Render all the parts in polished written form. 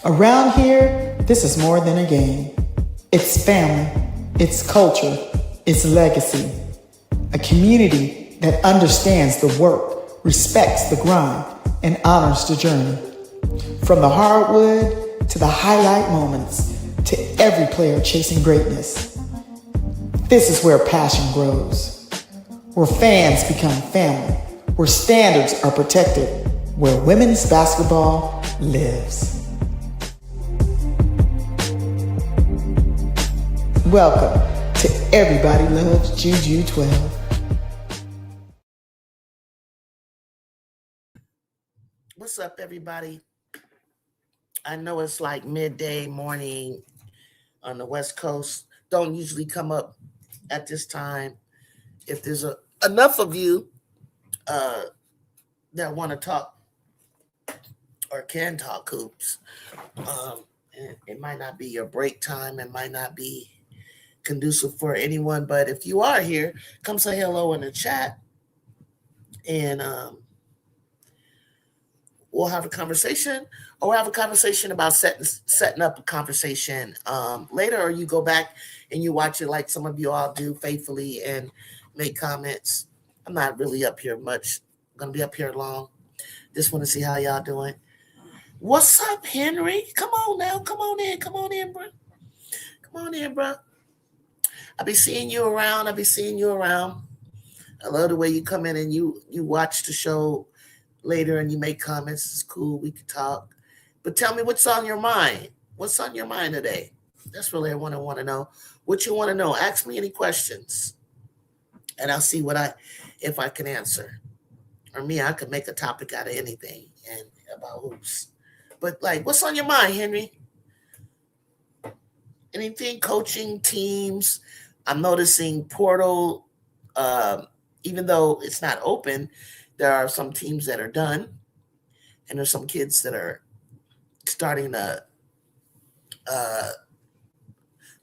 Around here, this is more than a game. It's family, it's culture, it's legacy. A community that understands the work, respects the grind, and honors the journey. From the hardwood to the highlight moments, to every player chasing greatness. This is where passion grows, where fans become family, where standards are protected, where women's basketball lives. Welcome to Everybody Loves JuJu12. What's up, everybody? I know it's like midday morning on the West Coast. Don't usually come up at this time. If there's enough of you that want to talk or can talk hoops, it might not be your break time. It might not be conducive for anyone, but if you are here, come say hello in the chat, and we'll have a conversation, or we'll have a conversation about setting up a conversation later, or you go back and you watch it like some of you all do faithfully and make comments. I'm not really up here much. I'm gonna be up here long. Just want to see how y'all doing. What's up, Henry? Come on now. Come on in, bro. Come on in, bro. I'll be seeing you around. I love the way you come in and you watch the show later and you make comments. It's cool. We can talk. But tell me what's on your mind. What's on your mind today? That's really what I want to know. What you want to know. Ask me any questions. And I'll see if I can answer. Or me, I could make a topic out of anything and about hoops. But what's on your mind, Henry? Anything? Coaching, teams? I'm noticing portal, even though it's not open, there are some teams that are done, and there's some kids that are starting to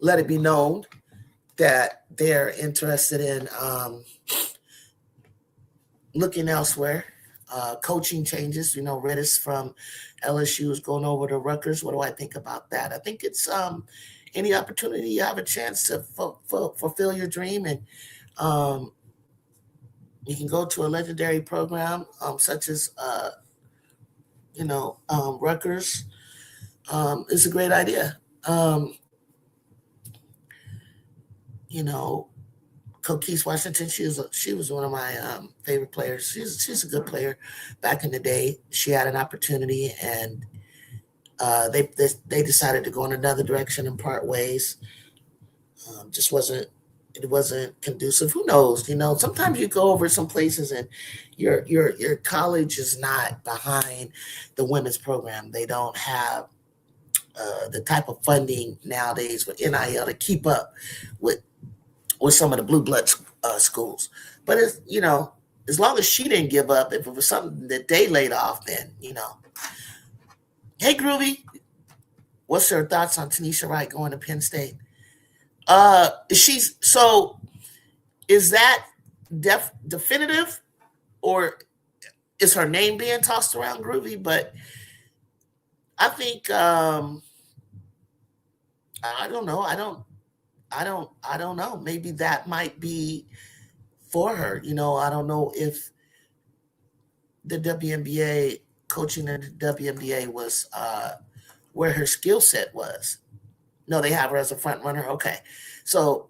let it be known that they're interested in looking elsewhere. Coaching changes. Redis from LSU is going over to Rutgers. What do I think about that? I think it's any opportunity you have a chance to fulfill your dream, and you can go to a legendary program such as Rutgers. It's a great idea. Coquise Washington, she was one of my favorite players. She's a good player. Back in the day, she had an opportunity, and they decided to go in another direction and part ways. It wasn't conducive. Who knows? Sometimes you go over some places and your college is not behind the women's program. They don't have the type of funding nowadays with NIL to keep up with some of the blue blood schools. But it's, as long as she didn't give up, if it was something that they laid off, then Hey, Groovy, what's your thoughts on Tanisha Wright going to Penn State? Is that definitive, or is her name being tossed around, Groovy? But I think I don't know. I don't know. Maybe that might be for her. I don't know if the WNBA, coaching in the WNBA was where her skill set was. No, they have her as a front runner. Okay. So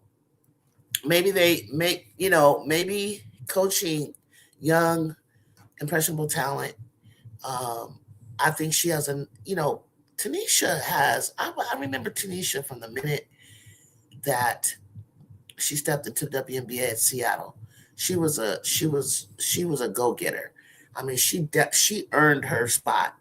maybe maybe coaching young, impressionable talent. I think she has Tanisha has, I remember Tanisha from the minute that she stepped into the WNBA at Seattle. She was a go-getter. I mean, she earned her spot.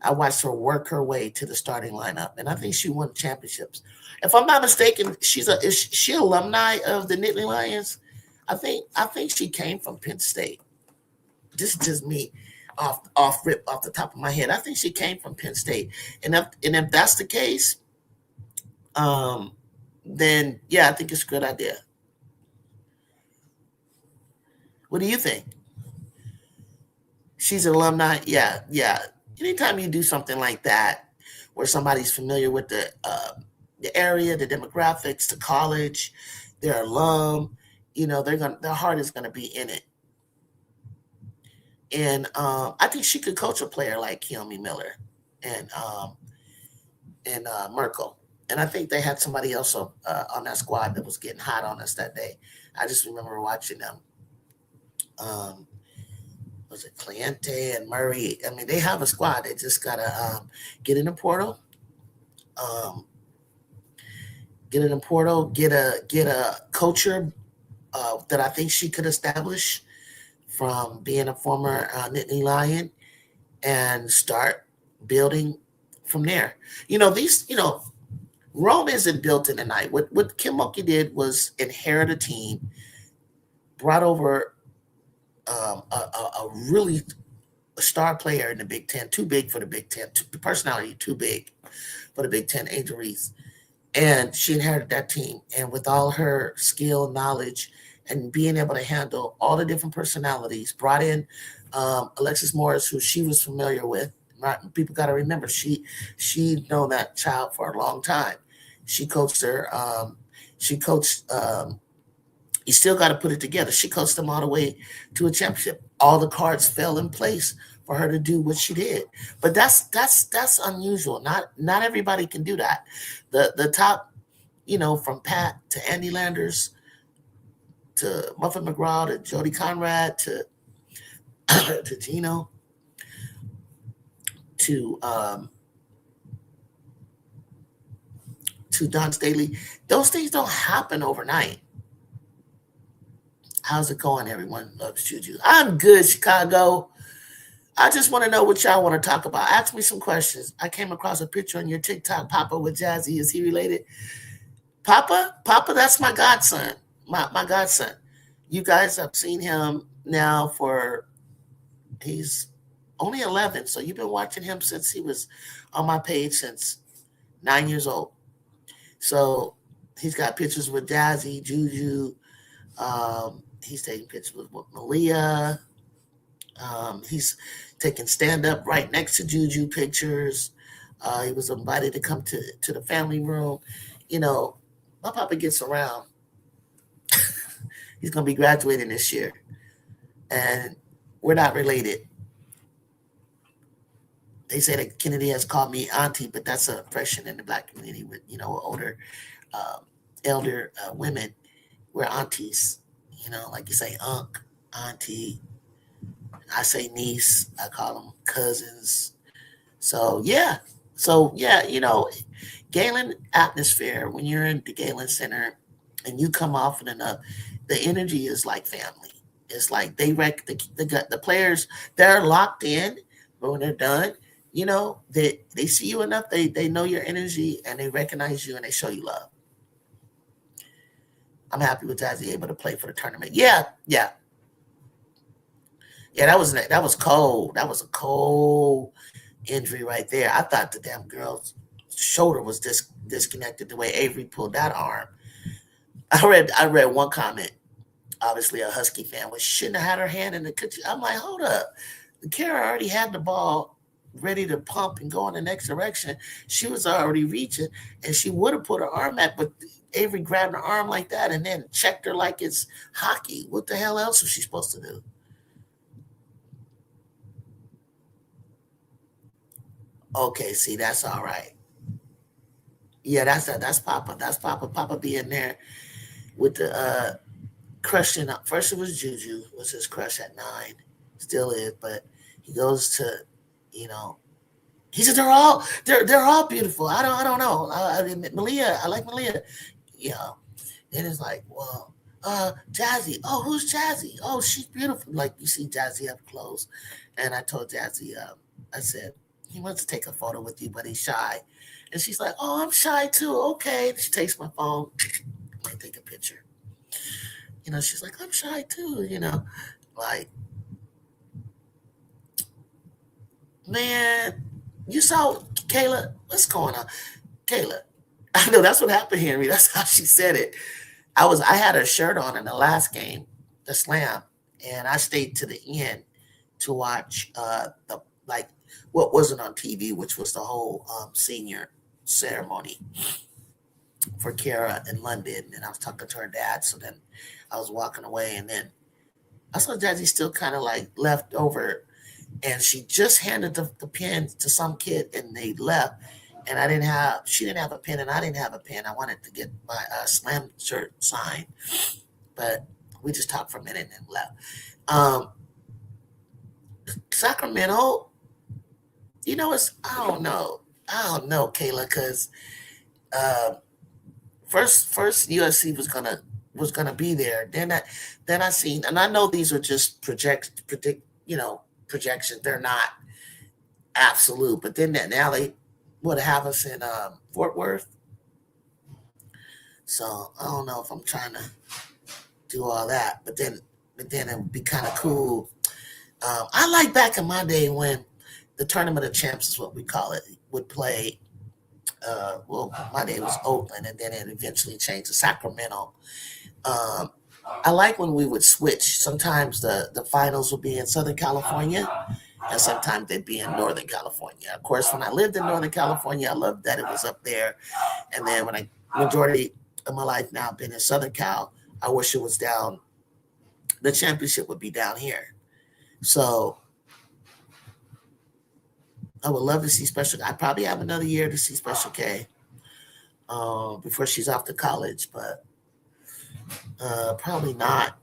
I watched her work her way to the starting lineup, and I think she won championships. If I'm not mistaken, is she alumni of the Nittany Lions? I think she came from Penn State. This is just me off the top of my head. I think she came from Penn State, and if that's the case, then yeah, I think it's a good idea. What do you think? She's an alumni. Yeah. Anytime you do something like that, where somebody's familiar with the area, the demographics, the college, their alum. Their heart is gonna be in it. And I think she could coach a player like Keone Miller and Merkel. And I think they had somebody else on that squad that was getting hot on us that day. I just remember watching them. Was it Clemente and Murray? I mean, they have a squad. They just gotta get in the portal. Get in the portal. Get a coacher that I think she could establish from being a former Nittany Lion, and start building from there. Rome isn't built in a night. What Kim Mulkey did was inherit a team, brought over a really star player in the Big Ten, too big for the Big Ten, personality too big for the Big Ten, Angel Reese. And she inherited that team. And with all her skill, knowledge, and being able to handle all the different personalities, brought in Alexis Morris, who she was familiar with. People got to remember, she'd known that child for a long time. She coached her. You still got to put it together. She coached them all the way to a championship. All the cards fell in place for her to do what she did. But that's unusual. Not everybody can do that. The top, from Pat to Andy Landers to Muffet McGraw to Jody Conrad to Gino to Don Staley. Those things don't happen overnight. How's it going, everyone? Loves Juju. I'm good, Chicago. I just want to know what y'all want to talk about. Ask me some questions. I came across a picture on your TikTok, Papa, with Jazzy. Is he related? Papa, that's my godson. My godson. You guys have seen him now he's only 11, so you've been watching him since he was on my page since 9 years old. So he's got pictures with Jazzy, Juju. He's taking pictures with Malia. He's taking stand-up right next to Juju pictures. He was invited to come to the family room. My papa gets around. He's going to be graduating this year. And we're not related. They say that Kennedy has called me auntie, but that's an oppression in the Black community with, older, elder women. We're aunties. Like you say, unc, auntie. I say niece. I call them cousins. So, yeah. Galen atmosphere, when you're in the Galen Center and you come off and enough, the energy is like family. It's like the players, they're locked in, but when they're done, they see you enough, they know your energy and they recognize you and they show you love. I'm happy with Jazzy able to play for the tournament. Yeah, that was cold. That was a cold injury right there. I thought the damn girl's shoulder was disconnected the way Avery pulled that arm. I read one comment, obviously a Husky fan, was shouldn't have had her hand in the kitchen. I'm like, hold up. The Kara already had the ball ready to pump and go in the next direction. She was already reaching, and she would have put her arm at, but Avery grabbed her arm like that and then checked her like it's hockey. What the hell else was she supposed to do? Okay, see, that's all right. Yeah, that's Papa. That's Papa. Papa being there with the crushing up. First it was Juju, was his crush at 9. Still is, but he goes to, he said they're all beautiful. I don't know. Malia, I like Malia. And it's like, well, Jazzy. Oh, who's Jazzy? Oh, she's beautiful. Like you see Jazzy up close. And I told Jazzy, I said, he wants to take a photo with you, but he's shy. And she's like, oh, I'm shy too. Okay. She takes my phone. I take a picture. She's like, I'm shy too, like, man, you saw Kayla? What's going on? Kayla, I know that's what happened, Henry. That's how she said it. I had her shirt on in the last game, the slam, and I stayed to the end to watch what wasn't on TV, which was the whole senior ceremony for Kara in London. And I was talking to her dad. So then I was walking away, and then I saw Jazzy still kind of like left over, and she just handed the pen to some kid, and they left. And she didn't have a pen, and I didn't have a pen. I wanted to get my slam shirt signed, but we just talked for a minute and left. Sacramento, I don't know, Kayla, because first USC was gonna be there. Then I seen, and I know these are just projections. They're not absolute, but then now they would have us in Fort Worth. So I don't know if I'm trying to do all that, but then it would be kind of cool. I like back in my day when the Tournament of Champs is what we call it would play. Well, my day was Oakland, and then it eventually changed to Sacramento. Um, I like when we would switch. Sometimes the finals would be in Southern California, and sometimes they'd be in Northern California. Of course, when I lived in Northern California, I loved that it was up there. And then when majority of my life now been in Southern Cal, I wish it was down. The championship would be down here. So I would love to see Special. I probably have another year to see Special K before she's off to college, but probably not.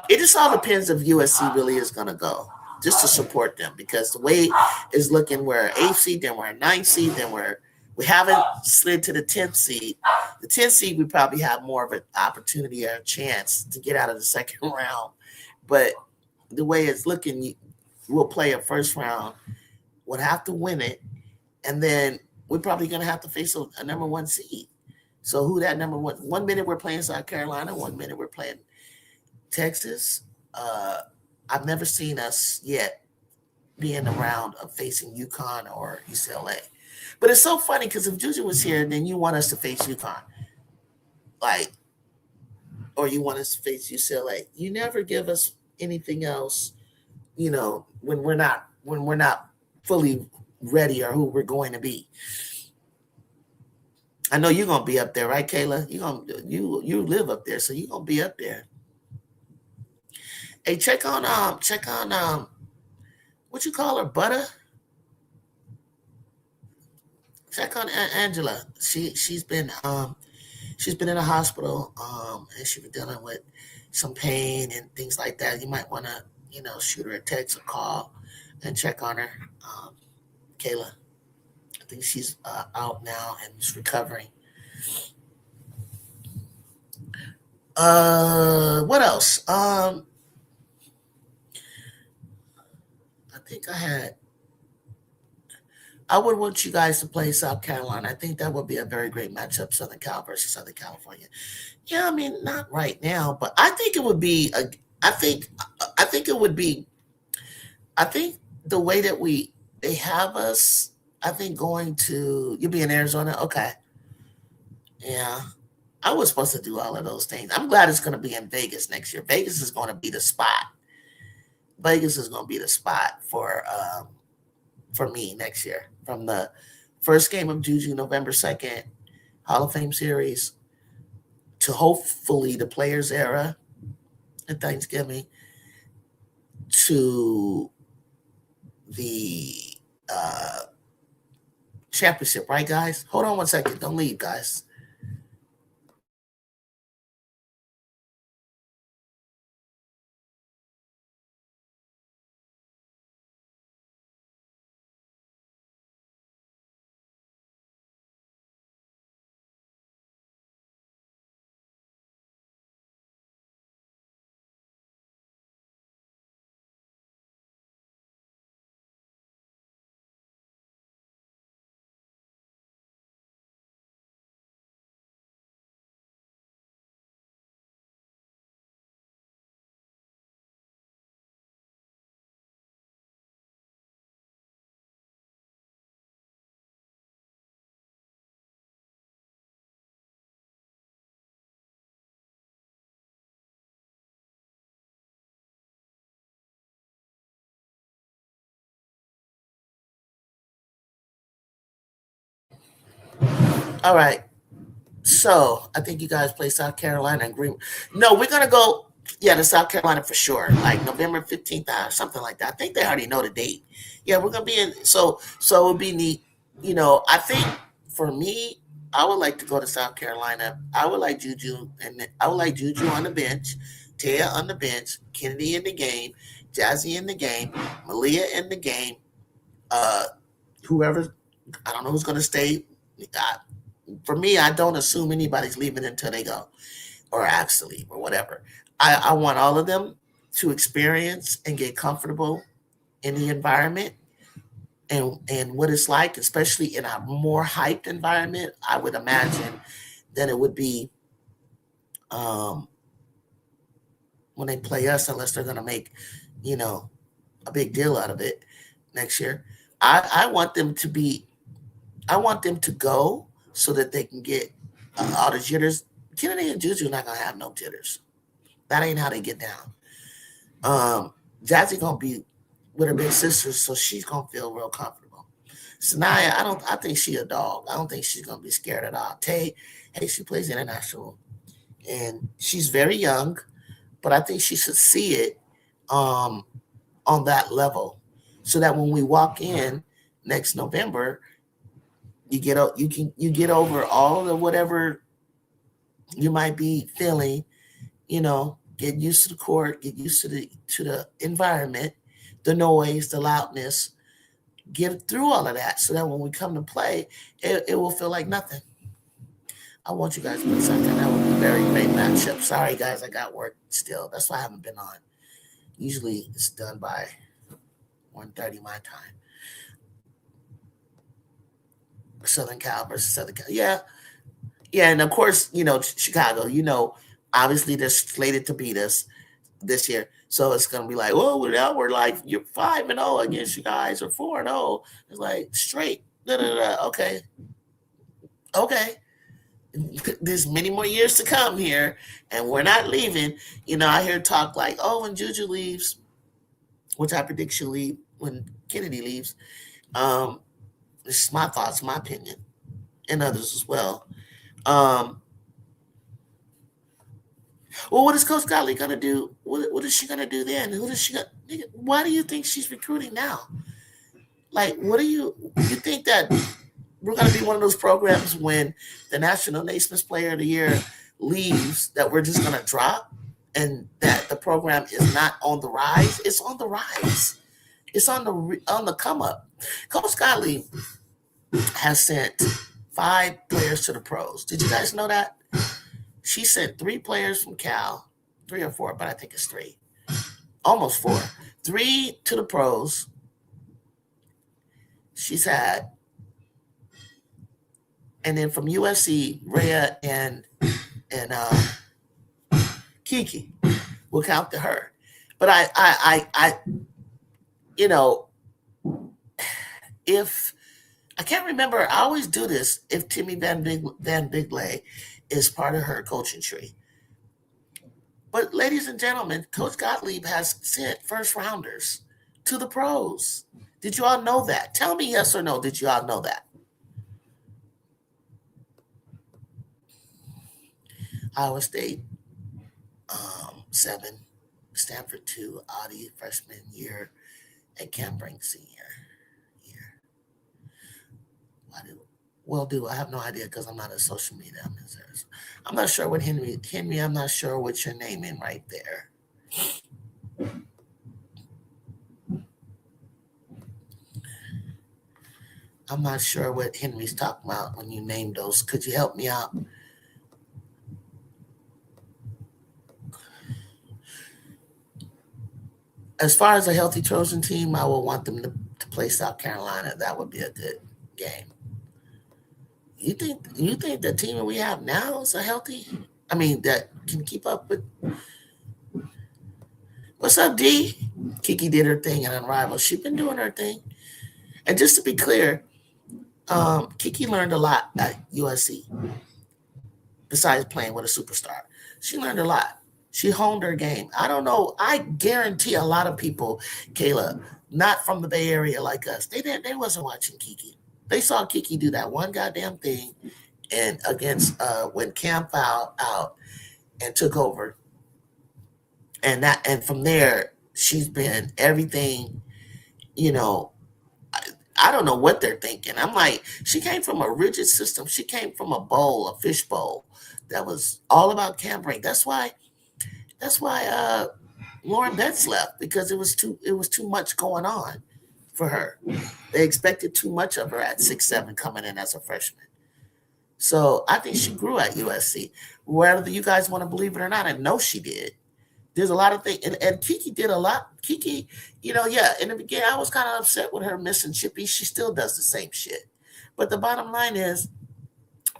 It just all depends if USC really is going to go just to support them, because the way is looking, we're 8th seed, then we're 9th seed, then we haven't slid to the 10th seed. The 10th seed, we probably have more of an opportunity or a chance to get out of the second round. But the way it's looking, we'll play a first round, we'll have to win it, and then we're probably going to have to face a number 1 seed. So who that number 1 minute we're playing South Carolina, 1 minute we're playing Texas. I've never seen us yet be in the round of facing UConn or UCLA. But it's so funny because if Juju was here, then you want us to face UConn, or you want us to face UCLA. You never give us anything else, when we're not fully ready or who we're going to be. I know you're gonna be up there, right, Kayla? You live up there, so you're gonna be up there. Hey, check on what you call her, Butter? Check on Angela. She's been in a hospital, and she's been dealing with some pain and things like that. You might want to, shoot her a text or call and check on her. Kayla, I think she's out now and is recovering. What else? I think I would want you guys to play South Carolina. I think that would be a very great matchup, Southern Cal versus Southern California. Yeah, I mean, not right now, but I think it would be I think it would be. I think the way that they have us, I think you'll be in Arizona. Okay. Yeah. I was supposed to do all of those things. I'm glad it's going to be in Vegas next year. Vegas is going to be the spot. Vegas is going to be the spot for me next year. From the first game of Juju, November 2nd, Hall of Fame series, to hopefully the Players Era at Thanksgiving, to the championship, right, guys? Hold on 1 second. Don't leave, guys. All right. So I think you guys play South Carolina and Green. No, we're gonna go. Yeah, to South Carolina for sure. Like November 15th or something like that. I think they already know the date. Yeah, we're gonna be in. So it'll be neat. I think for me, I would like to go to South Carolina. I would like Juju, and I would like Juju on the bench, Taya on the bench, Kennedy in the game, Jazzy in the game, Malia in the game. Uh, Whoever, I don't know who's gonna stay. I, for me, I don't assume anybody's leaving until they go or actually or whatever. I want all of them to experience and get comfortable in the environment and what it's like, especially in a more hyped environment. I would imagine that it would be um, when they play us, unless they're going to make, you know, a big deal out of it next year. I want them to be, I want them to go so that they can get all the jitters. Kennedy and Juju not going to have no jitters. That ain't how they get down. Jazzy gonna be with her big sister, so she's gonna feel real comfortable. Sanaya, I think she a dog. I don't think she's gonna be scared at all. Tay, hey, she plays international, and she's very young, but I think she should see it um, on that level, so that when we walk in next November, you get over all the whatever you might be feeling. Get used to the court, get used to the environment, the noise, the loudness, get through all of that so that when we come to play, it will feel like nothing. I want you guys to play something. That would be a very great matchup. Sorry guys, I got work still. That's why I haven't been on. Usually it's done by 1:30 my time. Southern Cal versus Southern Cal. Yeah. Yeah, and of course, Chicago, obviously they're slated to beat us this year. So it's gonna be like, well, now we're like you're 5-0 against you guys or 4-0. It's like straight. Da, da, da. Okay. Okay. There's many more years to come here, and we're not leaving. I hear talk like, oh, when Juju leaves, which I predict she'll leave when Kennedy leaves. This is my thoughts, my opinion, and others as well. Um, Well, what is Coach Gottlieb gonna do? What is she gonna do then? Who does she got? Why do you think she's recruiting now? Like, what do you think that we're gonna be one of those programs when the National Naismith Player of the Year leaves that we're just gonna drop, and that the program is not on the rise? It's on the rise. It's on the come up. Coach Gottlieb has sent 5 players to the pros. Did you guys know that? She sent 3 players from Cal, 3 or 4, but I think it's 3. Almost 4. 3 to the pros. She's had, and then from USC, Rhea and Kiki will count to her. But I if I can't remember, I always do this. If Timmy Van Bigley is part of her coaching tree. But ladies and gentlemen, Coach Gottlieb has sent first rounders to the pros. Did you all know that? Tell me yes or no. Did you all know that? Iowa State, 7, Stanford 2, Audie freshman year, and Cam Brink senior year. I have no idea because I'm not a social media administrator. I'm not sure what Henry, I'm not sure what you're naming right there. I'm not sure what Henry's talking about when you name those. Could you help me out? As far as a healthy Trojan team, I would want them to play South Carolina. That would be a good game. You think the team that we have now is a healthy? I mean, that can keep up with. What's up, D? Kiki did her thing at Unrivaled. She's been doing her thing. And just to be clear, Kiki learned a lot at USC. Besides playing with a superstar, she learned a lot. She honed her game. I don't know. I guarantee a lot of people, Kayla, not from the Bay Area like us, they wasn't watching Kiki. They saw Kiki do that one goddamn thing and against when Cam fouled out and took over, and from there she's been everything. You know, I don't know what they're thinking. I'm like, she came from a rigid system. She came from a fish bowl that was all about Cam Brink. That's why Lauren Betts left, because it was too much going on for her. They expected too much of her at 6'7", coming in as a freshman. So I think she grew at USC. Whether you guys want to believe it or not, I know she did. There's a lot of things, and Kiki did a lot. Kiki, yeah, in the beginning, I was kind of upset with her missing Chippy. She still does the same shit. But the bottom line is,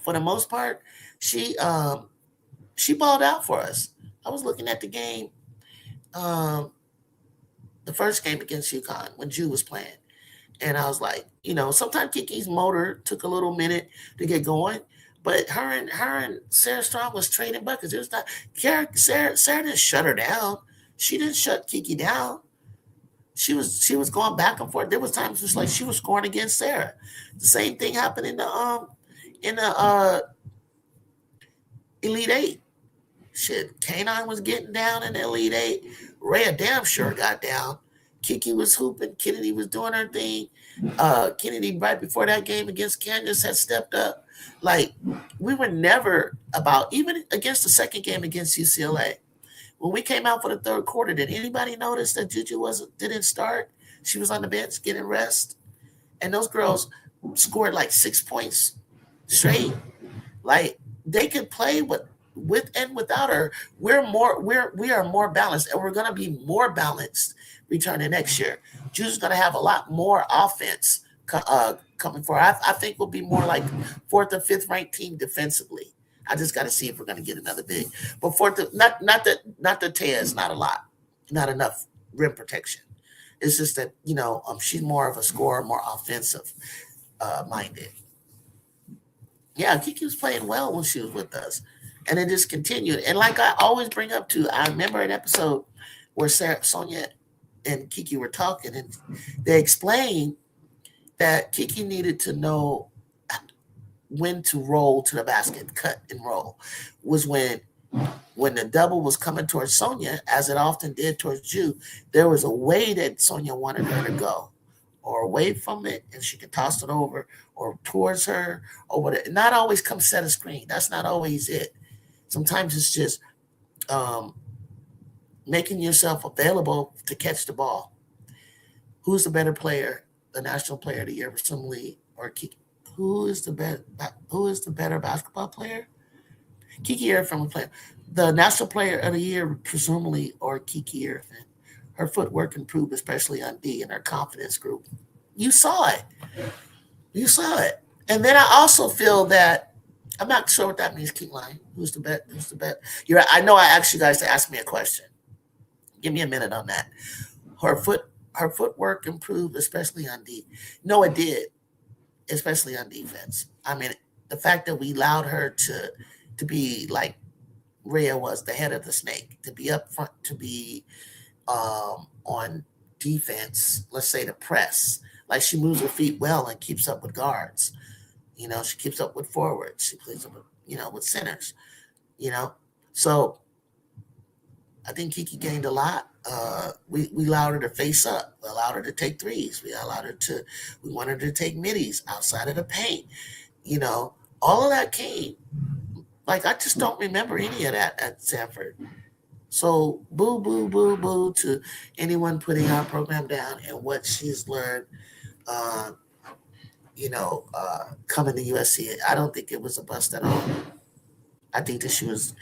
for the most part, she she balled out for us. I was looking at the game, um, the first game against UConn when Jew was playing. And I was like, sometimes Kiki's motor took a little minute to get going, but her and Sarah Strong was trading buckets. It was not Sarah didn't shut her down. She didn't shut Kiki down. She was going back and forth. There was times just like she was scoring against Sarah. The same thing happened in the Elite Eight. Shit, K9 was getting down in the Elite Eight. Rhea damn sure got down. Kiki was hooping. Kennedy was doing her thing. Kennedy, right before that game against Kansas, had stepped up. Like, we were never about, even against the second game against UCLA, when we came out for the third quarter, did anybody notice that Juju didn't start? She was on the bench getting rest. And those girls scored like 6 points straight. Like, they could play with and without her. We are more balanced, and we're gonna be more balanced returning next year. Juju's gonna have a lot more offense coming forward. I think we'll be more like fourth or fifth ranked team defensively. I just got to see if we're going to get another big. But not that Taya is not a lot, not enough rim protection. It's just that she's more of a scorer, more offensive minded. Yeah, Kiki was playing well when she was with us, and it just continued. And like I always bring up too, I remember an episode where Sonia and Kiki were talking, and they explained that Kiki needed to know when to roll to the basket, cut and roll, was when the double was coming towards Sonia, as it often did towards Ju. There was a way that Sonia wanted her to go, or away from it, and she could toss it over, or towards her, or whatever. Not always come set a screen. That's not always it. Sometimes it's just making yourself available to catch the ball. Who's the better player, the national player of the year, presumably, or Kiki? Who is the better basketball player? Kiki Irfin was playing. The national player of the year, presumably, or Kiki Irfin. Her footwork improved, especially on D, and her confidence grew. You saw it. You saw it. And then I also feel that, I'm not sure what that means, King Line. Who's the bet? Who's the bet? You're right. I know I asked you guys to ask me a question. Give me a minute on that. Her footwork improved, especially on D. No, it did, especially on defense. I mean, the fact that we allowed her to be like Rhea was, the head of the snake, to be up front, to be on defense, let's say the press. Like, she moves her feet well and keeps up with guards. She keeps up with forwards. She plays up with centers. So I think Kiki gained a lot. We allowed her to face up. We allowed her to take threes. We wanted her to take middies outside of the paint. All of that came. Like, I just don't remember any of that at Sanford. So boo, boo, boo, boo to anyone putting our program down and what she's learned, coming to USC. I don't think it was a bust at all. I think that she was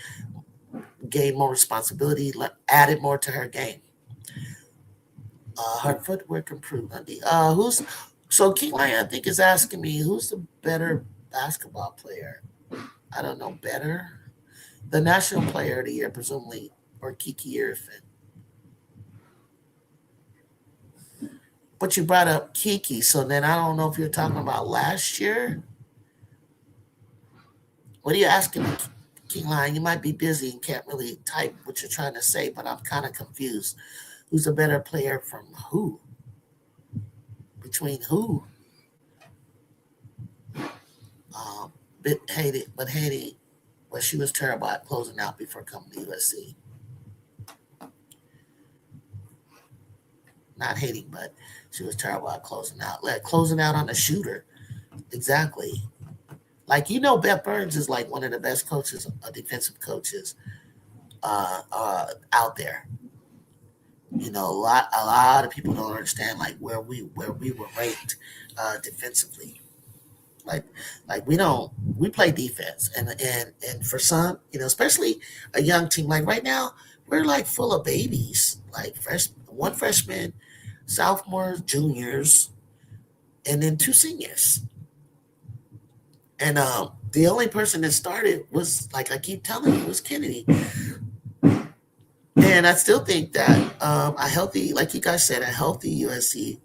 gained more responsibility, added more to her game. Her footwork improved. So King Lion, I think, is asking me, who's the better basketball player? I don't know, better. The national player of the year, presumably, or Kiki Irfin. But you brought up Kiki, so then I don't know if you're talking about last year. What are you asking me, King Lion? You might be busy and can't really type what you're trying to say, but I'm kind of confused. Who's a better player from who? Between who? Haiti, well, she was terrible at closing out before coming to USC. Not hating, but she was terrible at closing out. Like closing out on the shooter. Exactly. Like Beth Burns is like one of the best coaches, defensive coaches out there. A lot of people don't understand like where we were ranked defensively. Like we play defense, and for some, especially a young team like right now, we're like full of babies, like one freshman, sophomores, juniors, and then two seniors. And the only person that started was, like I keep telling you, was Kennedy. And I still think that a healthy, like you guys said, a healthy USC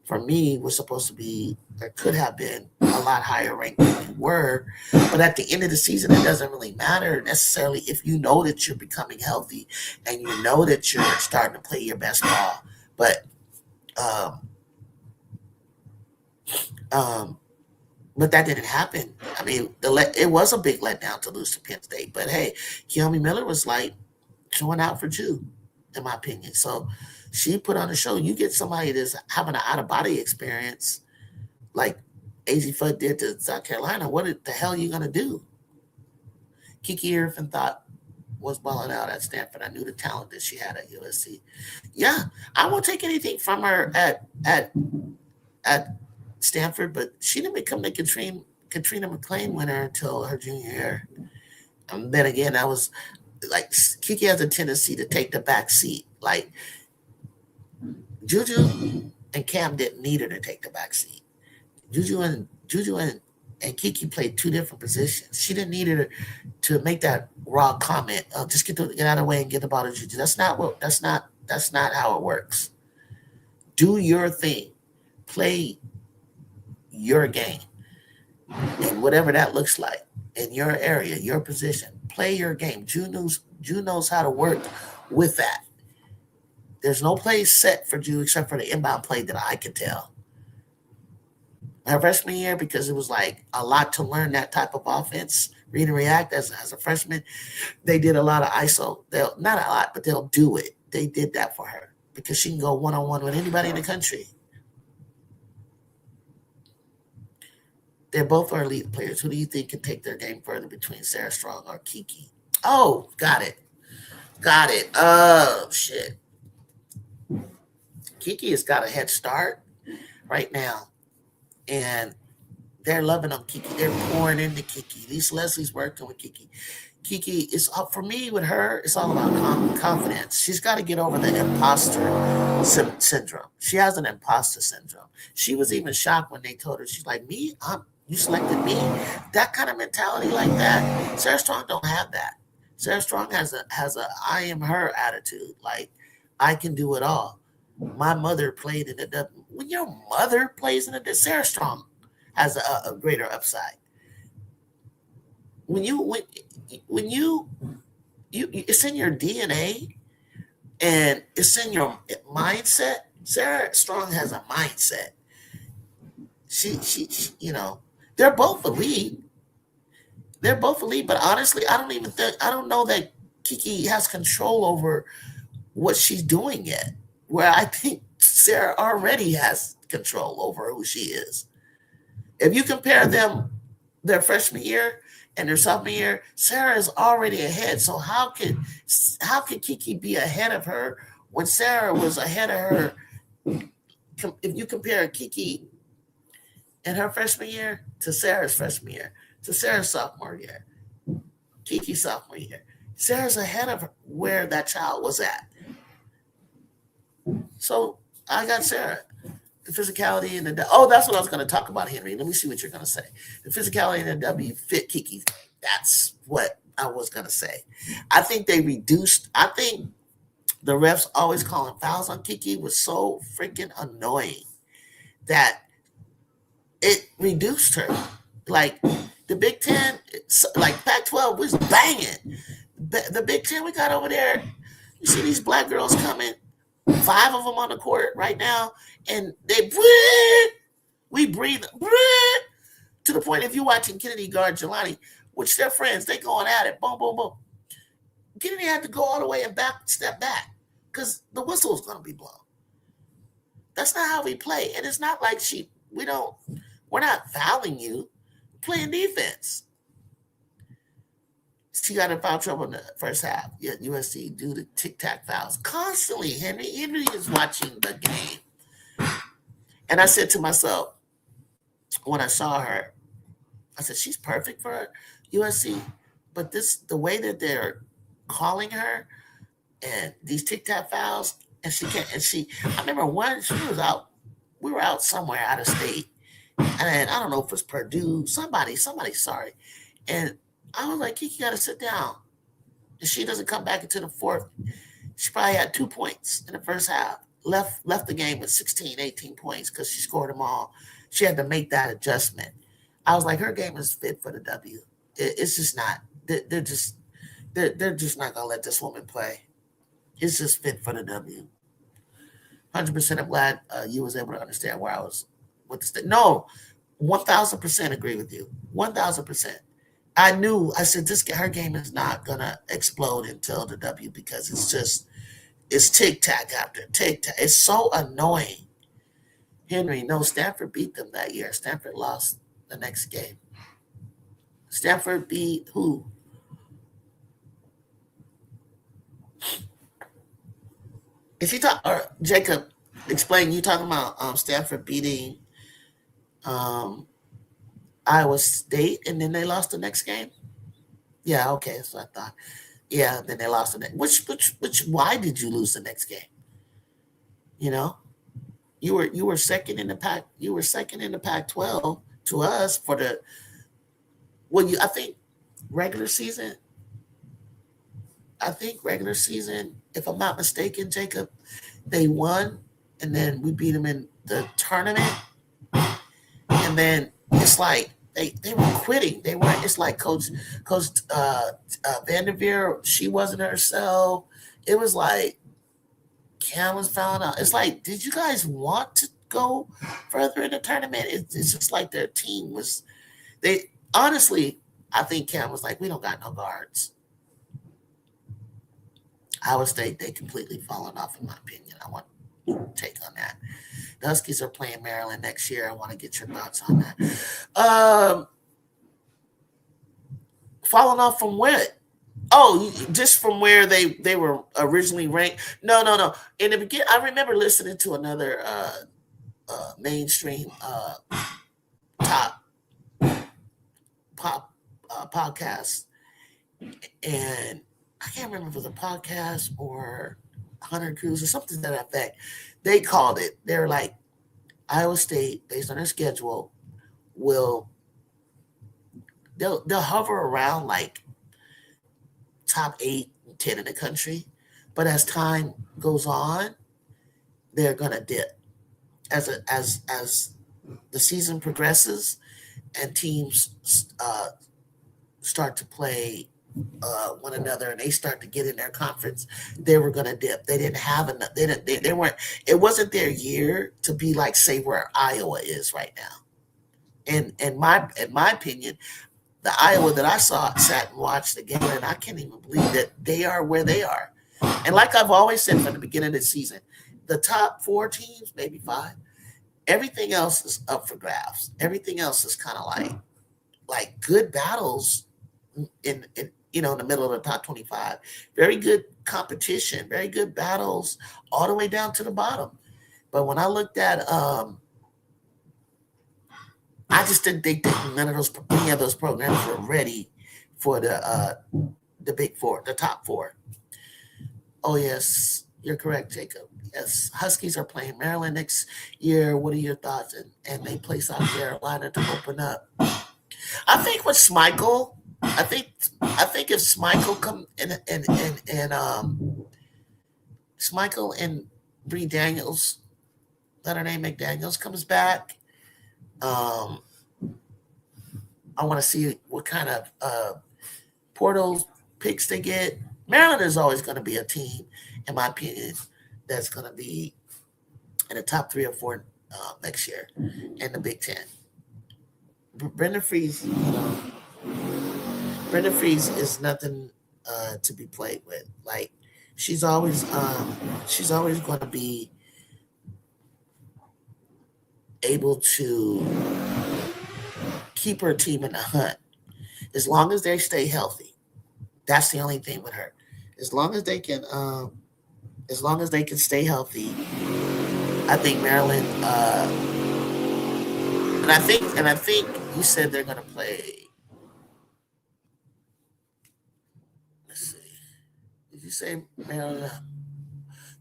for me was supposed to be, or could have been, a lot higher ranked than we were. But at the end of the season, it doesn't really matter necessarily if you know that you're becoming healthy and you know that you're starting to play your best ball. But but that didn't happen. I mean, it was a big letdown to lose to Penn State. But hey, Keone Miller was like showing out for Jew, in my opinion. So she put on a show. You get somebody that's having an out of body experience, like AZ Fudd did to South Carolina. What the hell are you gonna do? Kiki Irvin was balling out at Stanford. I knew the talent that she had at USC. Yeah, I won't take anything from her at Stanford, but she didn't become the Katrina McClain winner until her junior year. And then again, that was like Kiki has a tendency to take the back seat. Like Juju and Cam didn't need her to take the back seat. Juju and Kiki played two different positions. She didn't need her to make that raw comment. Just get out of the way and get the ball to Juju. That's not how it works. Do your thing. Play your game. And whatever that looks like in your area, your position. Play your game. Ju knows how to work with that. There's no play set for Ju except for the inbound play that I could tell. Her freshman year, because it was like a lot to learn that type of offense, read and react as a freshman, they did a lot of ISO. Not a lot, but they'll do it. They did that for her because she can go one-on-one with anybody in the country. They're both our elite players. Who do you think can take their game further between Sarah Strong or Kiki? Oh, got it. Oh, shit. Kiki has got a head start right now. And they're loving on Kiki. They're pouring into Kiki. Lisa Leslie's working with Kiki. Kiki is up for me with her. It's all about confidence. She's got to get over the imposter syndrome. She has an imposter syndrome. She was even shocked when they told her, she's like, me? You selected me? That kind of mentality like that. Sarah Strong don't have that. Sarah Strong has a I am her attitude. Like, I can do it all. My mother played in the when your mother plays in the Sarah Strong has a greater upside. When you it's in your DNA and it's in your mindset. Sarah Strong has a mindset. She they're both elite. But honestly, I don't know that Kiki has control over what she's doing yet. Where I think Sarah already has control over who she is. If you compare them, their freshman year and their sophomore year, Sarah is already ahead. So how could Kiki be ahead of her when Sarah was ahead of her? If you compare Kiki in her freshman year to Sarah's freshman year, to Sarah's sophomore year, Kiki's sophomore year, Sarah's ahead of where that child was at. So I got Sarah. The physicality and that's what I was going to talk about, Henry. Let me see what you're going to say. The physicality and the W fit Kiki. That's what I was going to say. I think they reduced. I think the refs always calling fouls on Kiki was so freaking annoying that it reduced her. Like the Big Ten, like Pac-12 was banging. The Big Ten we got over there, you see these black girls coming, 5 of them on the court right now, and we breathe. To the point, if you're watching Kennedy guard Jelani, which they're friends, they going at it, boom, boom, boom. Kennedy had to go all the way and step back because the whistle was going to be blown. That's not how we play. And it's not like we're not fouling you, we're playing defense. She got in foul trouble in the first half. Yeah, USC do the tic-tac fouls constantly. Henry is watching the game. And I said to myself, when I saw her, I said, she's perfect for USC. But the way that they're calling her and these tic-tac fouls, and she can't, I remember she was out, we were out somewhere out of state. And I don't know if it's Purdue, somebody, sorry. And I was like, Kiki got to sit down. If she doesn't come back into the fourth, she probably had 2 points in the first half. Left the game with 16, 18 points because she scored them all. She had to make that adjustment. I was like, her game is fit for the W. It's just not. They're just not gonna let this woman play. It's just fit for the W. 100%. I'm glad you was able to understand where I was with the state. No, 1,000% agree with you. 1,000%. I said her game is not gonna explode until the W because it's tic-tac after tic-tac. It's so annoying. Henry, no, Stanford beat them that year. Stanford lost the next game. Stanford beat who? If you talk, or Jacob, explain. You talking about Stanford beating Iowa State, and then they lost the next game? Yeah, okay, that's what I thought. Yeah, then they lost the next. Which? Why did you lose the next game? You know, you were second in the pack. You were second in the Pac-12 to us for the. Well, I think regular season. If I'm not mistaken, Jacob, they won, and then we beat them in the tournament, and then it's like they were quitting. They weren't. It's like Coach Vanderveer. She wasn't herself. It was like Cam was found out. It's like, did you guys want to go further in the tournament? It's just like their team was. They honestly, I think Cam was like, we don't got no guards. Iowa State, they completely fallen off, in my opinion. I want to take on that. The Huskies are playing Maryland next year. I want to get your thoughts on that. Falling off from what? Oh, just from where they were originally ranked? No. In the beginning, I remember listening to another mainstream top pop podcast, and I can't remember if it was a podcast or Hunter Cruise or something to that effect. They called it. They're like, Iowa State, based on their schedule, they'll hover around like top 8, 10 in the country, but as time goes on, they're gonna dip. As the season progresses and teams start to play one another and they start to get in their conference, they were going to dip. They didn't have enough. They weren't. It wasn't their year to be like, say, where Iowa is right now. And in my opinion, the Iowa that I sat and watched the game, and I can't even believe that they are where they are. And like I've always said from the beginning of the season, the top 4 teams, maybe 5, everything else is up for grabs. Everything else is kind of like good battles in the middle of the top 25. Very good competition, very good battles all the way down to the bottom. But when I looked at I just didn't think that any of those programs were ready for the big 4, the top 4. Oh yes, you're correct, Jacob. Yes, Huskies are playing Maryland next year. What are your thoughts? And they play South Carolina to open up. I think with Schmeichel, I think if Schmeichel come and Schmeichel and Bree Daniels, let her name McDaniels, comes back. I want to see what kind of portal picks they get. Maryland is always going to be a team, in my opinion, that's going to be in the top 3 or 4 next year in the Big Ten. Brenda Freeze, Brenda Freeze is nothing to be played with. Like she's always going to be able to keep her team in the hunt as long as they stay healthy. That's the only thing with her. As long as they can stay healthy, I think Maryland. And I think you said they're going to play. Let's see. Did you say Maryland?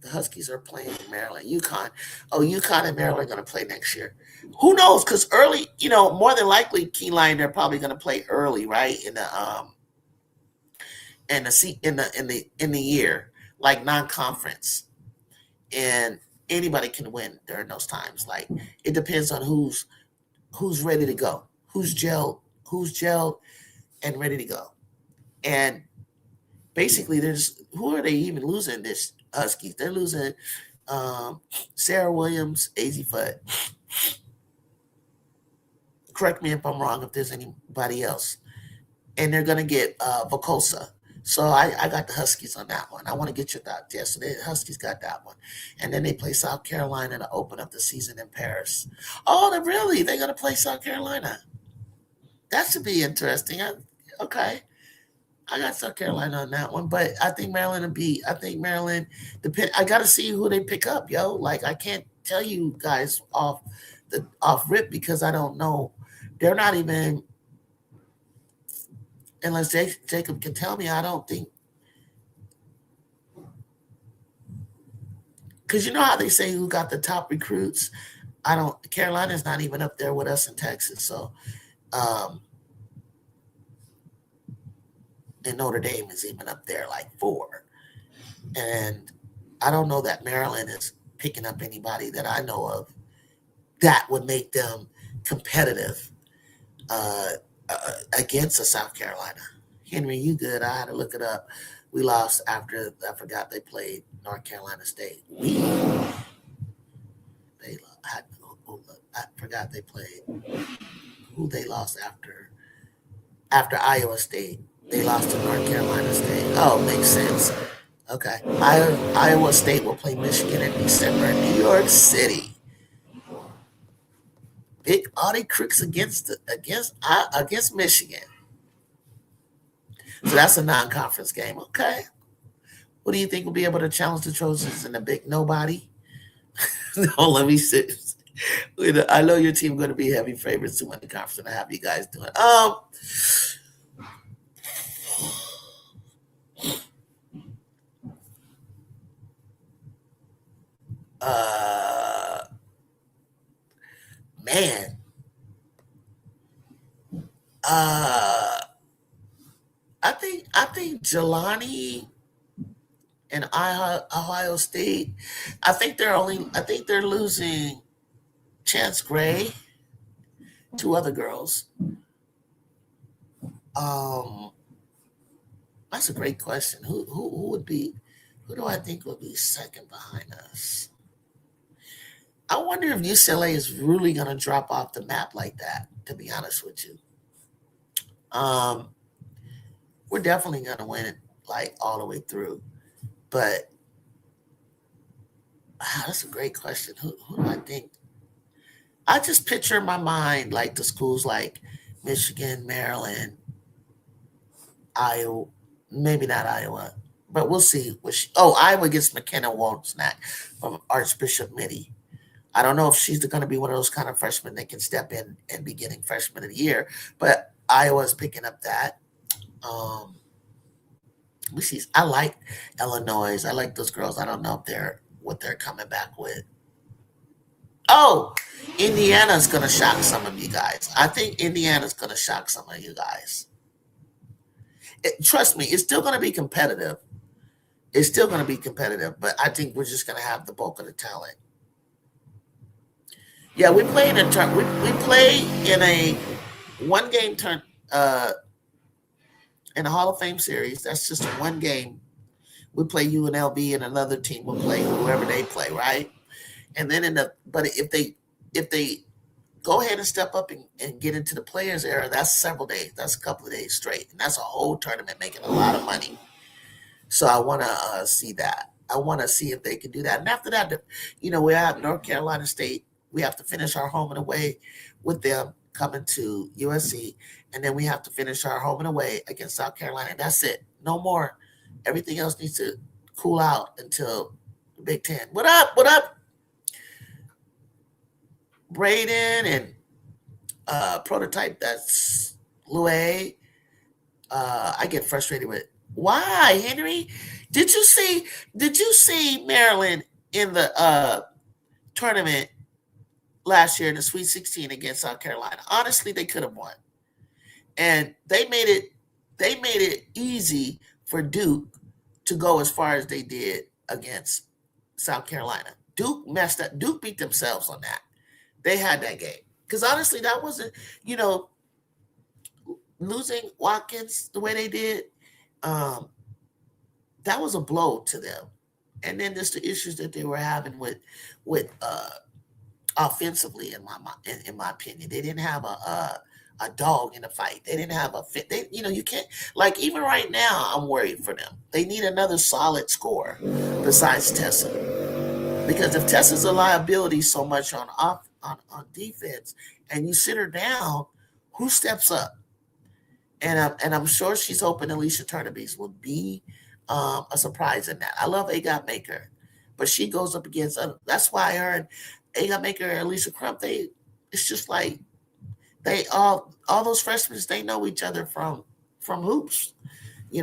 The Huskies are playing Maryland. UConn. Oh, UConn and Maryland are going to play next year. Who knows? Because early, more than likely, Keyline they're probably going to play early, right? In the year, like non-conference, and anybody can win during those times. Like it depends on who's ready to go, who's gelled, and ready to go. And basically, who are they even losing this Huskies? They're losing Sarah Williams, AZ Fudd. Correct me if I'm wrong if there's anybody else. And they're going to get Vokosa. So I got the Huskies on that one. I want to get your thought. Yeah, so the Huskies got that one. And then they play South Carolina to open up the season in Paris. Oh, they're going to play South Carolina. That should be interesting. Okay. I got South Carolina on that one, but I think Maryland I got to see who they pick up, yo. Like I can't tell you guys off rip because I don't know. They're not even, unless Jacob can tell me. I don't think, because you know how they say who got the top recruits. Carolina's not even up there with us in Texas, so. And Notre Dame is even up there like 4. And I don't know that Maryland is picking up anybody that I know of that would make them competitive against a South Carolina. Henry, you good? I had to look it up. We lost after I forgot they played North Carolina State. I forgot they played who they lost after Iowa State. They lost to North Carolina State. Oh, makes sense. Okay. Iowa State will play Michigan in December in New York City. Big Audie Crooks against Michigan. So that's a non-conference game. Okay. What do you think will be able to challenge the Trojans in the big nobody? No, let me see. I know your team going to be heavy favorites to win the conference, and I have you guys doing. Man. I think Jelani and Ohio State. I think they're losing Chance Gray, 2 other girls. That's a great question. Who do I think would be second behind us? I wonder if UCLA is really going to drop off the map like that, to be honest with you. We're definitely going to win it like all the way through. But that's a great question. Who do I think? I just picture in my mind like the schools like Michigan, Maryland, Iowa, maybe not Iowa, but we'll see. Iowa gets McKenna Wozniak from Archbishop Mitty. I don't know if she's going to be one of those kind of freshmen that can step in and be getting freshman of the year, but Iowa's picking up that. I like Illinois. I like those girls. I don't know what they're coming back with. Oh, Indiana's going to shock some of you guys. I think Indiana's going to shock some of you guys. Trust me, it's still going to be competitive. But I think we're just going to have the bulk of the talent. Yeah, we play in a one-game turn in a Hall of Fame series. That's just one game. We play UNLV and another team will play whoever they play, right? And then but if they go ahead and step up and get into the players era. That's several days. That's a couple of days straight. And that's a whole tournament making a lot of money. So I want to see that. I want to see if they can do that. And after that, we have North Carolina State. We have to finish our home and away with them coming to USC. And then we have to finish our home and away against South Carolina. That's it. No more. Everything else needs to cool out until the Big Ten. What up? What up? Braden and Prototype. That's Louis. I get frustrated with it. Why, Henry? Did you see Maryland in the tournament last year in the Sweet 16 against South Carolina? Honestly, they could have won. And they made it easy for Duke to go as far as they did against South Carolina. Duke messed up. Duke beat themselves on that. They had that game. Because honestly, that wasn't, losing Watkins the way they did, that was a blow to them. And then there's the issues that they were having with offensively, in my opinion. They didn't have a dog in the fight. They didn't have a fit. You can't, like, even right now, I'm worried for them. They need another solid scorer besides Tessa. Because if Tessa's a liability so much on defense, and you sit her down, who steps up? And I'm sure she's hoping Alicia Turnabees will be a surprise in that. I love Agot Maker, but she goes up against that's why her and Agot Maker and Alicia Crump, it's just like they all those freshmen, they know each other from hoops. They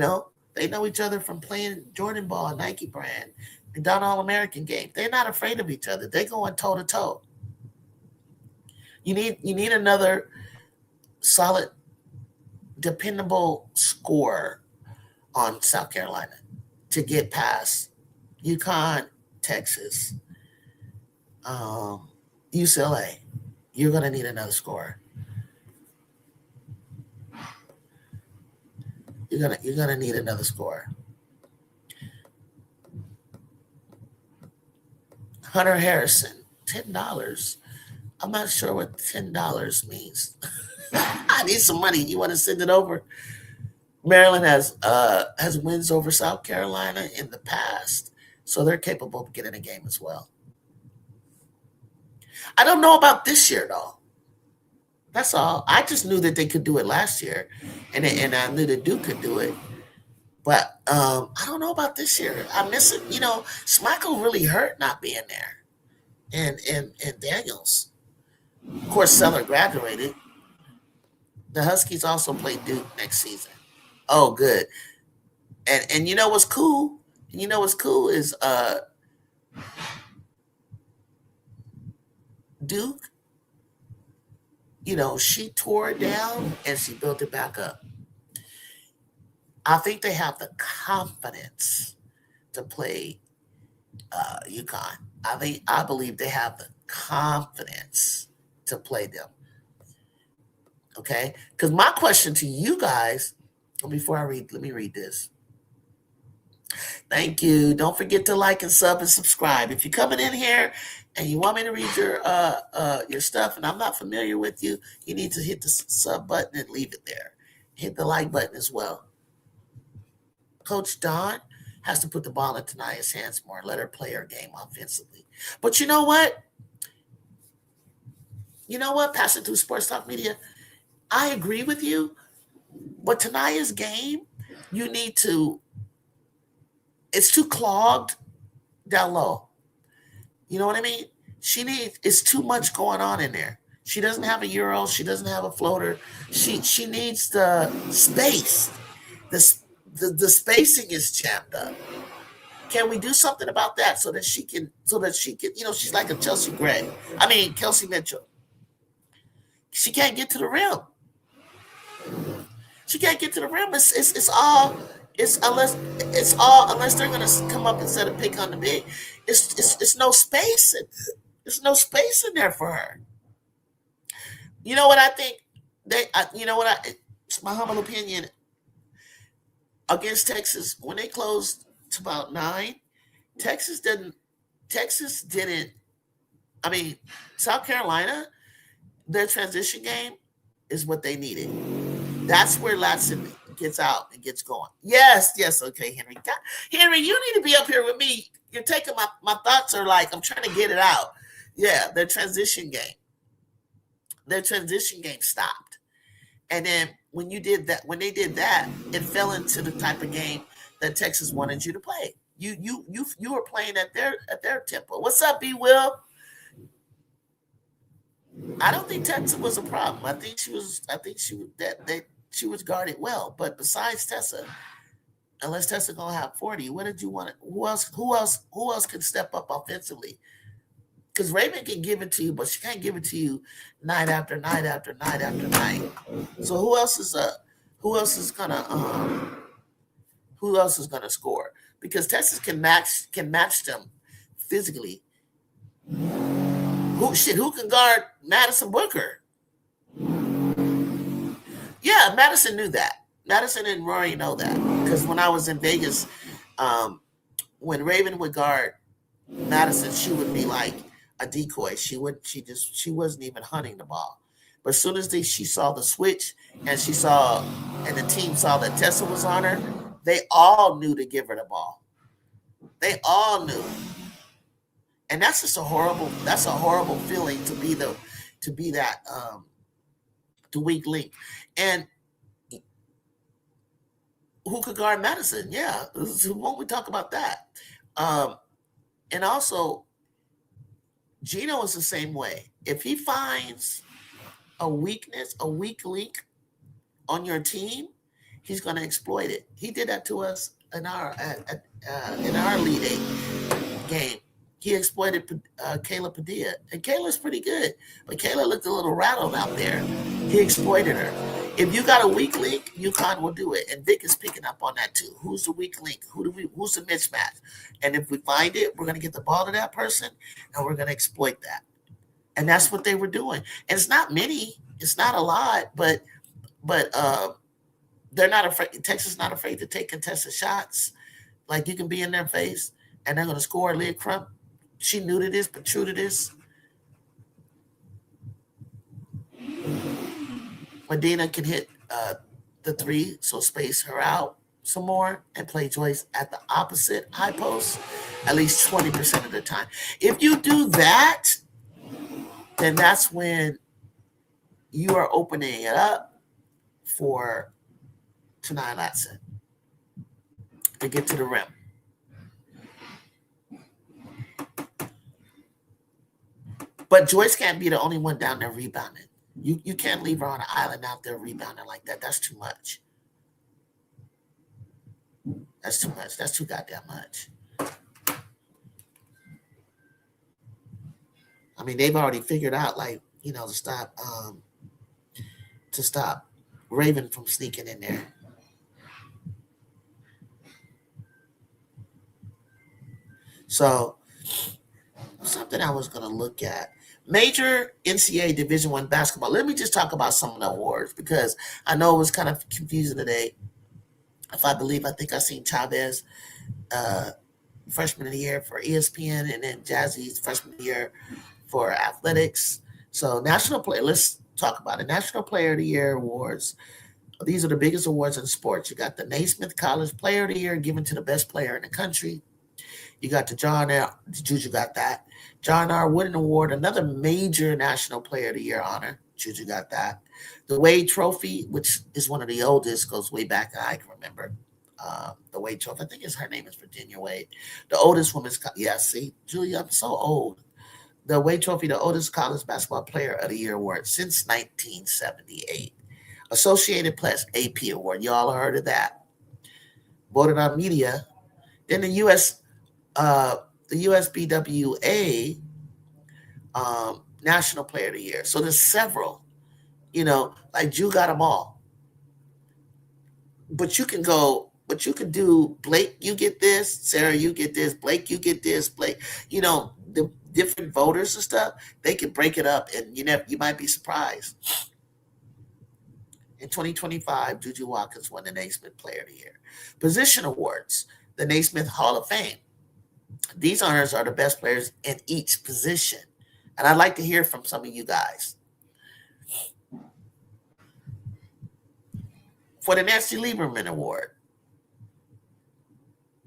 know each other from playing Jordan ball, Nike brand, and done All-American game. They're not afraid of each other. They're going toe to toe. You need another solid, dependable scorer on South Carolina to get past UConn, Texas, UCLA. You're going to need another scorer. You're gonna need another scorer. Hunter Harrison, $10. I'm not sure what $10 means. I need some money. You want to send it over? Maryland has wins over South Carolina in the past, so they're capable of getting a game as well. I don't know about this year, though. That's all. I just knew that they could do it last year, and I knew that Duke could do it. But I don't know about this year. I miss it. Schmeichel really hurt not being there, and Daniels. Of course, Seller graduated. The Huskies also play Duke next season. Oh, good. And you know what's cool? Is Duke. She tore it down and she built it back up. I think they have the confidence to play UConn. I believe they have the confidence to play them. Okay? Because my question to you guys, before I read, let me read this. Thank you. Don't forget to like and sub and subscribe. If you're coming in here and you want me to read your stuff and I'm not familiar with you, you need to hit the sub button and leave it there. Hit the like button as well. Coach Don has to put the ball in Tania's hands more, let her play her game offensively. But you know what? Passing through Sports Talk Media, I agree with you. But Tania's game, it's too clogged down low. You know what I mean? It's too much going on in there. She doesn't have a Euro. She doesn't have a floater. She needs the space. The spacing is chapped up. Can we do something about that so that she can, she's like a Kelsey Mitchell. She can't get to the rim. Unless they're gonna come up and set a pick on the big. It's no space. There's no space in there for her. You know what I think? It's my humble opinion. Against Texas, when they closed to about 9, South Carolina their transition game is what they needed. That's where Latson gets out and gets going. Yes, okay, Henry. Henry, you need to be up here with me. You're taking my thoughts are like, I'm trying to get it out. Yeah, their transition game. Their transition game stopped. And then when they did that, it fell into the type of game that Texas wanted you to play. You were playing at their tempo. What's up, B Will? I don't think Texas was a problem. I think she was guarded well. But besides Tessa, unless Tessa gonna have 40, what did you want? Who else can step up offensively? Because Raven can give it to you, but she can't give it to you night after night after night after night. So who else is gonna score? Because Texas can match them physically. Who can guard Madison Booker? Yeah, Madison knew that. Madison and Rory know that. Because when I was in Vegas, when Raven would guard Madison, she would be like a decoy. She wasn't even hunting the ball. But as soon as she saw the switch and the team saw that Tessa was on her, they all knew to give her the ball. They all knew. And that's just a horrible feeling to be the weak link. And who could guard Madison? Yeah, won't we talk about that? And also, Gino is the same way. If he finds a weak link on your team, he's going to exploit it. He did that to us in our Elite Eight game. He exploited Kayla Padilla, and Kayla's pretty good, but Kayla looked a little rattled out there. He exploited her. If you got a weak link, UConn will do it, and Vic is picking up on that too. Who's the weak link? Who's the mismatch? And if we find it, we're going to get the ball to that person, and we're going to exploit that. And that's what they were doing. And it's not many, it's not a lot, but they're not afraid. Texas is not afraid to take contested shots. Like, you can be in their face, and they're going to score. Leah Crump, she knew to this, but true to this. Medina can hit the three, so space her out some more and play Joyce at the opposite high post at least 20% of the time. If you do that, then that's when you are opening it up for Tanai Latson to get to the rim. But Joyce can't be the only one down there rebounding. You can't leave her on an island out there rebounding like that. That's too much. That's too much. That's too goddamn much. I mean, they've already figured out, like, to stop Raven from sneaking in there. So, something I was going to look at. Major NCAA Division I basketball. Let me just talk about some of the awards, because I know it was kind of confusing today. I think I seen Chavez freshman of the year for ESPN, and then Jazzy's freshman of the year for athletics. So national player, let's talk about it. National Player of the Year awards. These are the biggest awards in sports. You got the Naismith College Player of the Year given to the best player in the country. You got the Juju got that. John R. Wooden Award, another major National Player of the Year honor. Juju got that. The Wade Trophy, which is one of the oldest, goes way back. I can remember the Wade Trophy. I think her name is Virginia Wade. The oldest women's, see, Julia, I'm so old. The Wade Trophy, the oldest college basketball player of the year award since 1978. Associated Press AP Award. Y'all heard of that. Voted on media. Then the USBWA National Player of the Year. So there's several, like Jew got them all. But you can do Blake, you get this, Sarah, you get this, Blake, you get this, Blake, the different voters and stuff, they can break it up, and you might be surprised. In 2025, Juju Watkins won the Naismith Player of the Year. Position awards, the Naismith Hall of Fame. These honors are the best players in each position. And I'd like to hear from some of you guys. for the Nancy Lieberman Award.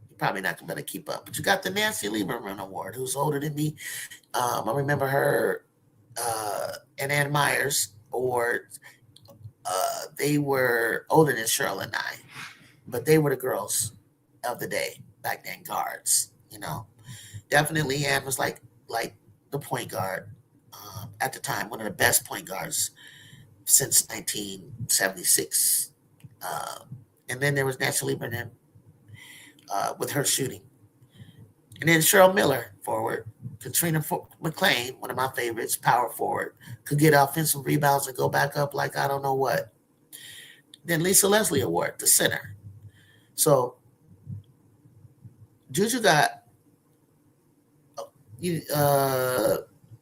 You're probably not going to keep up, but you got the Nancy Lieberman Award, who's older than me. I remember her and Ann Myers Awards. They were older than Cheryl and I, but they were the girls of the day back then, guards. Definitely Ann was like the point guard at the time, one of the best point guards since 1976. And then there was Nancy Lieberman with her shooting. And then Cheryl Miller, forward. Katrina McClain, one of my favorites, power forward, could get offensive rebounds and go back up like I don't know what. Then Lisa Leslie Award, the center. So Juju got, they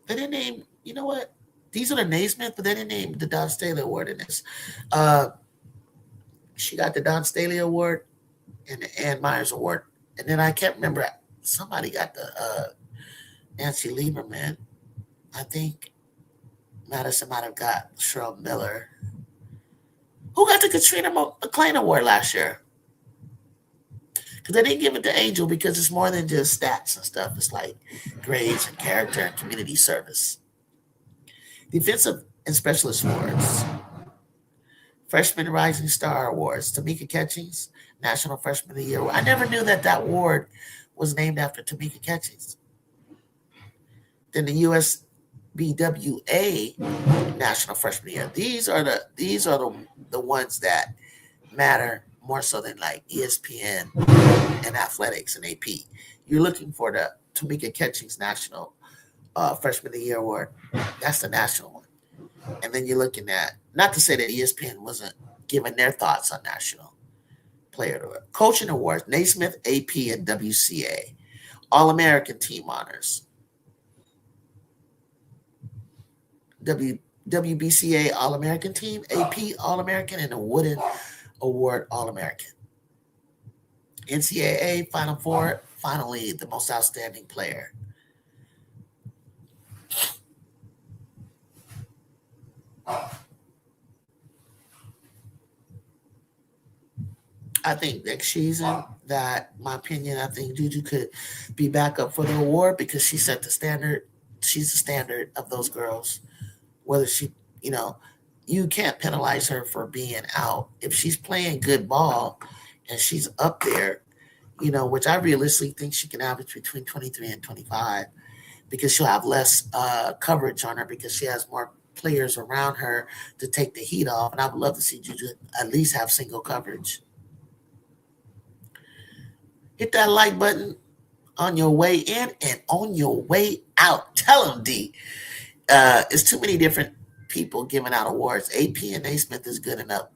didn't name, you know what? These are the Naismith, but they didn't name the Don Staley Award in this. She got the Don Staley Award and the Ann Myers Award. And then I can't remember, somebody got the Nancy Lieberman. I think Madison might have got Cheryl Miller. Who got the Katrina McClain Award last year? Because they didn't give it to Angel because it's more than just stats and stuff. It's like grades and character and community service. Defensive and Specialist Awards. Freshman Rising Star Awards. Tamika Catchings, National Freshman of the Year. I never knew that award was named after Tamika Catchings. Then the USBWA National Freshman of the Year. These are the ones that matter more so than like ESPN and athletics and AP. You're looking for the Tamika Catchings National Freshman of the Year Award. That's the national one. And then you're looking at, not to say that ESPN wasn't giving their thoughts on National Player Award. Coaching Awards, Naismith, AP, and WCA. All-American Team Honors. WBCA All-American Team, AP All-American, and the Wooden Award All-American. NCAA Final Four, finally the most outstanding player. I think next season, my opinion, I think Juju could be back up for the award because she set the standard. She's the standard of those girls. Whether she, you can't penalize her for being out. If she's playing good ball and she's up there, which I realistically think she can average between 23 and 25 because she'll have less coverage on her because she has more players around her to take the heat off. And I would love to see Juju at least have single coverage. Hit that like button on your way in and on your way out. Tell them, D. It's too many different people giving out awards. AP and Naismith is good enough.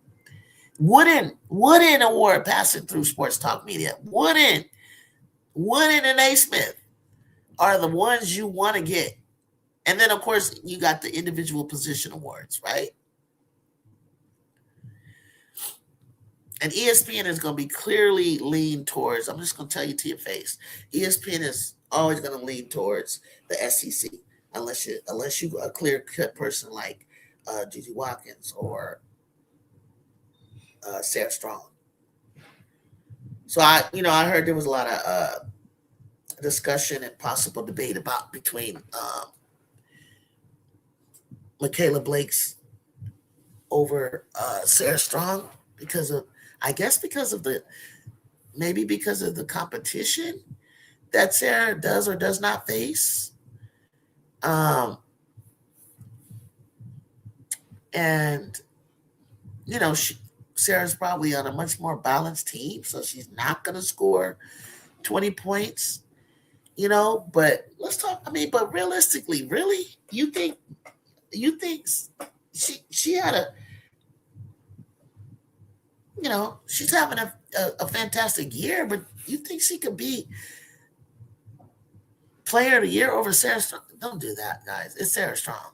Wooden Award passing through Sports Talk Media. Wooden and Naismith are the ones you want to get. And then, of course, you got the individual position awards, right? And ESPN is going to be clearly lean towards, I'm just going to tell you to your face, ESPN is always going to lean towards the SEC, unless you a clear-cut person like Juju Watkins or Sarah Strong. So I heard there was a lot of discussion and possible debate between Michaela Blake's over Sarah Strong because of the competition that Sarah does or does not face. And Sarah's probably on a much more balanced team, so she's not going to score 20 points, but let's talk. But realistically, really, you think she had she's having a fantastic year, but you think she could be player of the year over Sarah Strong? Don't do that, guys. It's Sarah Strong.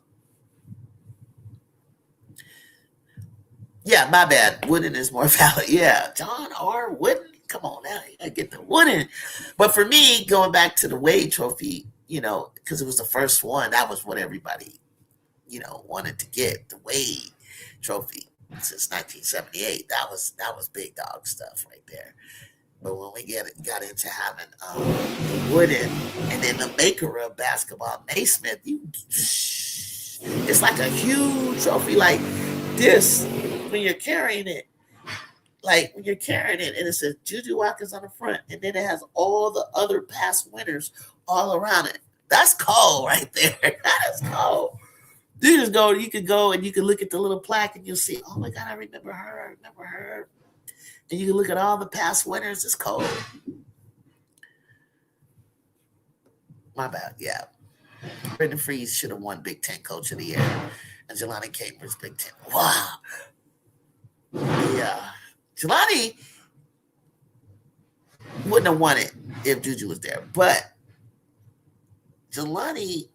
Yeah, my bad. Wooden is more valid. Yeah, John R. Wooden. Come on now. You gotta get the Wooden. But for me, going back to the Wade Trophy, because it was the first one, that was what everybody, wanted to get, the Wade Trophy. since 1978. That was big dog stuff right there. But when we got into having Wooden and then the maker of basketball, Naismith, it's like a huge trophy like this when you're carrying it. Like when you're carrying it and it says Juju Watkins on the front, and then it has all the other past winners all around it. That's cold right there. That is cold. You could go and you can look at the little plaque and you'll see, oh my God, I remember her. I remember her. And you can look at all the past winners. It's cold. My bad. Yeah. Brendan Freese should have won Big Ten Coach of the Year. And Jelani Capers, Big Ten. Wow. Yeah. Jelani wouldn't have won it if Juju was there. But Jelani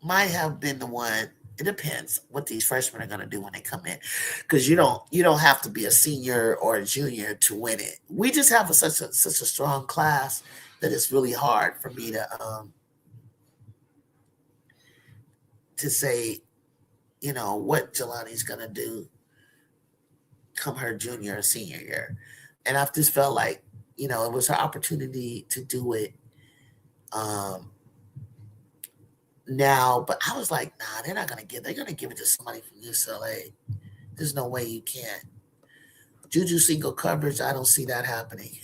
might have been the one. It depends what these freshmen are going to do when they come in, because you don't have to be a senior or a junior to win it. We just have such a strong class that it's really hard for me to say, what Jelani's going to do come her junior or senior year. And I've just felt like, it was her opportunity to do it now, but I was like, nah, they're going to give it to somebody from UCLA. There's no way you can't. Juju single coverage, I don't see that happening.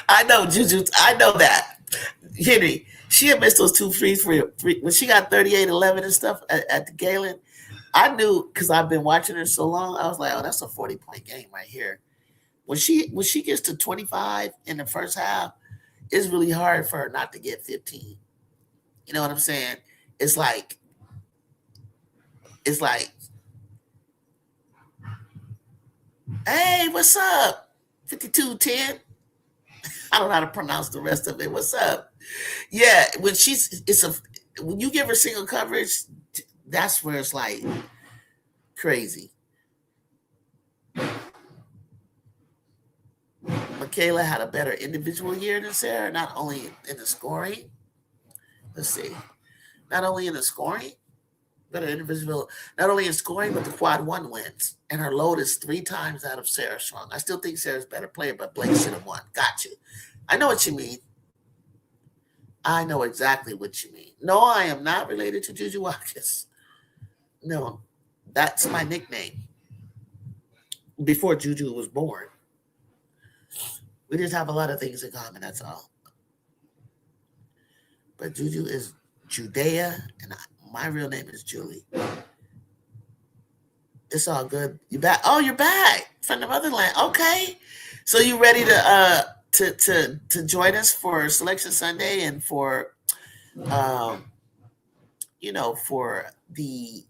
I know Juju, I know that. Henry, she had missed those 2 frees when she got 38-11 and stuff at the Galen. I knew, because I've been watching her so long, I was like, oh, that's a 40-point game right here. When she gets to 25 in the first half, it's really hard for her not to get 15. You know what I'm saying? It's like, hey, what's up? 52-10. I don't know how to pronounce the rest of it. What's up? Yeah, when you give her single coverage, that's where it's like crazy. Michaela had a better individual year than Sarah, not only in the scoring. Let's see. Not only in the scoring, better individual, not only in scoring, but the quad 1 wins. And her load is 3 times out of Sarah Strong. I still think Sarah's a better player, but Blake should have won. Got you. I know what you mean. I know exactly what you mean. No, I am not related to Juju Watkins. No, that's my nickname. Before Juju was born. We just have a lot of things in common, that's all. But Juju is Judea, and my real name is Julie. It's all good. You back? Oh, you're back from the motherland. Okay, so you ready to join us for Selection Sunday and for for the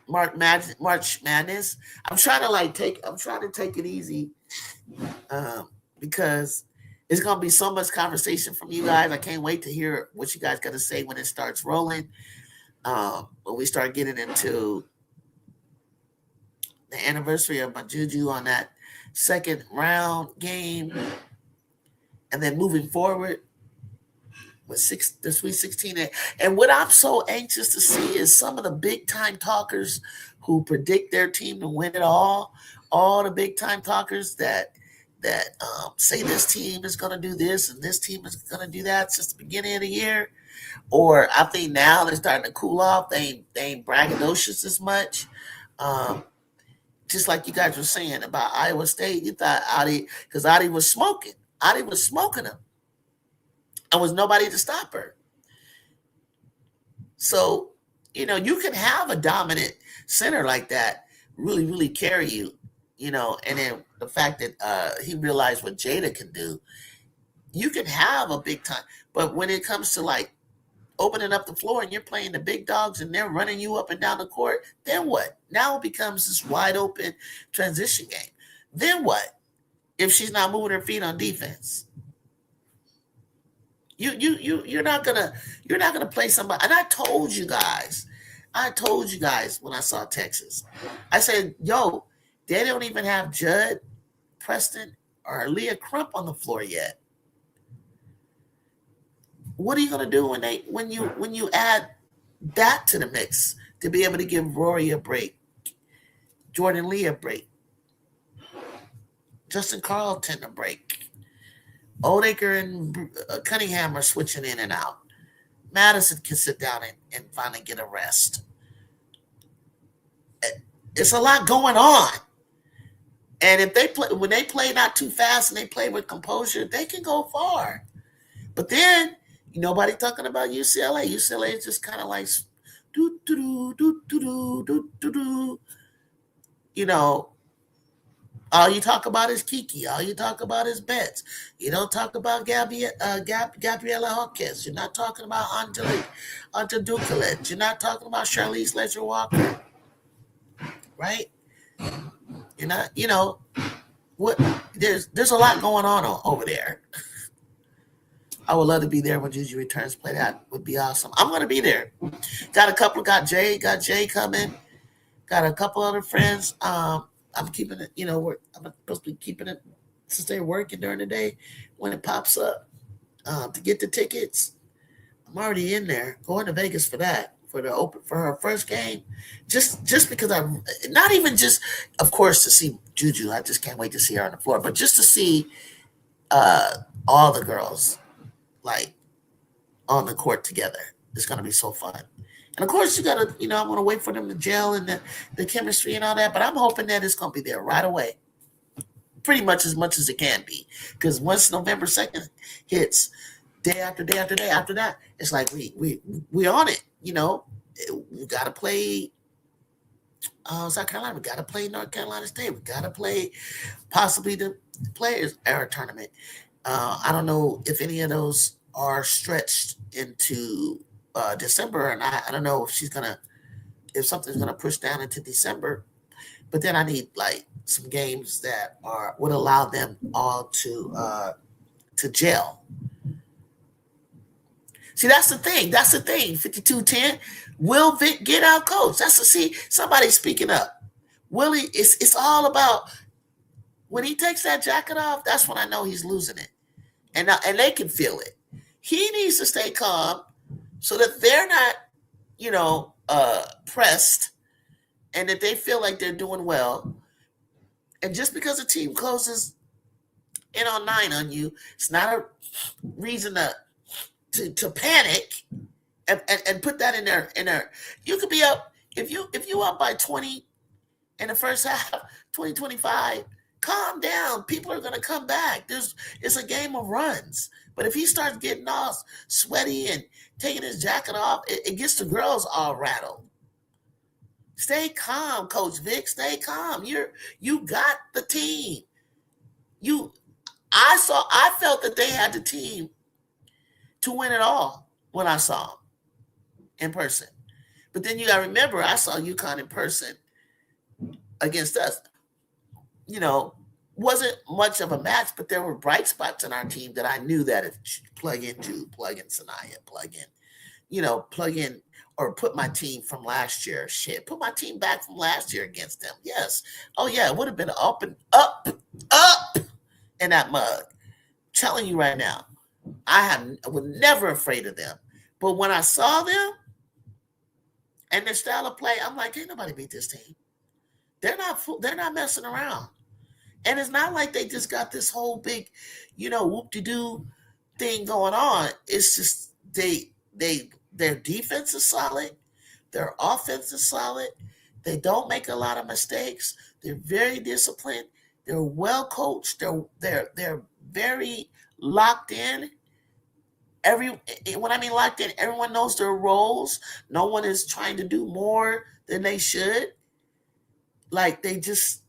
March Madness? I'm trying to take it easy because it's gonna be so much conversation from you guys. I can't wait to hear what you guys got to say when it starts rolling. When we start getting into the anniversary of my Juju on that second round game, and then moving forward with the Sweet 16. And what I'm so anxious to see is some of the big time talkers who predict their team to win it all the big time talkers that say this team is going to do this and this team is going to do that since the beginning of the year. Or I think now they're starting to cool off. They ain't braggadocious as much. Just like you guys were saying about Iowa State, you thought because Adi was smoking. Adi was smoking them. And was nobody to stop her. So, you can have a dominant center like that really, really carry you, and then the fact that he realized what Jada can do, you can have a big time. But when it comes to like opening up the floor and you're playing the big dogs and they're running you up and down the court, then what? Now it becomes this wide open transition game. Then what? If she's not moving her feet on defense. You're not gonna play somebody. And I told you guys when I saw Texas, I said, yo, they don't even have Judd, Preston, or Leah Crump on the floor yet. What are you gonna do when you add that to the mix to be able to give Rory a break, Jordan Lee a break, Justin Carlton a break. Oldacre and Cunningham are switching in and out. Madison can sit down and finally get a rest. It's a lot going on. And if they play, when they play not too fast and they play with composure, they can go far. But then nobody talking about UCLA. UCLA is just kind of like do do do do do do do do. All you talk about is Kiki. All you talk about is Betts. You don't talk about Gabriella Hawkins. You're not talking about Anta Dukelet. You're not talking about Charlize Ledger Walker. Right? You're not, what there's a lot going on over there. I would love to be there when Juju returns play. That would be awesome. I'm gonna be there. Got Jay coming. Got a couple other friends. I'm keeping it, I'm supposed to be keeping it since they're working during the day when it pops up to get the tickets. I'm already in there, going to Vegas for that, for her first game. Just because I'm not even just, of course, to see Juju. I just can't wait to see her on the floor, but just to see all the girls like on the court together. It's gonna be so fun. And of course, you gotta, I'm gonna wait for them to gel and the chemistry and all that. But I'm hoping that it's gonna be there right away, pretty much as it can be. Because once November 2nd hits, day after day after day after that, it's like we on it. We gotta play South Carolina. We gotta play North Carolina State. We gotta play possibly the Players Era tournament. I don't know if any of those are stretched into December, and I don't know if something's gonna push down into December. But then I need like some games that would allow them all to gel. See, that's the thing. 52-10. Will Vic get out coach? Somebody speaking up. Willie, it's all about when he takes that jacket off. That's when I know he's losing it, and they can feel it. He needs to stay calm so that they're not, pressed, and that they feel like they're doing well. And just because a team closes in on 9 on you, it's not a reason to panic and put that in there. You could be up if you up by 20 in the first half, 20-25. Calm down. People are going to come back. It's a game of runs. But if he starts getting all sweaty and taking his jacket off, it gets the girls all rattled. Stay calm, Coach Vic. Stay calm. You got the team. I felt that they had the team to win it all when I saw them in person. But then you got to remember, I saw UConn in person against us. Wasn't much of a match, but there were bright spots in our team that I knew that if plug in Jude, plug in Sanaya, plug in or put my team from last year. Put my team back from last year against them. Yes. Oh yeah, it would have been up in that mug. I'm telling you right now, I was never afraid of them. But when I saw them and their style of play, I'm like, ain't nobody beat this team. They're not messing around. And it's not like they just got this whole big, whoop-de-doo thing going on. It's just their defense is solid. Their offense is solid. They don't make a lot of mistakes. They're very disciplined. They're well coached. They're very locked in. When I mean locked in, everyone knows their roles. No one is trying to do more than they should. Like they just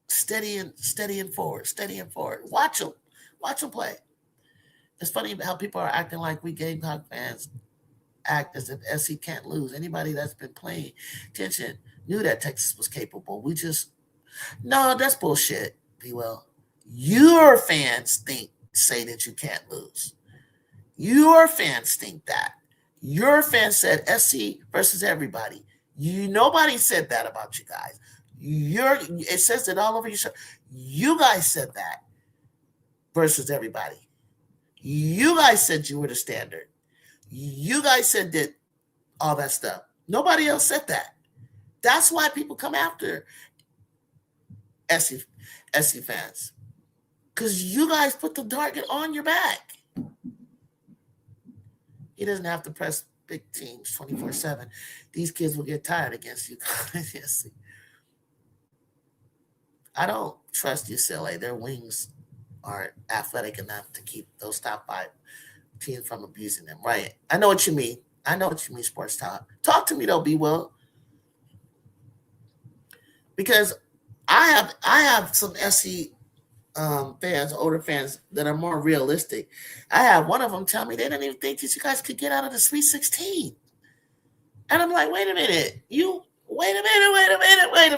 steady and forward. Watch them play. It's funny how people are acting like we Gamecock fans act as if SC can't lose. Anybody that's been paying attention knew that Texas was capable. No, that's bullshit, P-Well. Your fans say that you can't lose. Your fans think that. Your fans said SC versus everybody. Nobody said that about you guys. It says it all over your show. You guys said that versus everybody. You guys said you were the standard. You guys said that all that stuff. Nobody else said that. That's why people come after SC fans. Because you guys put the target on your back. He doesn't have to press big teams 24/7. These kids will get tired against you. I don't trust UCLA. Their wings are athletic enough to keep those top 5 teams from abusing them. Right. I know what you mean. Sports talk. Talk to me though, B Will. Because I have some SC fans, older fans that are more realistic. I had one of them tell me they didn't even think that you guys could get out of the Sweet 16. And I'm like, wait a minute. Wait a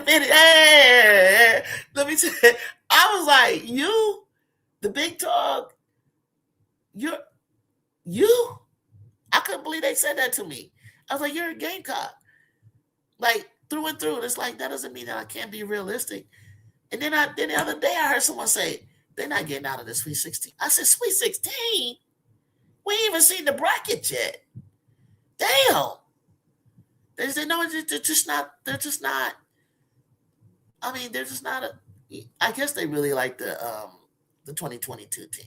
minute. Hey, let me tell you. I was like, you, the big dog, you. I couldn't believe they said that to me. I was like, you're a Gamecock. Like, through and through. It's like, that doesn't mean that I can't be realistic. And then the other day I heard someone say, they're not getting out of the Sweet 16. I said, Sweet 16? We ain't even seen the bracket yet. Damn. They said, no, they're just not. I mean, they're just not I guess they really like the 2022 team.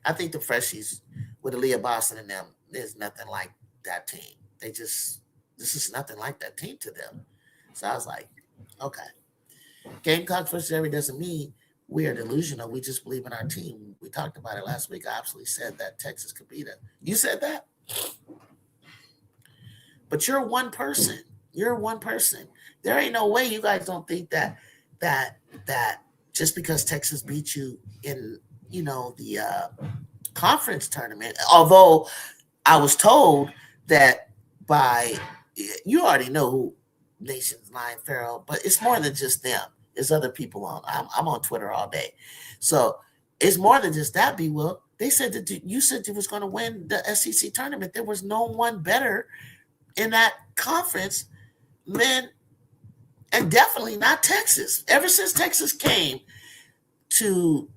I think the freshies with Aaliyah Boston and them, there's nothing like that team. This is nothing like that team to them. So I was like, okay. Gamecocks versus Every doesn't mean we are delusional. We just believe in our team. We talked about it last week. I absolutely said that Texas could beat it. You said that? But you're one person. There ain't no way you guys don't think that just because Texas beat you in, the conference tournament, although I was told that you already know who Nation's Lion Pharaoh, but it's more than just them. There's other people on. I'm on Twitter all day. So it's more than just that, B. Will. They said that you said you was going to win the SEC tournament. There was no one better in that conference than, and definitely not Texas. Ever since Texas came to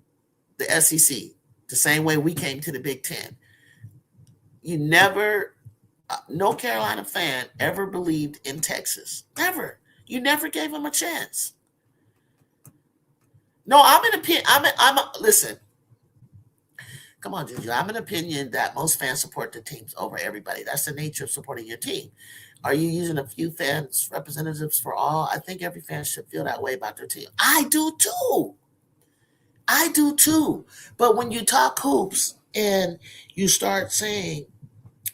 the SEC, the same way we came to the Big Ten, no Carolina fan ever believed in Texas. Never. You never gave them a chance. No, listen. Come on, Juju. I'm an opinion that most fans support the teams over everybody. That's the nature of supporting your team. Are you using a few fans representatives for all? I think every fan should feel that way about their team. I do too. But when you talk hoops and you start saying,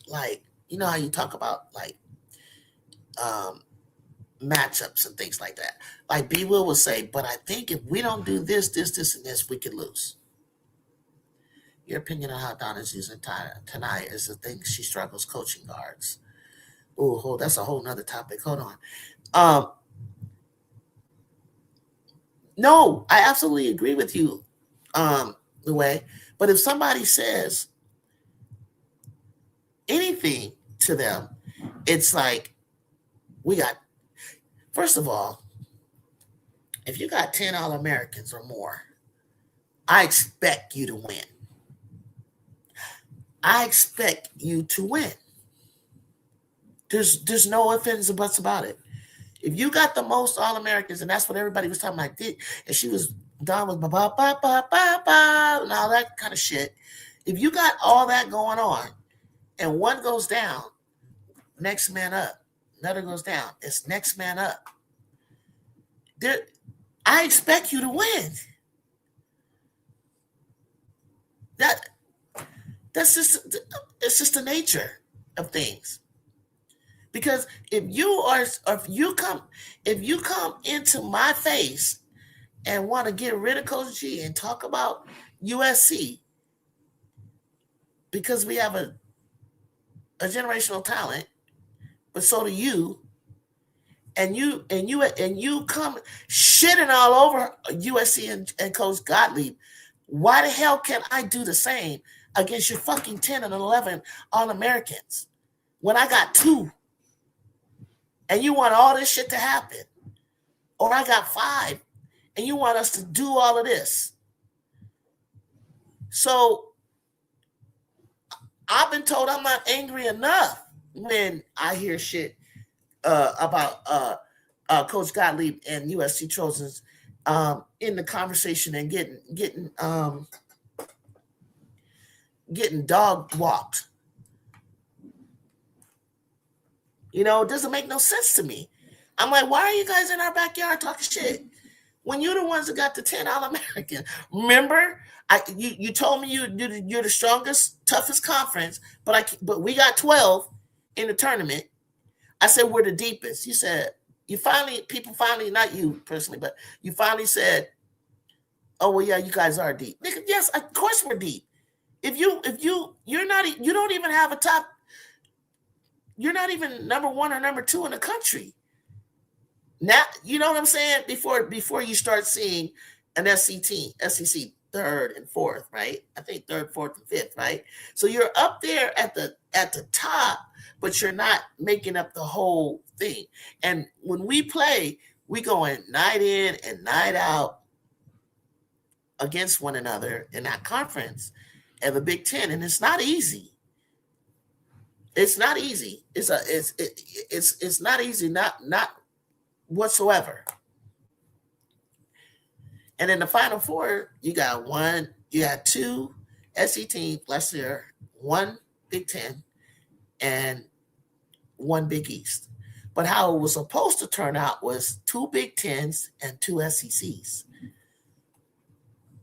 like, you know how you talk about like matchups and things like that. Like B. Will say, but I think if we don't do this, and this, we could lose. Your opinion on how Donna's using tonight is the thing she struggles coaching guards. Oh, that's a whole nother topic. Hold on. No, I absolutely agree with you, the way. But if somebody says anything to them, it's like first of all, if you got 10 All-Americans or more, I expect you to win. There's no ifs, ands, or buts about it. If you got the most All-Americans, and that's what everybody was talking about, and she was done with ba ba ba ba ba ba and all that kind of shit. If you got all that going on, and one goes down, next man up. Another goes down. It's next man up. I expect you to win. It's just the nature of things. Because if you come into my face and want to get rid of Coach G and talk about USC because we have a generational talent, but so do you, and you come shitting all over USC and Coach Gottlieb, why the hell can't I do the same against your fucking 10 and 11 All-Americans when I got 2? And you want all this shit to happen. Or I got 5 and you want us to do all of this. So I've been told I'm not angry enough when I hear shit about Coach Gottlieb and USC Trojans in the conversation and getting dog walked. You know, it doesn't make no sense to me. I'm like, why are you guys in our backyard talking shit when you're the ones that got the 10 All-American? Remember, you told me you're the strongest, toughest conference, but we got 12 in the tournament. I said we're the deepest. You said people finally, not you personally, but you finally said, oh well, yeah, you guys are deep. Yes, of course we're deep. You're not, you don't even have a top. You're not even number one or number two in the country. Now, you know what I'm saying? Before you start seeing an SEC third and fourth, right? I think third, fourth, and fifth, right? So you're up there at the top, but you're not making up the whole thing. And when we play, we going night in and night out against one another in that conference of the Big Ten, and it's not easy. It's not easy. It's not easy. Not whatsoever. And in the Final Four, you got two SEC teams last year, one Big Ten, and one Big East. But how it was supposed to turn out was two Big Tens and two SECs.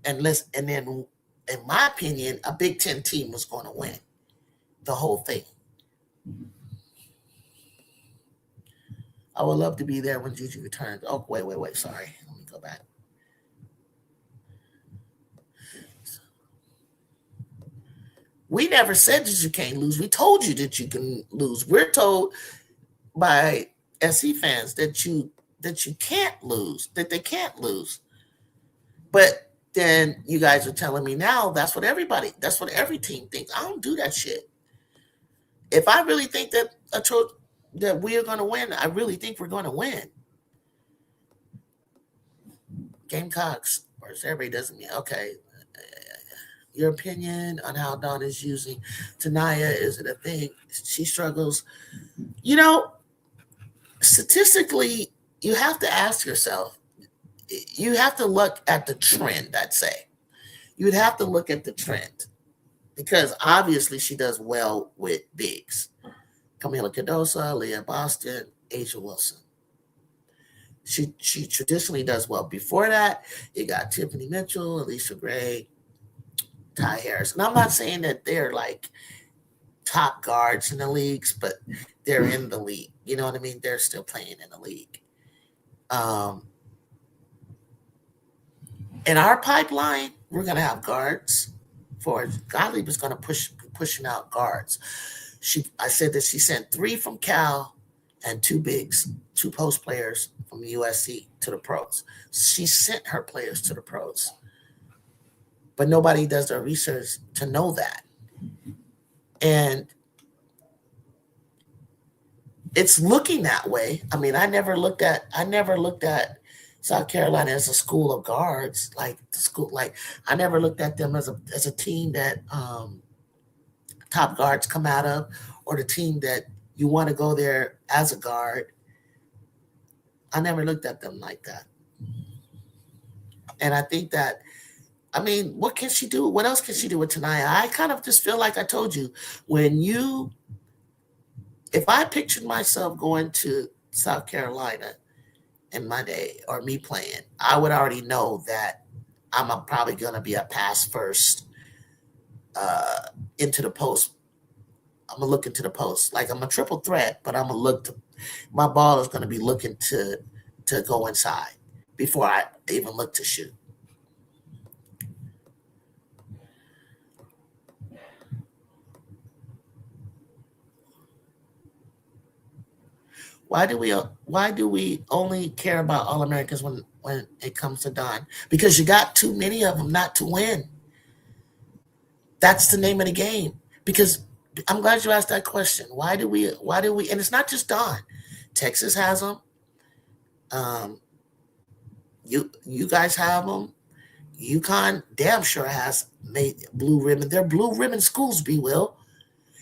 And then, in my opinion, a Big Ten team was going to win the whole thing. I would love to be there when Juju returns. Oh, wait. Sorry. Let me go back. We never said that you can't lose. We told you that you can lose. We're told by SC fans that you can't lose, that they can't lose. But then you guys are telling me now that's what every team thinks. I don't do that shit. If I really think that that we are going to win, I really think we're going to win. Gamecocks, or everybody doesn't mean okay. Your opinion on how Dawn is using Tanaya, is it a thing? She struggles. You know, statistically, you have to ask yourself, you have to look at the trend, I'd say. You would have to look at the trend because obviously she does well with bigs. Camila Cardoso, Leah Boston, Asia Wilson. She traditionally does well. Before that, you got Tiffany Mitchell, Alicia Gray, Ty Harris. And I'm not saying that they're like top guards in the leagues, but they're in the league. You know what I mean? They're still playing in the league. In our pipeline, we're going to have guards. Gottlieb is going to pushing out guards. I said that she sent 3 from Cal and 2 bigs, 2 post players from USC to the pros. She sent her players to the pros. But nobody does their research to know that. And it's looking that way. I mean, I never looked at South Carolina as a school of guards, like the school. Like I never looked at them as a team that top guards come out of, or the team that you want to go there as a guard. I never looked at them like that. And I think that, I mean, what can she do? What else can she do with Tanaya? I kind of just feel like I told you, if I pictured myself going to South Carolina in my day, or me playing, I would already know that I'm probably going to be a pass first into the post. I'm going to look into the post. Like I'm a triple threat, but my ball is going to be looking to go inside before I even look to shoot. Why do we only care about All-Americans when it comes to Don? Because you got too many of them not to win. That's the name of the game. Because I'm glad you asked that question. Why do we? And it's not just Don. Texas has them. You guys have them. UConn damn sure has made blue ribbon. They're blue ribbon schools, B. Will.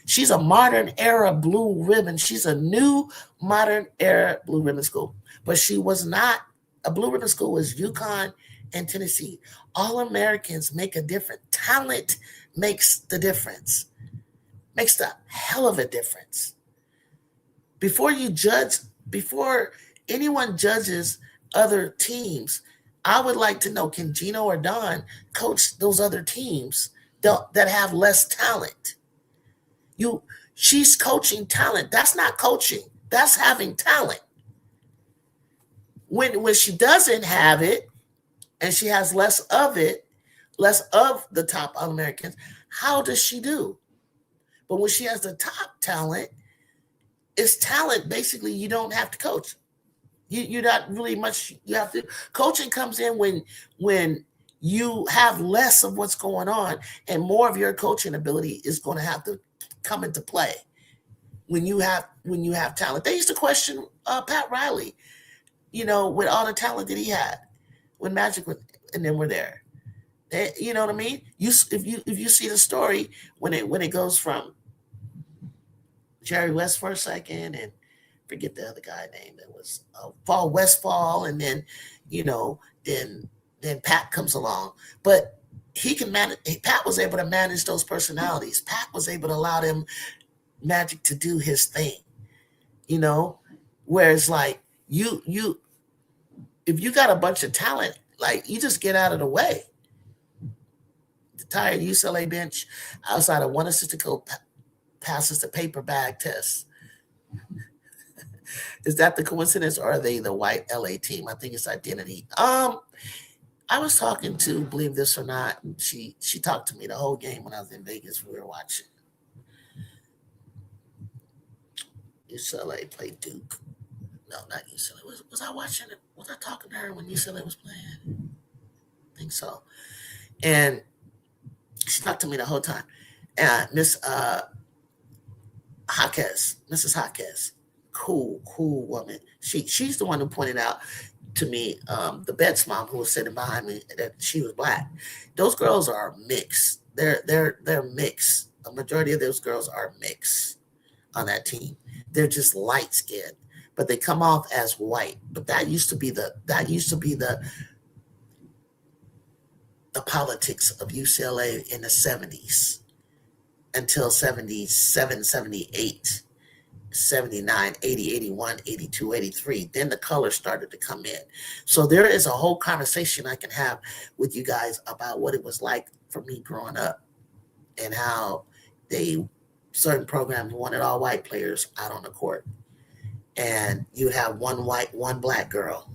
She's a modern era blue ribbon. She's a new modern era blue ribbon school. But she was not a blue ribbon school, was UConn and Tennessee. All Americans make a difference. Talent makes the difference. Makes the hell of a difference. Before anyone judges other teams, I would like to know, can Gino or Don coach those other teams that have less talent? She's coaching talent. That's not coaching. That's having talent. When she doesn't have it and she has less of the top All-Americans, how does she do? But when she has the top talent, it's talent. Basically, you don't have to coach. You're not really much. You have to. Coaching comes in when you have less of what's going on, and more of your coaching ability is going to have to come into play when you have talent. They used to question Pat Riley, with all the talent that he had when Magic and them were there. You know what I mean? If you see the story when it goes from Jerry West for a second and forget the other guy name that was Paul Westfall, and then then Pat comes along, but he can manage. Pat was able to manage those personalities. Pat was able to allow them Magic to do his thing, whereas like you if you got a bunch of talent, like you just get out of the way. The entire UCLA bench, outside of one assistant coach, passes the paper bag test. Is that the coincidence, or are they the white LA team? I think it's identity. I was talking to, believe this or not, and she talked to me the whole game when I was in Vegas. We were watching UCLA play Duke. No, not UCLA. Was I watching it? Was I talking to her when UCLA was playing? I think so. And she talked to me the whole time. And Mrs. Jaquez, cool woman. She's the one who pointed out to me, the Betts mom who was sitting behind me, that she was black. Those girls are mixed. They're mixed. A majority of those girls are mixed on that team. They're just light skinned, but they come off as white. But that used to be the politics of UCLA in the 70s until 77, 78. 79, 80, 81, 82, 83. Then the color started to come in. So there is a whole conversation I can have with you guys about what it was like for me growing up and how certain programs wanted all white players out on the court. And you'd have one white, one black girl.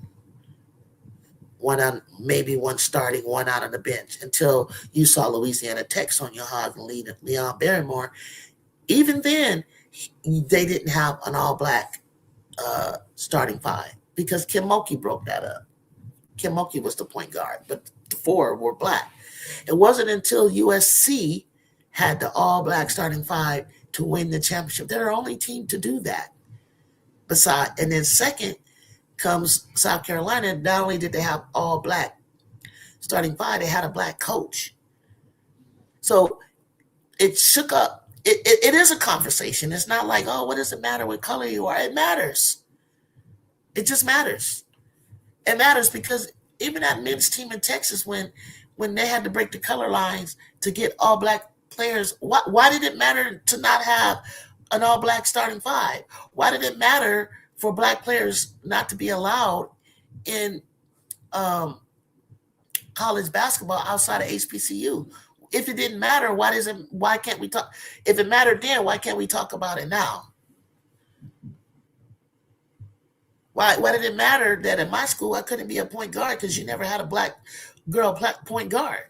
Maybe one starting, one out on the bench, until you saw Louisiana Tech, Sonia Hogg and Leon Barrymore. Even then, they didn't have an all-black starting five because Kim Mulkey broke that up. Kim Mulkey was the point guard, but the four were black. It wasn't until USC had the all-black starting five to win the championship. They're the only team to do that. And then second comes South Carolina. Not only did they have all-black starting five, they had a black coach. So it shook up. It is a conversation. It's not like, oh, what does it matter what color you are? It matters. It just matters. It matters because even that men's team in Texas, when they had to break the color lines to get all black players, why did it matter to not have an all black starting five? Why did it matter for black players not to be allowed in college basketball outside of HBCU? If it didn't matter, why can't we talk? If it mattered then, why can't we talk about it now? Why did it matter that in my school I couldn't be a point guard because you never had a black girl point guard?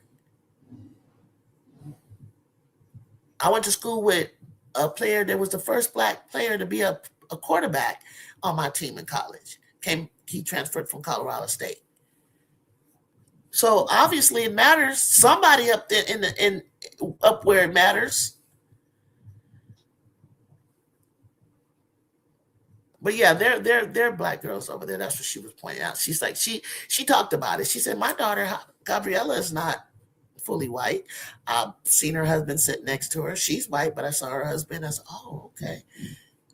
I went to school with a player that was the first black player to be a quarterback on my team in college. He transferred from Colorado State. So obviously it matters. Somebody up there up where it matters. But yeah, they're black girls over there. That's what she was pointing out. She's like, she talked about it. She said, my daughter Gabriella is not fully white. I've seen her husband sit next to her. She's white, but I saw her husband. I said, oh, okay.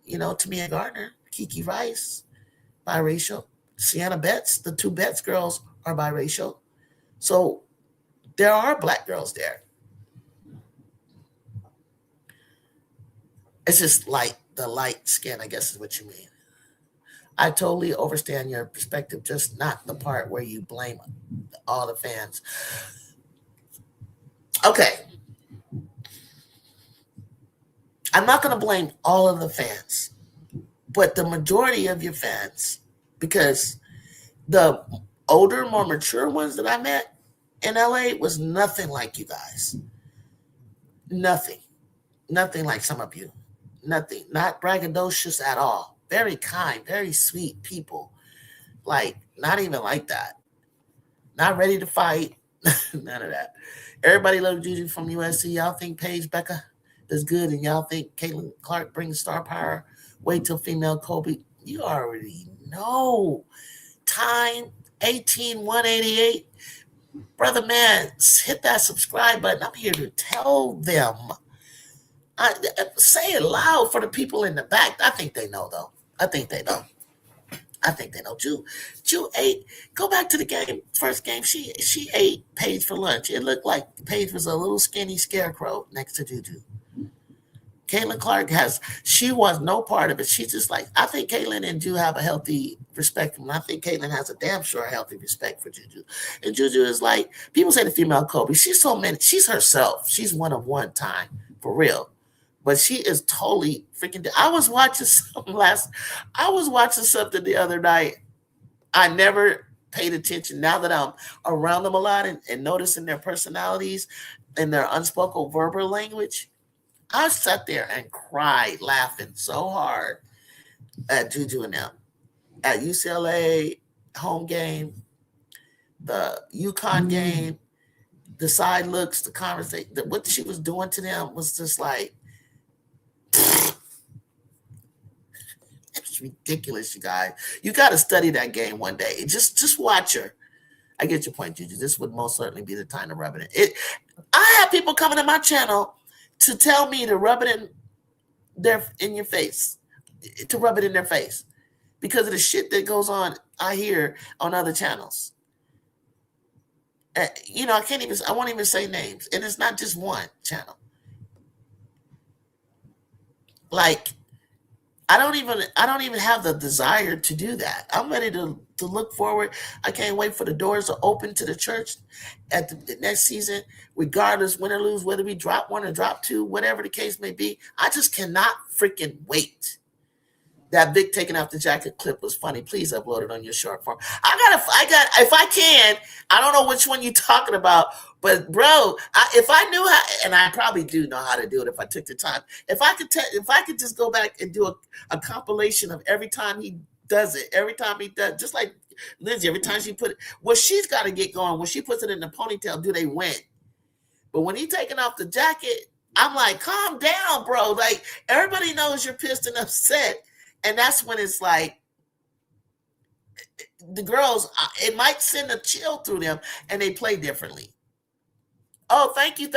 Tamia Gardner, Kiki Rice, biracial. Sienna Betts, the two Betts girls are biracial. So there are black girls there. It's just the light skin, I guess is what you mean. I totally understand your perspective, just not the part where you blame all the fans. Okay. I'm not going to blame all of the fans, but the majority of your fans, because the older, more mature ones that I met in LA was nothing like you guys. Nothing. Nothing like some of you. Nothing. Not braggadocious at all. Very kind, very sweet people. Not even like that. Not ready to fight. None of that. Everybody loves Juju from USC. Y'all think Paige Becca is good, and y'all think Caitlin Clark brings star power. Wait till female Kobe. You already know. Time 18188. Brother man, hit that subscribe button. I'm here to tell them. Say it loud for the people in the back. I think they know, though. I think they know. Ju ate. Go back to the game. First game, she ate Paige for lunch. It looked like Paige was a little skinny scarecrow next to Juju. Caitlin Clark she was no part of it. She's just I think Caitlin and Ju have a healthy respect for him. I think Caitlin has a damn sure healthy respect for Juju. And Juju is people say the female Kobe. She's herself. She's one of one time, for real. But she is totally freaking. I was watching something the other night. I never paid attention. Now that I'm around them a lot and noticing their personalities and their unspoken verbal language, I sat there and cried laughing so hard at Juju and them. At UCLA home game, the UConn game, the side looks, the conversation, what she was doing to them was just it's ridiculous, you guys. You got to study that game one day. Just watch her. I get your point, Juju. This would most certainly be the time to rub it in. I have people coming to my channel to tell me to rub it in your face, to rub it in their face, because of the shit that goes on. I hear on other channels. I won't even say names, and it's not just one channel. I don't even have the desire to do that. I'm ready to look forward. I can't wait for the doors to open to the church at the next season, regardless, win or lose, whether we drop one or drop two, whatever the case may be. I just cannot freaking wait. That Vic taking off the jacket clip was funny. Please upload it on your short form. If I can, I don't know which one you're talking about, but bro, if I knew how, and I probably do know how to do it if I took the time. If I could just go back and do a compilation of every time he does it, just like Lindsay, every time she put it, well, she's got to get going. When she puts it in the ponytail, do they win? But when he's taking off the jacket, I'm like, calm down, bro. Everybody knows you're pissed and upset. And that's when it's the girls, it might send a chill through them and they play differently. Oh, thank you.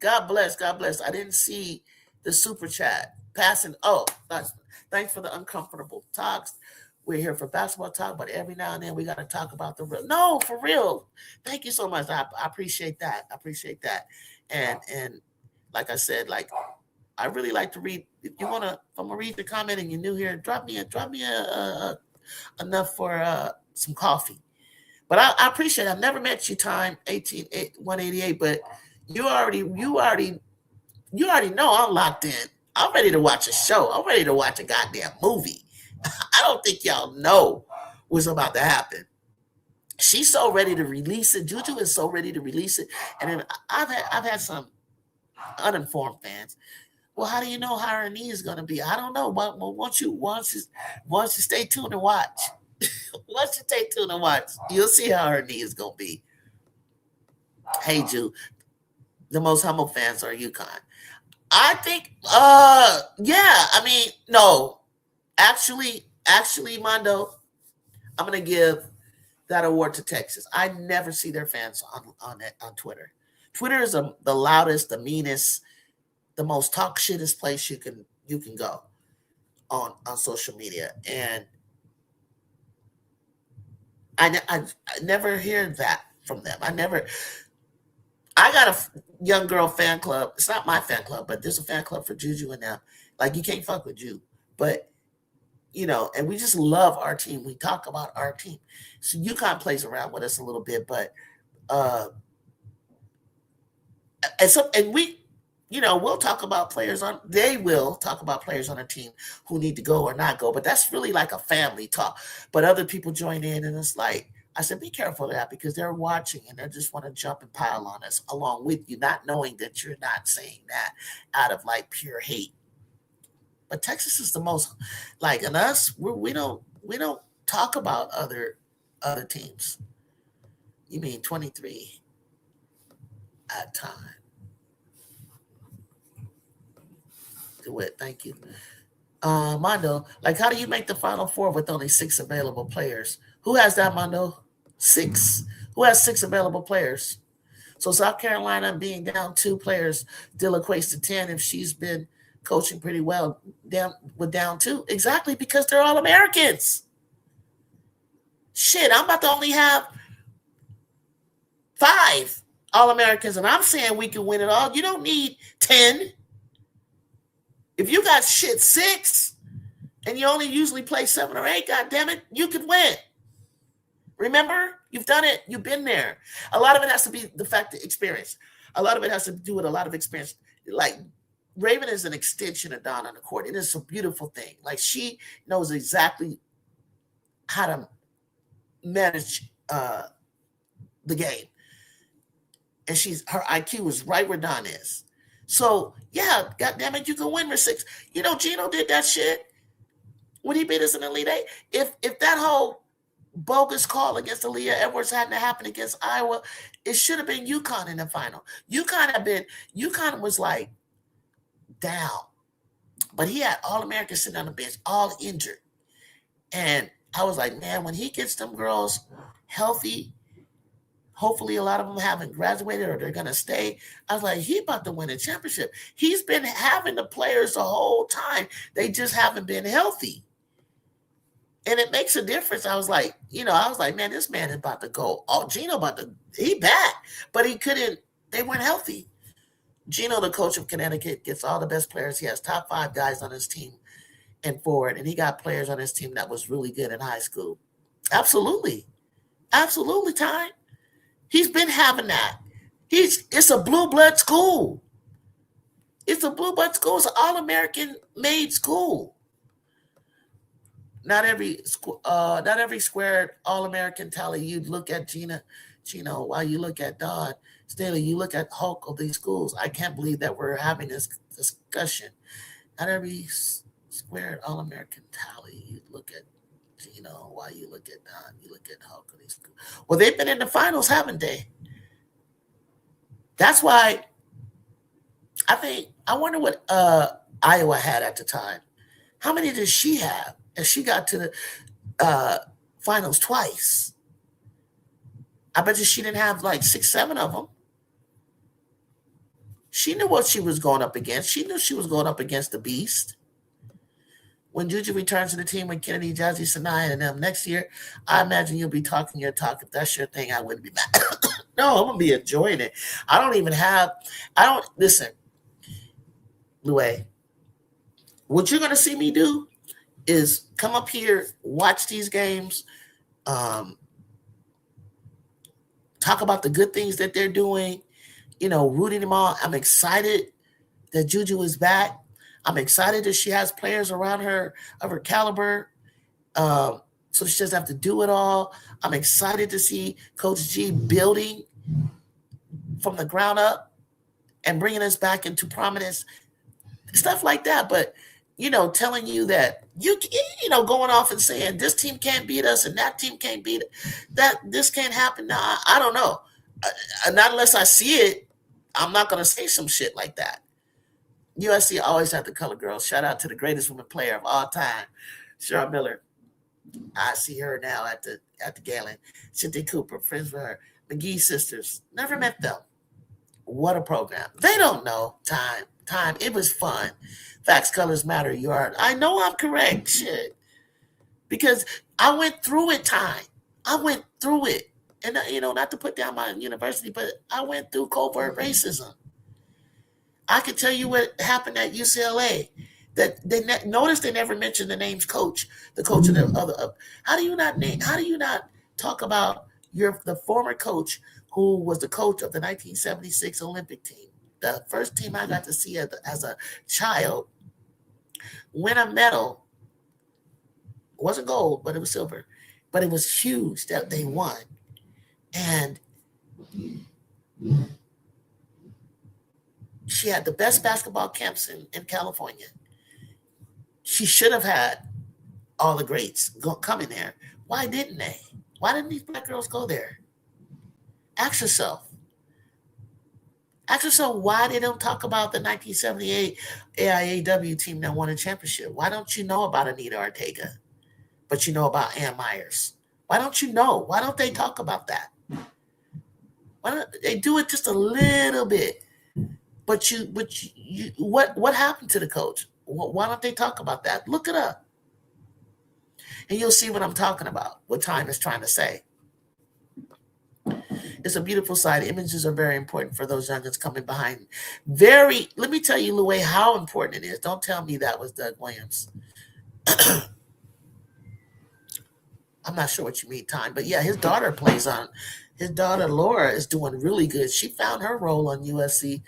God bless. I didn't see the super chat passing. Oh, thanks for the uncomfortable talks. We're here for basketball talk, but every now and then we got to talk about the real. No, for real. Thank you so much. I appreciate that. And like I said, I really like to read. If I'm gonna read the comment and you're new here, drop me enough for some coffee. But I appreciate it. I've never met you, time 188, but you already know I'm locked in. I'm ready to watch a show. I'm ready to watch a goddamn movie. I don't think y'all know what's about to happen. She's so ready to release it. Juju is so ready to release it. And then I've had some uninformed fans. Well, how do you know how her knee is going to be? I don't know. But once you stay tuned and watch, you'll see how her knee is going to be. Hey, Ju, the most humble fans are UConn. I think, yeah. I mean, no. Actually, Mondo, I'm going to give that award to Texas. I never see their fans on Twitter. Twitter is the loudest, the meanest, the most talk shittest place you can go on social media, and I never hear that from them. I got a young girl fan club. It's not my fan club, but there's a fan club for Juju and them. Like, you can't fuck with Ju, but and we just love our team. We talk about our team. So UConn plays around with us a little bit, but and we, we'll talk about players they will talk about players on a team who need to go or not go, but that's really like a family talk. But other people join in, and it's like, I said, be careful of that, because they're watching and they just want to jump and pile on us along with you, not knowing that you're not saying that out of like pure hate. But Texas is the most, like, in us, we don't talk about other teams. You mean 23 at time. Do it. Thank you. Mondo, like, how do you make the Final Four with only 6 available players? Who has that, Mondo? 6. Who has 6 available players? So South Carolina being down 2 players still equates to 10 if she's been coaching pretty well down 2. Exactly, because they're all Americans. Shit, I'm about to only have 5 All-Americans, and I'm saying we can win it all. You don't need 10. If you got 6 and you only usually play 7 or 8, God damn it, you can win. Remember? You've done it. You've been there. A lot of it has to be the fact of experience. A lot of it has to do with a lot of experience. Like, Raven is an extension of Dawn on the court. It is a beautiful thing. Like, she knows exactly how to manage the game. And her IQ is right where Dawn is. So, yeah, goddammit, you can win with 6. Gino did that shit when he beat us in the Elite Eight. If that whole bogus call against Aaliyah Edwards hadn't happened against Iowa, it should have been UConn in the final. UConn was like down, but he had All-Americans sitting on the bench, all injured. And I was like, man, when he gets them girls healthy, hopefully a lot of them haven't graduated or they're going to stay. I was like, he about to win a championship. He's been having the players the whole time. They just haven't been healthy. And it makes a difference. I was like, man, this man is about to go. Oh, Gino he back. But he couldn't, they weren't healthy. Gino, the coach of Connecticut, gets all the best players. He has top 5 guys on his team and forward. And he got players on his team that was really good in high school. Absolutely. Absolutely, Ty. He's been having that. It's a blue blood school. It's a blue blood school. It's an All-American made school. Not every squared All-American tally. You look at Gino, while you look at Don Staley, you look at Hulk of these schools. I can't believe that we're having this discussion. Not every squared All-American tally. You look at Gino, while you look at Don, you look at Hulk of these schools. Well, they've been in the finals, haven't they? That's why I wonder what Iowa had at the time. How many did she have? And she got to the finals twice. I bet you she didn't have like 6, 7 of them. She knew what she was going up against. She knew she was going up against the beast. When Juju returns to the team with Kennedy, Jazzy, Sanaya, and them next year, I imagine you'll be talking your talk. If that's your thing, I wouldn't be mad. No, I'm going to be enjoying it. Listen, Louie, what you're going to see me do is come up here, watch these games, talk about the good things that they're doing, rooting them on. I'm excited that Juju is back. I'm excited that she has players around her of her caliber, so she doesn't have to do it all. I'm excited to see Coach G building from the ground up and bringing us back into prominence, stuff like that. But telling you that going off and saying this team can't beat us and that team can't beat it, that this can't happen. Now, I don't know. Not unless I see it, I'm not going to say some shit like that. USC always had the color girls. Shout out to the greatest woman player of all time, Cheryl Miller. I see her now at the Galen. Cynthia Cooper, friends with her. McGee sisters. Never met them. What a program. They don't know. Time. It was fun. Facts, colors matter. You are. I know I'm correct. Shit. Because I went through it. Time. I went through it. And, not to put down my university, but I went through covert racism. I can tell you what happened at UCLA. That notice they never mentioned the name's coach, the coach of the other. How do you not talk about the former coach who was the coach of the 1976 Olympic team, the first team I got to see as a child win a medal. It wasn't gold, but it was silver. But it was huge that they won. And she had the best basketball camps in California. She should have had all the greats coming there. Why didn't they? Why didn't these black girls go there? Ask yourself. Ask yourself why they don't talk about the 1978 AIAW team that won a championship. Why don't you know about Anita Ortega, but you know about Ann Myers? Why don't you know? Why don't they talk about that? Why don't they do it just a little bit? But what happened to the coach? Why don't they talk about that? Look it up. And you'll see what I'm talking about, what time is trying to say. It's a beautiful sight. Images are very important for those youngins coming behind. Let me tell you, Louie, how important it is. Don't tell me that was Doug Williams. I'm not sure what you mean, Time, but yeah, his daughter Laura is doing really good. She found her role on USC.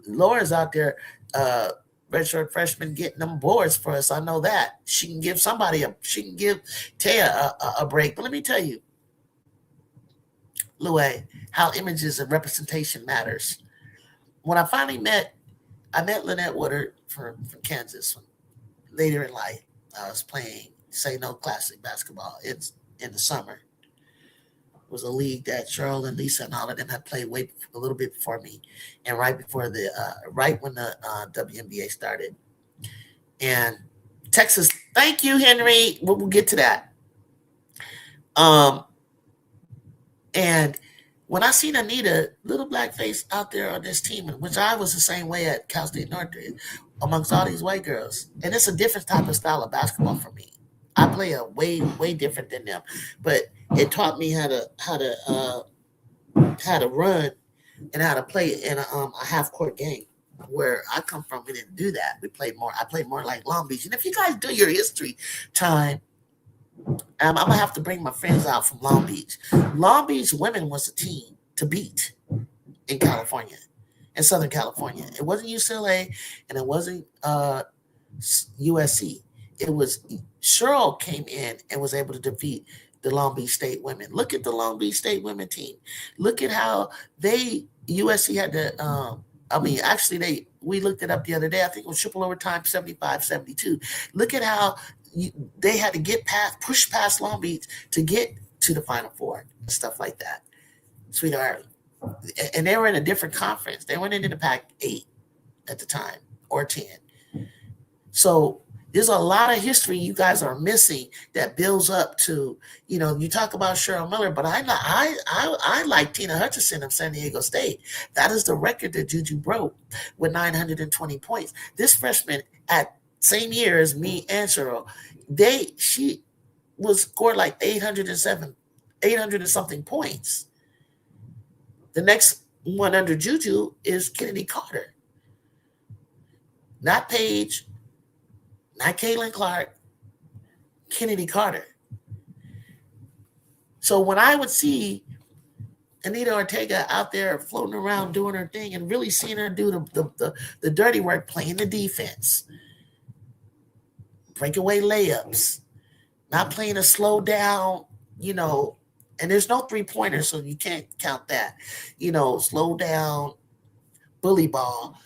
Laura's out there, redshirt freshman, getting them boards for us. I know that. She can give Taya a break. But let me tell you, Louie, how images and representation matters. When I finally met Lynette Woodard from Kansas later in life. I was playing Say No Classic basketball. It's in the summer. It was a league that Cheryl and Lisa and all of them had played a little bit before me, and right when the WNBA started. And Texas, thank you, Henry. We'll get to that. And when I seen Anita, little black face out there on this team, which I was the same way at Cal State Northridge, amongst all these white girls, and it's a different type of style of basketball for me. I play a way different than them, but it taught me how to run and how to play in a half court game. Where I come from, we didn't do that. I played more like Long Beach. And if you guys do your history time, I'm gonna have to bring my friends out from Long Beach. Long Beach women was a team to beat in California, in Southern California. It wasn't UCLA and it wasn't USC. It was Cheryl came in and was able to defeat the Long Beach State women. Look at the Long Beach State women team. Look at how USC had to. We looked it up the other day. I think it was triple overtime, 75-72. Look at how they had to push past Long Beach to get to the Final Four and stuff like that. Sweetheart. And they were in a different conference. They weren't in the Pac-8 at the time, or 10. So there's a lot of history you guys are missing that builds up to, you talk about Cheryl Miller, but I like Tina Hutchinson of San Diego State. That is the record that Juju broke with 920 points. This freshman at same year as me and Cheryl, she was scored like 800 and something points. The next one under Juju is Kennedy Carter. Not Paige, not Caitlin Clark, Kennedy Carter. So when I would see Anita Ortega out there floating around doing her thing and really seeing her do the dirty work, playing the defense, breakaway layups, not playing a slow down, and there's no 3-pointers, so you can't count that, slow down, bully ball,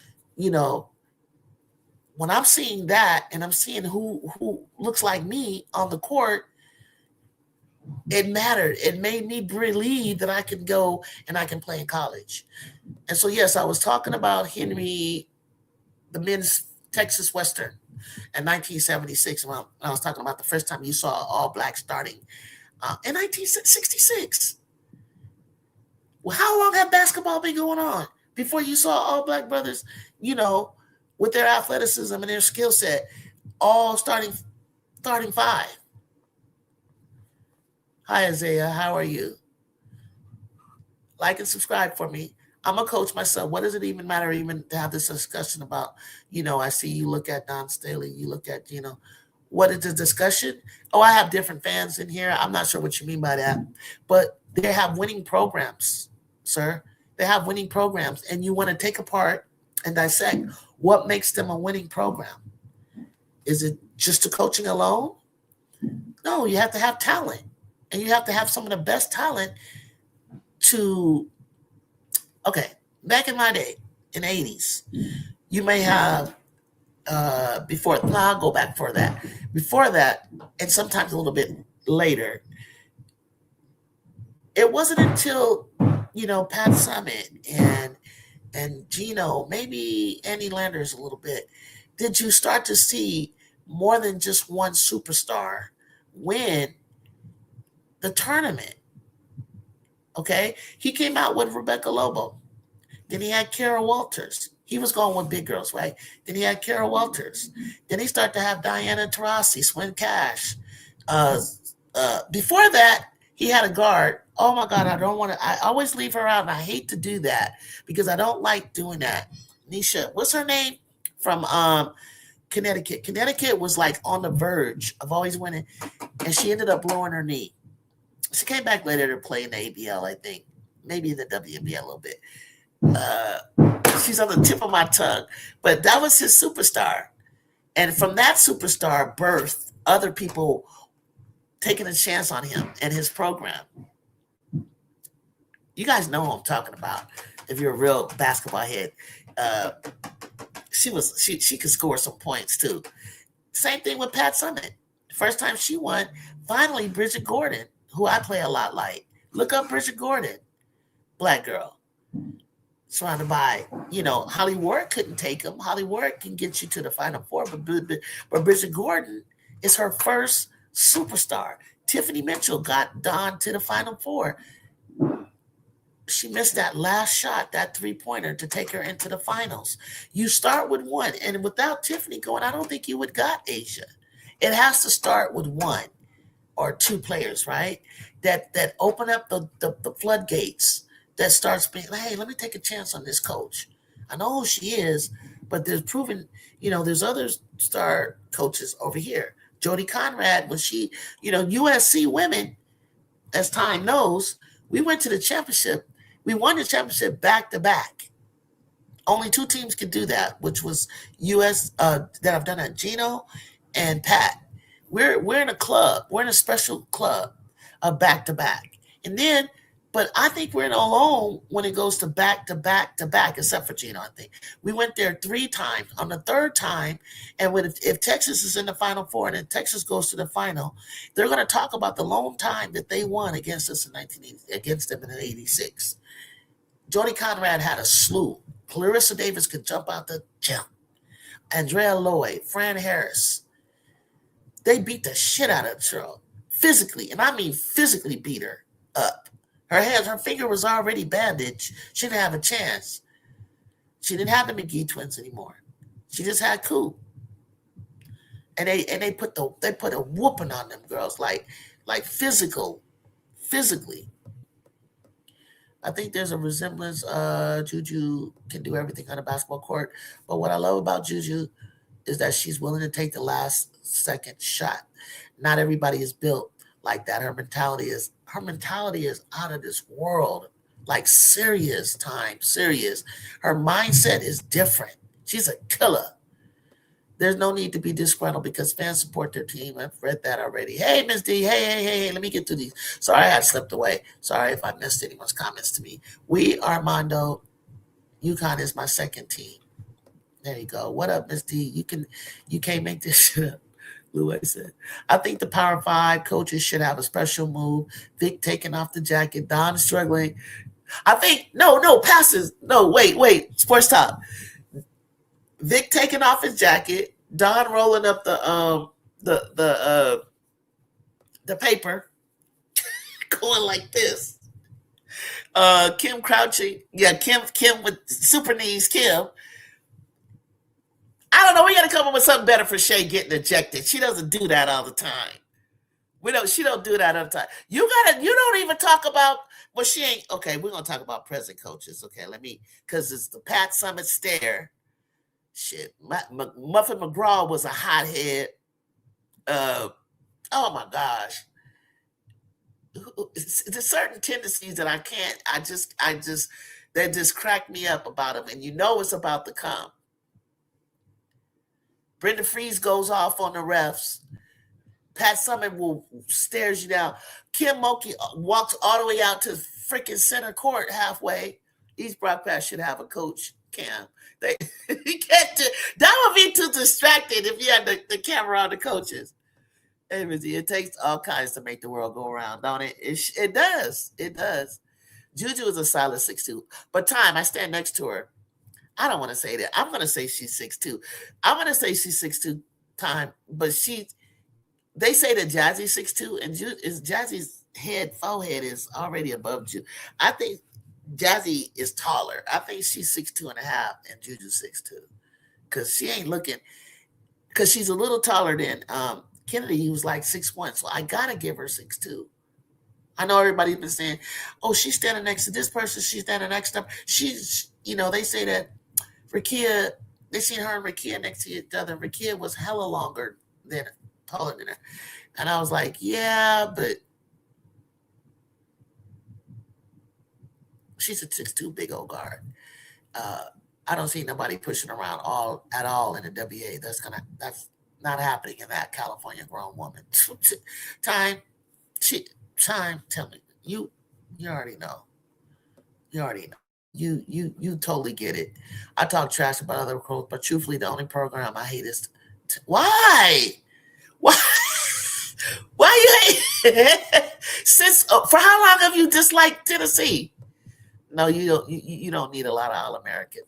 when I'm seeing that and I'm seeing who looks like me on the court, it mattered. It made me believe that I can go and I can play in college. And so, yes, I was talking about Henry, the men's Texas Western. in 1976, when I was talking about the first time you saw all black starting in 1966. Well, how long had basketball been going on before you saw all black brothers, with their athleticism and their skill set, all starting five? Hi, Isaiah. How are you? Like and subscribe for me. I'm a coach myself. What does it even matter even to have this discussion about, I see you look at Don Staley, you look at, what is the discussion? Oh, I have different fans in here. I'm not sure what you mean by that. But they have winning programs, sir. They have winning programs. And you want to take apart and dissect what makes them a winning program. Is it just the coaching alone? No, you have to have talent. And you have to have some of the best talent to, back in my day, in the 80s, you may have, I'll go back for that. Before that, and sometimes a little bit later, it wasn't until, Pat Summitt and Gino, maybe Andy Landers a little bit, did you start to see more than just one superstar win the tournament. Okay? He came out with Rebecca Lobo. Then he had Kara Walters. He was going with big girls, right? Then he had Kara Walters. Then he started to have Diana Taurasi, Swin Cash. Before that, he had a guard. Oh my God, I always leave her out, and I hate to do that because I don't like doing that. Nisha, what's her name? From Connecticut. Connecticut was like on the verge of always winning, and she ended up blowing her knee. She came back later to play in the ABL, I think. Maybe in the WNBA a little bit. She's on the tip of my tongue. But that was his superstar. And from that superstar birthed other people taking a chance on him and his program. You guys know who I'm talking about if you're a real basketball head. She could score some points too. Same thing with Pat Summitt. First time she won, finally Bridget Gordon, who I play a lot like. Look up Bridget Gordon, black girl. Surrounded by, Holly Ward couldn't take him. Holly Ward can get you to the Final Four, but Bridget Gordon is her first superstar. Tiffany Mitchell got Don to the Final Four. She missed that last shot, that three-pointer to take her into the finals. You start with one, and without Tiffany going, I don't think you would got Asia. It has to start with one or two players, right? That open up the floodgates, that starts being like, hey, let me take a chance on this coach. I know who she is, but there's proven, there's other star coaches over here. Jody Conrad, when she, USC women, as time knows, we went to the championship. We won the championship back to back. Only two teams could do that, which was US that I've done at Gino and Pat. We're in a club. We're in a special club of back to back. And then, but I think we're in alone when it goes to back to back to back, except for Gino, I think. We went there 3 times. On the third time, and if Texas is in the Final Four and then Texas goes to the final, they're going to talk about the lone time that they won against us in 1980, against them in 86. Jody Conrad had a slew. Clarissa Davis could jump out the gym. Andrea Loy, Fran Harris. They beat the shit out of her physically, and I mean physically beat her up. Her finger was already bandaged. She didn't have a chance. She didn't have the McGee twins anymore. She just had Coop. And they put a whooping on them girls, like physically. I think there's a resemblance. Juju can do everything on a basketball court, but what I love about Juju is that she's willing to take the last second shot. Not everybody is built like that. Her mentality is out of this world. Like serious. Her mindset is different. She's a killer. There's no need to be disgruntled because fans support their team. I've read that already. Hey, Miss D. Hey. Let me get through these. Sorry, I slipped away. Sorry if I missed anyone's comments to me. We, Armando, UConn is my second team. There you go. What up, Miss D? You can't make this shit up. Louis said, I think the Power 5 coaches should have a special move. Vic taking off the jacket. Don struggling. I think, no, passes. No, wait. Sports Talk. Vic taking off his jacket. Don rolling up the paper, going like this. Kim crouching. Yeah, Kim with super knees, Kim. I don't know. We got to come up with something better for Shay getting ejected. She doesn't do that all the time. She don't do that all the time. You don't even talk about, well, she ain't, okay, we're going to talk about present coaches. Okay, because it's the Pat Summitt stare. Shit. Muffin McGraw was a hothead. Oh my gosh. There's certain tendencies that that just crack me up about him. And it's about to come. Brenda Freeze goes off on the refs. Pat Summitt stares you down. Kim Mulkey walks all the way out to freaking center court halfway. East Broadcast should have a coach, Cam. He can't that would be too distracted if you had the camera on the coaches. It takes all kinds to make the world go around, don't it? It does. It does. Juju is a solid 6'2". But I stand next to her. I don't want to say that. I'm going to say she's 6'2". I'm going to say she's 6'2", but they say that Jazzy's 6'2", and Jazzy's forehead is already above Juju. I think Jazzy is taller. I think she's 6'2" and a half, and Juju's 6'2", because she ain't looking. Because she's a little taller than Kennedy. He was like 6'1", so I gotta give her 6'2". I know everybody's been saying, "Oh, she's standing next to this person. She's standing next to them." She's, they say that Rakia. They seen her and Rakia next to each other. Rakia was hella longer than taller than her, and I was like, "Yeah, but she's a 6'2" big old guard." I don't see nobody pushing around at all in the WA. That's not happening in that California grown woman. Time, tell me. You already know. You already know. You totally get it. I talk trash about other recruits, but truthfully, the only program I hate is why? Why? Why you hate? Since for how long have you disliked Tennessee? No, you don't. You don't need a lot of All-Americans.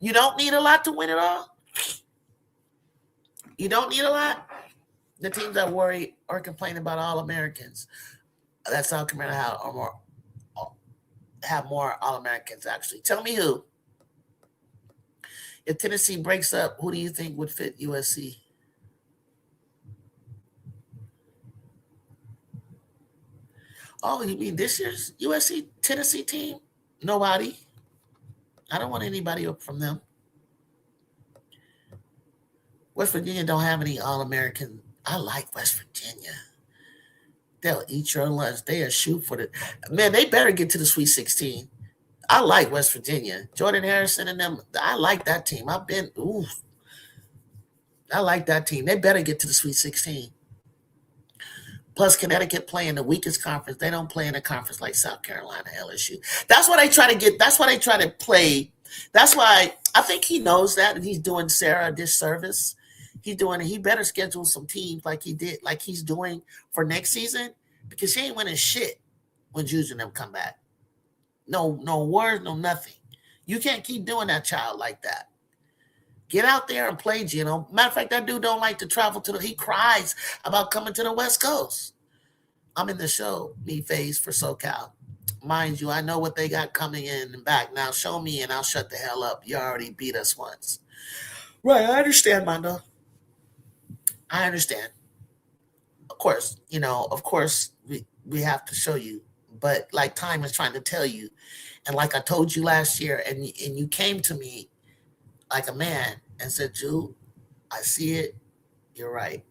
You don't need a lot to win it all. You don't need a lot. The teams that worry or complain about All-Americans, that South Carolina have more All-Americans. Actually, tell me who. If Tennessee breaks up, who do you think would fit USC? Oh, you mean this year's USC Tennessee team? Nobody. I don't want anybody up from them. West Virginia don't have any All-American. I like West Virginia. They'll eat your lunch. They'll shoot for the man. They better get to the Sweet 16. I like West Virginia. Jordan Harrison and them. I like that team. I like that team. They better get to the Sweet 16. Plus, Connecticut play in the weakest conference. They don't play in a conference like South Carolina, LSU. That's what I try to get. That's what I try to play. That's why I think he knows that, and he's doing Sarah a disservice. He better schedule some teams like he's doing for next season, because she ain't winning shit when Juju and them come back. No words, no nothing. You can't keep doing that child like that. Get out there and play, Gino. Matter of fact, that dude don't like to travel he cries about coming to the West Coast. I'm in the show, me phase for SoCal. Mind you, I know what they got coming in and back. Now show me and I'll shut the hell up. You already beat us once. Right, I understand, Mondo. I understand. Of course, we have to show you. But like time is trying to tell you. And like I told you last year, and you came to me like a man and said, Ju, I see it. You're right.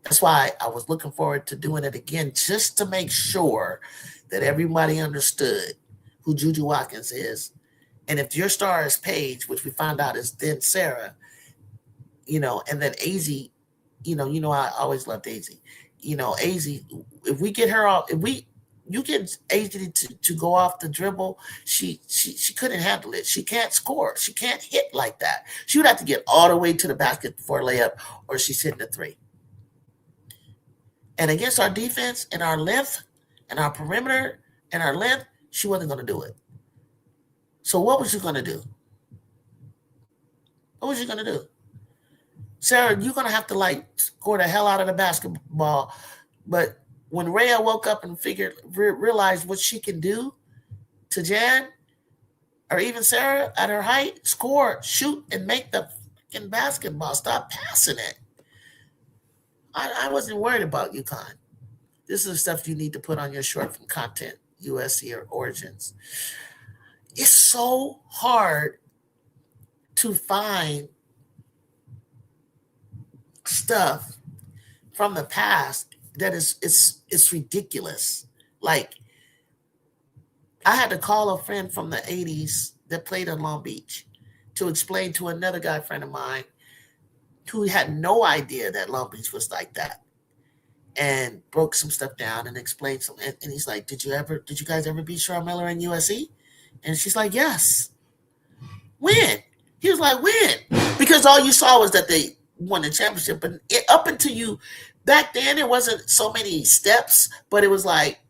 That's why I was looking forward to doing it again, just to make sure that everybody understood who Juju Watkins is. And if your star is Paige, which we found out is then Sarah, and then AZ, I always loved AZ. AZ, if we get her off, you get AZ to go off the dribble, she couldn't handle it. She can't score. She can't hit like that. She would have to get all the way to the basket before a layup, or she's hitting a three. And against our defense and our length and our perimeter and our length, she wasn't going to do it. So what was she going to do? What was she going to do? Sarah, you're gonna have to like score the hell out of the basketball. But when Rhea woke up and realized what she can do to Jan, or even Sarah at her height, score, shoot, and make the fucking basketball. Stop passing it. I wasn't worried about UConn. This is the stuff you need to put on your short film content, USC or Origins. It's so hard to find stuff from the past that it's ridiculous. Like, I had to call a friend from the 80s that played in Long Beach to explain to another guy friend of mine who had no idea that Long Beach was like that, and broke some stuff down and explained some. And he's like, did you guys ever beat Cheryl Miller in USC? And she's like, yes. When? He was like, when? Because all you saw was that they won the championship. But up until you, back then, it wasn't so many steps, but it was like,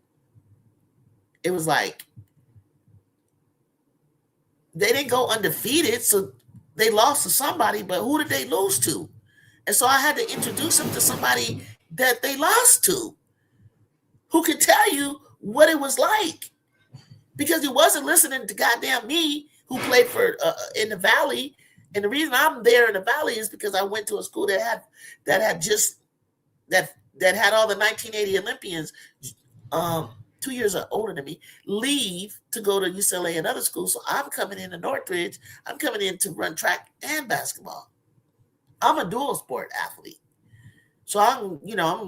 they didn't go undefeated, so they lost to somebody, but who did they lose to? And so I had to introduce them to somebody that they lost to, who could tell you what it was like. Because he wasn't listening to goddamn me, who played for in the Valley. And the reason I'm there in the Valley is because I went to a school that had all the 1980 Olympians, 2 years older than me, leave to go to UCLA and other schools. So I'm coming into Northridge. I'm coming in to run track and basketball. I'm a dual sport athlete. So I'm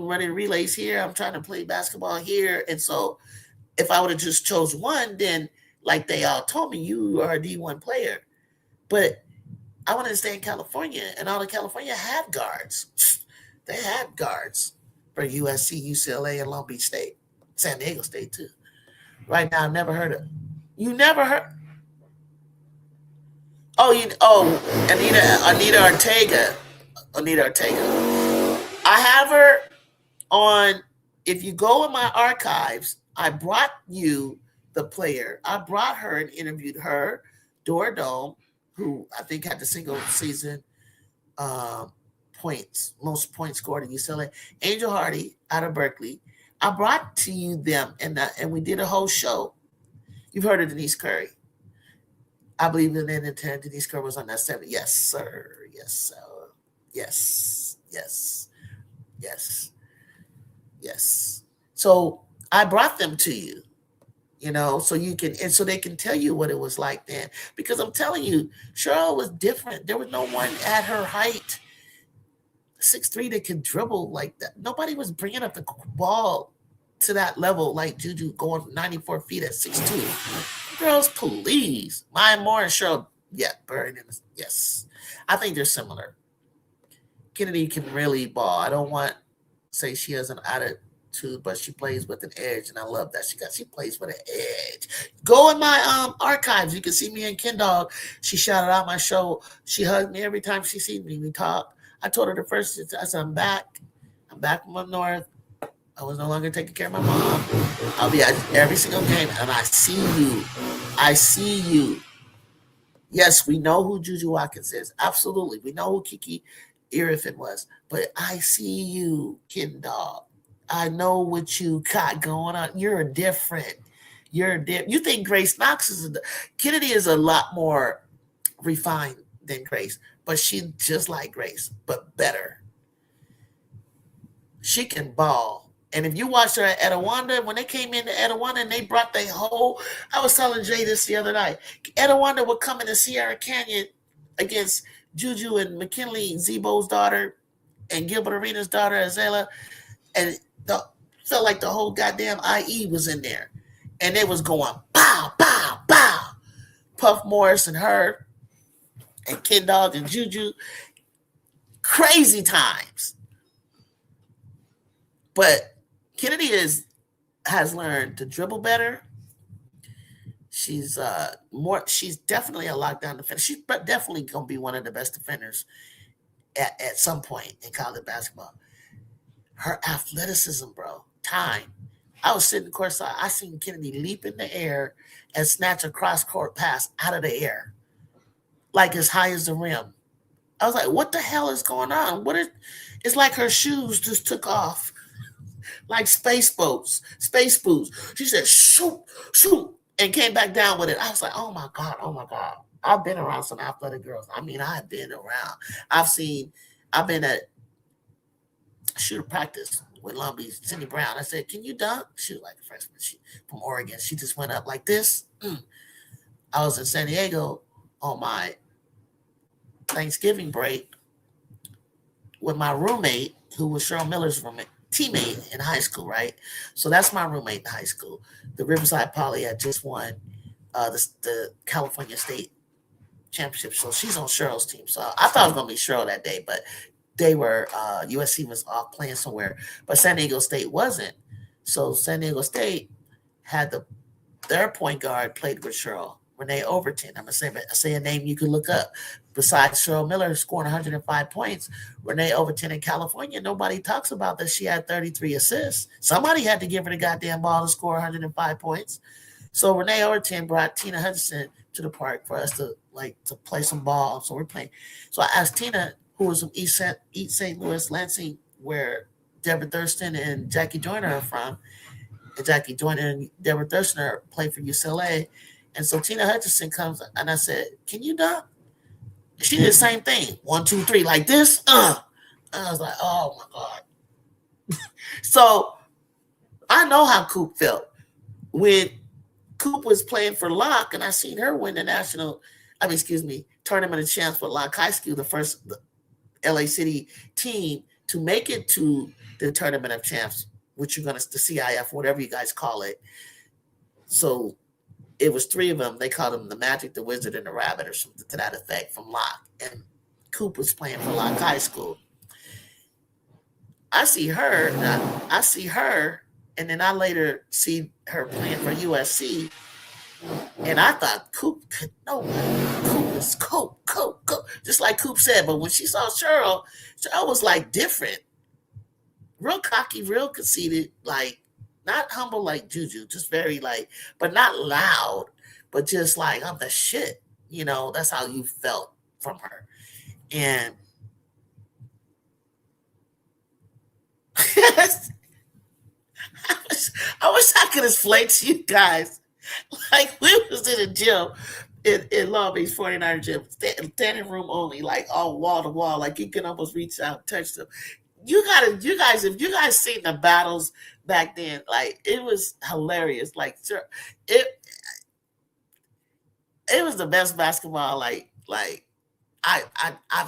running relays here. I'm trying to play basketball here. And so if I would have just chose one, then like they all told me, you are a D1 player. But I wanted to stay in California, and all of California had guards. They had guards for USC, UCLA, and Long Beach State. San Diego State too. Right now, I've never heard of. You never heard? Anita Ortega. I have her on. If you go in my archives, I brought you the player. I brought her and interviewed her, Dora Dome, who I think had the single season most points scored at UCLA. Angel Hardy out of Berkeley. I brought to you them, and we did a whole show. You've heard of Denise Curry. I believe in the 10. Denise Curry was on that 7. Yes, sir. Yes, sir. Yes. Yes. Yes. Yes. So I brought them to you, so you can, and so they can tell you what it was like then. Because I'm telling you, Cheryl was different. There was no one at her height, 6'3", that could dribble like that. Nobody was bringing up the ball to that level like Juju, going 94 feet at 6'2". Girls, please. Maya Moore and Cheryl, buried in this. Yes. I think they're similar. Kennedy can really ball. I don't want to say she has an attitude, but she plays with an edge, and I love that. She plays with an edge. Go in my archives. You can see me and Ken Dog. She shouted out my show. She hugged me every time she sees me. We talk. I told her I said, I'm back. I'm back from up north. I was no longer taking care of my mom. I'll be at every single game, and I see you. I see you. Yes, we know who Juju Watkins is. Absolutely. We know who Kiki Irifin was. But I see you, Ken Dog. I know what you got going on. You're different. You think Grace Knox Kennedy is a lot more refined than Grace, but she's just like Grace, but better. She can ball. And if you watch her at Etowanda, when they came into Etowanda and they brought the whole, I was telling Jay this the other night, Etowanda would come into Sierra Canyon against Juju and McKinley, Zebo's daughter, and Gilbert Arenas' daughter, Azela, and felt like the whole goddamn IE was in there. And they was going, pow, pow, pow. Puff Morris and her, and Ken Dog and Juju. Crazy times. But Kennedy has learned to dribble better. She's definitely a lockdown defender. She's definitely gonna be one of the best defenders at some point in college basketball. Her athleticism, bro. Time. I was sitting courtside. I seen Kennedy leap in the air and snatch a cross-court pass out of the air, like as high as the rim. I was like, what the hell is going on? It's like her shoes just took off like space boots. She said, shoot, shoot, and came back down with it. I was like, oh my God, oh my God. I've been around some athletic girls. I mean, I've been around. I've been at shooter practice with Long Beach, Cindy Brown. I said, can you dunk? She was like a freshman. She from Oregon. She just went up like this. I was in San Diego on my Thanksgiving break with my roommate, who was Cheryl Miller's roommate, teammate in high school, right? So that's my roommate in high school. The Riverside Poly had just won the California State Championship, so she's on Cheryl's team. So I thought it was gonna be Cheryl that day, but they were USC was off playing somewhere, but San Diego State wasn't. So San Diego State had their point guard played with Cheryl, Renee Overton. I'm gonna say a name you can look up. Besides Cheryl Miller scoring 105 points, Renee Overton in California, nobody talks about that. She had 33 assists. Somebody had to give her the goddamn ball to score 105 points. So Renee Overton brought Tina Hutchinson to the park for us to play some ball. So we're playing. So I asked Tina, who was from East St. Louis, Lansing, where Deborah Thurston and Jackie Joyner are from. And Jackie Joyner and Deborah Thurston played for UCLA. And so Tina Hutchinson comes and I said, can you dunk? She did the same thing. 1, 2, 3, like this. I was like, oh my God. So I know how Coop felt when Coop was playing for Locke, and I seen her win the tournament of champs for Locke High School, the LA City team to make it to the tournament of champs, which you're gonna the CIF, whatever you guys call it. So it was 3 of them. They called them the Magic, the Wizard, and the Rabbit, or something to that effect from Locke. And Coop was playing for Locke High School. I see her, and then I later see her playing for USC. And I thought Coop could Coop is Coop. Just like Coop said. But when she saw Cheryl was like different. Real cocky, real conceited, like not humble like Juju, just very but not loud, but just like, I'm the shit. That's how you felt from her. And I wish I could explain to you guys. Like, we was in a gym in Long Beach 49er gym, standing room only, like all wall to wall, like you can almost reach out and touch them. If you guys seen the battles back then, like it was hilarious. Like it was the best basketball I've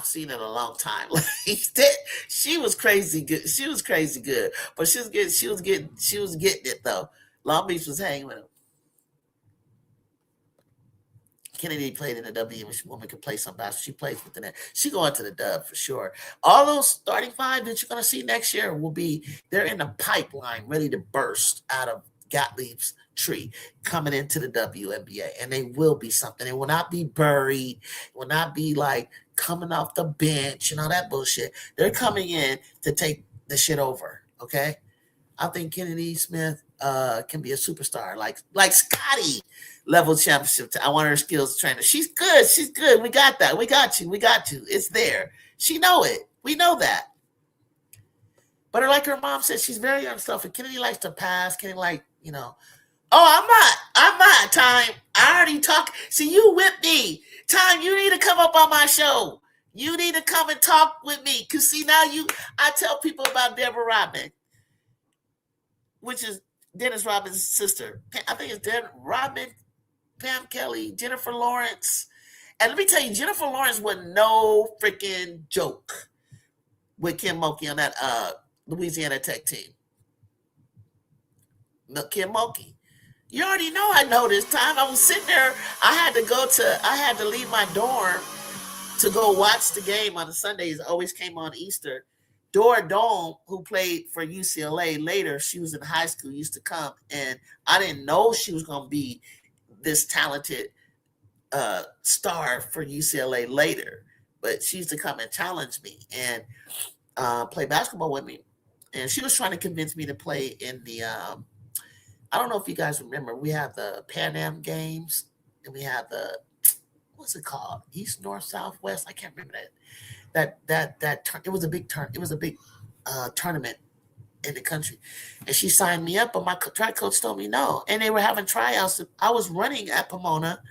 seen in a long time. Like she was crazy good. She was crazy good, but she was getting it though. Long Beach was hanging with them. Kennedy played in the W. When woman could play some basketball, she plays with the net. She going to the dub for sure. All those starting 5 that you're going to see next year they're in the pipeline, ready to burst out of Gottlieb's tree, coming into the WNBA, and they will be something. It will not be buried. It will not be like coming off the bench and all that bullshit. They're coming in to take the shit over. Okay, I think Kennedy Smith can be a superstar, like Scotty level championship. I want her skills trainer. She's good. We got that. We got you. It's there. She know it. We know that. But like her mom said, she's very unselfish. Kennedy likes to pass. Kennedy oh, I'm not. Time. I already talked. See, you with me. Time, you need to come up on my show. You need to come and talk with me. Because see, now I tell people about Deborah Rodman, which is Dennis Rodman's sister. I think it's Rodman, Pam Kelly, Jennifer Lawrence. And let me tell you, Jennifer Lawrence was no freaking joke with Kim Mulkey on that Louisiana Tech team. No, Kim Mulkey. You already know I know this time. I was sitting there. I had to leave my dorm to go watch the game on the Sundays. It always came on Easter. Dora Dome, who played for UCLA later, she was in high school, used to come, and I didn't know she was going to be this talented star for UCLA later, but she used to come and challenge me and play basketball with me. And she was trying to convince me to play in the, I don't know if you guys remember, we have the Pan Am Games, and we have the, what's it called? East, North, South, West. I can't remember that. it was a big tournament in the country, and she signed me up, but my track coach told me no, and they were having tryouts. I was running at Pomona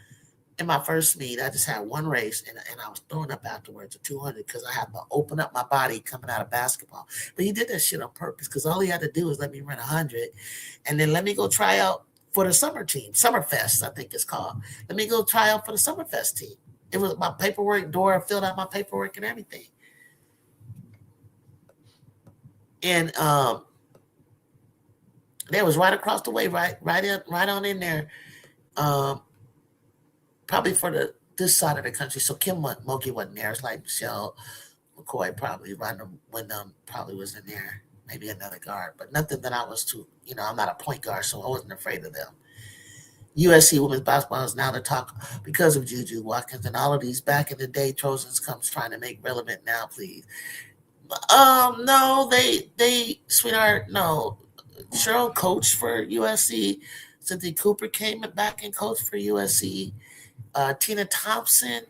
in my first meet. I just had one race, and I was throwing up afterwards at 200 because I had to open up my body coming out of basketball. But he did that shit on purpose because all he had to do was let me run 100, and then let me go try out for the summer team, Summerfest, I think it's called. Let me go try out for the Summerfest team. It was my paperwork. Dora filled out my paperwork and everything. And that was right across the way, right on in there. Probably for this side of the country. So Kim Mulkey wasn't there. It's like Michelle McCoy probably, Rhonda Wyndham probably was in there. Maybe another guard, but nothing that I was too, I'm not a point guard, so I wasn't afraid of them. USC women's basketball is now the talk because of Juju Watkins and all of these back in the day Trojans comes trying to make relevant now, please. No, they sweetheart, no. Cheryl coached for USC. Cynthia Cooper came back and coached for USC. Tina Thompson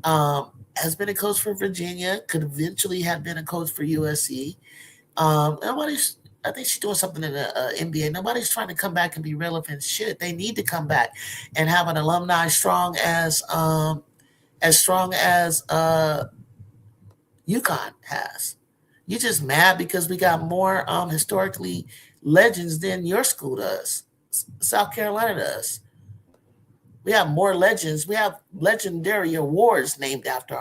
has been a coach for Virginia, could eventually have been a coach for USC. I think she's doing something in the NBA. Nobody's trying to come back and be relevant. Shit, they need to come back and have an alumni strong as UConn has. You're just mad because we got more historically legends than your school does. South Carolina does. We have more legends. We have legendary awards named after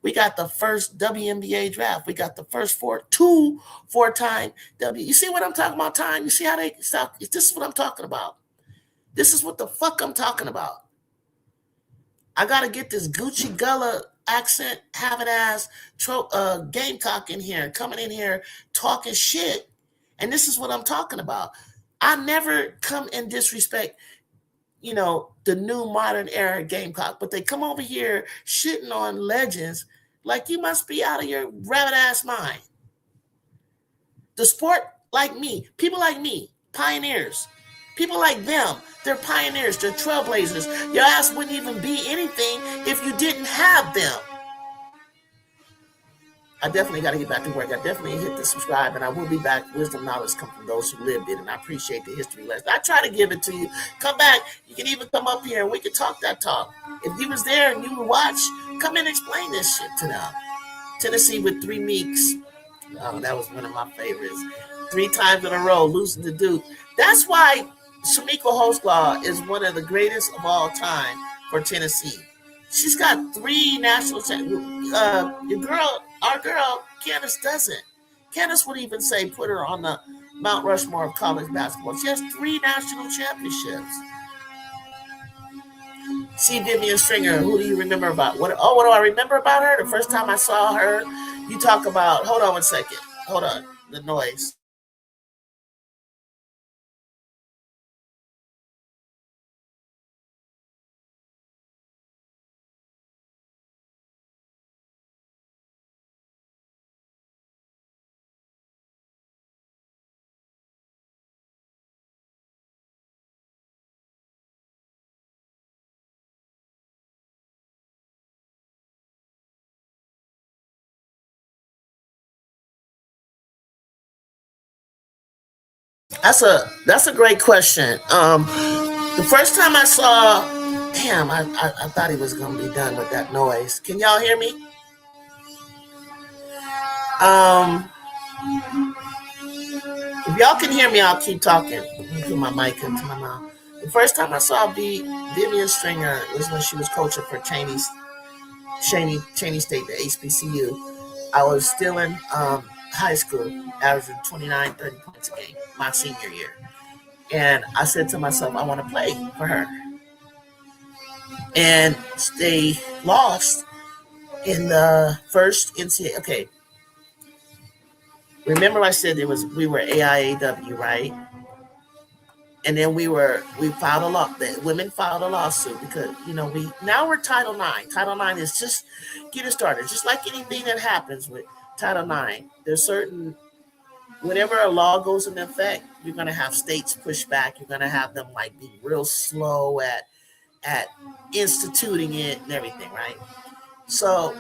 we got the first WNBA draft. We got the first two four-time W. You see what I'm talking about, time? You see how they stop? This is what I'm talking about. This is what the fuck I'm talking about. I got to get this Gucci Gullah accent, having ass Gamecock in here, coming in here, talking shit. And this is what I'm talking about. I never come and disrespect the new modern era Gamecock, but they come over here shitting on legends like you must be out of your rabbit ass mind. The sport like me, people like me, pioneers, people like them, they're pioneers, they're trailblazers. Your ass wouldn't even be anything if you didn't have them. I definitely got to get back to work. I definitely hit the subscribe, and I will be back. Wisdom knowledge comes from those who lived it, and I appreciate the history lesson. I try to give it to you. Come back. You can even come up here, and we can talk that talk. If you was there and you would watch, come and explain this shit to them. Tennessee with 3 Meeks. Oh, that was one of my favorites. 3 times in a row, losing to Duke. That's why Shamika Holtzclaw is one of the greatest of all time for Tennessee. She's got 3 national championships. Our girl, Candace doesn't. Candace would even say put her on the Mount Rushmore of college basketball. She has 3 national championships. See Vivian Stringer. Who do you remember about? What do I remember about her? The first time I saw her, you talk about, hold on one second. Hold on, the noise. That's a great question. The first time I saw, damn, I thought he was gonna be done with that noise. Can y'all hear me? If y'all can hear me, I'll keep talking. Put my mic into my mouth. The first time I saw Vivian Stringer was when she was coaching for Cheney State, the HBCU. I was still in high school, averaging 29, 30 points a game, my senior year. And I said to myself, I want to play for her. And they lost in the first NCAA. Okay. Remember I said we were AIAW, right? And then we filed a law. The women filed a lawsuit because now we're Title IX. Title IX is just getting started, just like anything that happens with Title IX. There's certain, whenever a law goes into effect, you're gonna have states push back. You're gonna have them like be real slow at instituting it and everything, right? So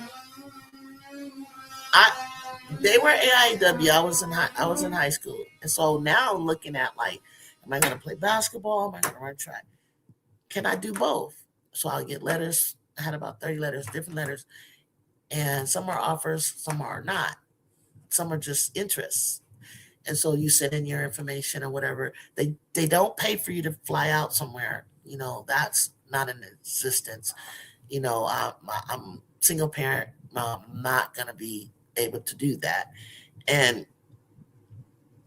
They were AIW. I was in high school, and so now I'm looking at like, am I going to play basketball? Am I going to run track? Can I do both? So I'll get letters. I had about 30 letters, different letters, and some are offers, some are not. Some are just interests. And so you send in your information or whatever. They don't pay for you to fly out somewhere. That's not in existence. I'm single parent. I'm not gonna be able to do that. And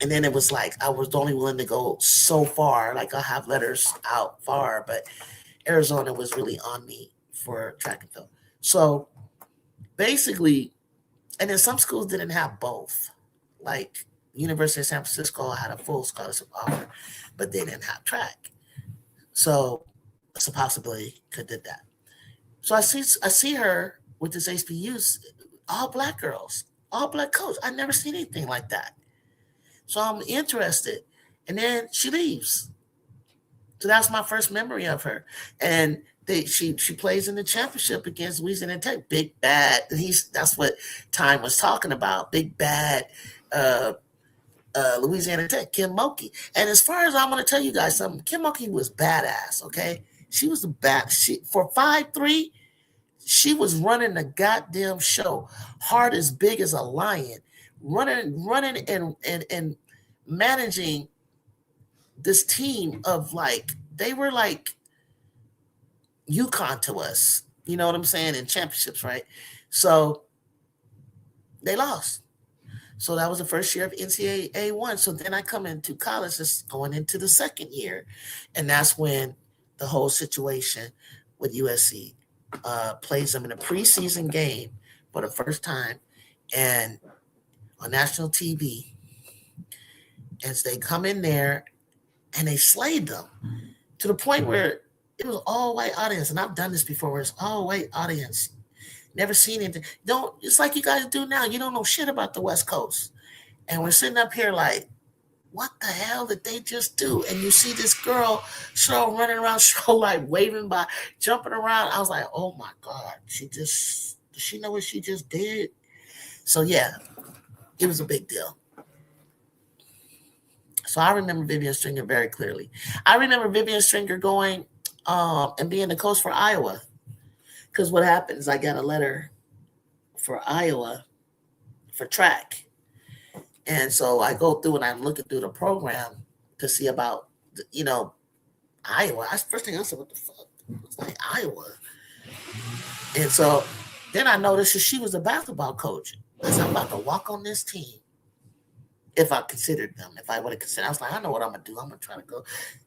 and then it was like I was only willing to go so far. Like I have letters out far, but Arizona was really on me for track and field. So basically, and then some schools didn't have both. Like University of San Francisco had a full scholarship offer, but they didn't have track. So it's a possibility could did that. So I see her with this HBUs, all black girls, all black coach. I never seen anything like that. So I'm interested. And then she leaves. So that's my first memory of her. And she plays in the championship against Louisiana Tech. Big bad. That's what Time was talking about. Big bad Louisiana Tech, Kim Mulkey. And as far as I'm going to tell you guys something, Kim Mulkey was badass. Okay, she was the bad. For 5'3", she was running the goddamn show, hard as big as a lion, running and managing this team of like they were like UConn to us. You know what I'm saying? In championships, right? So they lost. So that was the first year of NCAA one. So then I come into college, just going into the second year, and that's when the whole situation with USC plays them in a preseason game for the first time, and on national TV, as they come in there and they slayed them to the point where it was all white audience, and I've done this before, where it's all white audience. Never seen anything. It's like you guys do now. You don't know shit about the West Coast. And we're sitting up here like, what the hell did they just do? And you see this girl running around, like waving by, jumping around. I was like, oh my God, does she know what she just did? So yeah, it was a big deal. So I remember Vivian Stringer very clearly. I remember Vivian Stringer going and being the coach for Iowa. Because what happened is I got a letter for Iowa for track. And so I go through and I'm looking through the program to see about, Iowa. First thing I said, what the fuck? It's like Iowa. And so then I noticed that she was a basketball coach. I said, I'm about to walk on this team. If I considered them, if I would have considered, I was like, I know what I'm going to do. I'm going to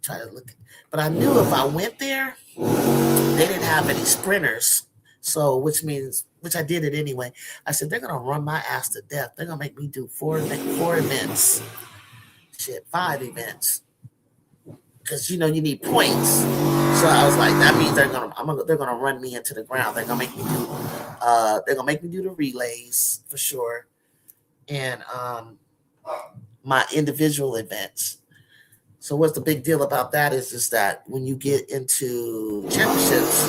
try to look. But I knew if I went there, they didn't have any sprinters. So, which I did it anyway. I said, they're going to run my ass to death. They're going to make me do four events. 5 events. Because, you need points. So I was like, that means they're going to run me into the ground. They're going to make me do the relays for sure. And, my individual events. So what's the big deal about that is that when you get into championships,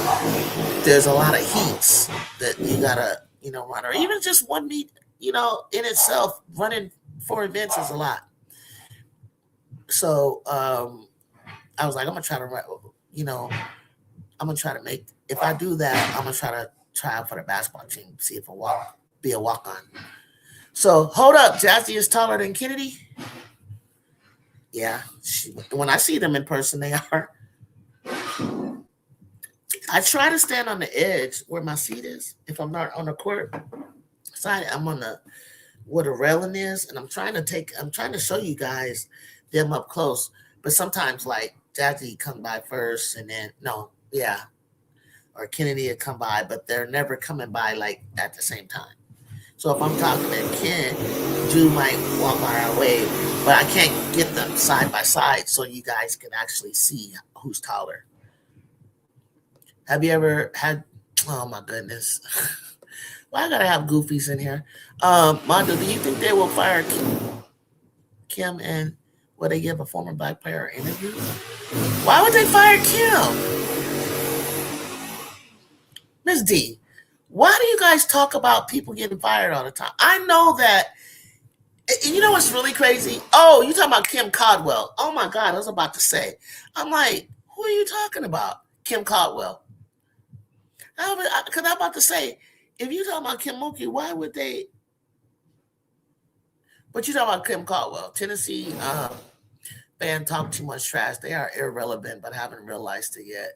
there's a lot of heats that you gotta, run, or even just one meet, in itself, running 4 events is a lot. So I was like, I'm gonna try to run, I'm gonna try to make, if I do that, I'm gonna try out for the basketball team, see if be a walk-on. So hold up, Jazzy is taller than Kennedy. Yeah, when I see them in person, they are. I try to stand on the edge where my seat is. If I'm not on the court side, I'm on where the railing is, and I'm trying to show you guys them up close. But sometimes, like Jazzy come by first, and then or Kennedy will come by, but they're never coming by like at the same time. So if I'm talking to Ken, Drew might walk by our way, but I can't get them side by side so you guys can actually see who's taller. Have you ever had, oh my goodness. Well, I gotta have goofies in here. Mondo, do you think they will fire Kim and will they give a former black player an interview? Why would they fire Kim? Miss D, Why do you guys talk about people getting fired all the time? I know that. You know what's really crazy? Oh, you talking about Kim Caldwell? Oh my God, I was about to say. I'm like, who are you talking about? Kim Caldwell? Because I'm about to say, if you talking about Kim Mulkey, why would they? But you talking about Kim Caldwell? Tennessee fan talk too much trash. They are irrelevant, but haven't realized it yet.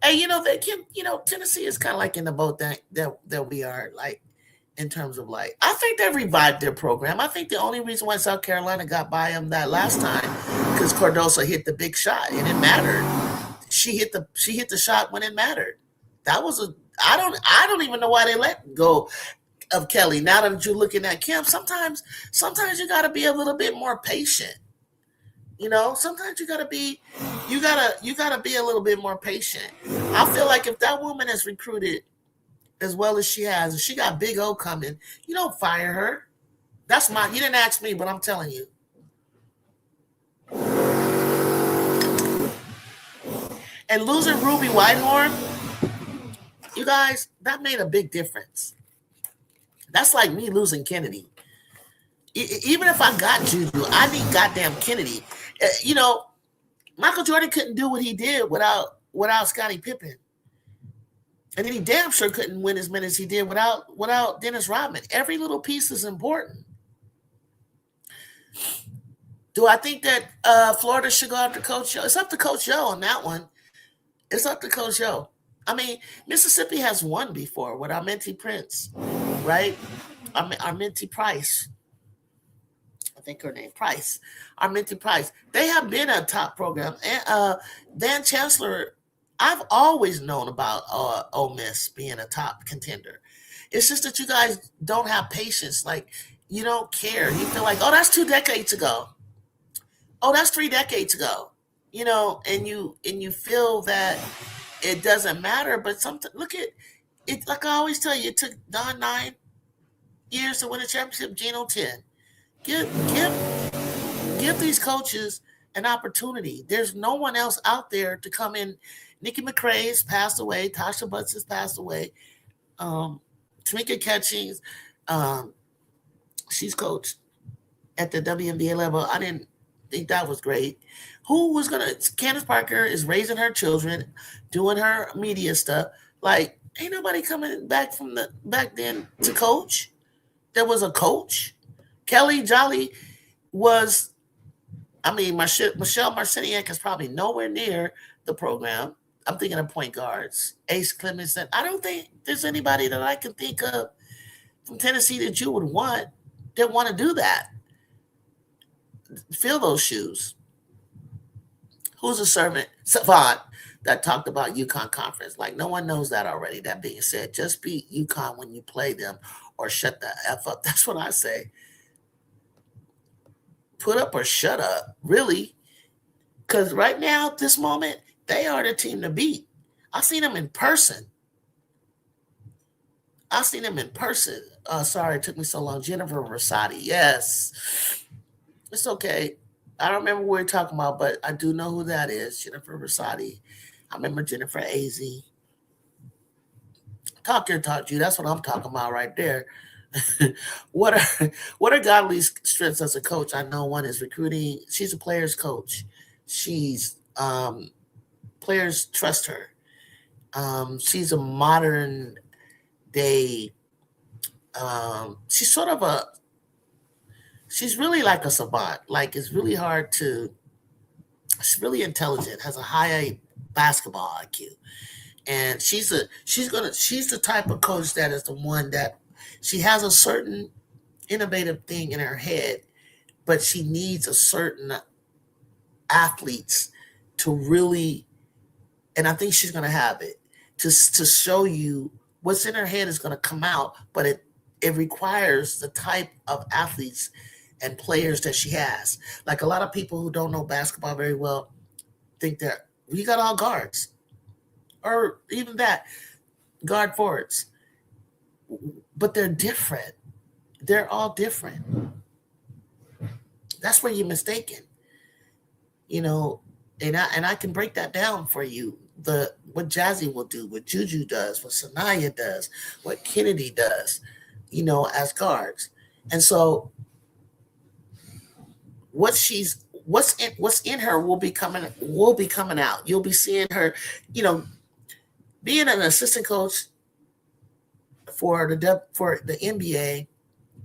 And Tennessee is kind of like in the boat that we are, like, in terms of, like, I think they revived their program. I think the only reason why South Carolina got by them that last time because Cardoso hit the big shot and it mattered. She hit the shot when it mattered. That was I don't even know why they let go of Kelly. Now that you're looking at Kim, sometimes you got to be a little bit more patient. Sometimes you gotta be a little bit more patient. I feel like if that woman is recruited as well as she has, and she got Big O coming, you don't fire her. You didn't ask me, but I'm telling you. And losing Ruby Whitehorn, you guys, that made a big difference. That's like me losing Kennedy. Even if I got Juju, I need goddamn Kennedy. Michael Jordan couldn't do what he did without Scottie Pippen. And then he damn sure couldn't win as many as he did without Dennis Rodman. Every little piece is important. Do I think that Florida should go after Coach Yo? It's up to Coach Yo on that one. It's up to Coach Yo. I mean, Mississippi has won before with Arminty Prince, right? Arminty Price. I think her name Price. Arminty Price. They have been a top program. And Van Chancellor, I've always known about Ole Miss being a top contender. It's just that you guys don't have patience. Like, you don't care. You feel like, oh, that's 2 decades ago. Oh, that's 3 decades ago. And you feel that it doesn't matter. But look at it. Like I always tell you, it took Don 9 years to win a championship. Geno 10. Give these coaches an opportunity. There's no one else out there to come in. Nikki McCrae's passed away. Tasha Butts has passed away. Tamika Catchings, she's coached at the WNBA level. I didn't think that was great. Candace Parker is raising her children, doing her media stuff. Like, ain't nobody coming back back then to coach. There was a coach. Kelly Jolly was, Michelle Marciniak is probably nowhere near the program. I'm thinking of point guards. Ace Clemens. I don't think there's anybody that I can think of from Tennessee that you would want to do that. Fill those shoes. Who's a savant that talked about UConn conference? Like, no one knows that already. That being said, just beat UConn when you play them or shut the F up. That's what I say. Put up or shut up, really. Because right now, at this moment, they are the team to beat. I've seen them in person. Sorry, it took me so long. Jennifer Rosati. Yes. It's okay. I don't remember what we're talking about, but I do know who that is. Jennifer Rosati. I remember Jennifer Azzi. Talk your talk, Jew. That's what I'm talking about right there. What are Godly's strengths as a coach? I know one is recruiting. She's a player's coach. She's players trust her. She's a modern day. She's really like a savant. Like, it's really hard to. She's really intelligent. Has a high basketball IQ, and she's the type of coach that is the one that. She has a certain innovative thing in her head, but she needs a certain athletes to really, and I think she's going to have it, to show you what's in her head is going to come out, but it requires the type of athletes and players that she has. Like, a lot of people who don't know basketball very well think that we got all guards, or even that, guard forwards. But they're different. They're all different. That's where you're mistaken. And I can break that down for you. what Jazzy will do, what Juju does, what Sanaya does, what Kennedy does, as guards. And so what's in her will be coming out. You'll be seeing her, being an assistant coach for the NBA,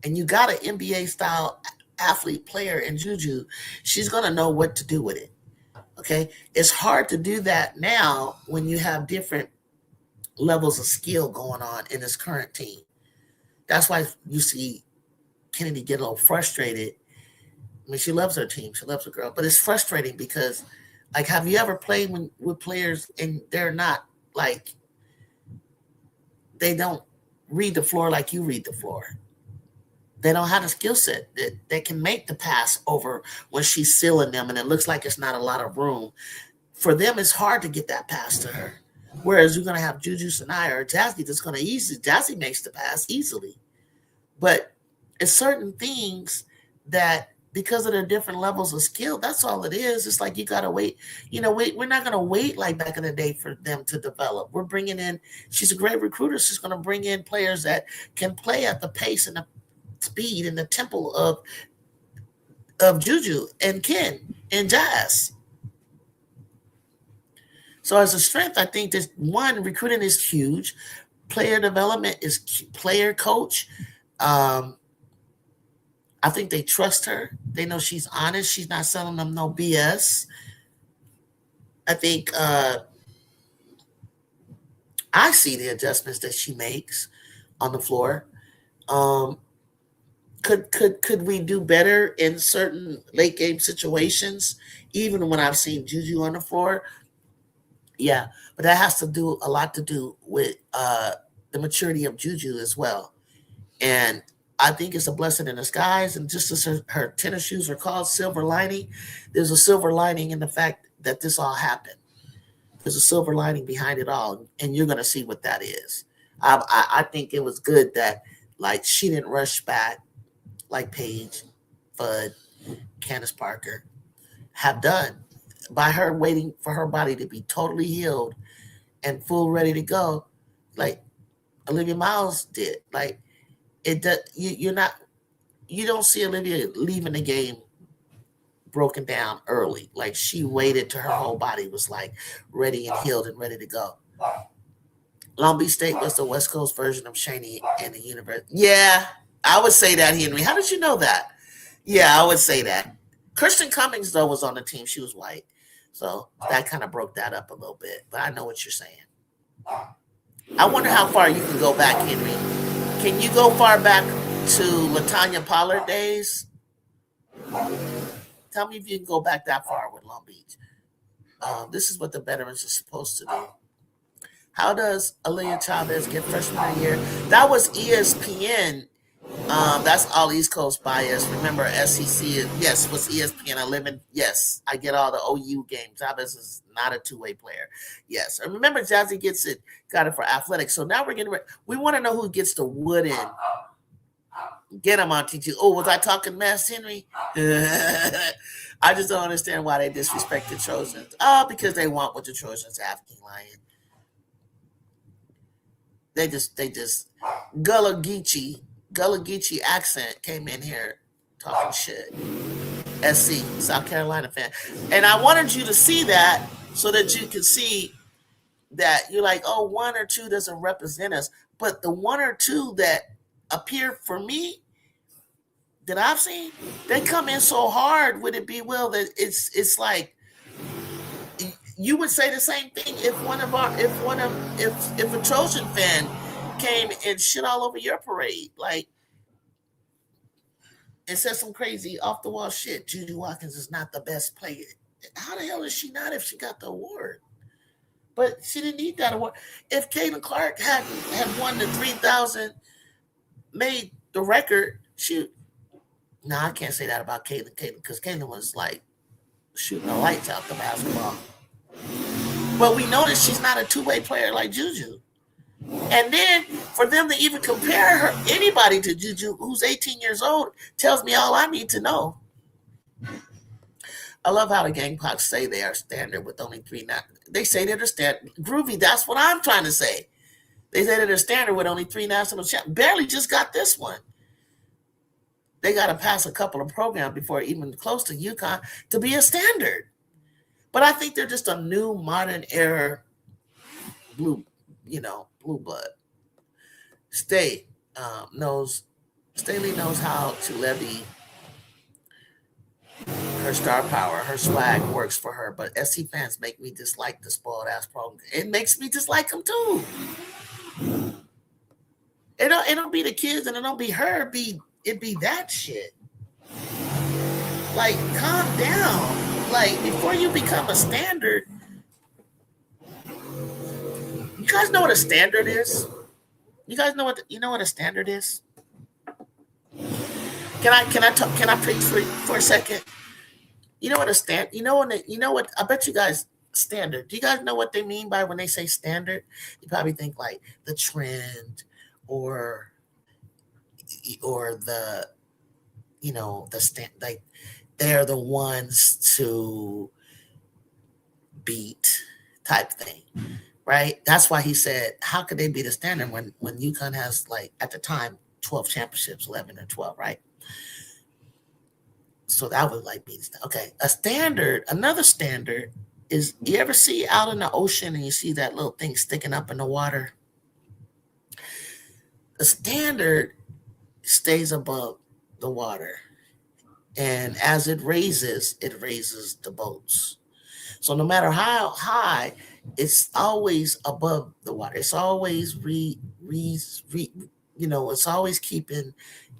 and you got an NBA style athlete player in Juju. She's gonna know what to do with it. Okay, it's hard to do that now when you have different levels of skill going on in this current team. That's why you see Kennedy get a little frustrated. I mean, she loves her team, she loves her girl, but it's frustrating because, like, have you ever played with players and they're not like, they don't read the floor like you read the floor? They don't have the skill set that they can make the pass over when she's sealing them and it looks like it's not a lot of room. For them, it's hard to get that pass to her. Whereas you're going to have Juju, Sanaya, or Jazzy that's going to Jazzy makes the pass easily. But it's certain things that, because of their different levels of skill, that's all it is. It's like you got to wait. We're not going to wait like back in the day for them to develop. We're bringing in, she's a great recruiter. She's going to bring in players that can play at the pace and the speed and the tempo of Juju and Ken and Jazz. So as a strength, I think this one, recruiting is huge. Player development is player coach. I think they trust her. They know she's honest. She's not selling them no BS. I think I see the adjustments that she makes on the floor. Could we do better in certain late game situations? Even when I've seen Juju on the floor, yeah, but that has a lot to do with the maturity of Juju as well. And I think it's a blessing in disguise. And just as her tennis shoes are called silver lining, there's a silver lining in the fact that this all happened. There's a silver lining behind it all, and you're going to see what that is. I think it was good that, like, she didn't rush back like Paige, Fudd, Candace Parker have done, by her waiting for her body to be totally healed and full ready to go, like Olivia Miles did. Like, it does. You don't see Olivia leaving the game broken down early. Like, she waited till her whole body was like ready and healed and ready to go. Long Beach State was the West Coast version of Shaney and the University. Yeah, I would say that, Henry. How did you know that? Yeah, I would say that. Kirsten Cummings, though, was on the team. She was white. So that kind of broke that up a little bit. But I know what you're saying. I wonder how far you can go back, Henry. Can you go far back to LaTanya Pollard days? Tell me if you can go back that far with Long Beach. This is what the veterans are supposed to do. How does Aaliyah Chavez get freshman of the year? That was ESPN. That's all East Coast bias. Remember, SEC, yes, was ESPN. I live in, yes, I get all the OU games. Chavez is not a two-way player. Yes. And remember, Jazzy got it for athletics. So now we want to know who gets the wood in. Get him on TG. Oh, was I talking mess, Henry? I just don't understand why they disrespect the Trojans. Because they want what the Trojans have, King Lion. They just Gullah Geechee accent came in here talking shit. SC, South Carolina fan. And I wanted you to see that so that you could see that you're like, oh, one or two doesn't represent us. But the one or two that appear for me that I've seen, they come in so hard with it be well that it's like, you would say the same thing if a Trojan fan came and shit all over your parade, like, and said some crazy off the wall shit. Juju Watkins is not the best player. How the hell is she not if she got the award? But she didn't need that award. If Caitlin Clark had won the 3,000, made the record, I can't say that about Caitlin, because Caitlin was like shooting the lights out the basketball. But we know that she's not a two-way player like Juju. And then for them to even compare anybody to Juju, who's 18 years old, tells me all I need to know. I love how the Gamecocks say they are standard with only 3 They say they're the standard. Groovy, that's what I'm trying to say. They say they're standard with only 3 national champions. Barely just got this one. They got to pass a couple of programs before even close to UConn to be a standard. But I think they're just a new modern era blue blood. Staley knows how to levy her star power. Her swag works for her. But SC fans make me dislike the spoiled ass program. It makes me dislike them too. It don't be the kids and it don't be her. It be that shit. Like, calm down. Like, before you become a standard, you guys know what a standard is? You guys know what a standard is? Can I preach for a second? You know what a stand? You know what? I bet you guys standard. Do you guys know what they mean by when they say standard? You probably think like the trend, or the the stand, like they're the ones to beat type thing, right? That's why he said, how could they be the standard when UConn has, like, at the time 12 championships, 11 or 12, right? So that would like be okay. A standard, another standard is, you ever see out in the ocean and you see that little thing sticking up in the water? The standard stays above the water, and as it raises the boats. So no matter how high, it's always above the water. It's always it's always keeping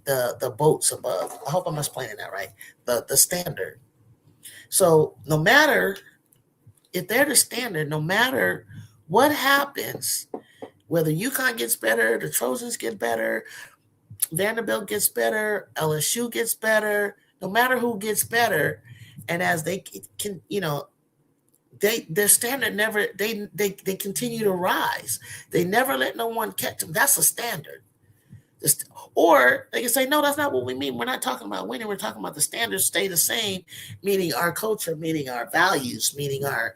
the boats above. I hope I'm explaining that right. The standard. So no matter if they're the standard, no matter what happens, whether UConn gets better, the Trojans get better, Vanderbilt gets better, LSU gets better, no matter who gets better, and as they can, their standard never, they continue to rise. They never let no one catch them. That's a standard. Or they can say, no, that's not what we mean. We're not talking about winning. We're talking about the standards stay the same, meaning our culture, meaning our values, meaning our,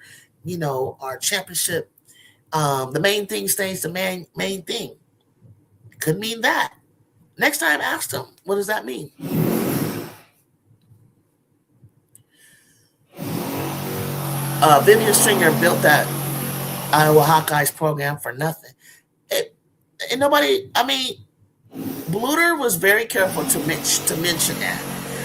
our championship. The main thing stays the main thing. Could mean that. Next time, ask them, what does that mean? Vivian Stringer built that Iowa Hawkeyes program for nothing. And nobody, Bluter was very careful to mention that.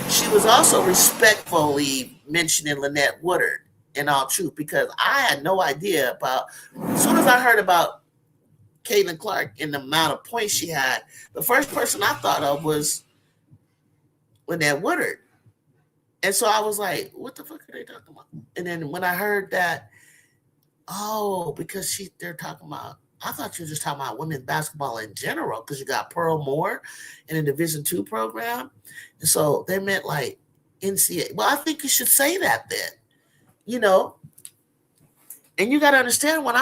She was also respectfully mentioning Lynette Woodard, in all truth, because I had no idea about, as soon as I heard about Caitlin Clark and the amount of points she had, the first person I thought of was Lynette Woodard. And so I was like, what the fuck are they talking about? And then when I heard that, because they're talking about, I thought you were just talking about women's basketball in general, because you got Pearl Moore in a Division II program. And so they meant like NCAA. Well, I think you should say that then, And you got to understand, when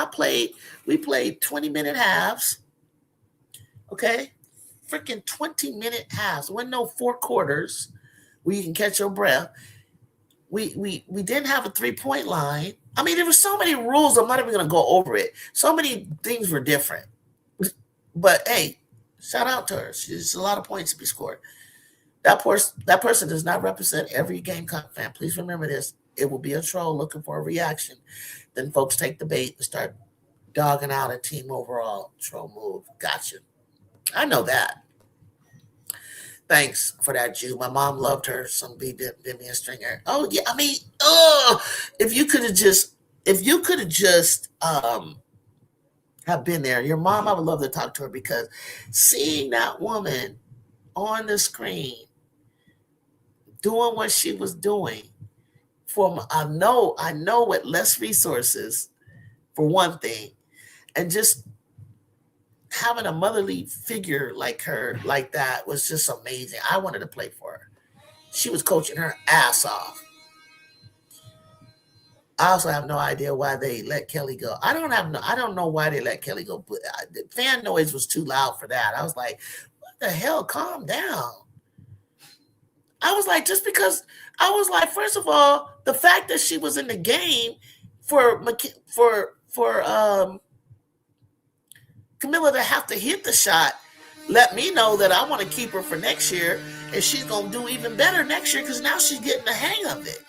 we played 20-minute halves, okay? Freaking 20-minute halves. There wasn't no 4 quarters where you can catch your breath. We didn't have a 3-point line. There were so many rules, I'm not even going to go over it. So many things were different. But, hey, shout out to her. There's a lot of points to be scored. That person does not represent every Gamecock fan. Please remember this. It will be a troll looking for a reaction. Then folks take the bait and start dogging out a team overall. Troll move. Gotcha. I know that. Thanks for that, Jew. My mom loved her some Vivian Stringer. Oh yeah, if you could have just have been there, your mom, I would love to talk to her, because seeing that woman on the screen doing what she was doing, I know with less resources, for one thing, and just having a motherly figure like her, like that, was just amazing. I wanted to play for her. She was coaching her ass off. I also have no idea why they let Kelly go. I don't know why they let Kelly go. But the fan noise was too loud for that. I was like, what the hell? Calm down. I was like, just because I was like, first of all, the fact that she was in the game for Camilla to have to hit the shot let me know that I want to keep her for next year, and she's gonna do even better next year because now she's getting the hang of it.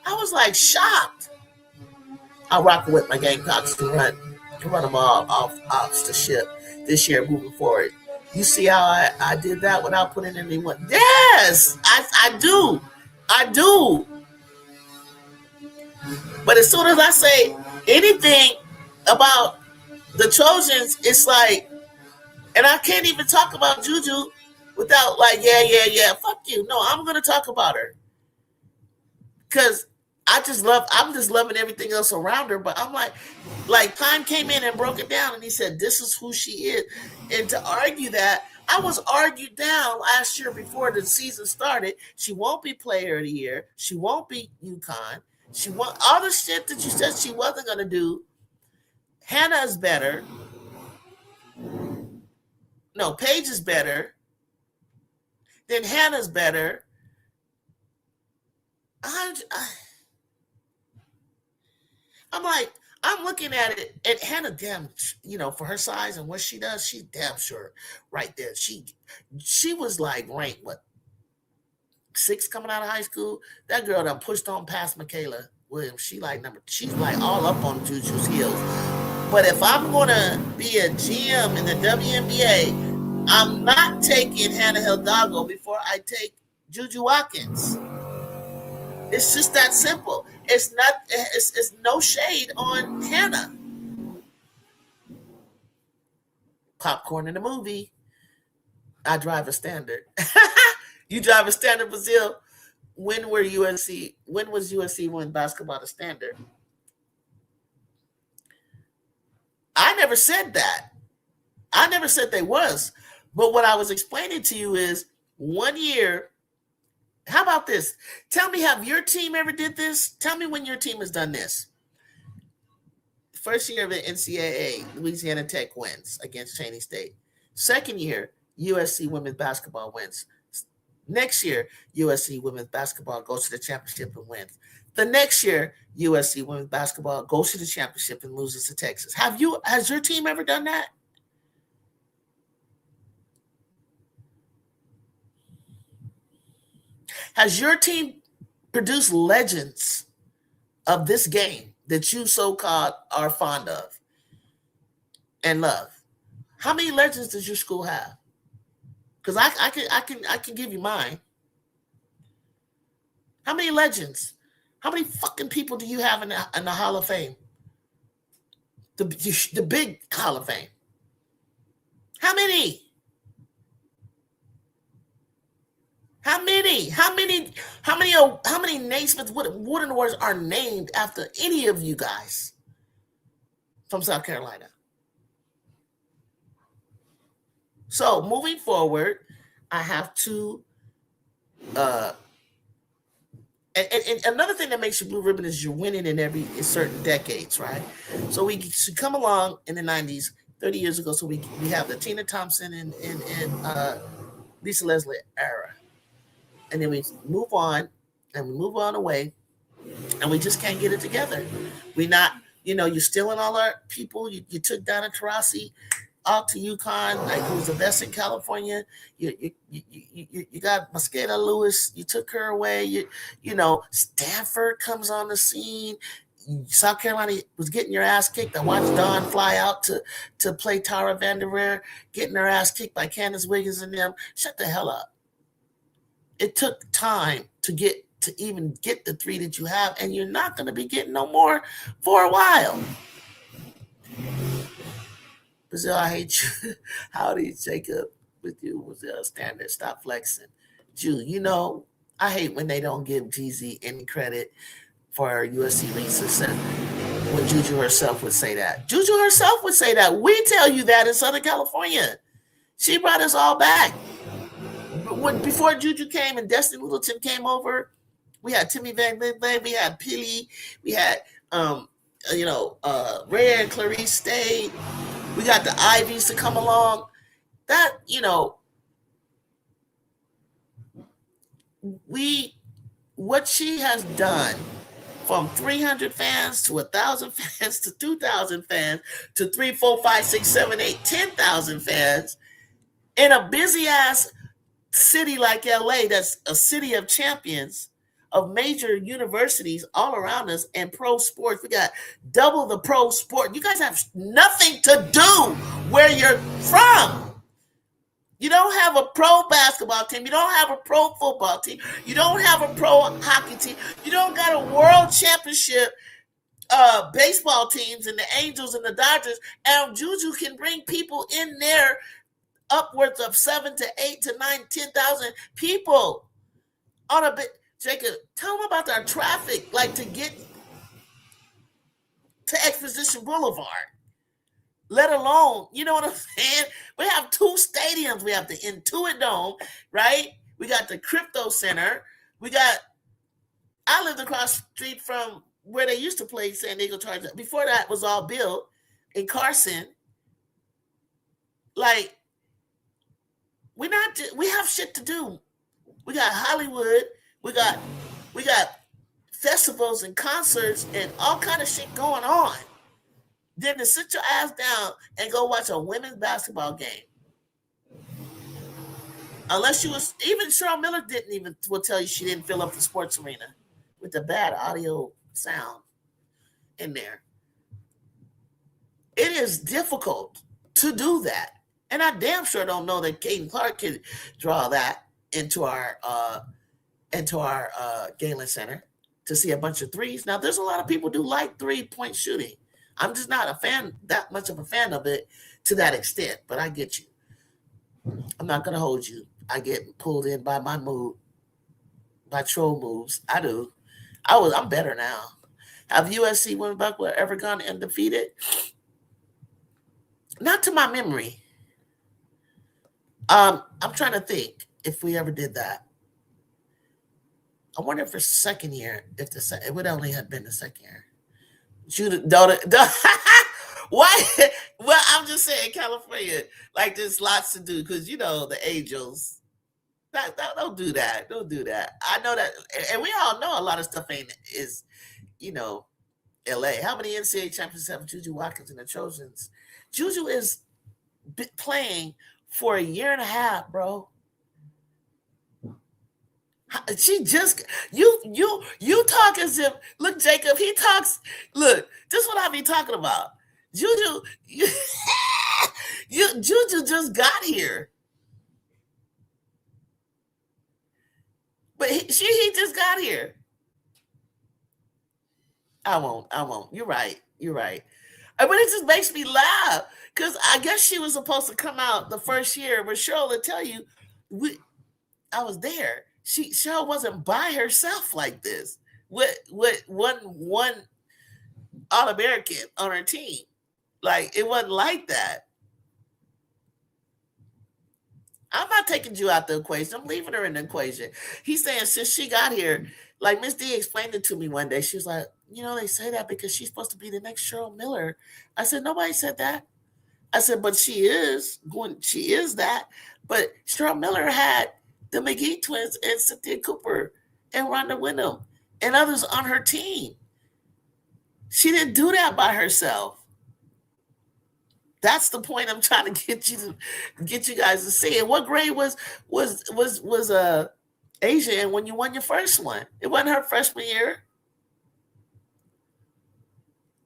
I was like shocked. I rock with my Gamecocks to run them all off the ship this year moving forward. You see how I did that without putting anyone? Yes, I do. I do. But as soon as I say anything about the Trojans, it's like, and I can't even talk about Juju without like, yeah. Fuck you. No, I'm gonna talk about her because I'm just loving everything else around her. But I'm like Time came in and broke it down, and he said, "This is who she is." And to argue that, I was argued down last year before the season started. She won't be Player of the Year. She won't be UConn. She won't all the shit that you said she wasn't gonna do. Hannah's better. No, Paige is better. Then Hannah's better. I'm like, I'm looking at it, and Hannah, damn, for her size and what she does, she's damn sure right there. She was like ranked what 6 coming out of high school. That girl done pushed on past Michaela Williams. She's like all up on Juju's heels. But if I'm gonna be a GM in the WNBA, I'm not taking Hannah Hidalgo before I take Juju Watkins. It's just that simple. It's not. It's no shade on Hannah. Popcorn in the movie. I drive a standard. You drive a standard, Brazil. When was USC when basketball the standard? I never said that. I never said they was. But what I was explaining to you is 1 year. How about this? Tell me, have your team ever did this? Tell me when your team has done this. First year of the NCAA, Louisiana Tech wins against Cheney State. Second year, USC women's basketball wins. Next year, USC women's basketball goes to the championship and wins. The next year, USC women's basketball goes to the championship and loses to Texas. Has your team ever done that? Has your team produced legends of this game that you so-called are fond of and love? How many legends does your school have? Because I can give you mine. How many legends? How many fucking people do you have in the Hall of Fame? The big Hall of Fame. How many? How many Naismith Wooden Awards are named after any of you guys from South Carolina? So moving forward, I have to and another thing that makes you blue ribbon is you're winning in certain decades, right? So we should come along in the 90s, 30 years ago. So we have the Tina Thompson and Lisa Leslie era. And then we move on away, and we just can't get it together. We're not, you're stealing all our people. You took Donna Taurasi out to UConn, like who was the best in California. You got Mosqueda Lewis. You took her away. Stanford comes on the scene. South Carolina was getting your ass kicked. I watched Dawn fly out to play Tara Vanderveer, getting her ass kicked by Candace Wiggins and them. Shut the hell up. It took time to even get the 3 that you have, and you're not going to be getting no more for a while. Brazil, I hate you. Howdy, Jacob, with you, Brazil Standard. Stop flexing. Jew, I hate when they don't give GZ any credit for USC league success. When Juju herself would say that. Juju herself would say that. We tell you that in Southern California. She brought us all back. Before Juju came and Destiny Littleton came over, we had Timmy Van Linden, we had Pilly, we had Rhea and Clarice stayed. We got the Ivies to come along. That what she has done from 300 fans to 1,000 fans to 2,000 fans to 3, 4, 5, 6, 7, 8, 10,000 fans in a busy ass city like LA, that's a city of champions, of major universities all around us, and pro sports. We got double the pro sport. You guys have nothing to do where you're from. You don't have a pro basketball team. You don't have a pro football team. You don't have a pro hockey team. You don't got a world championship baseball teams and the Angels and the Dodgers. And Juju can bring people in there upwards of 7 to 8 to 9, 10,000 people on a bit. Jacob, tell them about our traffic, like to get to Exposition Boulevard. Let alone, you know what I'm saying? We have 2 stadiums. We have the Intuit Dome, right? We got the Crypto Center. I lived across the street from where they used to play San Diego Chargers. Before that was all built in Carson. Like, we have shit to do. We got Hollywood. We got festivals and concerts and all kind of shit going on. Then to sit your ass down and go watch a women's basketball game. Unless you was, even Cheryl Miller will tell you she didn't fill up the sports arena with the bad audio sound in there. It is difficult to do that. And I damn sure don't know that Caden Clark can draw that into our Galen Center to see a bunch of threes. Now, there's a lot of people do like 3-point shooting. I'm just not that much of a fan of it to that extent, but I get you. I'm not going to hold you. I get pulled in by my mood, by troll moves. I do. I'm better now. Have USC won back ever gone undefeated? Not to my memory. I'm trying to think if we ever did that. I wonder if for second year, it would only have been the second year. Why? Well, I'm just saying, California, like there's lots to do because the Angels. Don't do that. Don't do that. I know that, and we all know a lot of stuff is LA. How many NCAA champions have Juju Watkins and the Trojans? Juju is playing for a year and a half, bro. She just you talk as if, look, Jacob, he talks, look, this is what I be talking about. Juju just got here. But he just got here. I won't. You're right. But it just makes me laugh because I guess she was supposed to come out the first year, but Cheryl will tell you, I was there. Cheryl wasn't by herself like this with one All-American on her team. Like, it wasn't like that. I'm not taking you out the equation. I'm leaving her in the equation. He's saying since she got here, like Miss D explained it to me one day. She was like, they say that because she's supposed to be the next Cheryl Miller. I said, nobody said that. I said, but she is that. But Cheryl Miller had the McGee twins and Cynthia Cooper and Rhonda Wyndham and others on her team. She didn't do that by herself. That's the point I'm trying to get you guys to see. And what grade was Asia in when you won your first one? It wasn't her freshman year.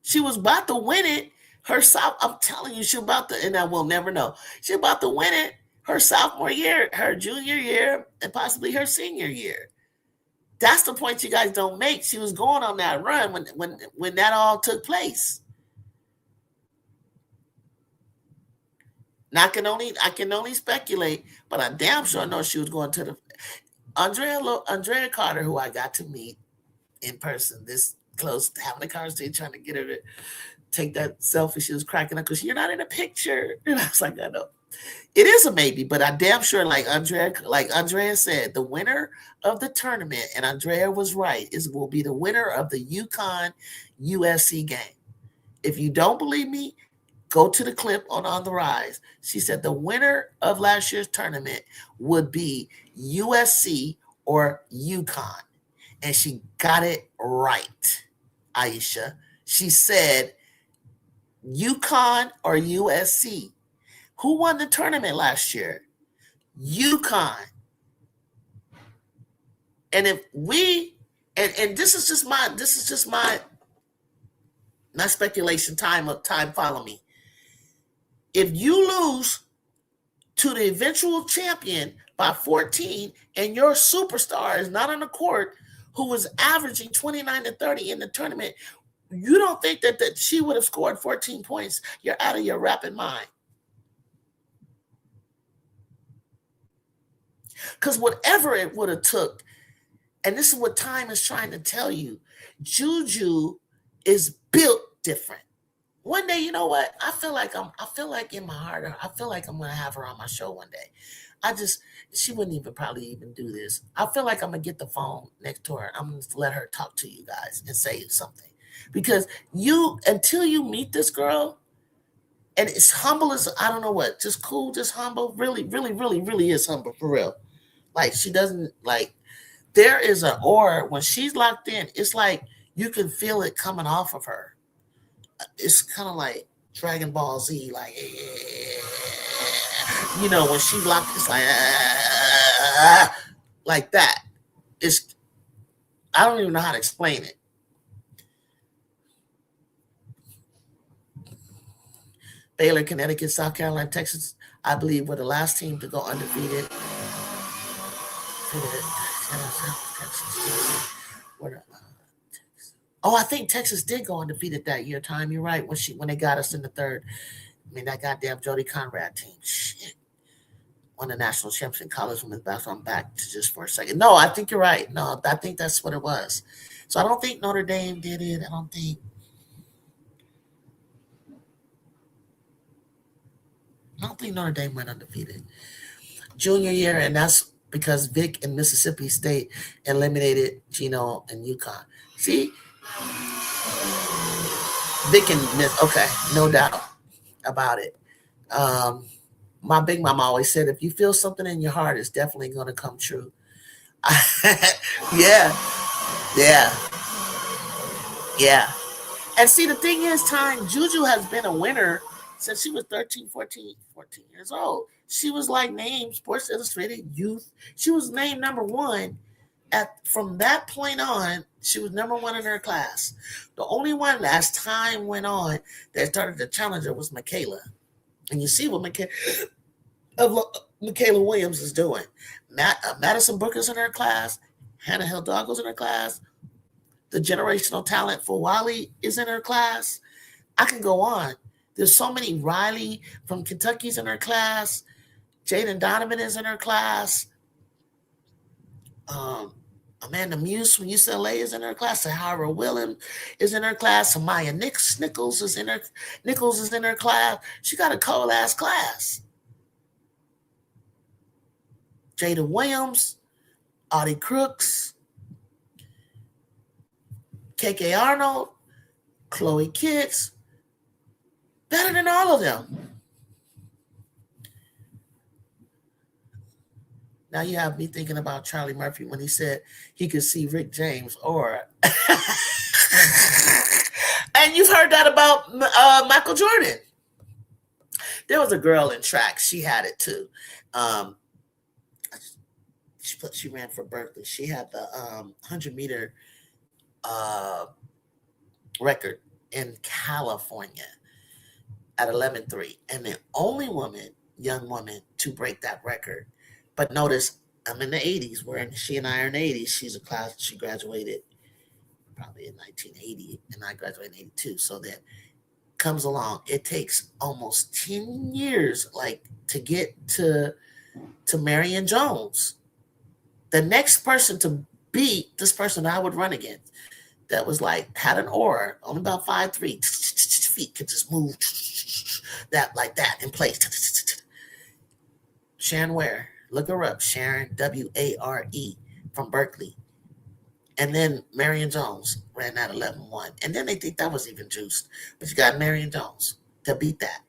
She was about to win it herself. I'm telling you, she about to, and I will never know. She about to win it her sophomore year, her junior year, and possibly her senior year. That's the point you guys don't make. She was going on that run when that all took place. Now, I can only speculate, but I damn sure know she was going to the Andrea Carter, who I got to meet in person this close, having a conversation, trying to get her to take that selfie. She was cracking up because you're not in the picture. And I was like, I know. It is a maybe, but I damn sure, like Andrea said, the winner of the tournament, and Andrea was right, will be the winner of the UConn USC game. If you don't believe me, go to the clip on the Rise. She said the winner of last year's tournament would be USC or UConn. And she got it right, Aisha. She said UConn or USC. Who won the tournament last year? UConn. And if we and this is just my speculation, time follow me. If you lose to the eventual champion by 14 and your superstar is not on the court, who was averaging 29 to 30 in the tournament, you don't think that she would have scored 14 points, you're out of your rapping mind. Because whatever it would have took, and this is what time is trying to tell you, Juju is built different. One day, you know what? I feel like in my heart, I feel like I'm gonna have her on my show one day. She wouldn't probably even do this. I feel like I'm gonna get the phone next to her. I'm gonna let her talk to you guys and say something. Because until you meet this girl, and it's humble as, I don't know what, just cool, just humble, really, really, really, really is humble, for real. Like, she doesn't, like, there is an aura when she's locked in. It's like you can feel it coming off of her. It's kind of like Dragon Ball Z, like, you know, when she locked, it's like that. I don't even know how to explain it. Baylor, Connecticut, South Carolina, Texas, I believe, were the last team to go undefeated. I think Texas did go undefeated that year. Time, you're right. When they got us in the third. I mean, that goddamn Jody Conrad team, shit, won the national championship in college women's basketball. I'm back to just for a second. No, I think you're right. No, I think that's what it was. So I don't think Notre Dame did it. I don't think Notre Dame went undefeated junior year, and that's because Vic and Mississippi State eliminated Gino and UConn. See, Vic and Miss. Okay, no doubt about it. My big mama always said, if you feel something in your heart, it's definitely going to come true. Yeah. And see, the thing is, Juju has been a winner since she was 13, 14 years old. She was like named Sports Illustrated Youth. She was named number one. From that point on, she was number one in her class. The only one, as time went on, that started to challenge her was Michaela. And you see what Michaela Williams is doing. Madison Booker's in her class. Hannah Hidalgo's in her class. The generational talent for Wally is in her class. I can go on. There's so many. Riley from Kentucky's in her class. Jaden Donovan is in her class. Amanda Muse from UCLA is in her class. Sahara Williams is in her class. Samaya Nichols is in her class. She got a cold ass class. Jada Williams, Audie Crooks, KK Arnold, Chloe Kicks, better than all of them. Now you have me thinking about Charlie Murphy when he said he could see Rick James' aura. And you've heard that about Michael Jordan. There was a girl in track. She had it too. She ran for Berkeley. She had the 100-meter record in California at 11.3. And the only young woman to break that record. But notice, I'm in the 80s. She and I are in the 80s. She graduated probably in 1980, and I graduated in 82. So that comes along. It takes almost 10 years, to get to Marion Jones. The next person to beat this person I would run against, that was had an aura, only about 5'3", feet could just move like that in place. Sharon Ware. Look her up, Sharon, Ware, from Berkeley. And then Marion Jones ran that 11.1. And then they think that was even juiced. But you got Marion Jones to beat that.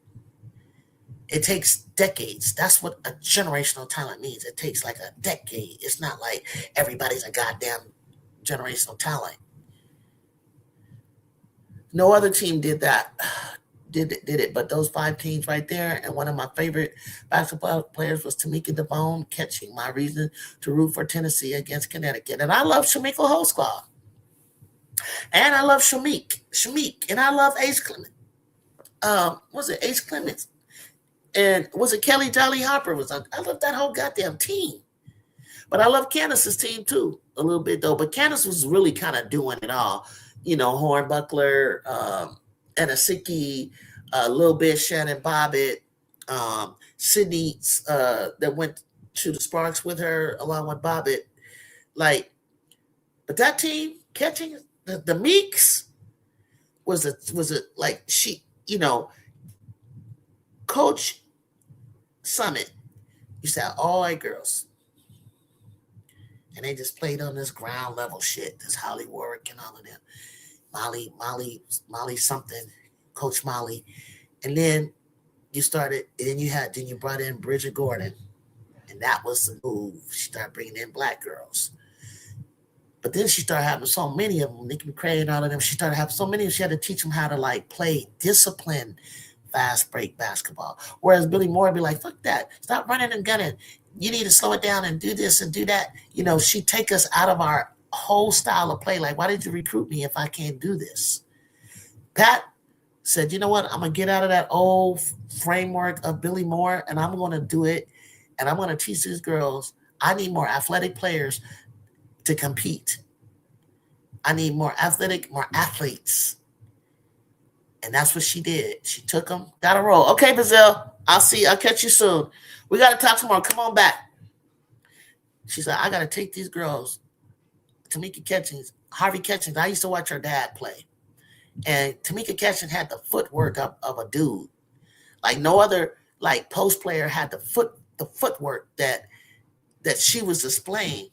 It takes decades. That's what a generational talent means. It takes like a decade. It's not like everybody's a goddamn generational talent. No other team did that. Did it, but those 5 teams right there. And one of my favorite basketball players was Tamika Devone, catching my reason to root for Tennessee against Connecticut. And I love Shamika Holsclaw. And I love Shamik. And I love Ace Clement. Was it Ace Clements? And was it Kelly Jolly Hopper? I love that whole goddamn team. But I love Candace's team too, a little bit though. But Candace was really kind of doing it all. Hornbuckler, Anasiki, a little bit Shannon Bobbitt, Sydney that went to the Sparks with her along with Bobbitt. But that team catching the Meeks was like she, Coach Summit used to have all white girls. And they just played on this ground level shit. This Holly Warwick and all of them. Molly something, Coach Molly. And then you brought in Bridget Gordon. And that was the move. She started bringing in black girls. But then she started having so many of them. Nikki McCray and all of them. She started having so many of them. She had to teach them how to play disciplined fast break basketball. Whereas Billy Moore would be like, fuck that. Stop running and gunning. You need to slow it down and do this and do that. She'd take us out of our whole style of play. Like, why did you recruit me if I can't do this? Pat said, you know what? I'm going to get out of that old framework of Billy Moore, and I'm going to do it. And I'm going to teach these girls, I need more athletic players to compete. I need more athletes. And that's what she did. She took them, got a roll. Okay, Brazil, I'll catch you soon. We got to talk tomorrow. Come on back. She said, I got to take these girls. Tamika Catchings, Harvey Catchings. I used to watch her dad play. And Tamika Catchings had the footwork of a dude. Like no other post player had the footwork that she was displaying.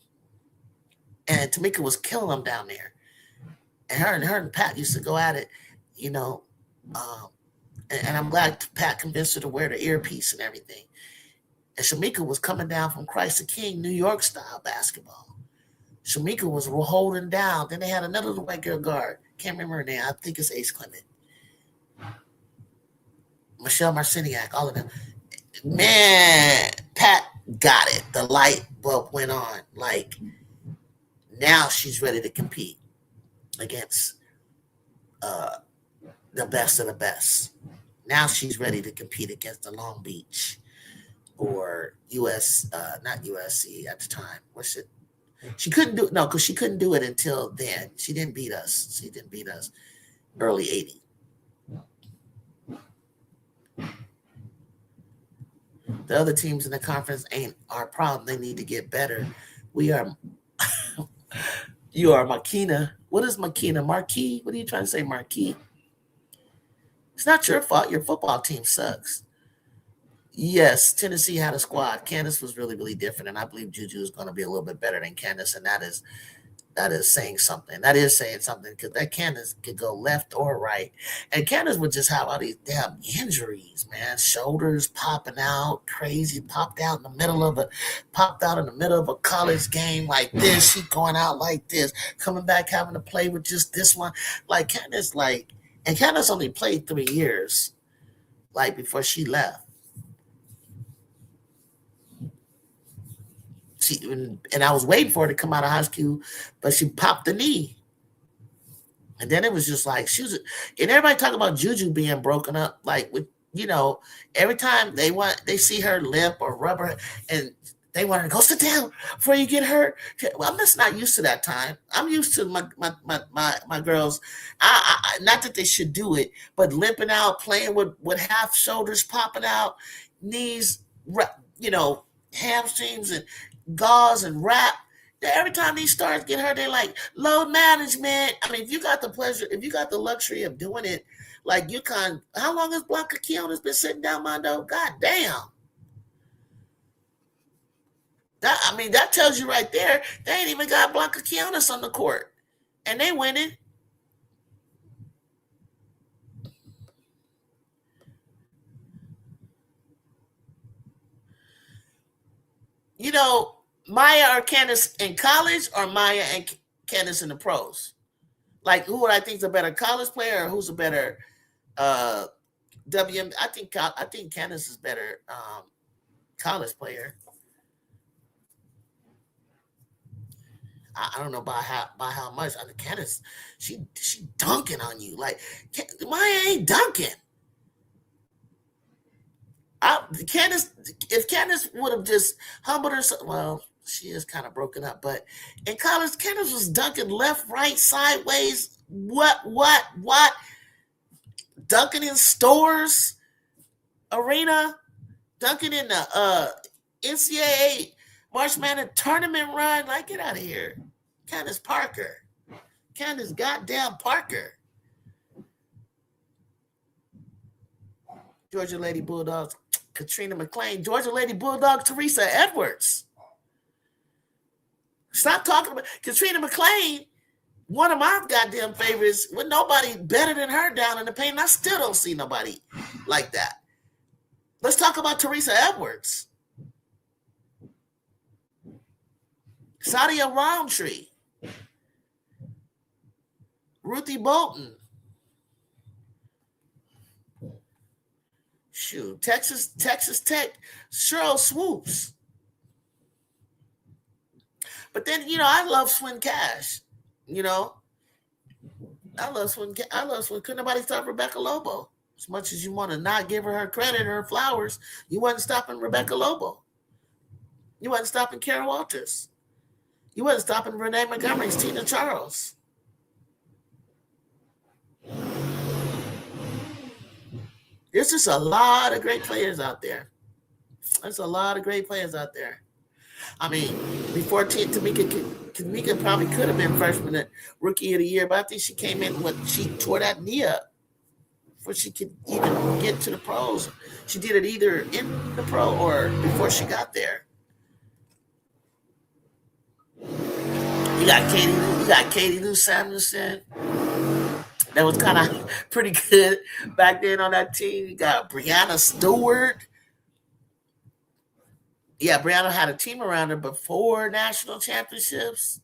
And Tamika was killing them down there. And her and Pat used to go at it, and I'm glad Pat convinced her to wear the earpiece and everything. And Shamika was coming down from Christ the King, New York style basketball. Shamika was holding down. Then they had another little white girl guard. Can't remember her name. I think it's Ace Clement. Michelle Marciniak, all of them. Man, Pat got it. The light bulb went on. Now she's ready to compete against the best of the best. Now she's ready to compete against the Long Beach or not USC at the time. What's it? She couldn't do it. No, because she couldn't do it until then. She didn't beat us. She didn't beat us early 80s. The other teams in the conference ain't our problem. They need to get better. We are. You are Makina. What is Makina? Marquis? What are you trying to say, Marquis? It's not your fault. Your football team sucks. Yes, Tennessee had a squad. Candace was really, really different, and I believe Juju is going to be a little bit better than Candace, and that is saying something. That is saying something because that Candace could go left or right, and Candace would just have all these damn injuries, man. Shoulders popping out, crazy. Popped out in the middle of a college game like this. She going out like this, coming back having to play with just this one. Like Candace, and Candace only played 3 years, before she left. And I was waiting for her to come out of high school, but she popped the knee. And then it was just and everybody talking about Juju being broken up, every time they see her limp or rubber, and they want her to go sit down before you get hurt. Well, I'm just not used to that time. I'm used to my girls. I not that they should do it, but limping out, playing with half shoulders popping out, knees, hamstrings and gauze and wrap. Every time these stars get hurt, they're like load management. I mean, if you got the luxury of doing it, UConn, how long has Blanca Quinones been sitting down, Mondo? God damn. That tells you right there, they ain't even got Blanca Quinones on the court. And they winning. Maya or Candace in college, or Maya and Candace in the pros? Like, who would I think is a better college player, or who's a better WM? I think Candace is better college player. I don't know by how much. I mean, Candace, she dunking on you. Like, Maya ain't dunking. If Candace would have just humbled herself, well, she is kind of broken up, but in college, Candace was dunking left, right, sideways. What? Dunking in stores, arena, dunking in the NCAA March Madness tournament run. Like, get out of here. Candace Parker. Candace goddamn Parker. Georgia Lady Bulldogs, Katrina McClain. Georgia Lady Bulldogs, Teresa Edwards. Stop talking about Katrina McClain, one of my goddamn favorites, with nobody better than her down in the paint. I still don't see nobody like that. Let's talk about Teresa Edwards. Sadia Roundtree. Ruthie Bolton. Shoot, Texas Tech, Cheryl Swoops. But then, I love Swin Cash. I love Swin. Couldn't nobody stop Rebecca Lobo. As much as you want to not give her credit, her flowers, you wasn't stopping Rebecca Lobo. You wasn't stopping Kara Walters. You wasn't stopping Renee Montgomery's Tina Charles. There's just a lot of great players out there. There's a lot of great players out there. I mean, before Tamika probably could have been freshman at rookie of the year, but I think she came in when she tore that knee up before she could even get to the pros. She did it either in the pro or before she got there. You got Katie Lou Samuelson. That was kind of pretty good back then on that team. You got Brianna Stewart. Yeah, Brianna had a team around her before national championships.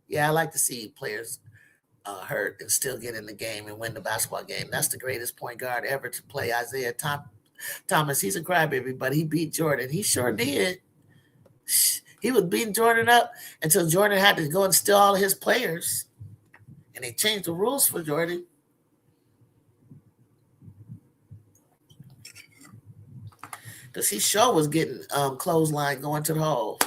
Yeah, I like to see players hurt and still get in the game and win the basketball game. That's the greatest point guard ever to play, Isaiah Thomas. He's a crybaby, but he beat Jordan. He sure did. He was beating Jordan up until Jordan had to go and steal all of his players. And they changed the rules for Jordan. Because he sure was getting clothesline going to the hole.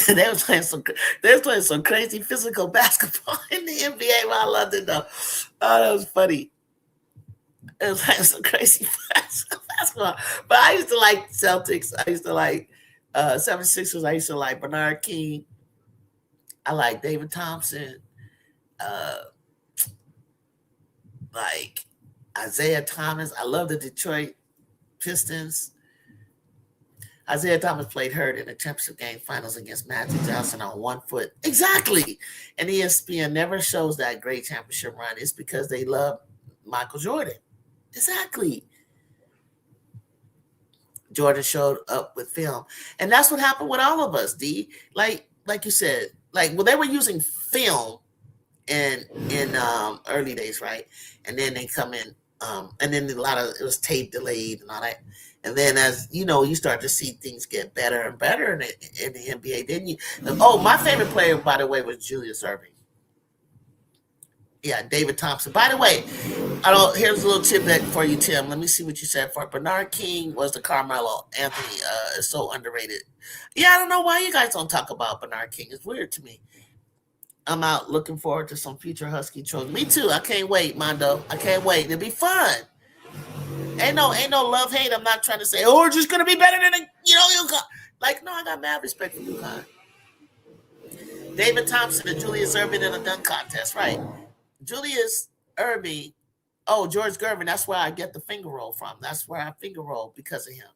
They was playing some crazy physical basketball in the NBA. Well, I loved it though. Oh, that was funny. It was like some crazy basketball. But I used to like Celtics. I used to like 76ers. I used to like Bernard King. I like David Thompson, like Isaiah Thomas. I love the Detroit Pistons. Isaiah Thomas played hurt in the championship game finals against Magic Johnson on 1 foot. Exactly. And ESPN never shows that great championship run. It's because they love Michael Jordan. Exactly. Jordan showed up with film. And that's what happened with all of us, D. Like you said, they were using film in early days, right? And then they come in, and then it was tape delayed and all that. And then as you start to see things get better and better in the NBA, didn't you? Oh, my favorite player, by the way, was Julius Erving. Yeah, David Thompson. By the way, here's a little tidbit for you, Tim. Let me see what you said for it. Bernard King was the Carmelo Anthony. Is so underrated. Yeah, I don't know why you guys don't talk about Bernard King. It's weird to me. I'm out looking forward to some future Husky Trojans. Me too. I can't wait, Mondo. I can't wait. It'll be fun. Ain't no love hate. I'm not trying to say, we're just gonna be better than UConn. Like, no, I got mad respect for UConn. David Thompson and Julius Erving in a dunk contest, right? Julius Erving, George Gervin, that's where I get the finger roll from. That's where I finger roll because of him.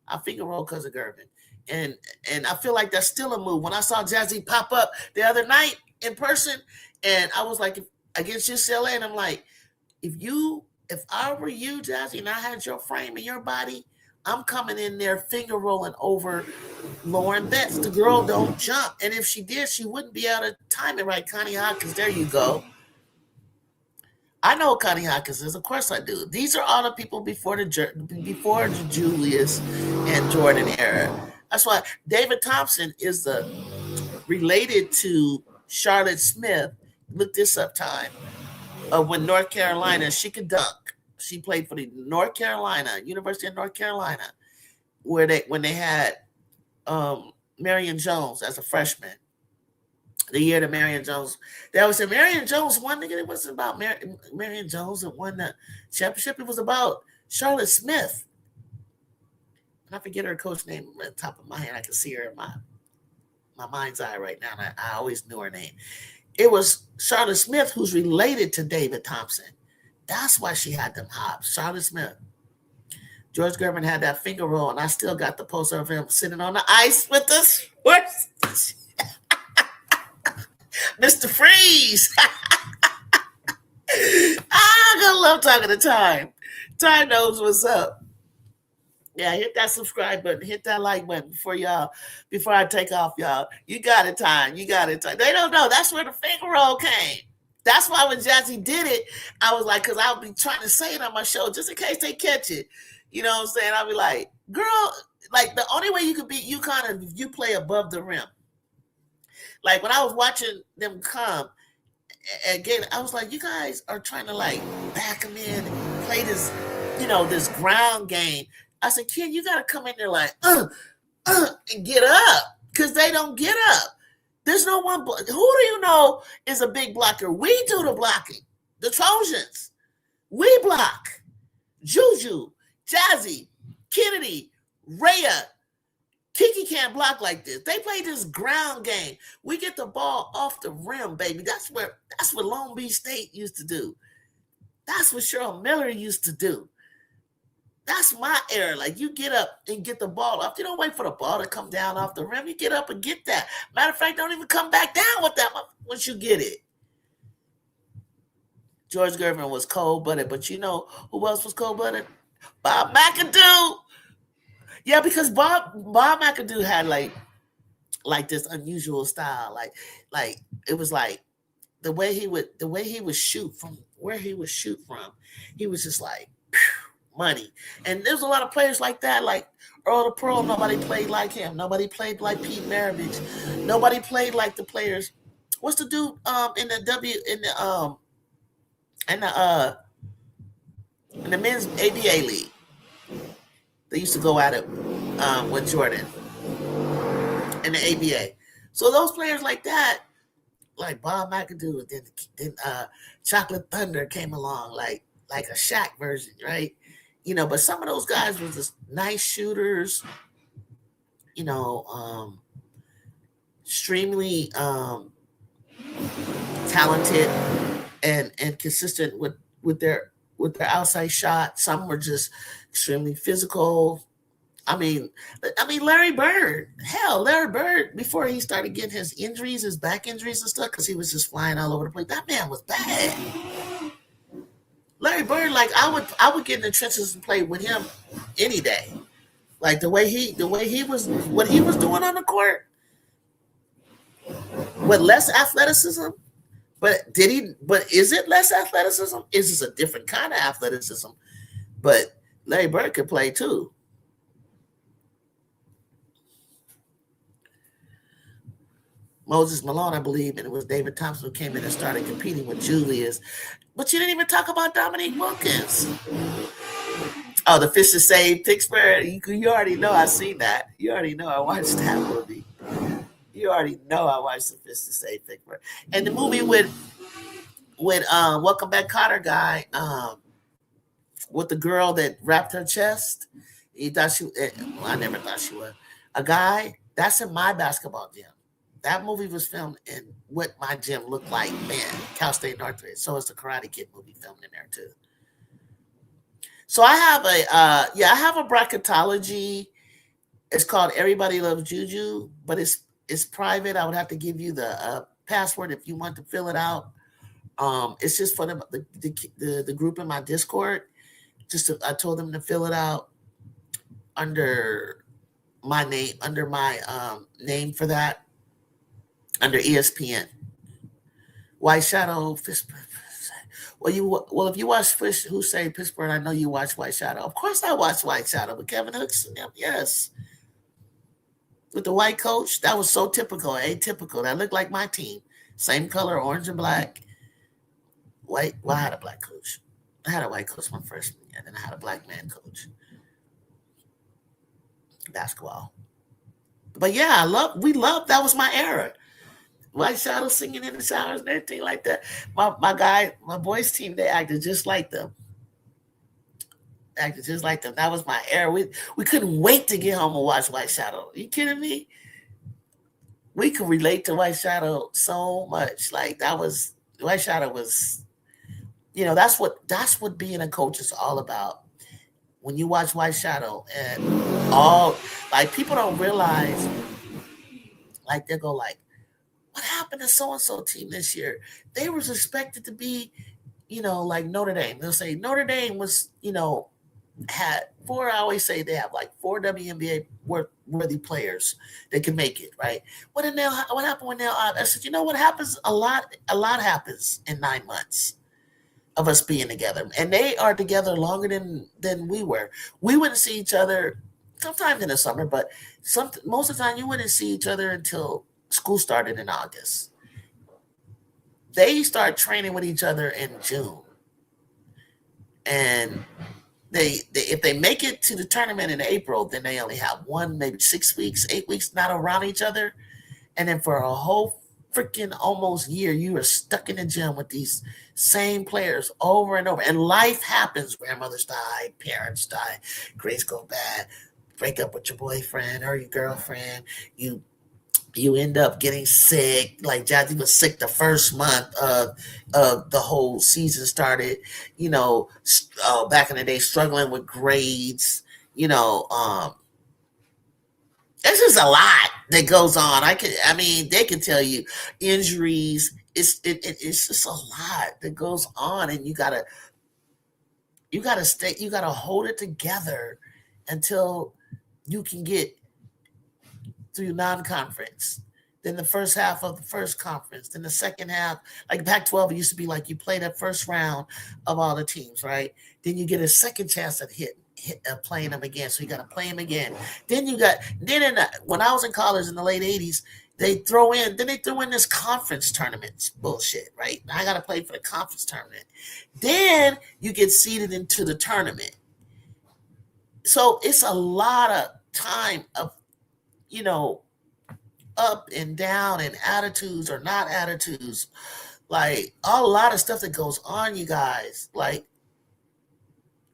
I finger roll because of Gervin. And I feel like that's still a move. When I saw Jazzy pop up the other night in person, and I was like, against UCLA, and I'm like, if I were you, Jazzy, and I had your frame and your body, I'm coming in there finger rolling over Lauren Betts. The girl don't jump. And if she did, she wouldn't be able to time it right. Connie Hawkins, there you go. I know Connie Hawkins is. Of course I do. These are all the people before the Julius and Jordan era. That's why David Thompson is related to Charlotte Smith. Look this up, time. When North Carolina, she could dunk. She played for the University of North Carolina, when they had Marion Jones as a freshman. The year that Marion Jones, that was Marion Jones won. Nigga, it wasn't about Marion Jones that won the championship. It was about Charlotte Smith. And I forget her coach name at the top of my head. I can see her in my mind's eye right now. And I always knew her name. It was Charlotte Smith, who's related to David Thompson. That's why she had them hops. Charlotte Smith. George Gervin had that finger roll, and I still got the poster of him sitting on the ice with us. Mr. Freeze. I'm gonna love talking to Time. Time knows what's up. Yeah, hit that subscribe button, hit that like button before I take off, y'all. You got it, Time. You got it, Time. They don't know. That's where the finger roll came. That's why when Jazzy did it, I was like, because I'll be trying to say it on my show just in case they catch it. You know what I'm saying? I'll be like, girl, like the only way you could beat UConn is if you play above the rim. Like when I was watching them come, again, I was like, you guys are trying to like back them in, play this, this ground game. I said, kid, you got to come in there like, and get up, because they don't get up. There's no one. Who do you know is a big blocker? We do the blocking. The Trojans. We block. Juju, Jazzy, Kennedy, Rhea. Kiki can't block like this. They play this ground game. We get the ball off the rim, baby. That's what Long Beach State used to do. That's what Cheryl Miller used to do. That's my era. Like, you get up and get the ball off. You don't wait for the ball to come down off the rim. You get up and get that. Matter of fact, don't even come back down with that once you get it. George Gervin was cold-blooded, but you know who else was cold-blooded? Bob McAdoo. Yeah, because Bob McAdoo had like this unusual style. Like it was like the way he would shoot from where he would shoot from. He was just like money. And there's a lot of players like that, like Earl the Pearl. Nobody played like him. Nobody played like Pete Maravich. Nobody played like the players. What's the dude in the men's ABA league? They used to go at it with Jordan in the ABA. So those players like that, like Bob McAdoo, then Chocolate Thunder came along, like a Shaq version, right? But some of those guys were just nice shooters, extremely talented and consistent with their outside shot. Some were just extremely physical. I mean, Larry Bird. Hell, Larry Bird, before he started getting his injuries, his back injuries and stuff, because he was just flying all over the place. That man was bad. Larry Bird, like I would get in the trenches and play with him any day. Like the way he was, what he was doing on the court, with less athleticism. But is it less athleticism? Is this a different kind of athleticism? But Larry Bird could play too. Moses Malone, I believe, and it was David Thompson who came in and started competing with Julius. But you didn't even talk about Dominique Wilkins. Oh, the Fish to Save Pittsburgh. You already know I seen that. You already know I watched that movie. You already know I watched the Fish to Save Pittsburgh. And the movie with Welcome Back Kotter guy, with the girl that wrapped her chest. He thought I never thought she was. A guy, that's in my basketball gym. That movie was filmed in what my gym looked like then, Cal State Northridge. So it's the Karate Kid movie filmed in there too. So I have a bracketology. It's called Everybody Loves Juju, but it's private. I would have to give you the password if you want to fill it out. It's just for the group in my Discord. I told them to fill it out. under my name, name for that, under ESPN. White Shadow. Well, if you watch Fish Who Say Pittsburgh, I know you watch White Shadow. Of course, I watch White Shadow, but Kevin Hooks, yes, with the white coach, that was so typical, atypical. That looked like my team, same color, orange and black. White. Well, I had a black coach. I had a white coach my freshman year, and then I had a black man coach basketball. But yeah, we love. That was my era. White Shadow singing in the showers and everything like that. My boys' team, they acted just like them. That was my era. We couldn't wait to get home and watch White Shadow. Are you kidding me? We could relate to White Shadow so much. Like White Shadow was, that's what being a coach is all about. When you watch White Shadow and people don't realize, like they'll go like, what happened to so-and-so team this year? They was expected to be, like Notre Dame. They'll say Notre Dame was, had four, I always say they have like 4 WNBA worthy players that can make it, right? What happened when I said, what happens? A lot happens in 9 months of us being together. And they are together longer than we were. We wouldn't see each other sometimes in the summer, but most of the time you wouldn't see each other until school started in August. They start training with each other in June. And if they make it to the tournament in April, then they only have 1, maybe 6 weeks, 8 weeks not around each other. And then for a whole freaking almost year, you are stuck in the gym with these same players over and over. And life happens. Grandmothers die, parents die, grades go bad, break up with your boyfriend or your girlfriend. You end up getting sick. Like Jazzy was sick the first month of the whole season started. Back in the day, struggling with grades. It's just a lot that goes on. They can tell you injuries. It's just a lot that goes on, and you gotta hold it together until you can get through non-conference. Then the first half of the first conference. Then the second half, like Pac-12, it used to be like you play that first round of all the teams, right? Then you get a second chance at playing them again. So you got to play them again. Then when I was in college in the late 80s, they throw in this conference tournament bullshit, right? I got to play for the conference tournament. Then you get seeded into the tournament. So it's a lot of time of, up and down and attitudes or not attitudes. Like a lot of stuff that goes on, you guys. Like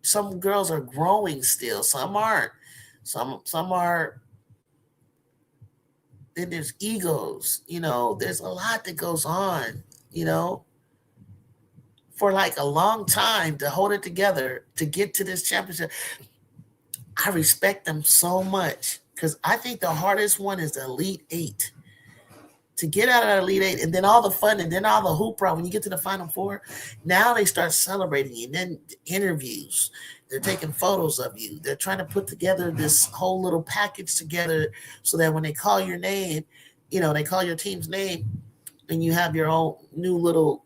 some girls are growing still, some aren't. Some are. Then there's egos, there's a lot that goes on, for like a long time to hold it together to get to this championship. I respect them so much because I think the hardest one is the Elite 8. To get out of that Elite 8 and then all the fun and then all the hoopla when you get to the Final Four, now they start celebrating you. And then interviews, they're taking photos of you. They're trying to put together this whole little package together so that when they call your name, they call your team's name and you have your own new little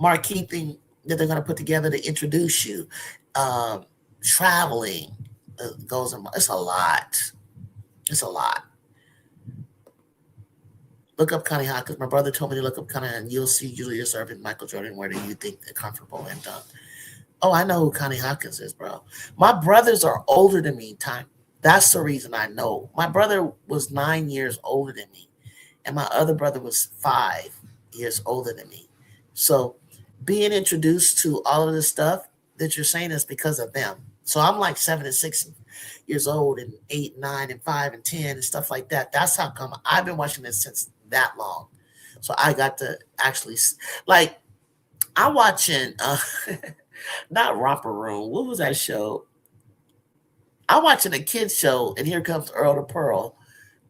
marquee thing that they're going to put together to introduce you. Traveling goes in. It's a lot. It's a lot. Look up Connie Hawkins. My brother told me to look up Connie, and you'll see Julius Erving, Michael Jordan. Where do you think they're comfortable and done? Oh, I know who Connie Hawkins is, bro. My brothers are older than me. That's the reason I know. My brother was 9 years older than me, and my other brother was 5 years older than me. So being introduced to all of this stuff that you're saying is because of them. So I'm like 7 and 6 years old and 8, 9, and 5 and 10 and stuff like that. That's how come I've been watching this since that long. So I got to actually I'm watching not Romper Room. What was that show? I'm watching a kids show, and here comes Earl to Pearl.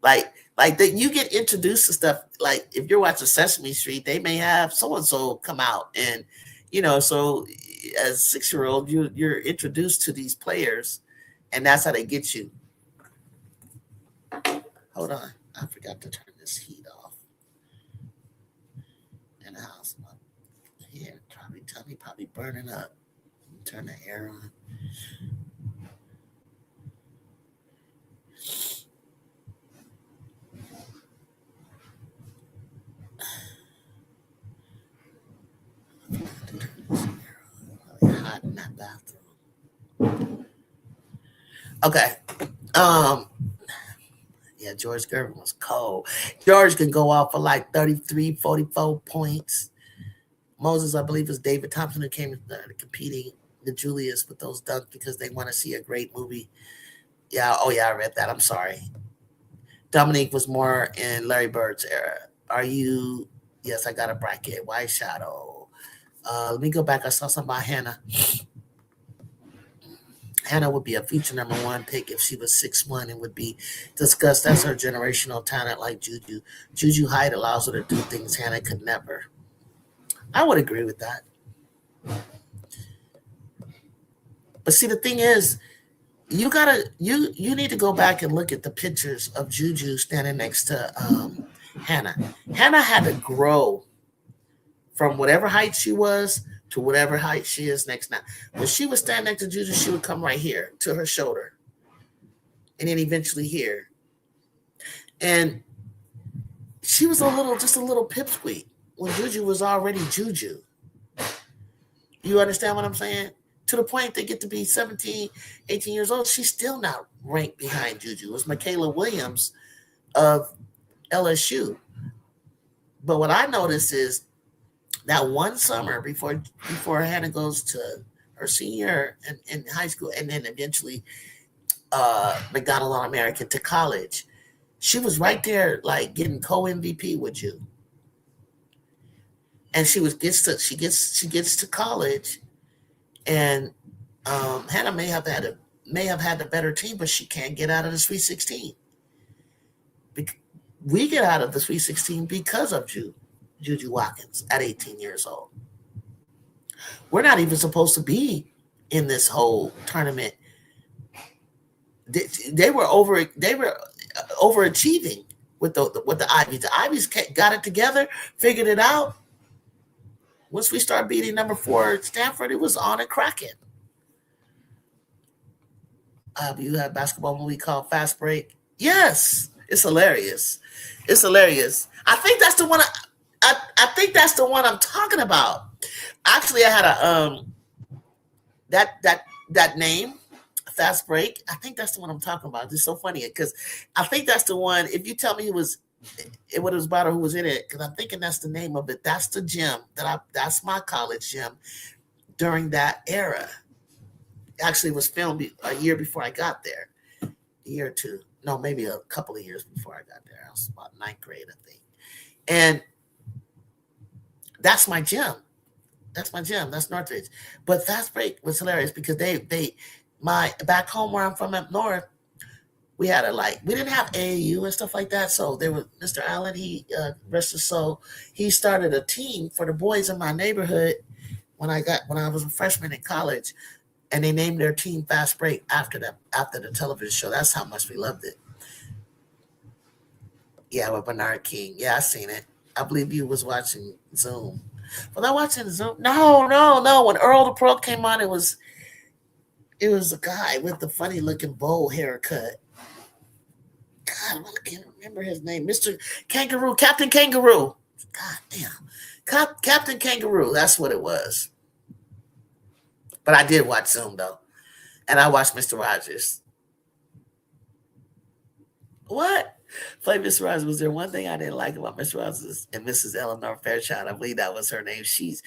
Like that, you get introduced to stuff. Like if you're watching Sesame Street, they may have so and so come out, and So as a 6-year-old, you're introduced to these players, and that's how they get you. Hold on, I forgot to turn this heat off in the house. Here, probably burning up. Turn the air on. Really hot in that bathroom. Okay. Yeah, George Gervin was cold. George can go off for like 33, 44 points. Moses, I believe, is David Thompson who came competing with Julius with those dunks because they want to see a great movie. Yeah, I read that. I'm sorry. Dominique was more in Larry Bird's era. Are you? Yes, I got a bracket. White Shadow. Let me go back. I saw something about Hannah. Hannah would be a future number 1 pick if she was 6'1" and would be discussed as her generational talent like Juju. Juju height allows her to do things Hannah could never. I would agree with that. But see, the thing is, you need to go back and look at the pictures of Juju standing next to Hannah. Hannah had to grow from whatever height she was to whatever height she is next now. When she would stand next to Juju, she would come right here to her shoulder, and then eventually here. And she was just a little pipsqueak when Juju was already Juju. You understand what I'm saying? To the point they get to be 17, 18 years old, she's still not ranked behind Juju. It was Michaela Williams of LSU. But what I noticed is that one summer before Hannah goes to her senior in high school and then eventually McDonald All-American to college, she was right there like getting co-MVP with you. And she gets to college, and Hannah may have had the better team, but she can't get out of the Sweet 16. We get out of the Sweet 16 because of Juju Watkins at 18 years old. We're not even supposed to be in this whole tournament. They were overachieving with the Ivies. The Ivies got it together, figured it out. Once we start beating number 4 Stanford, it was on and cracking. You have basketball movie called Fast Break. Yes, it's hilarious. It's hilarious. I think that's the one. I think that's the one I'm talking about. Actually, I had a that name, Fast Break. I think that's the one I'm talking about. It's so funny because I think that's the one. If you tell me it was about or who was in it, because I'm thinking that's the name of it. That's the gym that's my college gym during that era. Actually, it was filmed a year before I got there. A year or two. No, maybe a couple of years before I got there. I was about 9th grade, I think. And that's my gym. That's Northridge. But Fast Break was hilarious because my back home where I'm from up north, we had we didn't have AAU and stuff like that. So there was Mr. Allen, he rest his soul, he started a team for the boys in my neighborhood when I was a freshman in college, and they named their team Fast Break after the television show. That's how much we loved it. Yeah, with Bernard King. Yeah, I seen it. I believe you was watching Zoom. Was I watching Zoom? No. When Earl the Pro came on, it was a guy with the funny looking bowl haircut. God, I can't remember his name. Mr. Kangaroo, Captain Kangaroo. God damn. Captain Kangaroo, that's what it was. But I did watch Zoom though. And I watched Mr. Rogers. What? Play Mr. Rogers. Was there one thing I didn't like about Mr. Rogers and Mrs. Eleanor Fairchild? I believe that was her name. She's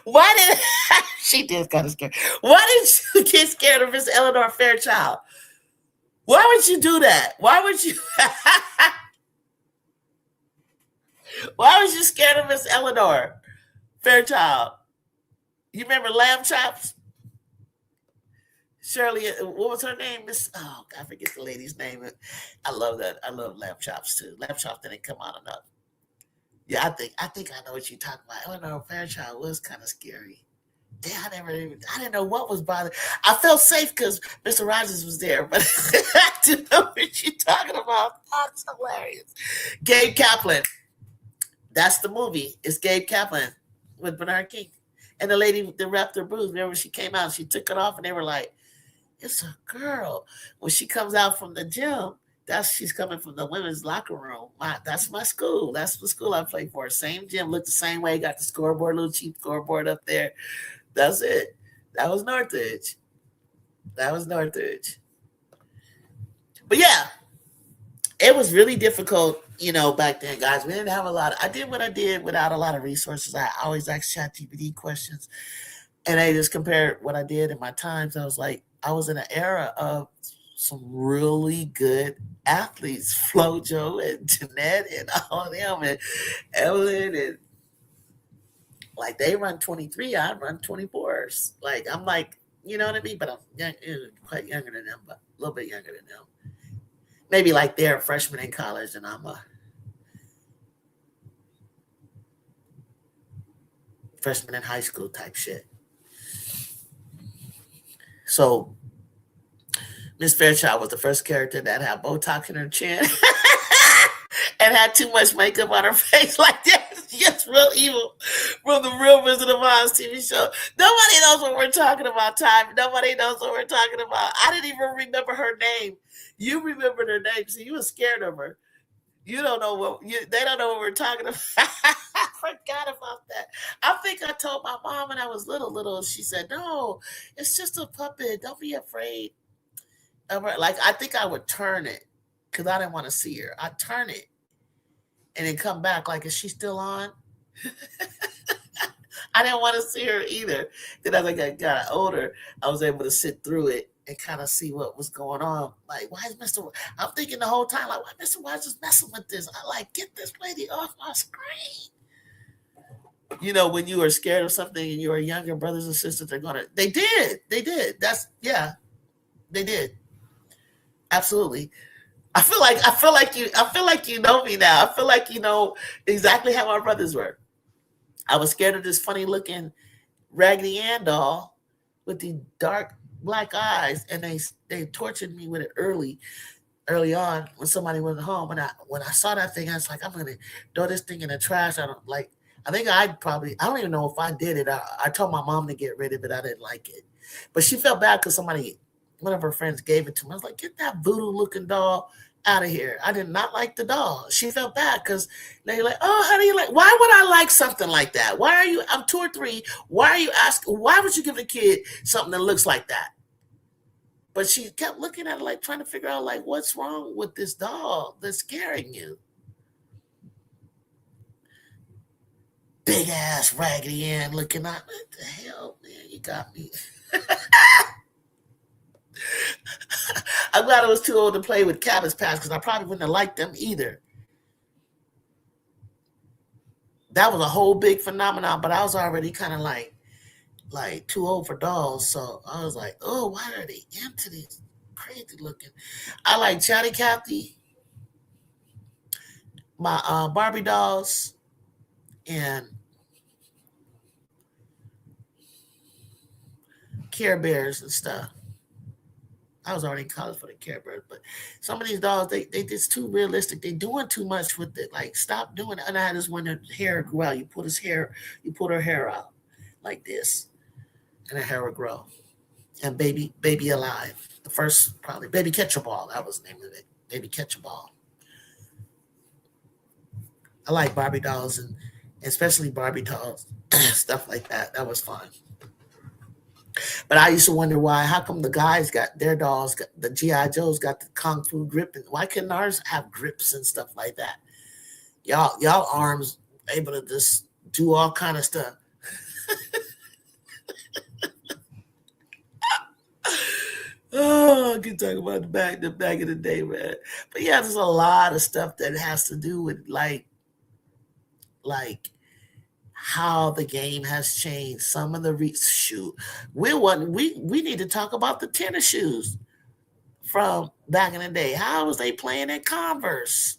why did she did kind of scared? Why did you get scared of Miss Eleanor Fairchild? Why would you do that? Why would you? Why was you scared of Miss Eleanor Fairchild? You remember Lamb Chops? Shirley, what was her name? I forget the lady's name. I love that. I love Lamb Chops too. Lamb Chops didn't come out enough. Yeah, I think I know what you're talking about. I don't know. Fairchild was kind of scary. Yeah, I didn't know what was bothering. I felt safe because Mr. Rogers was there, but I didn't know what you're talking about. That's hilarious. Gabe Kaplan. That's the movie. It's Gabe Kaplan with Bernard King. And the lady that wrapped her bruise, remember she came out, she took it off, and they were like, it's a girl. When she comes out from the gym, she's coming from the women's locker room. That's my school. That's the school I played for. Same gym, looked the same way. Got the scoreboard, little cheap scoreboard up there. That's it. That was Northridge. But yeah, it was really difficult, back then, guys. We didn't have a lot. I did what I did without a lot of resources. I always asked ChatGPT questions, and I just compared what I did in my times. I was like, I was in an era of some really good athletes, Flojo and Jeanette and all of them, and Evelyn, and like they run 23, I run 24s. Like I'm like, you know what I mean? But I'm young, quite younger than them, but a little bit younger than them. Maybe like they're a freshman in college and I'm a freshman in high school type shit. So Miss Fairchild was the first character that had Botox in her chin and had too much makeup on her face like that. Yes, real evil from the Real Wizard of Oz TV show. Nobody knows what we're talking about, Time. Nobody knows what we're talking about. I didn't even remember her name. You remembered her name, so you were scared of her. You don't know they don't know what we're talking about. I forgot about that. I think I told my mom when I was little. She said, "No, it's just a puppet. Don't be afraid of her." Like I think I would turn it because I didn't want to see her. I'd turn it and then come back. Like, is she still on? I didn't want to see her either. Then as I got older, I was able to sit through it and kind of see what was going on. Like, why is I'm thinking the whole time, like, why Mr. Wise is messing with this? I like, get this lady off my screen. When you are scared of something and your younger brothers and sisters are they did. They did. They did. Absolutely. I feel like you know me now. I feel like you know exactly how my brothers were. I was scared of this funny looking Raggedy Ann doll with the dark black eyes, and they tortured me with it early on when somebody went home. And when I saw that thing, I was like, I'm gonna throw this thing in the trash. I don't even know if I did it. I told my mom to get rid of it. I didn't like it, but she felt bad because one of her friends gave it to me. I was like, get that voodoo looking doll out of here. I did not like the doll. She felt bad because they're like, oh, how do you like? Why would I like something like that? I'm 2 or 3. Why are you asking? Why would you give a kid something that looks like that? But she kept looking at it, like trying to figure out, like, what's wrong with this doll that's scaring you? Big ass Raggedy Ann looking at what the hell, man? You got me. I'm glad I was too old to play with Cabbage Patch because I probably wouldn't have liked them either. That was a whole big phenomenon, but I was already kind of like too old for dolls. So I was like, oh, why are they into these crazy looking? I like Chatty Cathy, my Barbie dolls, and Care Bears and stuff. I was already in college for the Care Bears, but some of these dolls, they just too realistic. They doing too much with it. Like, stop doing it. And I had this one, her hair grew out. You pull her hair out like this, and her hair would grow. And Baby Alive, the first probably Baby Catch a Ball. That was the name of it. Baby Catch a Ball. I like Barbie dolls and especially Barbie dolls, stuff like that. That was fun. But I used to wonder how come the guys got their dolls, the G.I. Joes got the Kung Fu grip, and why couldn't ours have grips and stuff like that? Y'all arms able to just do all kind of stuff. Oh, I can talk about the back of the day, man. But yeah, there's a lot of stuff that has to do with like how the game has changed. Some of the we need to talk about the tennis shoes from back in the day. How was they playing in Converse?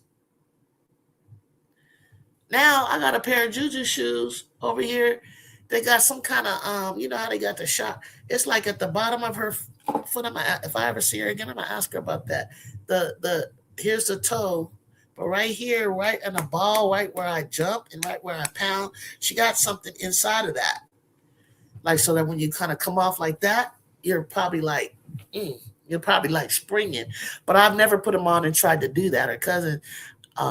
Now I got a pair of Juju shoes over here. They got some kind of you know how they got the shot. It's like at the bottom of her foot. If I ever see her again, I'm gonna ask her about that. The here's the toe, but right here, right in the ball, right where I jump and right where I pound, she got something inside of that. Like so that when you kind of come off like that, you're probably like, you're probably like springing. But I've never put them on and tried to do that. Her cousin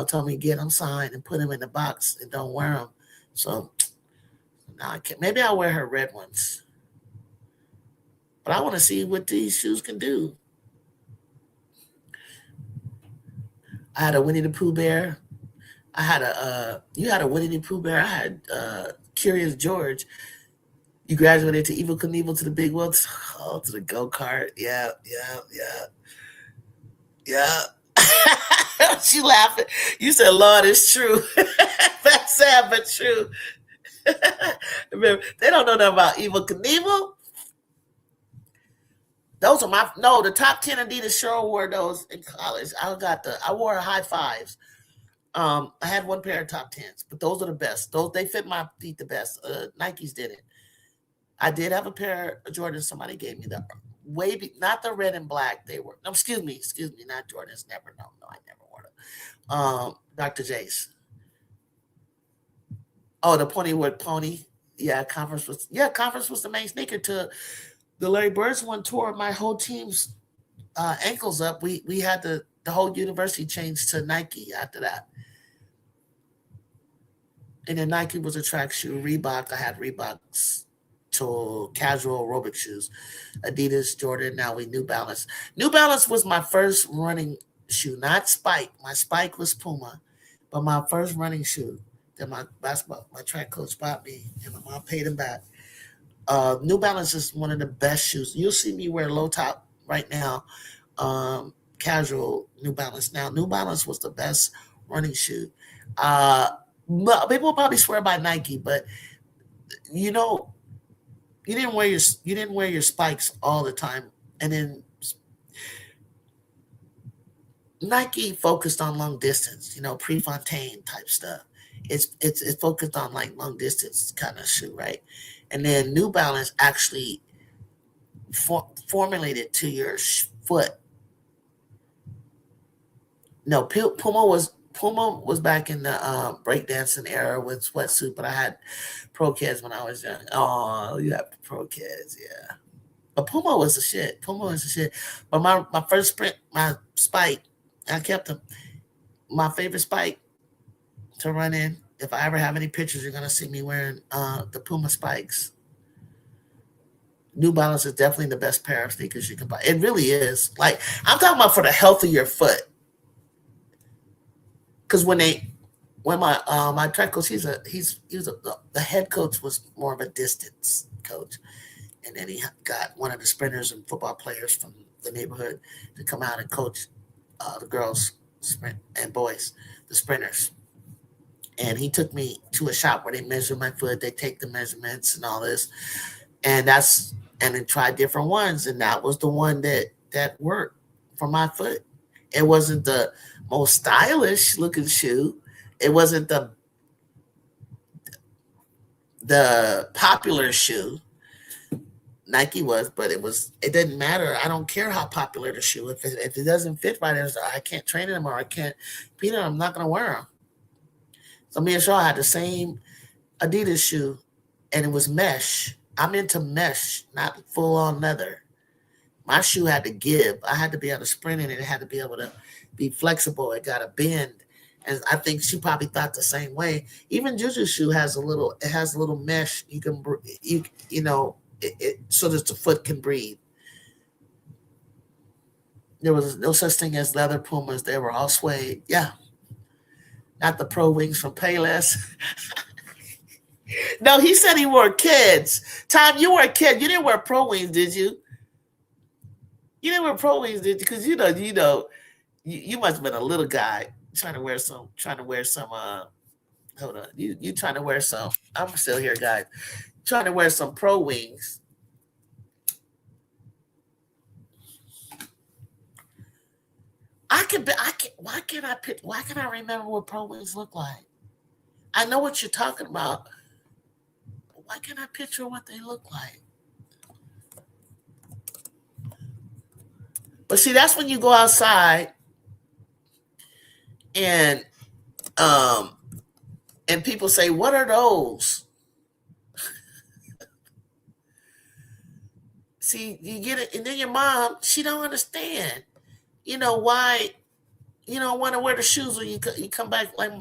told me get them signed and put them in the box and don't wear them. So now I can't. Maybe I'll wear her red ones. But I want to see what these shoes can do. I had a Winnie the Pooh bear. I had you had a Winnie the Pooh bear. I had Curious George. You graduated to Evil Knievel to the big ones. Oh, to the go kart. Yeah. She laughing. You said, "Lord, it's true." That's sad, but true. Remember, they don't know nothing about Evil Knievel. Those are the top 10 Adidas sure wore those in college. I wore high fives. I had one pair of top 10s, but those are the best. They fit my feet the best. Nikes didn't. I did have a pair of Jordans. Somebody gave me not the red and black. They were excuse me, not Jordans. Never, no, I never wore them. Dr. J's. Oh, the Ponywood Pony. Yeah, Converse was the main sneaker to the Larry Bird's one. Tore my whole team's ankles up. We had the whole university changed to Nike after that. And then Nike was a track shoe. Reebok, I had Reeboks to casual aerobic shoes. Adidas, Jordan, now we New Balance. New Balance was my first running shoe, not Spike. My Spike was Puma, but my first running shoe that my track coach bought me, and my mom paid him back. New Balance is one of the best shoes. You'll see me wear low top right now, casual New Balance. Now, New Balance was the best running shoe. People probably swear by Nike, but you didn't wear your spikes all the time, and then Nike focused on long distance, Prefontaine type stuff. It's focused on like long distance kind of shoe, right? And then New Balance actually formulated to your foot. No, Puma was back in the breakdancing era with sweatsuit, but I had Pro Kids when I was young. Oh, you have Pro Kids, yeah. But Puma was the shit. But my first sprint, my spike, I kept them. My favorite spike to run in. If I ever have any pictures, you're gonna see me wearing the Puma spikes. New Balance is definitely the best pair of sneakers you can buy. It really is. Like I'm talking about for the health of your foot. Because when my track coach, the head coach was more of a distance coach, and then he got one of the sprinters and football players from the neighborhood to come out and coach the girls sprint and boys, the sprinters. And he took me to a shop where they measure my foot, they take the measurements and all this, and then try different ones, and that was the one that worked for my foot. It wasn't the most stylish looking shoe. It wasn't the popular shoe. Nike was, but it didn't matter. I don't care how popular the shoe. If it doesn't fit right, I can't train them or I can't beat them, I'm not going to wear them. So me and Shaw had the same Adidas shoe, and it was mesh. I'm into mesh, not full on leather. My shoe had to give. I had to be able to sprint in it. It had to be able to be flexible. It got to bend. And I think she probably thought the same way. Even Juju's shoe has a little mesh. You can, so that the foot can breathe. There was no such thing as leather Pumas. They were all suede. Yeah. Not the Pro Wings from Payless. No, he said he wore kids. Tom, you were a kid. You didn't wear Pro Wings, did you? You didn't wear Pro Wings, did you? Because you must have been a little guy trying to wear some Hold on. You trying to wear some? I'm still here, guys. Trying to wear some Pro Wings. I can. Why can't I pick? Why can't I remember what Pro Wings look like? I know what you're talking about. Why can't I picture what they look like? But see, that's when you go outside and um and people say, "What are those?" See, you get it, and then your mom, she don't understand. Why you don't want to wear the shoes when you come back like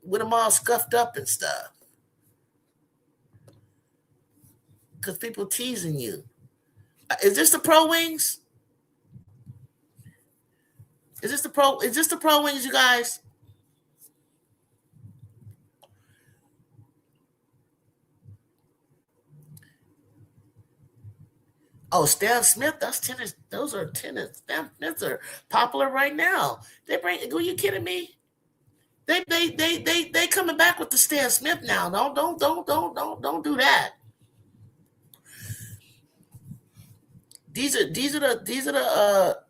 with them all scuffed up and stuff, because people teasing you. Is this the Pro Wings? Is this the Pro? Is this the Pro Wings, you guys? Oh, Stan Smith, that's tennis. Those are tennis. Stan Smiths are popular right now. Are you kidding me? They coming back with the Stan Smith now. No, don't do that. These are the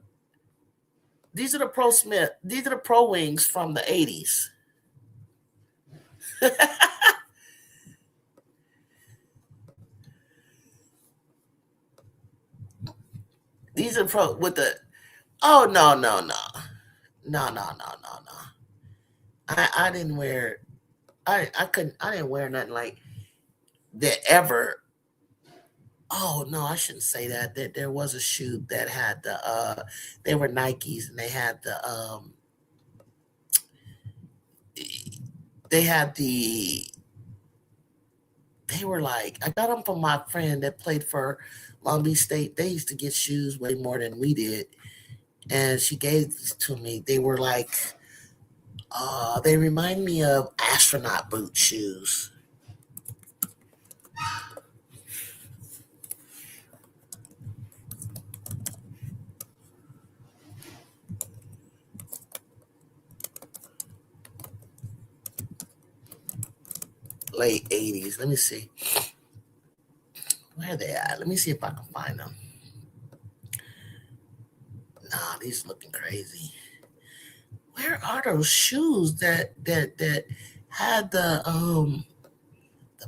Pro Smith. These are the Pro Wings from the 80s. These are pro with the. Oh no. I didn't wear. I couldn't. I didn't wear nothing like that ever. Oh no, I shouldn't say that. There was a shoe that had the. They were Nikes and they had the. They had the. They were like, I got them from my friend that played for Long Beach State. They used to get shoes way more than we did, and she gave these to me. They were like, they remind me of astronaut boot shoes. Late 80s. Let me see. Where are they at? Let me see if I can find them. Nah, these looking crazy. Where are those shoes that had the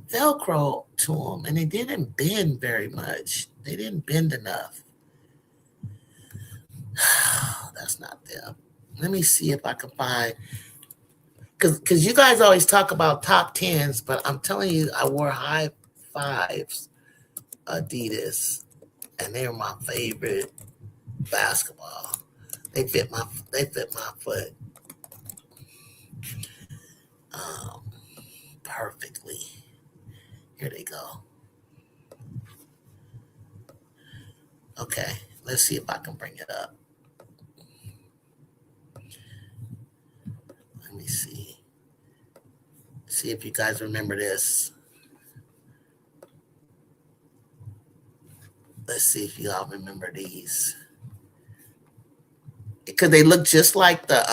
Velcro to them, and they didn't bend very much. They didn't bend enough. That's not them. Let me see if I can find, because you guys always talk about top tens, but I'm telling you, I wore high fives, Adidas, and they were my favorite basketball. They fit my foot um, perfectly. Here they go. Okay, let's see if I can bring it up. Let me see. See if you guys remember this. Let's see if y'all remember these. Because they look just like the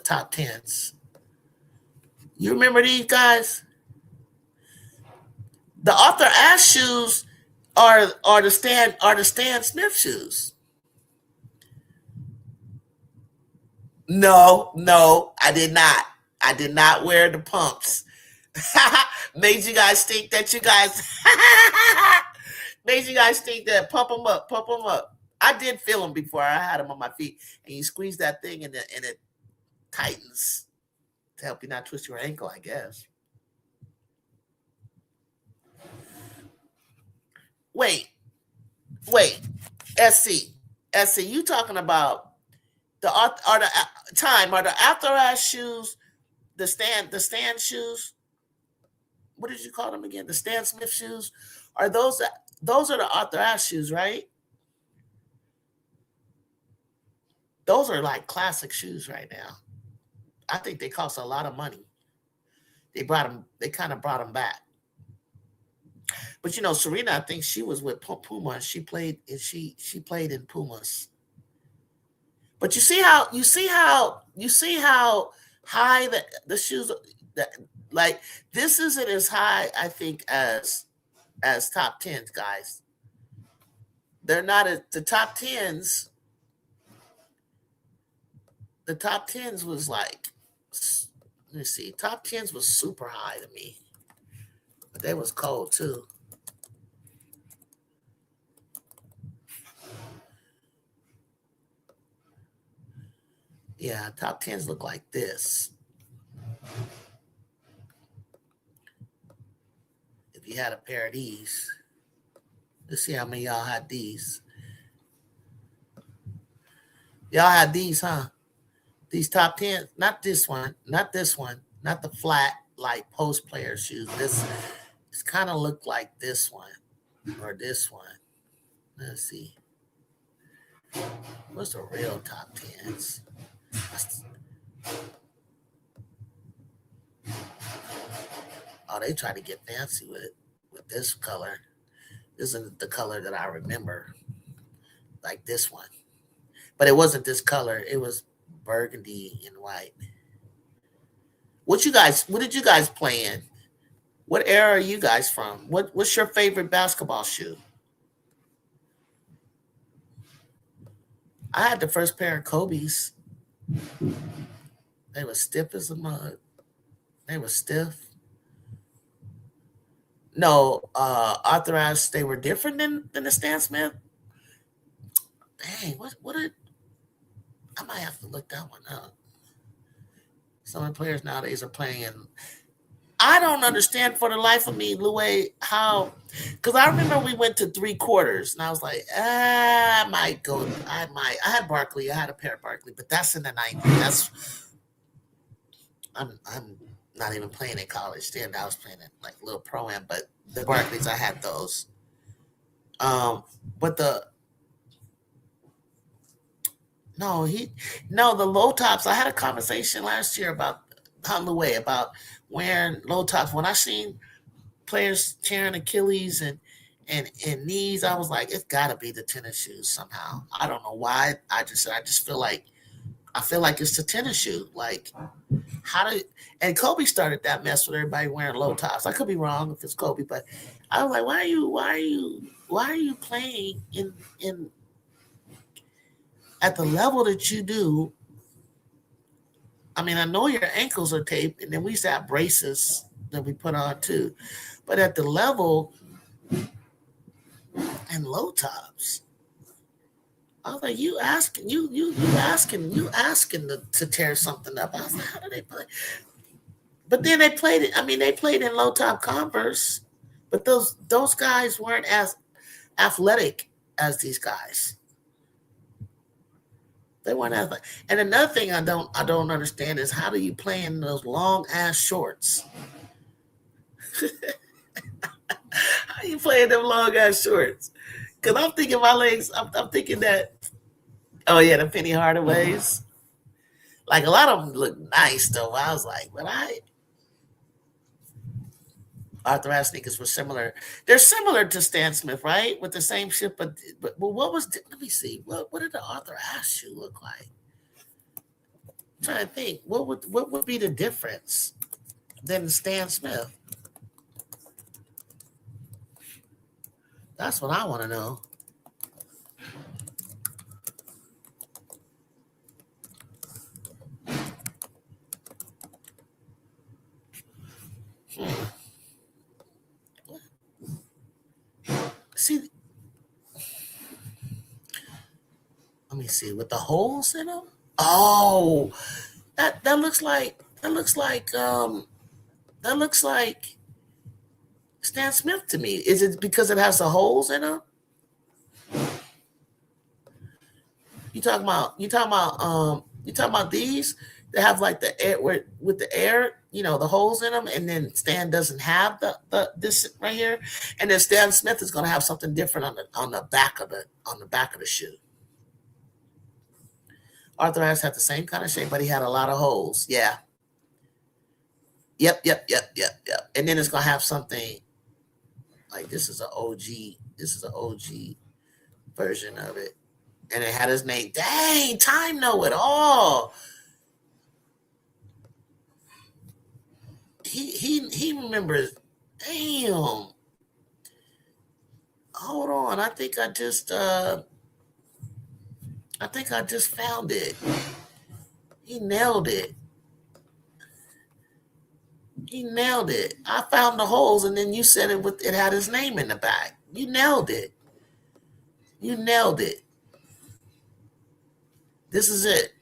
top tens. You remember these guys? The Arthur Ashe shoes are the Stan Smith shoes. No, I did not. I did not wear the pumps. Made you guys think that you guys made you guys think that pump them up, pump them up. I did feel them before. I had them on my feet, and you squeeze that thing, and it tightens to help you not twist your ankle, I guess. Wait, wait, SC, you talking about the After Ass shoes, the stand shoes? What did you call them again? The Stan Smith shoes? Are those are the Arthur Ashe shoes, right? Those are like classic shoes right now. I think they cost a lot of money. They kind of brought them back. But Serena, I think she was with Puma. She played in Pumas. But you see how high the shoes that like this isn't as high, I think, as top tens, guys. They're not at the top tens. The top tens was like, let me see, top tens was super high to me, but they was cold too. Yeah, top tens look like this. If you had a pair of these, let's see how many y'all had these. Y'all had these, huh? These top 10, not this one, not this one, not the flat like post player shoes. This kind of looked like this one or this one. Let's see. What's the real top 10s? Oh, they try to get fancy with it with this color. This isn't the color that I remember, like this one. But it wasn't this color. It was burgundy and white. What did you guys play in? What era are you guys from? What's your favorite basketball shoe? I had the first pair of Kobe's. They were stiff as a mug. They were stiff. No, authorized. They were different than the Stan Smith. Dang, what did I might have to look that one up. Some of the players nowadays are playing in. I don't understand for the life of me, Louis, how, because I remember we went to 3/4 and I was like, I might go. I had Barkley. I had a pair of Barkley, but that's in the 90s. I'm not even playing in college then. I was playing in like little pro am, but the Barclays, I had those. But the no, the low tops. I had a conversation last year about Louis about wearing low tops. When I seen players tearing Achilles and knees, I was like, it's got to be the tennis shoes somehow. I don't know why. I just feel like it's the tennis shoe. Like and Kobe started that mess with everybody wearing low tops. I could be wrong if it's Kobe, but I was like, why are you playing in at the level that you do? I mean, I know your ankles are taped, and then we used to have braces that we put on too. But at the level and low tops, I was like, you asking to tear something up. I was like, how do they play? But then they played it. I mean, they played in low top Converse, but those guys weren't as athletic as these guys. They weren't athletic. And another thing I don't understand is how do you play in those long ass shorts? How you playing them long ass shorts? Because I'm thinking my legs. I'm thinking that. Oh yeah, the Penny Hardaways. Like a lot of them look nice though. I was like, but authorized sneakers were similar. They're similar to Stan Smith, right? With the same shit, but what was? Let me see. What did the authorized shoe look like? I'm trying to think. What would be the difference than Stan Smith? That's what I want to know. See, let me see with the holes in them. Oh, that looks like Stan Smith to me. Is it because it has the holes in them? You talking about these that have like the air with the air, the holes in them, and then Stan doesn't have the this right here, and then Stan Smith is going to have something different on the back of the shoe. Arthur Ashe had the same kind of shape, but he had a lot of holes. Yeah. Yep. And then it's gonna have something like this is an OG. This is an OG version of it, and it had his name. Dang, time know it all. he remembers. Damn. Hold on. I think I just found it. He nailed it. He nailed it. I found the holes, and then you said it had his name in the back. You nailed it. You nailed it. This is it.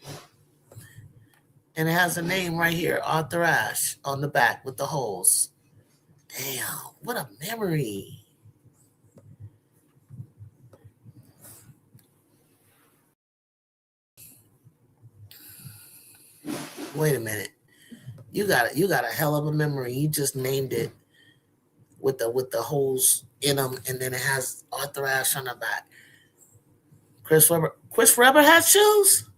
And it has a name right here, Arthur Ashe, on the back with the holes. Damn, what a memory. Wait a minute. You got a hell of a memory. You just named it with the holes in them, and then it has Arthur Ashe on the back. Chris Webber had shoes.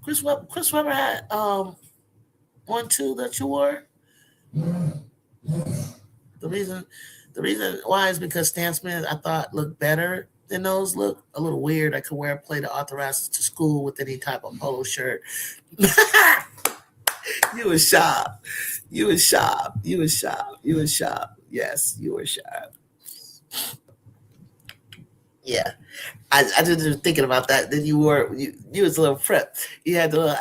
Chris Webber had 1-2 that you wore. The reason why is because Stan Smith I thought looked better than those. Look a little weird. I could play the Arthur Ashe to school with any type of polo shirt. You were sharp. You were sharp. You were sharp. You were sharp. Yes, you were sharp. Yeah. I just was thinking about that. Then you was a little prep. You had the little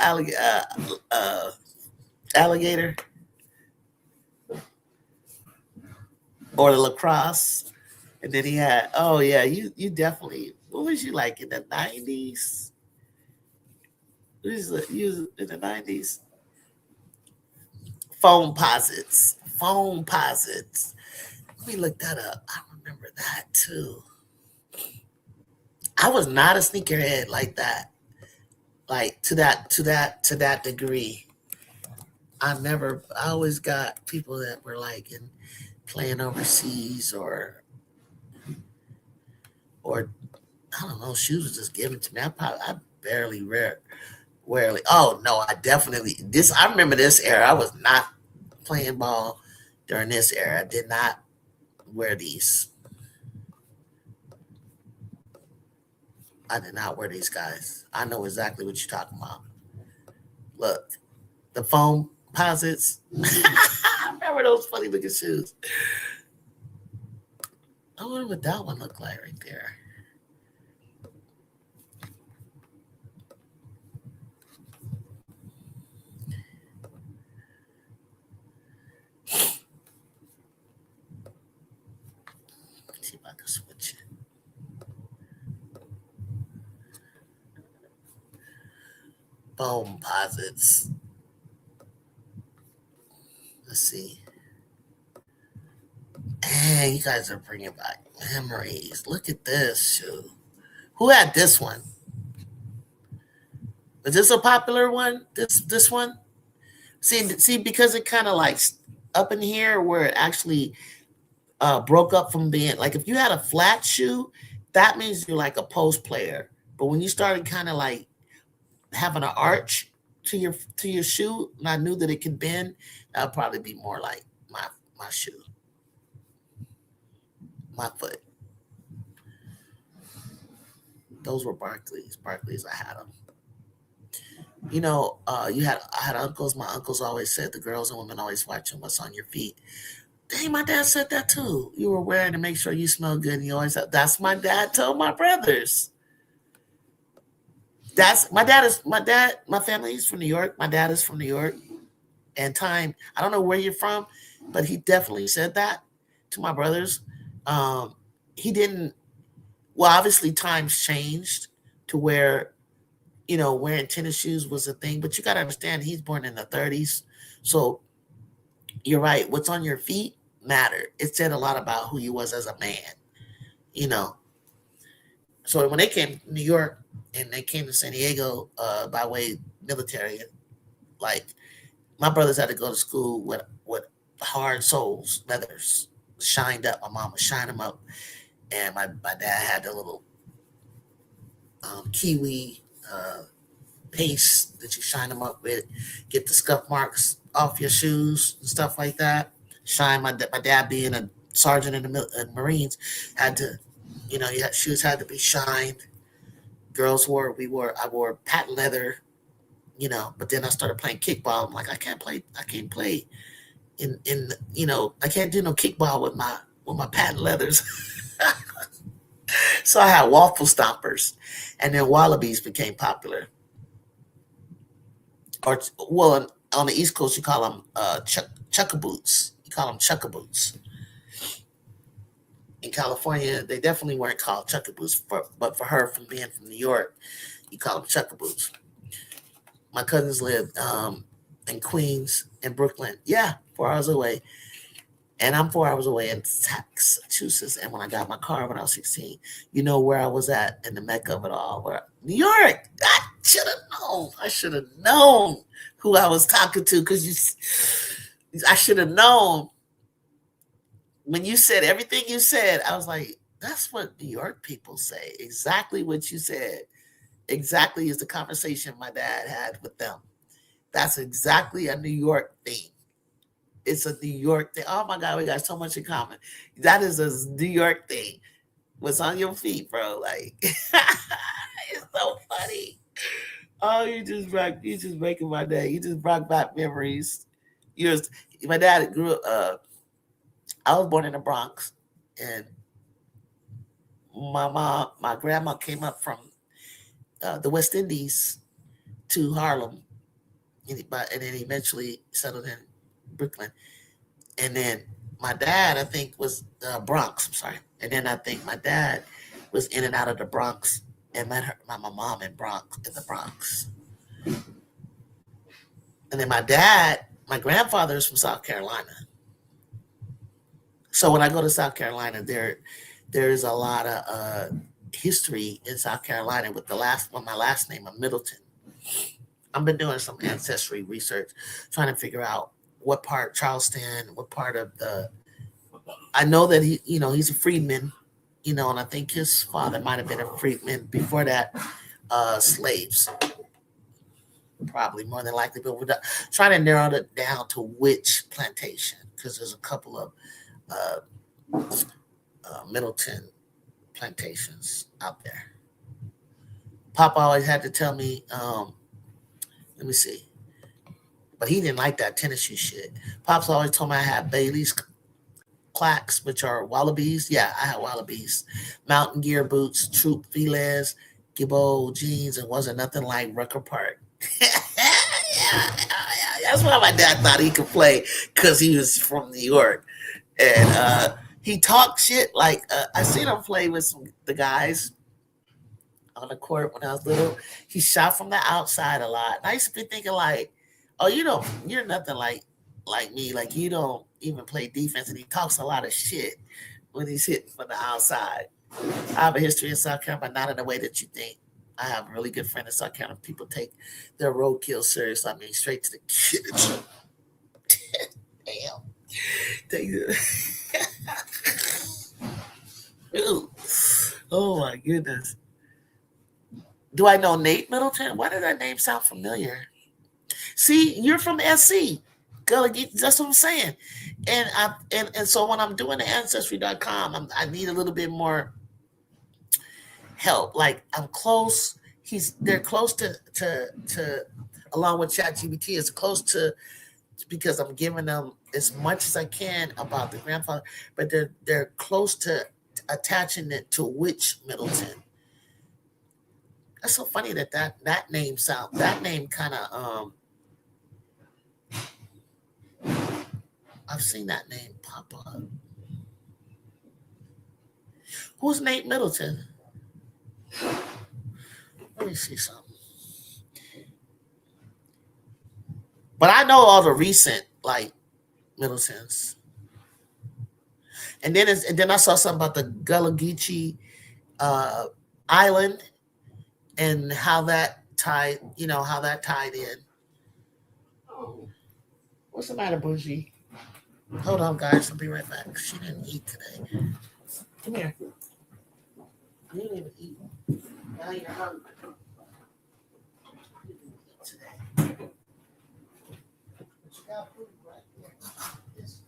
alligator or the lacrosse. And then he had, oh yeah, you definitely, what was you like in the 90s? You was in the 90s? Foam posits. Let me look that up. I remember that too. I was not a sneakerhead like that. Like to that degree. I always got people that were like playing overseas or I don't know, shoes was just given to me. I barely rarely. Oh no, I remember this era. I was not playing ball during this era. I did not wear these. I did not wear these guys. I know exactly what you're talking about. Look, the foam posits. I remember those funny looking shoes. I wonder what that one looked like right there. Let's see if I can switch it. Foam posits. Let's see. Dang, you guys are bringing back memories. Look at this shoe. Who had this one? Was this a popular one? This one? See, because it kind of like up in here where it actually broke up from being like if you had a flat shoe, that means you're like a post player. But when you started kind of like having an arch to your shoe, and I knew that it could bend, that would probably be more like my shoe, my foot. Those were Barclays. I had them. You know, I had uncles. My uncles always said the girls and women always watching what's on your feet. Dang, my dad said that too. You were wearing to make sure you smell good. And you always have, that's my dad told my brothers. My family is from New York. My dad is from New York. And I don't know where you're from, but he definitely said that to my brothers. He didn't, well, obviously times changed to where, wearing tennis shoes was a thing, but you got to understand he's born in the 30s. So you're right. What's on your feet mattered. It said a lot about who you was as a man, So when they came to New York and they came to San Diego by way military, like my brothers had to go to school with hard soles, leathers, shined up. My mom would shine them up. And my dad had the little kiwi paste that you shine them up with, get the scuff marks off your shoes and stuff like that. Shine. My dad being a sergeant in the Marines had to, shoes had to be shined. I wore patent leather, But then I started playing kickball. I'm like, I can't play I can't do no kickball with my patent leathers. So I had waffle stompers, and then wallabies became popular. Or well, on the East Coast you call them chucka boots. You call them chucka boots. In California, they definitely weren't called chucka boots, but for her, from being from New York, you call them chucka boots. My cousins lived in Queens and Brooklyn. Yeah, 4 hours away. And I'm 4 hours away in Massachusetts. And when I got my car when I was 16, you know where I was at in the mecca of it all? New York. I should have known. I should have known who I was talking to, because I should have known. When you said everything you said, I was like, that's what New York people say. Exactly what you said. Exactly is the conversation my dad had with them. That's exactly a New York thing. It's a New York thing. Oh my God, we got so much in common. That is a New York thing. What's on your feet, bro? Like, it's so funny. Oh, you just making my day. You just brought back memories. My dad grew up. I was born in the Bronx, and my grandma came up from the West Indies to Harlem, and then eventually settled in Brooklyn. And then my dad, I think, was Bronx. I'm sorry. And then I think my dad was in and out of the Bronx and met my mom in the Bronx. And then my grandfather is from South Carolina. So when I go to South Carolina, there's a lot of history in South Carolina with my last name of Middleton. I've been doing some ancestry research, trying to figure out what part Charleston, what part of I know that he's a freedman, and I think his father might have been a freedman before that, slaves, probably more than likely, but we're trying to narrow it down to which plantation, because there's a couple of Middleton plantations out there. Papa always had to tell me, let me see, but he didn't like that tennis shoe shit. Pops always told me I had Bailey's clacks, which are wallabies. Yeah, I had wallabies. Mountain gear boots, Troop Velez, Gibbo jeans, and wasn't nothing like Rucker Park. Yeah. That's why my dad thought he could play, because he was from New York. And he talked shit. Like, I seen him play with the guys on the court when I was little. He shot from the outside a lot. And I used to be thinking like, oh, you're nothing like me. Like, you don't even play defense. And he talks a lot of shit when he's hitting from the outside. I have a history in South Carolina, but not in the way that you think. I have a really good friend in South Carolina. People take their roadkill serious. I mean, straight to the kitchen. Damn. Oh my goodness. Do I know Nate Middleton? Why did that name sound familiar? See, you're from SC. That's what I'm saying. And so when I'm doing the ancestry.com, I need a little bit more help. Like, I'm close. They're close to along with ChatGPT, is close to, because I'm giving them as much as I can about the grandfather, but they're close to attaching it to which Middleton. That's so funny that name kind of I've seen that name pop up. Who's Nate Middleton? Let me see something. But I know all the recent like Middletons. And then I saw something about the Gullah Geechee Island and how that tied in. Oh, what's the matter, Bougie? Hold on, guys. I'll be right back. She didn't eat today. Come here. You didn't even eat. Now you're hungry. You didn't eat today. But you got food right there. Yes.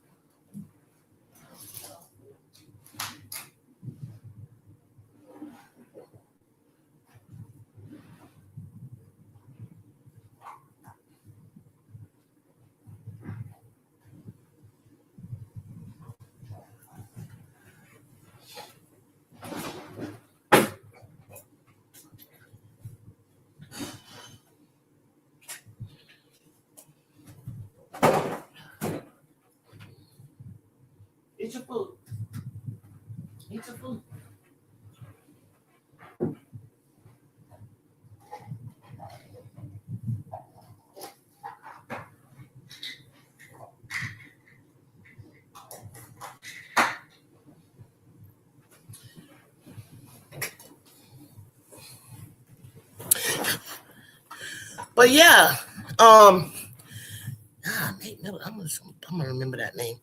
Eat your food. Eat your food. But yeah, Nate Miller, I'm gonna remember that name.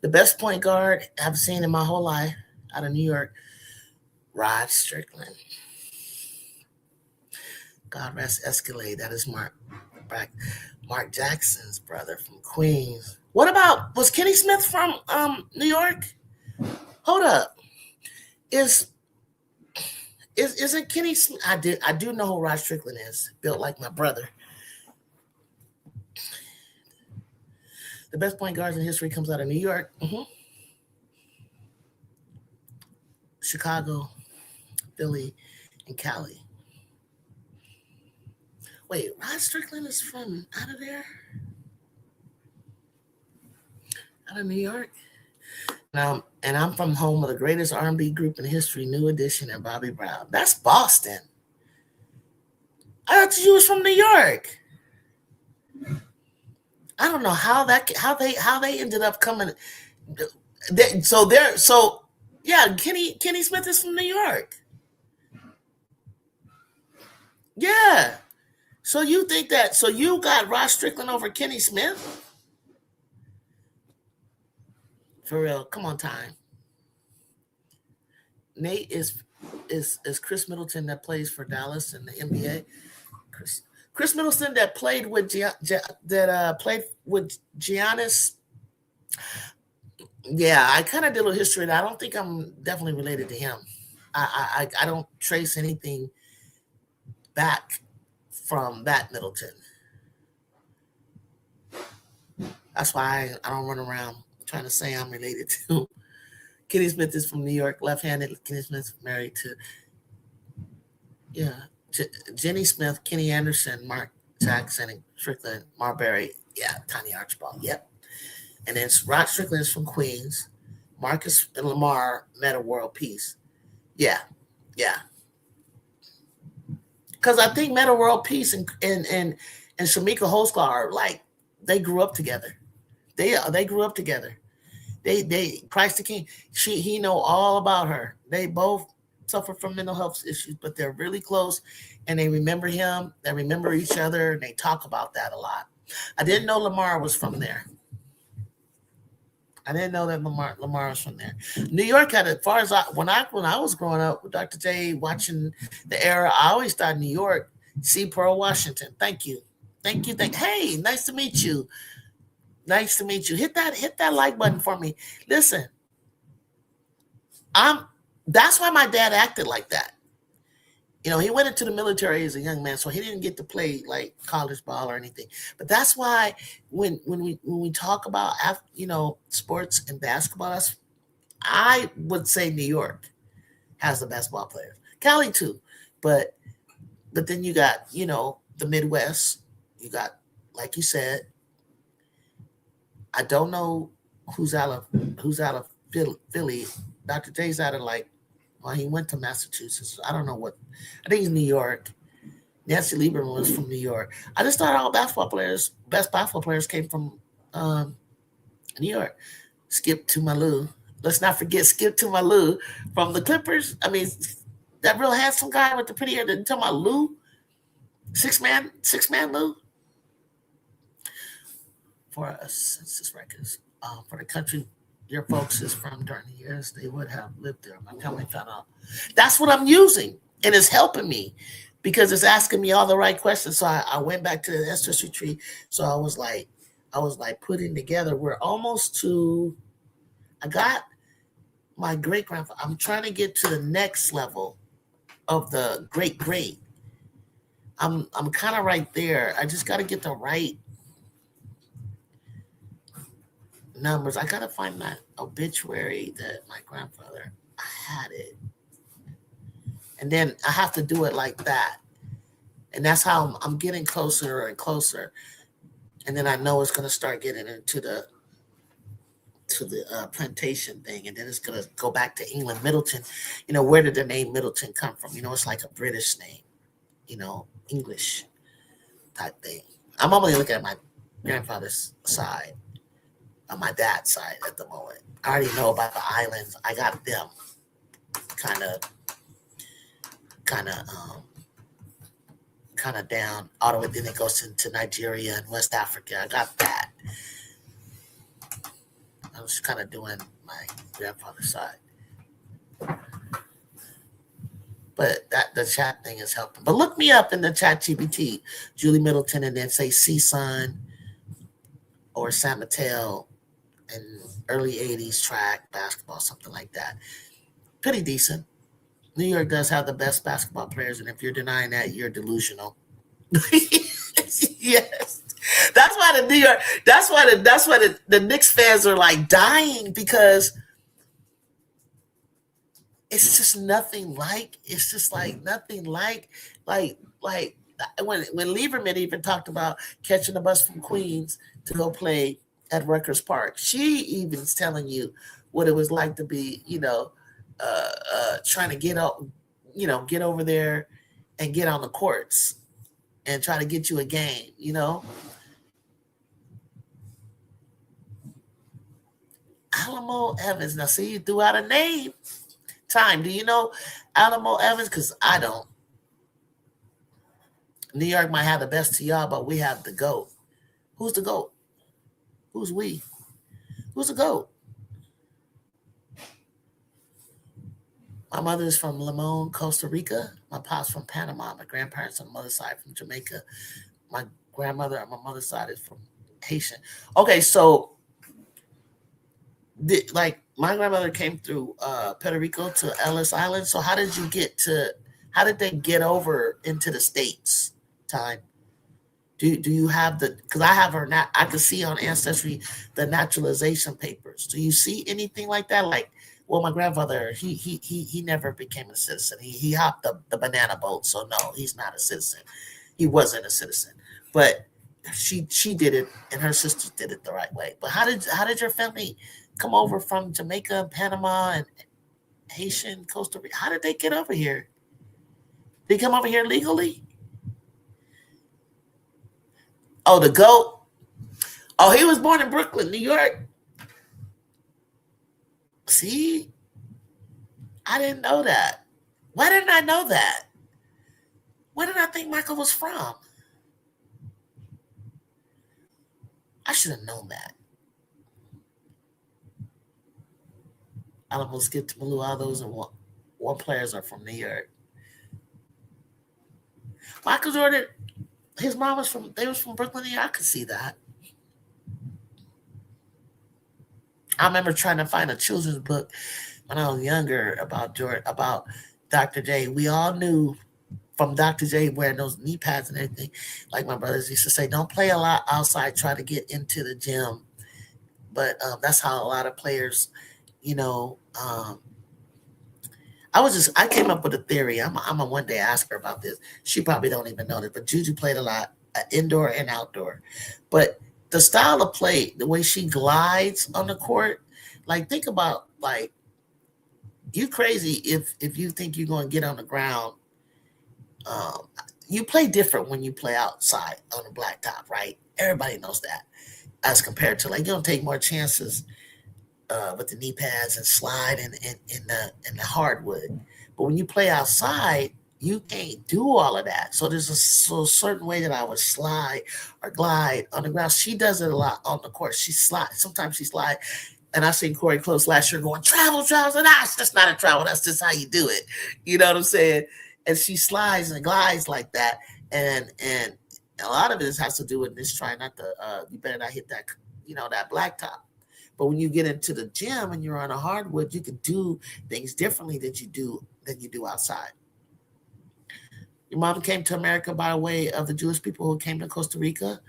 The best point guard I've seen in my whole life out of New York, Rod Strickland. God rest Escalade. That is Mark Jackson's brother from Queens. What about, was Kenny Smith from New York? Hold up. Isn't Kenny Smith? I do know who Rod Strickland is. Built like my brother. The best point guards in history comes out of New York. Chicago, Philly, and Cali. Wait, Rod Strickland is from out of there? Out of New York? And I'm from home of the greatest R&B group in history, New Edition and Bobby Brown. That's Boston. I thought you was from New York. I don't know how they ended up coming. Yeah, Kenny Smith is from New York. Yeah. So you think that? So you got Rod Strickland over Kenny Smith? For real? Come on, time. Nate is Chris Middleton that plays for Dallas in the NBA. Chris Middleton that played with Giannis. Yeah, I kind of did a little history. I don't think I'm definitely related to him. I don't trace anything back from that Middleton. That's why I don't run around trying to say I'm related to. Kenny Smith is from New York, left-handed. Kenny Smith married to, Jenny Smith, Kenny Anderson, Mark Jackson, and Strickland, Marbury. Yeah, Tiny Archibald. Yep. And then Rod Strickland is from Queens. Marcus and Lamar met a world peace. Yeah. Because I think Meta World Peace and Shamika Holsclaw are like, they grew up together. They grew up together. They Christ the King. He know all about her. They both suffer from mental health issues, but they're really close, and they remember him. They remember each other, and they talk about that a lot. I didn't know Lamar was from there. I didn't know that Lamar was from there. New York had, as far as when I was growing up with Dr. J, watching the era, I always thought New York, C. Pearl Washington. Thank you. Hey, nice to meet you. Nice to meet you. Hit that like button for me. Listen, that's why my dad acted like that. You know, he went into the military as a young man, so he didn't get to play like college ball or anything. But that's why when we talk about, sports and basketball, I would say New York has the best ball players. Cali too, but then you got the Midwest. You got, like you said, I don't know who's out of Philly. Dr. J's out of he went to Massachusetts. I don't know what. I think he's New York. Nancy Lieberman was from New York. I just thought all best basketball players came from New York. Skip to Malou. Let's not forget Skip to Malou from the Clippers. I mean, that real handsome guy with the pretty hair. Didn't tell about Lou. Six man Lou. For us, census records. For the country your folks is from during the years they would have lived there. My family found out. That's what I'm using, and it's helping me because it's asking me all the right questions. So I went back to the ancestry tree. So I was like putting together. We're almost to. I got my great grandfather. I'm trying to get to the next level of the great. I'm kind of right there. I just got to get the right numbers. I gotta find that obituary that my grandfather had it, and then I have to do it like that, and that's how I'm getting closer and closer, and then I know it's gonna start getting into to the plantation thing, and then it's gonna go back to England. Middleton, where did the name Middleton come from? It's like a British name, English type thing. I'm only looking at my grandfather's side, on my dad's side at the moment. I already know about the islands. I got them kind of down all the way. Then it goes into Nigeria and West Africa. I got that. I was kind of doing my grandfather's side. But the chat thing is helping. But look me up in the chat GPT, Julie Middleton, and then say CSUN or San Mateo and early 80s track, basketball, something like that. Pretty decent. New York does have the best basketball players, and if you're denying that, you're delusional. Yes. That's why the Knicks fans are like dying, because it's just nothing like when Lieberman even talked about catching the bus from Queens to go play at Rutgers Park. She even's telling you what it was like to be, trying to get over there and get on the courts and try to get you a game, Alamo Evans. Now, see, you threw out a name. Time. Do you know Alamo Evans? Because I don't. New York might have the best to y'all, but we have the GOAT. Who's the GOAT? Who's we? Who's the GOAT? My mother is from Limon, Costa Rica. My pop's from Panama. My grandparents on the mother's side from Jamaica. My grandmother on my mother's side is from Haitian. Okay, so my grandmother came through Puerto Rico to Ellis Island. So how did they get over into the States? Time. Do you have because I have her, I can see on Ancestry the naturalization papers. Do you see anything like that? Like, well, my grandfather, he never became a citizen. He hopped the banana boat. So no, he's not a citizen. He wasn't a citizen. But she did it, and her sisters did it the right way. But how did your family come over from Jamaica and Panama and Haitian, Costa Rica? How did they get over here? Did they come over here legally? Oh, the GOAT. Oh, he was born in Brooklyn, New York. See? I didn't know that. Why didn't I know that? Where did I think Michael was from? I should have known that. Alamo Skip to Malou, all those and one players are from New York. Michael Jordan, his mom was from Brooklyn, New York. I could see that. I remember trying to find a children's book when I was younger about Dr. J. We all knew from Dr. J wearing those knee pads and everything. Like my brothers used to say, don't play a lot outside, try to get into the gym. But that's how a lot of players, I came up with a theory. I'm a one day ask her about this. She probably don't even know this, but Juju played a lot, indoor and outdoor. But the style of play, the way she glides on the court, like think about you crazy if you think you're going to get on the ground. You play different when you play outside on the blacktop, right? Everybody knows that. As compared to you don't take more chances with the knee pads and slide in the hardwood. But when you play outside, you can't do all of that. So there's a certain way that I would slide or glide on the ground. She does it a lot on the court. She slides. Sometimes she slides. And I seen Corey Close last year going, travel. And that's not a travel. That's just how you do it. You know what I'm saying? And she slides and glides like that. And a lot of it has to do with this trying not to, you better not hit that, that blacktop. But when you get into the gym and you're on a hardwood, you can do things differently than you do outside. Your mom came to America by way of the Jewish people who came to Costa Rica.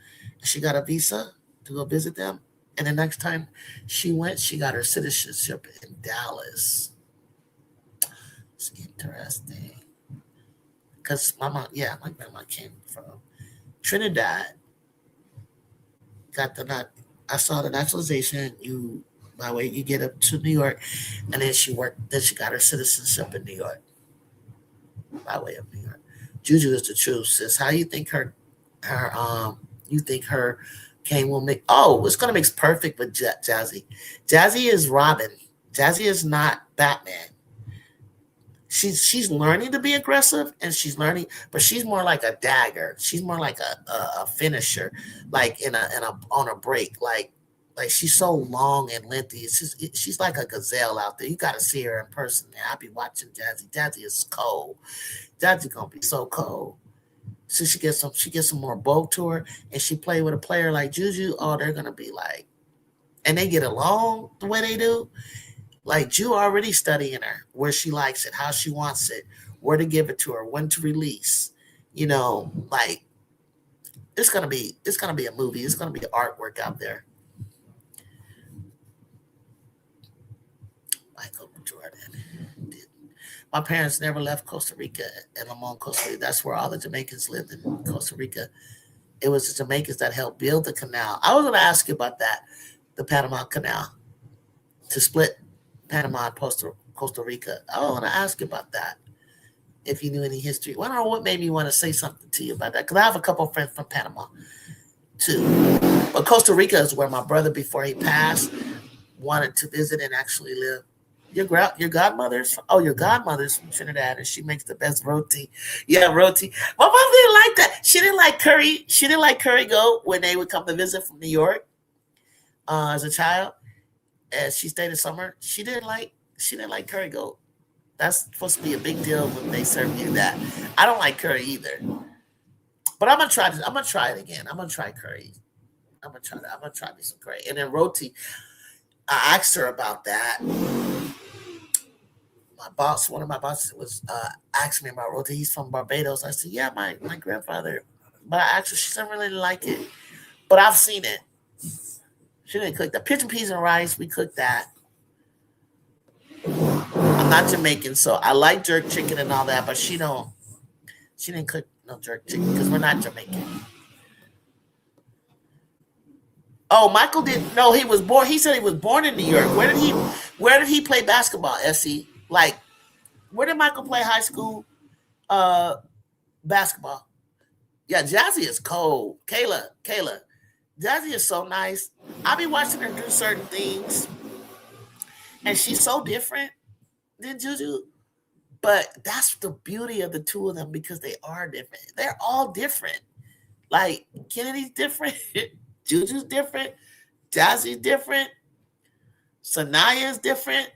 She got a visa to go visit them. And the next time she went, she got her citizenship in Dallas. It's interesting. Because my grandma came from Trinidad. I saw the naturalization. You By the way, you get up to New York, and then she worked. Then she got her citizenship in New York. By way of New York, Juju is the truth, sis. How you think you think her game will make? Oh, it's gonna mix perfect with Jazzy. Jazzy is Robin. Jazzy is not Batman. She's learning to be aggressive, and she's learning, but she's more like a dagger. She's more like a finisher, like in a on a break, like she's so long and lengthy. It's just she's like a gazelle out there. You got to see her in person. Man. I be watching Jazzy. Jazzy is cold. Jazzy gonna be so cold. So she gets some more bulk to her, and she play with a player like Juju. Oh, they're gonna be like, and they get along the way they do. Like Ju already studying her, where she likes it, how she wants it, where to give it to her, when to release. You know, like it's gonna be a movie. It's gonna be artwork out there. Michael Jordan. My parents never left Costa Rica and Limon, Costa Rica. That's where all the Jamaicans lived in Costa Rica. It was the Jamaicans that helped build the canal. I was going to ask you about that, the Panama Canal, to split Panama and Costa Rica. I want to ask you about that, if you knew any history. Well, I don't know what made me want to say something to you about that, because I have a couple of friends from Panama, too. But Costa Rica is where my brother, before he passed, wanted to visit and actually live. Your godmother's from Trinidad, and she makes the best roti. Yeah, roti. My mom didn't like that. She didn't like curry. She didn't like curry goat when they would come to visit from New York as a child. As she stayed in summer, she didn't like curry goat. That's supposed to be a big deal when they serve you that. I don't like curry either. But I'm gonna try this. I'm gonna try it again. I'm gonna try curry. I'm gonna try that. I'm gonna try me some curry. And then roti. I asked her about that. One of my bosses was asking me about roti. He's from Barbados. I said, yeah, my grandfather. But I asked her, she doesn't really like it. But I've seen it. She didn't cook the pigeon peas and rice. We cooked that. I'm not Jamaican, so I like jerk chicken and all that, but she didn't cook no jerk chicken because we're not Jamaican. Oh, Michael didn't know he was born. He said he was born in New York. Where did he play basketball, SC? Like, where did Michael play high school basketball? Yeah, Jazzy is cold. Kayla. Jazzy is so nice. I be watching her do certain things, and she's so different than Juju. But that's the beauty of the two of them, because they are different. They're all different. Like, Kennedy's different. Juju's different. Jazzy's different. Sanaya's different.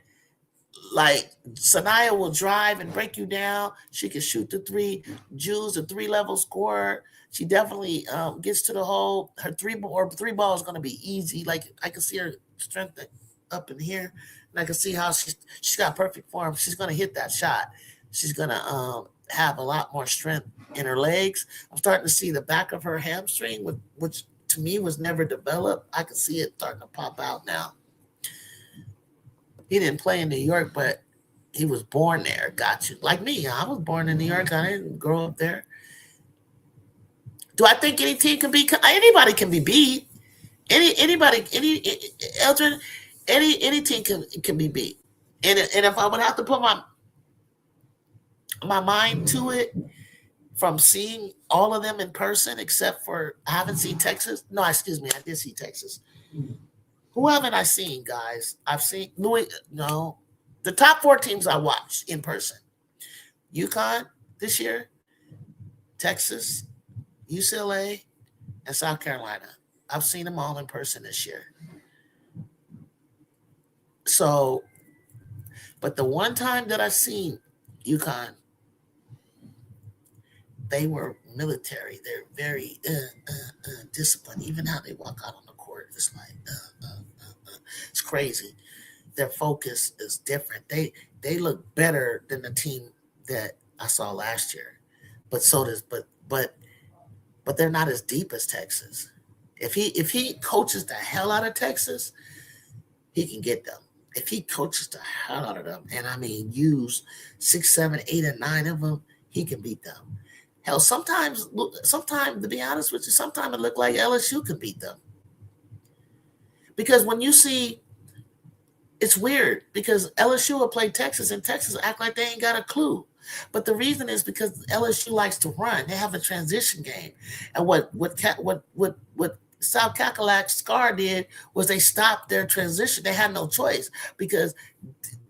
Like, Sanaya will drive and break you down. She can shoot the three. Ju's a 3-level scorer. She definitely gets to the hole. Her three ball is going to be easy. Like, I can see her strength up in here, and I can see how she's got perfect form. She's going to hit that shot. She's going to have a lot more strength in her legs. I'm starting to see the back of her hamstring, which to me was never developed. I can see it starting to pop out now. He didn't play in New York, but he was born there. Got you. Like me, I was born in New York. I didn't grow up there. Do I think any team can be? Anybody can be beat. Anybody, Eldrin, any team can be beat. And if I would have to put my mind to it, from seeing all of them in person, except for I haven't seen Texas. No, excuse me, I did see Texas. Who haven't I seen, guys? I've seen No, the top 4 teams I watched in person: UConn this year, Texas, UCLA, and South Carolina. I've seen them all in person this year. So, but the one time that I've seen UConn, they were military. They're very disciplined. Even how they walk out on the court, it's like it's crazy. Their focus is different. They look better than the team that I saw last year. But so does but they're not as deep as Texas. If he coaches the hell out of Texas, he can get them. If he coaches the hell out of them, and I mean use 6, 7, 8, and 9 of them, he can beat them. Hell, sometimes to be honest with you, sometimes it looked like LSU could beat them. Because when you see it's weird because LSU will play Texas and Texas act like they ain't got a clue. But the reason is because LSU likes to run. They have a transition game, and what South Cackalack Scar did was they stopped their transition. They had no choice because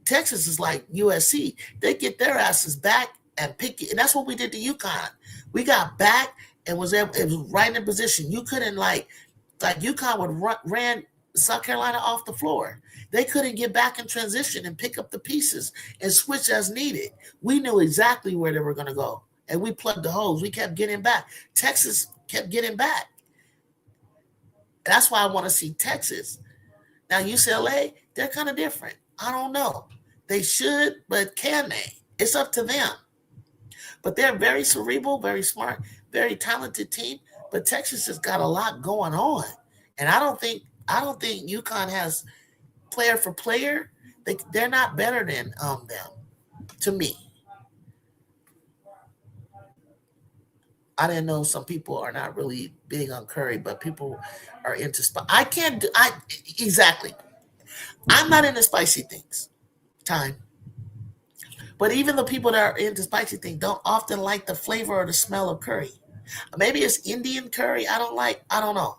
Texas is like USC. They get their asses back and pick it, and that's what we did to UConn. We got back and was able, it was right in position. You couldn't like UConn would ran South Carolina off the floor. They couldn't get back in transition and pick up the pieces and switch as needed. We knew exactly where they were going to go, and we plugged the holes. We kept getting back. Texas kept getting back. And that's why I want to see Texas. Now, UCLA, they're kind of different. I don't know. They should, but can they? It's up to them. But they're very cerebral, very smart, very talented team. But Texas has got a lot going on. And I don't think UConn has player for player. They're not better than them, to me. I didn't know some people are not really big on Curry, but people are into I can't do exactly. I'm not into spicy things. Time. But even the people that are into spicy things don't often like the flavor or the smell of curry. Maybe it's Indian curry I don't like. I don't know.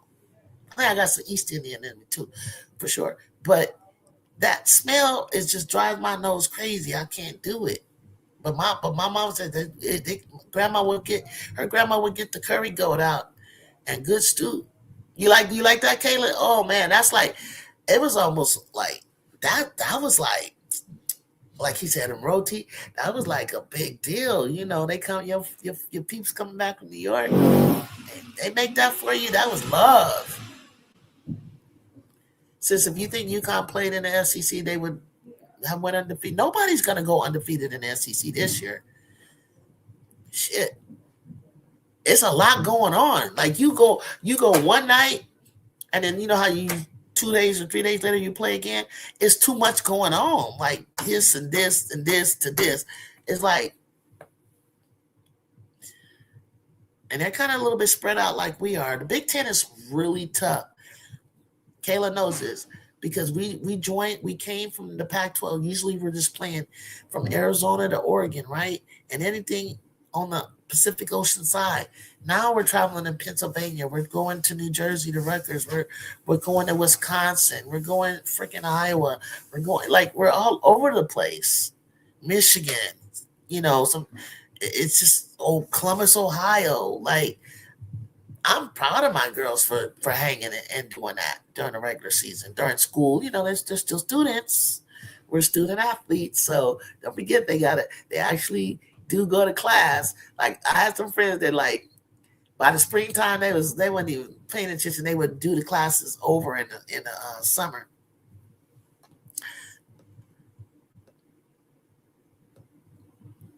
I think I got some East Indian in me too, for sure. But that smell is just drives my nose crazy. I can't do it. But my mom said that grandma would get the curry goat out and good stew. Do you like that, Kayla? Oh man, that's like it was almost like that. That was like he said in roti. That was like a big deal. You know, they come your peeps coming back from New York. They make that for you. That was love. Since if you think UConn played in the SEC, they would have went undefeated. Nobody's gonna go undefeated in the SEC this year. Shit, it's a lot going on. Like you go one night, and then you know how you 2 days or 3 days later you play again. It's too much going on. Like this and this and this to this. It's like, and they're kind of a little bit spread out like we are. The Big Ten is really tough. Kayla knows this. Because we came from the Pac-12. Usually we're just playing from Arizona to Oregon, right? And anything on the Pacific Ocean side. Now we're traveling in Pennsylvania. We're going to New Jersey to Rutgers. We're going to Wisconsin. We're going freaking Iowa. We're all over the place. Michigan, it's just Columbus, Ohio. Like I'm proud of my girls for hanging and doing that during the regular season. During school, they're still students. We're student athletes, so don't forget they actually do go to class. Like I had some friends that like by the springtime they weren't even paying attention. They would do the classes over in the summer.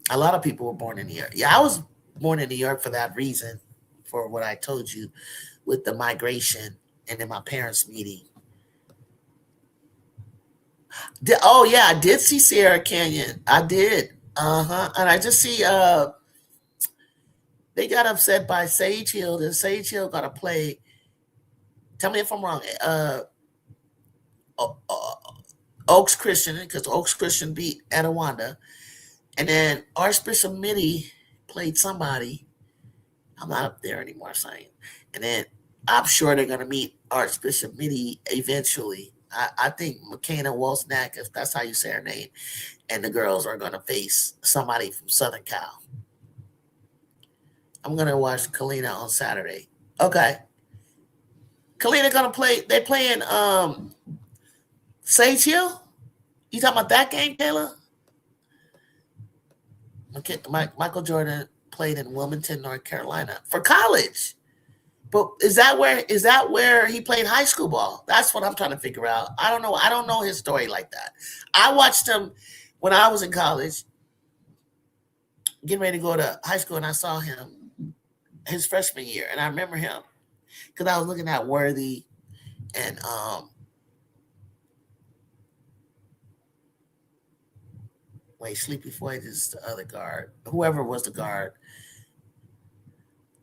A lot of people were born in New York. Yeah, I was born in New York for that reason. For what I told you with the migration and then my parents meeting. I did see Sierra Canyon. I did. And I just see they got upset by Sage Hill. And Sage Hill got to play. Tell me if I'm wrong. Oaks Christian, because Oaks Christian beat Etowanda. And then Archbishop Mitty played somebody. I'm not up there anymore, saying. And then I'm sure they're going to meet Archbishop Mitty eventually. I think McKenna Wolfsnack, if that's how you say her name, and the girls are going to face somebody from Southern Cal. I'm going to watch Kalina on Saturday. Okay. Kalina going to play. They playing Sage Hill? You talking about that game, Kayla? Michael Jordan played in Wilmington, North Carolina for college. But is that where he played high school ball? That's what I'm trying to figure out. I don't know. I don't know his story like that. I watched him when I was in college, getting ready to go to high school, and I saw him his freshman year, and I remember him because I was looking at Worthy and Sleepy Floyd is the other guard, whoever was the guard,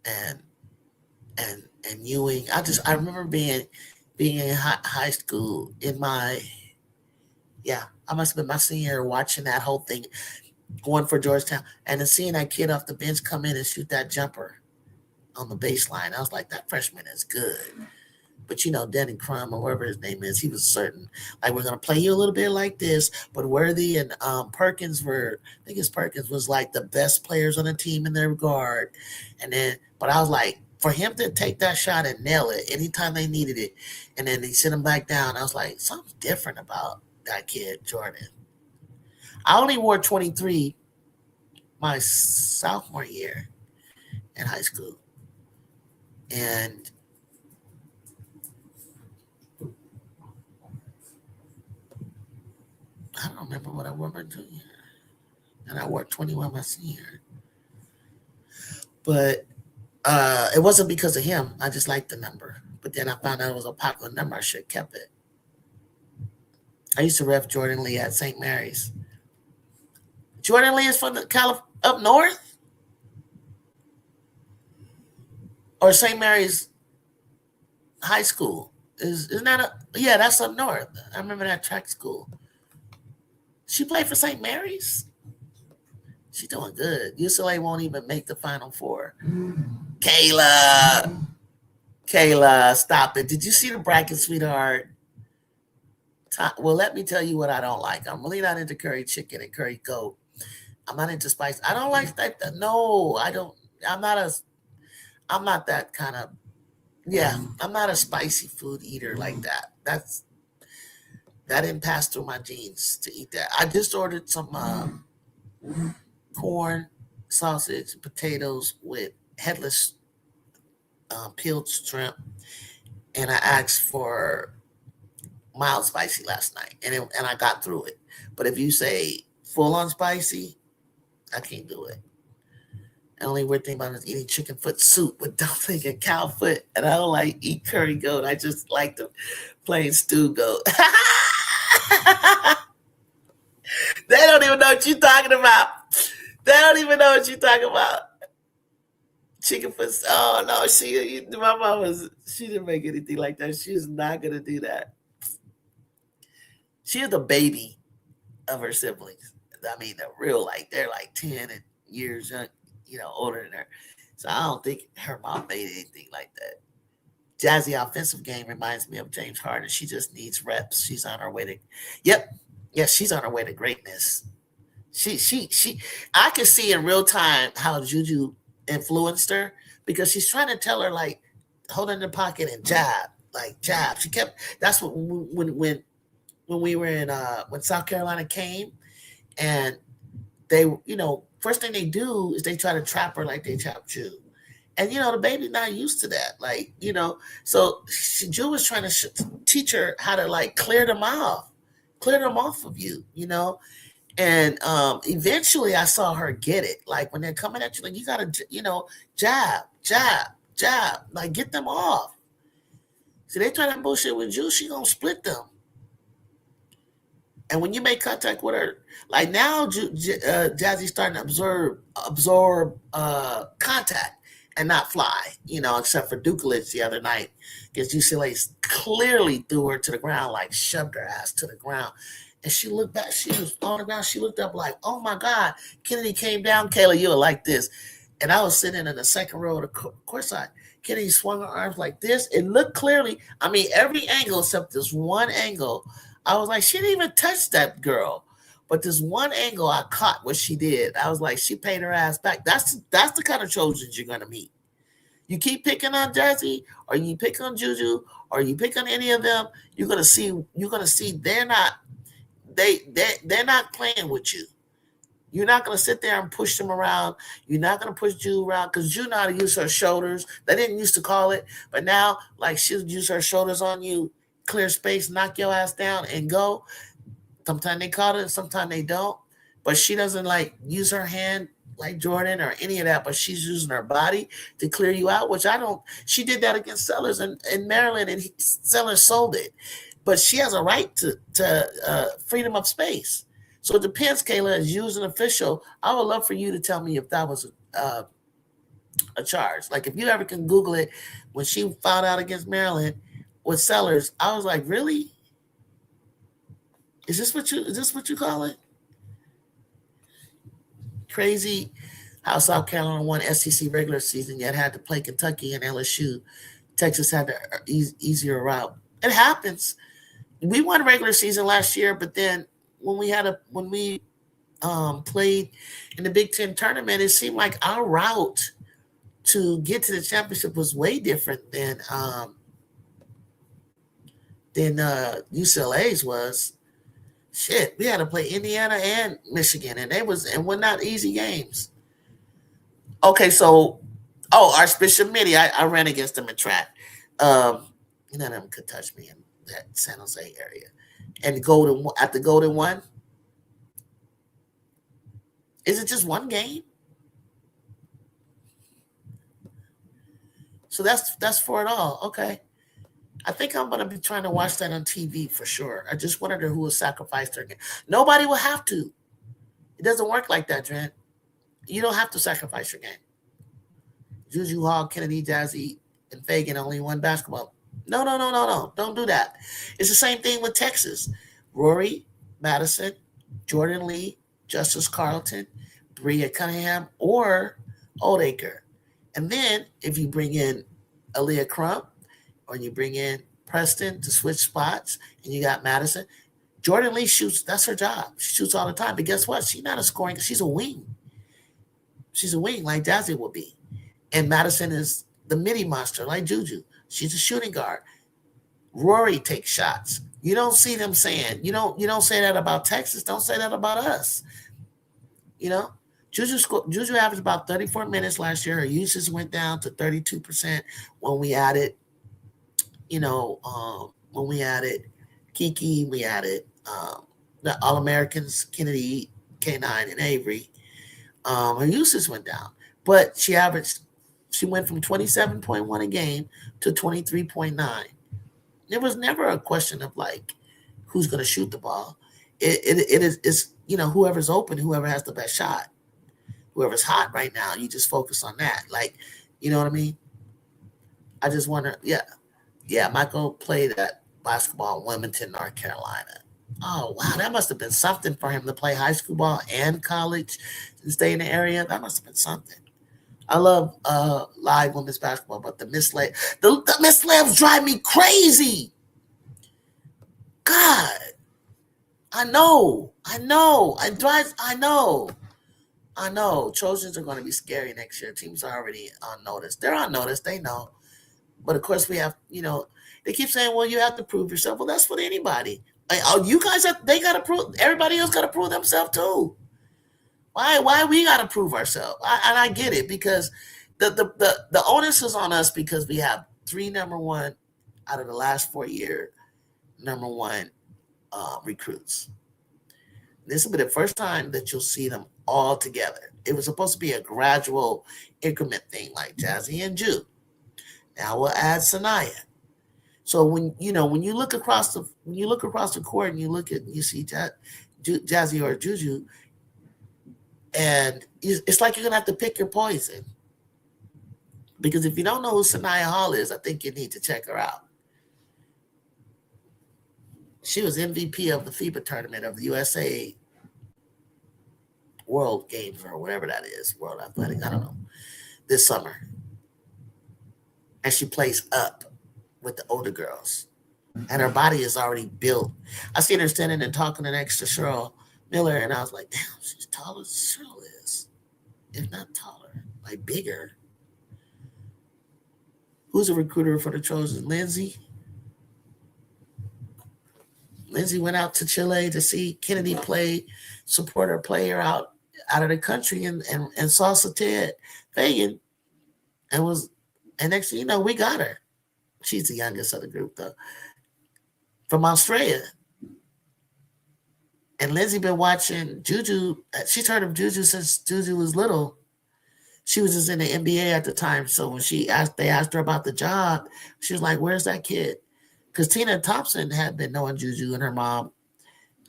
and Ewing. I remember being in high school in my Yeah, I must have been my senior year watching that whole thing, going for Georgetown, and then seeing that kid off the bench come in and shoot that jumper on the baseline. I was like, that freshman is good. But Denny Crum or whatever his name is, he was certain, like, we're gonna play you a little bit like this, but Worthy and Perkins were, I think his Perkins was like the best players on the team in their regard. And then, but I was like, for him to take that shot and nail it anytime they needed it, and then they sent him back down, I was like, something's different about that kid, Jordan. I only wore 23 my sophomore year in high school. And I don't remember what I wore my junior. And I wore 21 my senior. But it wasn't because of him. I just liked the number. But then I found out it was a popular number. I should have kept it. I used to ref Jordan Lee at St. Mary's. Jordan Lee is from the up north? Or St. Mary's High School? Isn't that yeah, that's up north. I remember that track school. She played for St. Mary's? She's doing good. UCLA won't even make the Final Four. Kayla, stop it. Did you see the bracket, sweetheart? Well, let me tell you what I don't like. I'm really not into curry chicken and curry goat. I'm not into spice. I don't like that. No, I don't. I'm not that kind of. Yeah, I'm not a spicy food eater like that. That didn't pass through my genes to eat that. I just ordered some corn, sausage, potatoes with headless peeled shrimp, and I asked for mild spicy last night, and I got through it. But if you say full on spicy, I can't do it. The only weird thing about it is eating chicken foot soup with dumpling and cow foot, and I don't like eat curry goat. I just like the plain stew goat. They don't even know what you're talking about. They don't even know what you're talking about. Chicken foot. Oh no, my mom she didn't make anything like that. She was not gonna do that. She is the baby of her siblings. I mean, they're like 10 years older than her. So I don't think her mom made anything like that. Jazzy offensive game reminds me of James Harden. She just needs reps. She's on her way to, yep, yes, she's on her way to greatness. She. I can see in real time how Juju influenced her because she's trying to tell her like, hold in the pocket and jab, like jab. She kept. That's what when we were in when South Carolina came and they first thing they do is they try to trap her like they trapped Jew. And the baby's not used to that, like so Jew was trying to teach her how to like clear them off of you, and eventually I saw her get it, like when they're coming at you, like you gotta jab, like get them off. See, they try that bullshit with Jew, she gonna split them. And when you make contact with her, like now, Jazzy's starting to absorb contact and not fly, except for Dukelich the other night, because UCLA clearly threw her to the ground, like shoved her ass to the ground. And she looked back, she was on the ground, she looked up like, oh my God, Kennedy came down, Kayla, you were like this. And I was sitting in the second row of the court side. Kennedy swung her arms like this. It looked clearly, I mean, every angle except this one angle, I was like, she didn't even touch that girl. But this one angle I caught what she did. I was like, she paid her ass back. That's the kind of Trojans you're gonna meet. You keep picking on Jazzy, or you pick on Juju, or you pick on any of them, you're gonna see they're not playing with you. You're not gonna sit there and push them around. You're not gonna push Ju around because Ju know how to use her shoulders. They didn't used to call it, but now like she'll use her shoulders on you, clear space, knock your ass down, and go. Sometimes they call it, sometimes they don't. But she doesn't like use her hand like Jordan or any of that, but she's using her body to clear you out, which I don't. She did that against Sellers in Maryland, and Sellers sold it. But she has a right to freedom of space. So it depends, Kayla, as you as an official, I would love for you to tell me if that was a charge. Like if you ever can Google it, when she fouled out against Maryland with Sellers, I was like, really? Is this what you call it? Crazy how South Carolina won SEC regular season yet had to play Kentucky and LSU. Texas had the easier route. It happens. We won regular season last year, but then when we played in the Big Ten tournament, it seemed like our route to get to the championship was way different than UCLA's was. Shit, we had to play Indiana and Michigan, and were not easy games. Okay, so Archbishop Mitty, I ran against him in track. None of them could touch me in that San Jose area. And the Golden One, is it just one game? So that's for it all. Okay. I think I'm going to be trying to watch that on TV for sure. I just wondered who will sacrifice their game. Nobody will have to. It doesn't work like that, Trent. You don't have to sacrifice your game. Juju, Hogg, Kennedy, Jazzy, and Fagan only won basketball. No. Don't do that. It's the same thing with Texas. Rory, Madison, Jordan Lee, Justice Carlton, Bria Cunningham, or Oldacre. And then if you bring in Aaliyah Crump, or you bring in Preston to switch spots, and you got Madison. Jordan Lee shoots. That's her job. She shoots all the time. But guess what? She's not a scoring. She's a wing. She's a wing like Jazzy will be. And Madison is the midi monster like Juju. She's a shooting guard. Rory takes shots. You don't see them saying, you don't say that about Texas. Don't say that about us. Juju averaged about 34 minutes last year. Her usage went down to 32% when we added when we added Kiki, we added the All-Americans, Kennedy, K9, and Avery. Her usage went down. But she went from 27.1 a game to 23.9. There was never a question of like who's going to shoot the ball. It's whoever's open, whoever has the best shot. Whoever's hot right now, you just focus on that. Like, you know what I mean? I just wonder, yeah, Michael played at basketball in Wilmington, North Carolina. Oh, wow, that must have been something for him to play high school ball and college and stay in the area. That must have been something. I love live women's basketball, but the mislayups drive me crazy. God, I know. Trojans are going to be scary next year. Teams are already on notice. They're on notice. They know. But of course, we have, they keep saying, well, you have to prove yourself. Well, that's with anybody. You guys, they got to prove, everybody else got to prove themselves too. Why we got to prove ourselves? And I get it because the onus is on us because we have 3 number one out of the last 4 year number one recruits. This will be the first time that you'll see them all together. It was supposed to be a gradual increment thing like Jazzy and Ju. Now we'll add Sanaya. So when you look across the court and you see Jazzy or Juju, and it's like you're gonna have to pick your poison. Because if you don't know who Sanaya Hall is, I think you need to check her out. She was MVP of the FIBA tournament of the USA World Games or whatever that is, World Athletic, I don't know, this summer. And she plays up with the older girls. And her body is already built. I seen her standing and talking next to Cheryl Miller, and I was like, damn, she's taller as Cheryl is. If not taller, like bigger. Who's a recruiter for the Trojans? Lindsay? Lindsay went out to Chile to see Kennedy play, support her player out of the country, and saw Ted Fagan, and next thing you know, we got her. She's the youngest of the group, though, from Australia. And Lindsay been watching Juju. She's heard of Juju since Juju was little. She was just in the NBA at the time. So when they asked her about the job, she was like, where's that kid? Because Tina Thompson had been knowing Juju, and her mom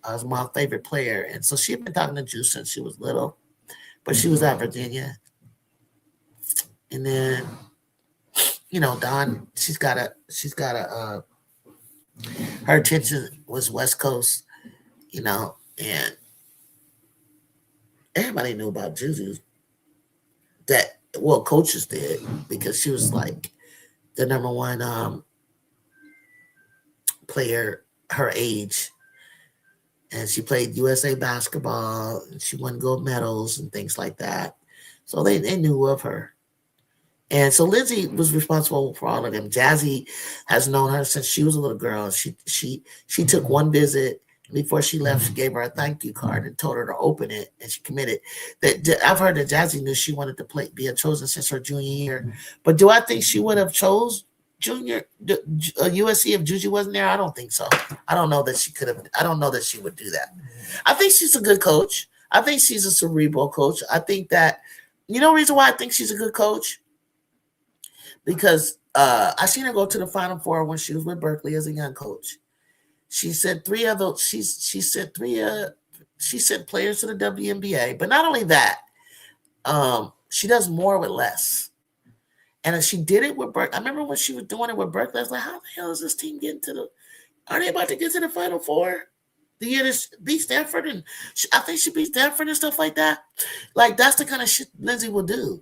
was my favorite player. And so she'd been talking to Juju since she was little. But she was at Virginia. And then, Dawn, she's got her attention was West Coast. you know, and everybody knew about Juju. That well, coaches did because she was like the number one player her age, and she played USA basketball. And she won gold medals and things like that. So they knew of her. And so Lindsay was responsible for all of them. Jazzy has known her since she was a little girl. She took one visit. Before she left, she gave her a thank you card and told her to open it, and she committed. That I've heard that Jazzy knew she wanted to be a chosen since her junior year. But do I think she would have chose junior USC if Juju wasn't there? I don't think so. I don't know that she could have. I don't know that she would do that. I think she's a good coach. I think she's a cerebral coach. I think that reason why I think she's a good coach, because I seen her go to the Final Four when she was with Berkeley as a young coach. She sent three of those. She sent players to the WNBA. But not only that, she does more with less. And she did it with Berkeley. I remember when she was doing it with Berkeley. I was like, how the hell is this team getting to the? Are they about to get to the Final Four? The year to beat Stanford, and I think she beat Stanford and stuff like that. Like that's the kind of shit Lindsay will do.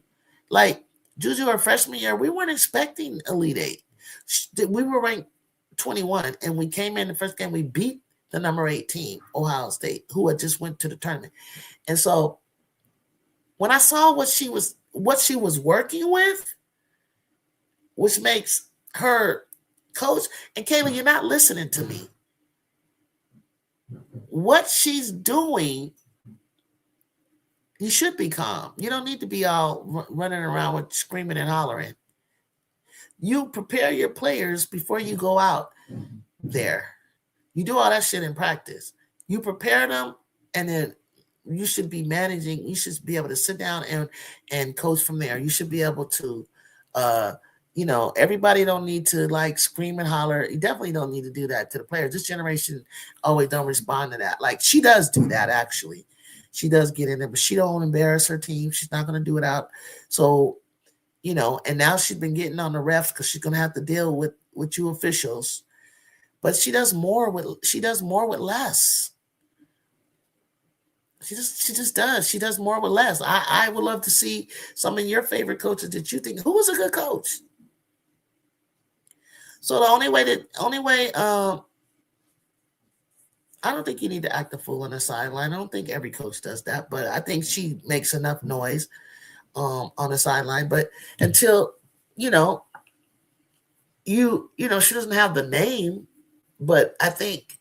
Like Juju, her freshman year, we weren't expecting Elite Eight. We were ranked 21, and we came in the first game. We beat the number 8 team, Ohio State, who had just went to the tournament. And so when I saw what she was working with, which makes her coach, and Kayla, you're not listening to me. What she's doing, you should be calm. You don't need to be all running around with screaming and hollering. You prepare your players before you go out there. You do all that shit in practice. You prepare them, and then you should be managing. You should be able to sit down and coach from there. You should be able to, everybody don't need to like scream and holler. You definitely don't need to do that to the players. This generation always don't respond to that. Like she does do that actually. She does get in there, but she don't embarrass her team. She's not going to do it out. So, and now she's been getting on the refs because she's going to have to deal with you officials. But she does more with less. She just does. She does more with less. I would love to see some of your favorite coaches that you think who was a good coach. So the only way, I don't think you need to act a fool on the sideline. I don't think every coach does that, but I think she makes enough noise on the sideline. But until she doesn't have the name, but I think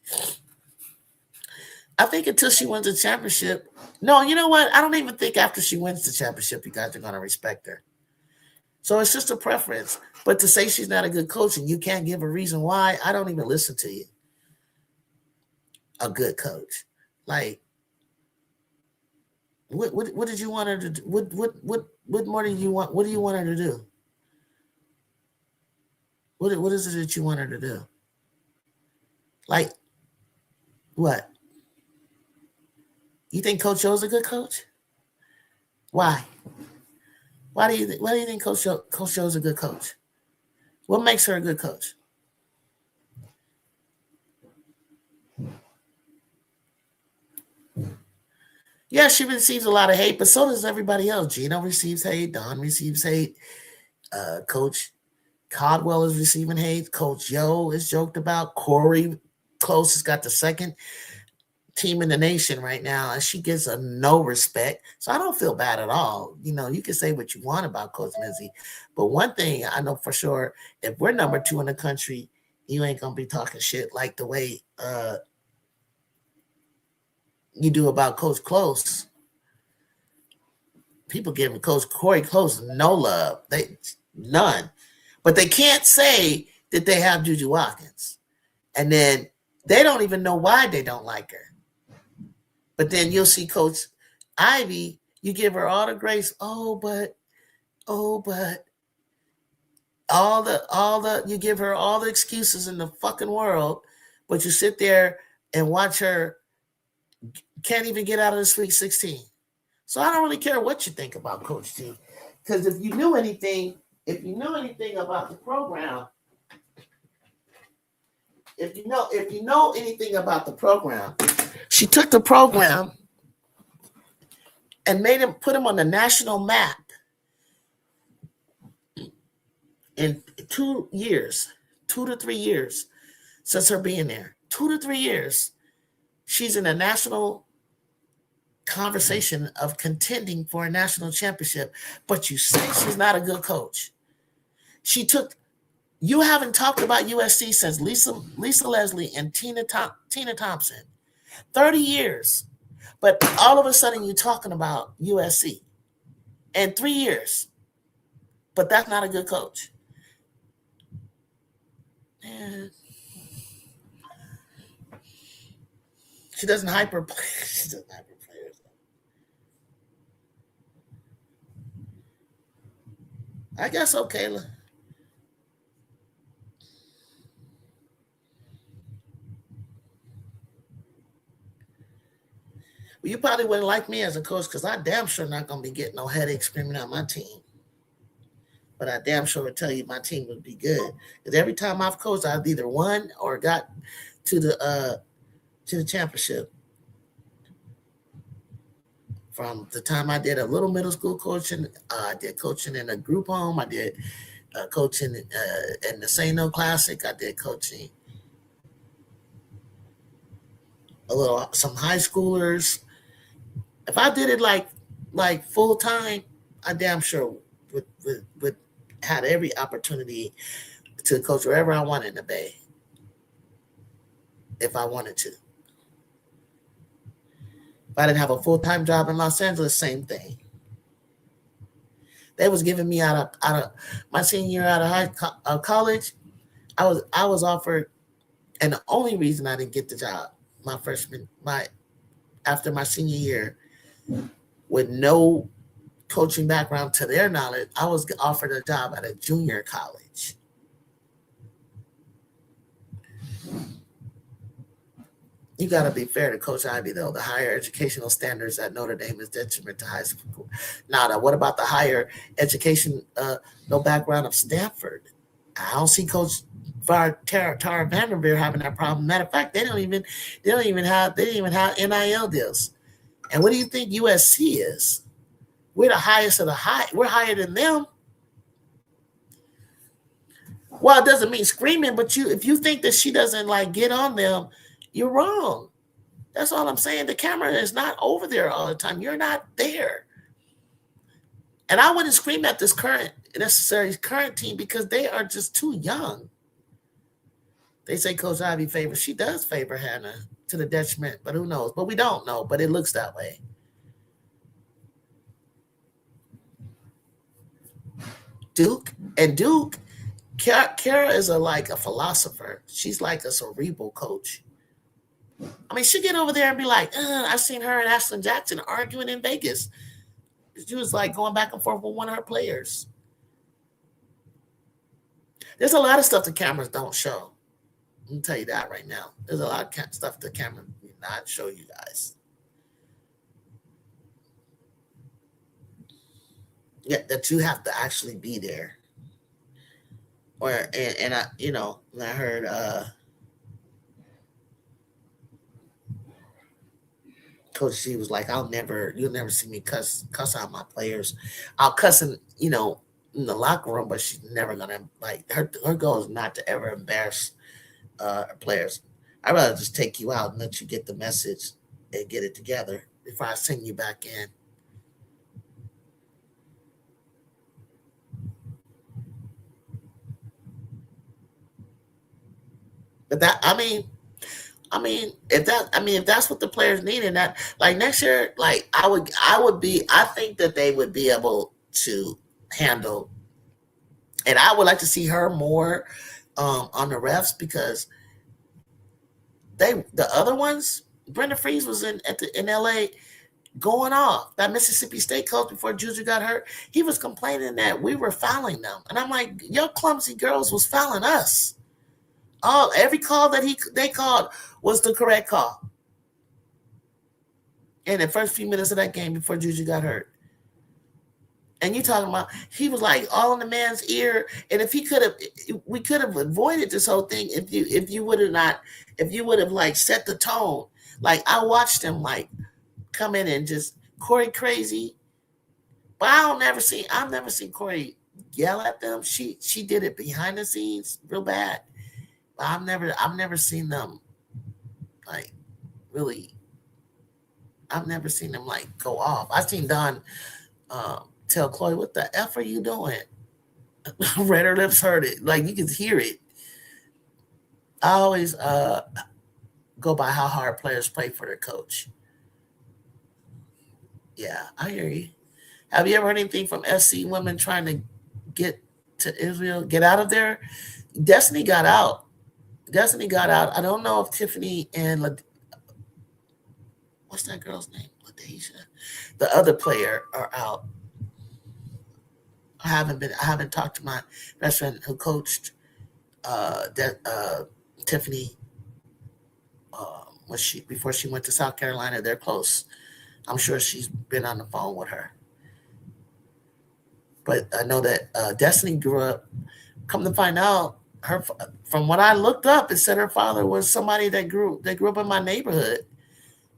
until she wins the championship, no, you know what? I don't even think after she wins the championship, you guys are going to respect her. So it's just a preference. But to say she's not a good coach and you can't give a reason why, I don't even listen to you. A good coach. Like, what did you want her to do? What more do you want? What do you want her to do? What is it that you want her to do? Like, what? You think Coach O's a good coach? Why? Why do you think Coach O's a good coach? What makes her a good coach? Yeah, she receives a lot of hate, but so does everybody else. Gino receives hate. Don receives hate. Coach Caldwell is receiving hate. Coach Yo is joked about. Corey Close has got the second team in the nation right now, and she gets a no respect. So I don't feel bad at all. You can say what you want about Coach Lindsay, but one thing I know for sure, if we're number 2 in the country, you ain't gonna be talking shit like the way you do about Coach Close. People giving Coach Corey Close no love. None. But they can't say that they have Juju Watkins. And then they don't even know why they don't like her. But then you'll see Coach Ivy, you give her all the grace. But you give her all the excuses in the fucking world, but you sit there and watch her can't even get out of the Sweet 16. So I don't really care what you think about Coach T, because if you know anything about the program, if you know anything about the program, She took the program and put him on the national map in 2 years, 2 to 3 years since her being there. 2 to 3 years. She's in a national conversation of contending for a national championship, but you say she's not a good coach. You haven't talked about USC since Lisa Leslie and Tina Thompson. 30 years. But all of a sudden you're talking about USC in 3 years. But that's not a good coach. And she doesn't hyper players. I guess so, Kayla. Well, you probably wouldn't like me as a coach because I damn sure not going to be getting no headache screaming at my team. But I damn sure would tell you my team would be good. Because every time I've coached, I've either won or got to the championship. From the time I did a little middle school coaching, I did coaching in a group home. I did coaching in the St. No Classic. I did coaching some high schoolers. If I did it like full time, I damn sure would had every opportunity to coach wherever I wanted in the Bay, if I wanted to. If I didn't have a full-time job in Los Angeles, same thing. They was giving me out of my senior year out of college. I was offered, and the only reason I didn't get the job after my senior year, with no coaching background to their knowledge, I was offered a job at a junior college. You got to be fair to Coach Ivey, though. The higher educational standards at Notre Dame is detriment to high school. Now, what about the higher education, no background of Stanford? I don't see Coach Tara Vanderveer having that problem. Matter of fact, they didn't even have NIL deals. And what do you think USC is? We're the highest of the high. We're higher than them. Well, it doesn't mean screaming, but if you think that she doesn't get on them, you're wrong. That's all I'm saying. The camera is not over there all the time. You're not there. And I wouldn't scream at this current team because they are just too young. They say Coach Ivey favors. She does favor Hannah to the detriment, but who knows? But we don't know, but it looks that way. Duke, Kara is a philosopher. She's like a cerebral coach. I mean, she get over there and be like, I've seen her and Ashlyn Jackson arguing in Vegas. She was going back and forth with one of her players. There's a lot of stuff the cameras don't show. Let me tell you that right now. There's a lot of stuff the camera will not show you guys. Yeah, that you have to actually be there. And I heard Coach G was like, you'll never see me cuss out my players. I'll cuss in the locker room, but she's never gonna her goal is not to ever embarrass her players. I'd rather just take you out and let you get the message and get it together before I send you back in. But if that's what the players need, and that next year, I think that they would be able to handle, and I would like to see her more on the refs because the other ones, Brenda Freeze was in LA going off. That Mississippi State coach before Juju got hurt, he was complaining that we were fouling them, and I'm like, your clumsy girls was fouling us. Every call that they called was the correct call. In the first few minutes of that game before Juju got hurt. And you talking about he was like all in the man's ear. And if he could have, we could have avoided this whole thing if you would have like set the tone. Like I watched him like come in and just Corey crazy. But I've never seen Corey yell at them. She did it behind the scenes real bad. But I've never seen them like really. I've never seen them like go off. I've seen Don tell Chloe, "What the f are you doing?" Red her lips heard it. Like you can hear it. I always go by how hard players play for their coach. Yeah, I hear you. Have you ever heard anything from SC women trying to get to Israel, get out of there? Destiny got out. Destiny got out. I don't know if Tiffany and what's that girl's name? LaDeja. The other player are out. I haven't talked to my best friend who coached Tiffany before she went to South Carolina. They're close. I'm sure she's been on the phone with her. But I know that Destiny grew up. Come to find out, from what I looked up, it said her father was somebody that grew up in my neighborhood.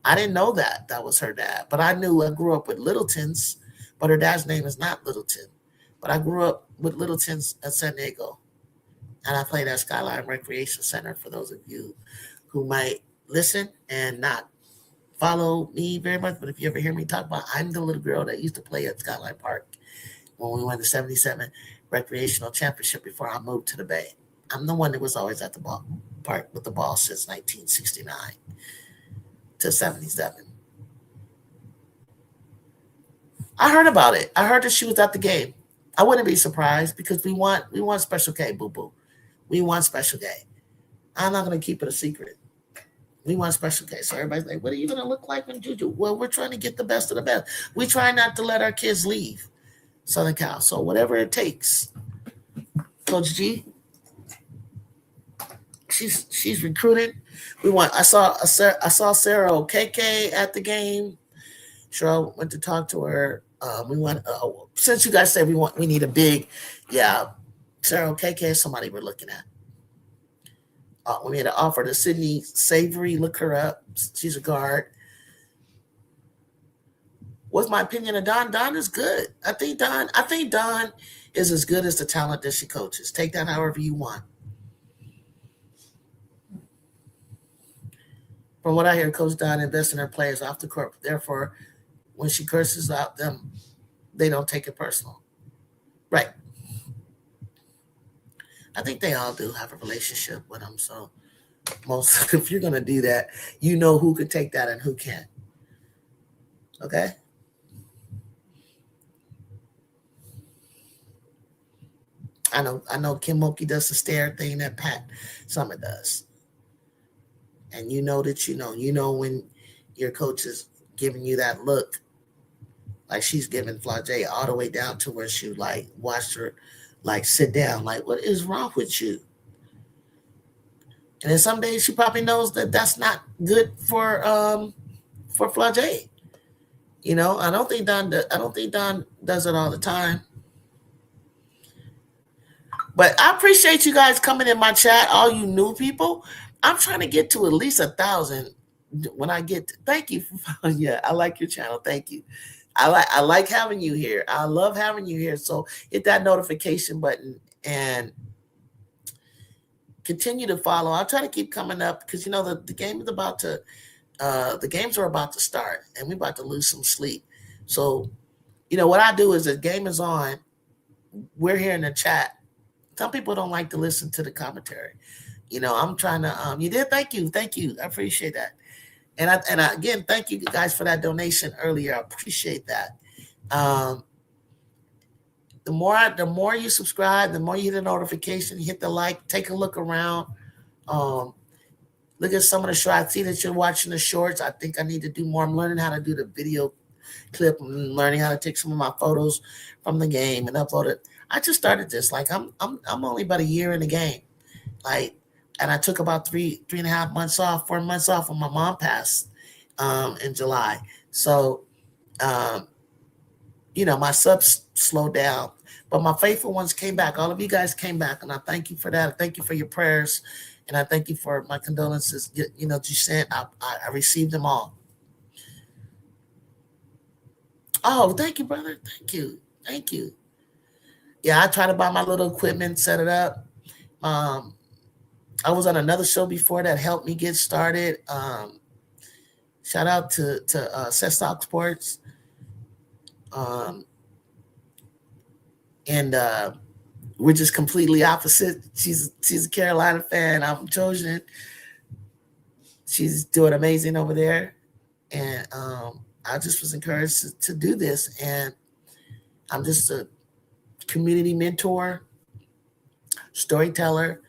I didn't know that was her dad, but I grew up with Littletons, but her dad's name is not Littleton. But I grew up with Littletons at San Diego, and I played at Skyline Recreation Center. For those of you who might listen and not follow me very much, but if you ever hear me talk about, I'm the little girl that used to play at Skyline Park when we won the '77 recreational championship before I moved to the Bay. I'm the one that was always at the park with the ball since 1969 to '77. I heard about it. I heard that she was at the game. I wouldn't be surprised because we want Special K, boo boo. We want Special K. I'm not going to keep it a secret. We want Special K. So everybody's like, what are you going to look like when Juju? Well, we're trying to get the best of the best. We try not to let our kids leave Southern Cal. So whatever it takes. Coach G, she's recruited. I saw Sarah Okeke at the game. Cheryl went to talk to her. We want since you guys say we need a big, yeah. Sarah Okeke is somebody we're looking at. We made an offer to Sydney Savory. Look her up. She's a guard. What's my opinion of Don? Don is good. I think Don is as good as the talent that she coaches. Take that however you want. From what I hear, Coach Don invests in her players off the court. Therefore, when she curses out them, they don't take it personal. Right. I think they all do have a relationship with them. So if you're going to do that, you know who could take that and who can't. Okay? I know Kim Mulkey does the stare thing that Pat Summer does. And you know that you know when your coach is giving you that look, like she's giving Flau'jae all the way down to where she like watched her like sit down, like what is wrong with you? And then some days she probably knows that that's not good for Flau'jae. You know, I don't think Don does it all the time. But I appreciate you guys coming in my chat, all you new people. I'm trying to get to at least 1,000 when I get. Thank you. Yeah, I like your channel. Thank you. I like having you here. I love having you here. So hit that notification button and continue to follow. I'll try to keep coming up because you know the game is about to. The games are about to start, and we're about to lose some sleep. So, you know what I do is the game is on. We're here in the chat. Some people don't like to listen to the commentary. You know, I'm trying to. You did. Thank you. I appreciate that. And again, thank you guys for that donation earlier. I appreciate that. The more you subscribe, the more you hit the notification, hit the like, take a look around. Look at some of the shorts. I see that you're watching the shorts. I think I need to do more. I'm learning how to do the video clip. I'm learning how to take some of my photos from the game and upload it. I just started this. Like I'm only about a year in the game. Like, and I took about 3.5 months off, 4 months off when my mom passed in July. So my subs slowed down, but my faithful ones came back. All of you guys came back, and I thank you for that. I thank you for your prayers, and I thank you for my condolences. You sent. I received them all. Oh, thank you, brother. Thank you. Thank you. Yeah, I try to buy my little equipment, set it up. Um, I was on another show before that helped me get started. Shout out to Set Stock Sports. Um, and we're just completely opposite. She's a Carolina fan. I'm Trojan. She's doing amazing over there, and I just was encouraged to do this. And I'm just a community mentor, storyteller,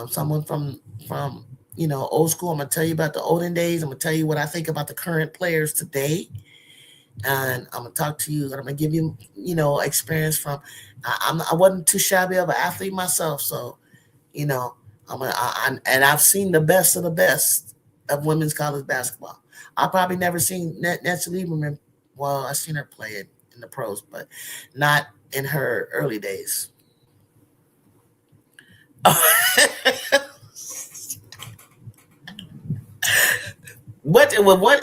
someone from old school. I'm gonna tell you about the olden days. I'm gonna tell you what I think about the current players today, and I'm gonna talk to you. And I'm gonna give you experience from. I wasn't too shabby of an athlete myself, so you know and I've seen the best of the best of women's college basketball. I probably never seen Nancy Lieberman. Well, I've seen her play it in the pros, but not in her early days. What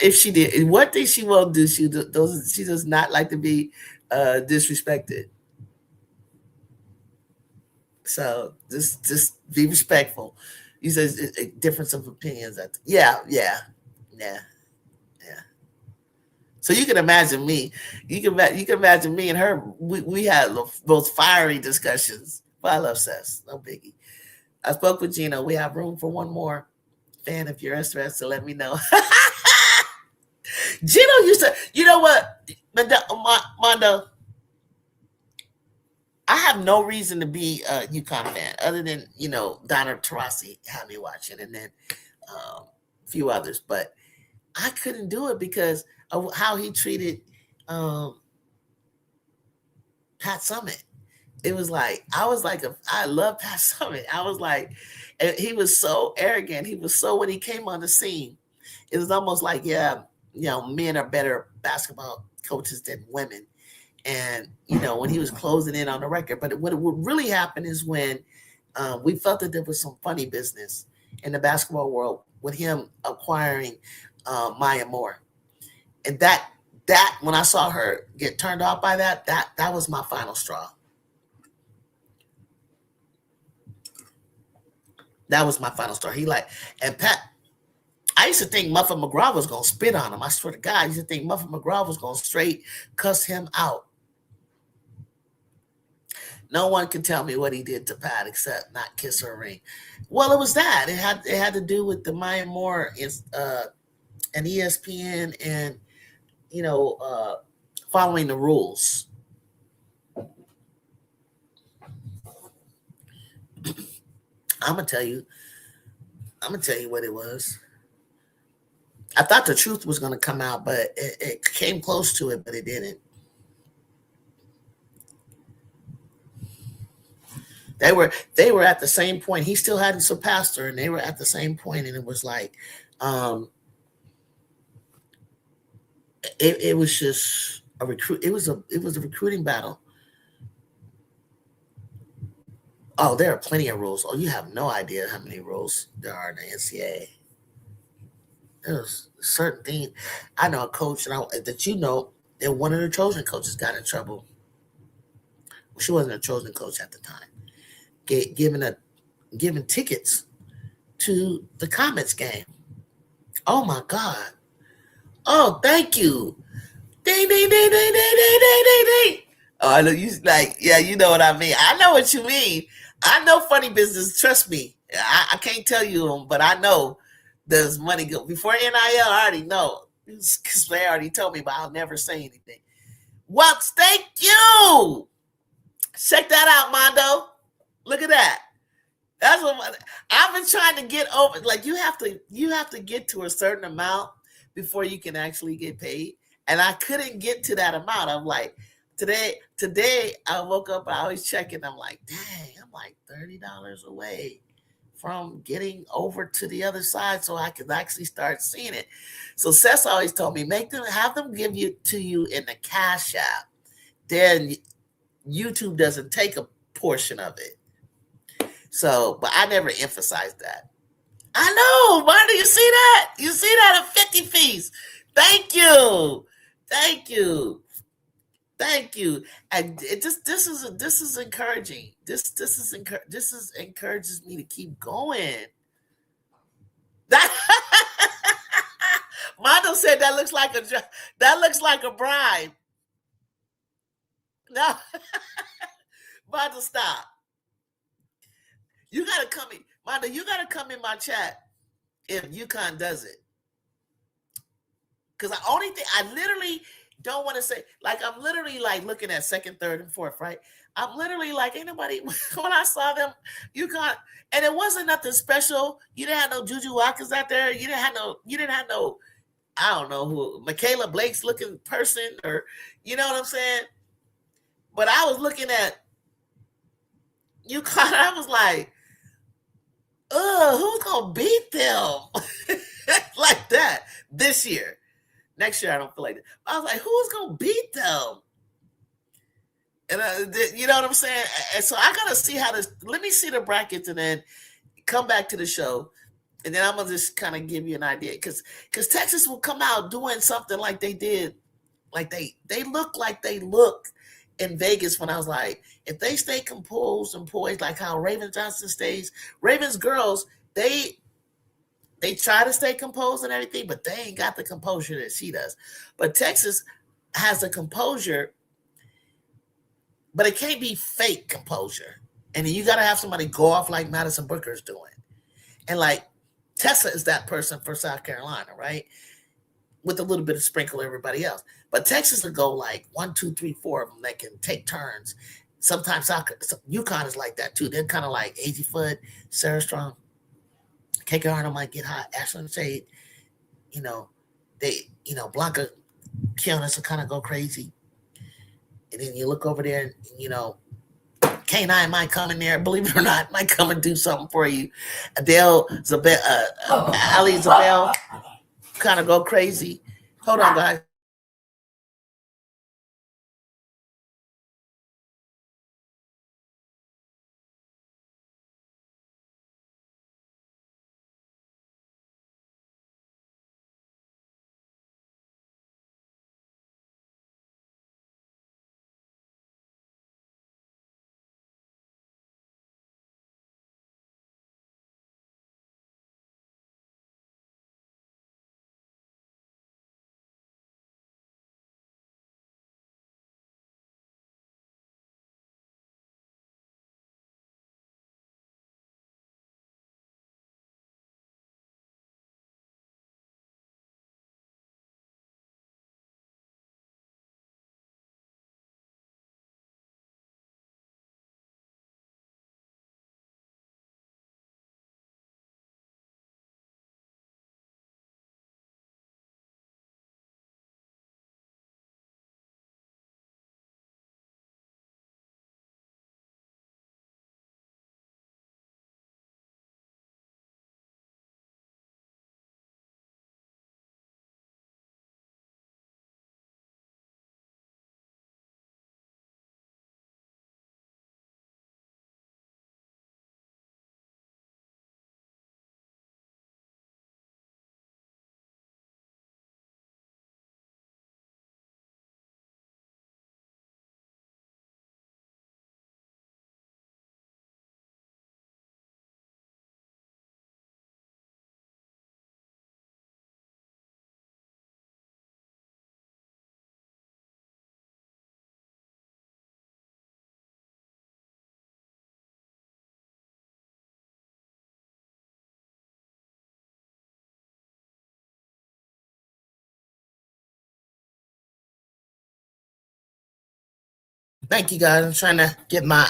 if she did? What thing she won't do? She does not like to be disrespected. So just be respectful. He says a difference of opinions. Yeah. So you can imagine me. You can imagine me and her. We had those fiery discussions. But I love Seth. No biggie. I spoke with Gino. We have room for one more fan. If you're interested, let me know. Gino used to. You know what, Mondo? I have no reason to be a UConn fan other than Donna Taurasi had me watching, and then a few others. But I couldn't do it because of how he treated Pat Summitt. It was like I love Pat Summitt. I was like, he was so arrogant. He was so when he came on the scene, it was almost like men are better basketball coaches than women. And when he was closing in on the record, but what really happened is when we felt that there was some funny business in the basketball world with him acquiring Maya Moore, and that when I saw her get turned off by that was my final straw. That was my final straw. And Pat. I used to think Muffin McGraw was gonna spit on him. I swear to God, I used to think Muffin McGraw was gonna straight cuss him out. No one can tell me what he did to Pat except not kiss her ring. Well, it was that. It had to do with the Maya Moore and ESPN and following the rules. I'm gonna tell you what it was. I thought the truth was gonna come out, but it came close to it, but it didn't. They were at the same point. He still hadn't surpassed her, and they were at the same point, and it was like, it was just a recruit. It was a recruiting battle. Oh, there are plenty of rules. Oh, you have no idea how many rules there are in the NCAA. There's certain things. I know a coach that one of the Trojan coaches got in trouble. Well, she wasn't a Trojan coach at the time. Giving tickets to the Comets game. Oh my God. Oh, thank you. Ding ding ding ding ding ding ding ding ding. Oh, I know you you know what I mean. I know what you mean. I know funny business. Trust me. I can't tell you, but I know there's money go before NIL. I already know because they already told me, but I'll never say anything. Well, thank you. Check that out, Mondo. Look at that. That's what I've been trying to get over. Like you have to get to a certain amount before you can actually get paid. And I couldn't get to that amount. I'm like, today I woke up, I was checking. I'm like, dang, I'm like $30 away from getting over to the other side so I could actually start seeing it. So Seth always told me, have them give to you in the Cash App. then YouTube doesn't take a portion of it. So, but I never emphasized that. I know, Marta, you see that? You see that at 50 fees. Thank you. Thank you. Thank you. And it just this is encouraging. This encourages me to keep going. That Mondo said that looks like a bribe. No, Mondo, stop. You gotta come in, Mondo. You gotta come in my chat if UConn does it. Because I literally don't want to say, like, I'm literally like looking at second, third, and fourth, right? I'm literally like, ain't nobody, when I saw them, UConn, and it wasn't nothing special. You didn't have no Juju Watkins out there. You didn't have no, I don't know who, Michaela Blake's looking person, or, you know what I'm saying? But I was looking at UConn, I was like, who's going to beat them? Like that this year. Next year, I don't feel like that. I was like, who's going to beat them? And you know what I'm saying? And so I got to see let me see the brackets and then come back to the show. And then I'm going to just kind of give you an idea. Because Texas will come out doing something like they did. Like they look like they look in Vegas when I was like, if they stay composed and poised like how Raven Johnson stays, Ravens girls, they try to stay composed and everything, but they ain't got the composure that she does. But Texas has the composure, but it can't be fake composure. And then you got to have somebody go off like Madison Booker's doing. And like Tessa is that person for South Carolina, right? With a little bit of sprinkle everybody else. But Texas will go like 1, 2, 3, 4 of them that can take turns. Sometimes UConn is like that too. They're kind of like AZ Foot, Sarah Strong. Keke Arnold might get hot. Ashlyn Shade, Blanca Kionis will kind of go crazy. And then you look over there and, K9 might come in there, believe it or not, might come and do something for you. Adele, Ali Zabel kind of go crazy. Hold on, guys. Thank you, guys. I'm trying to get my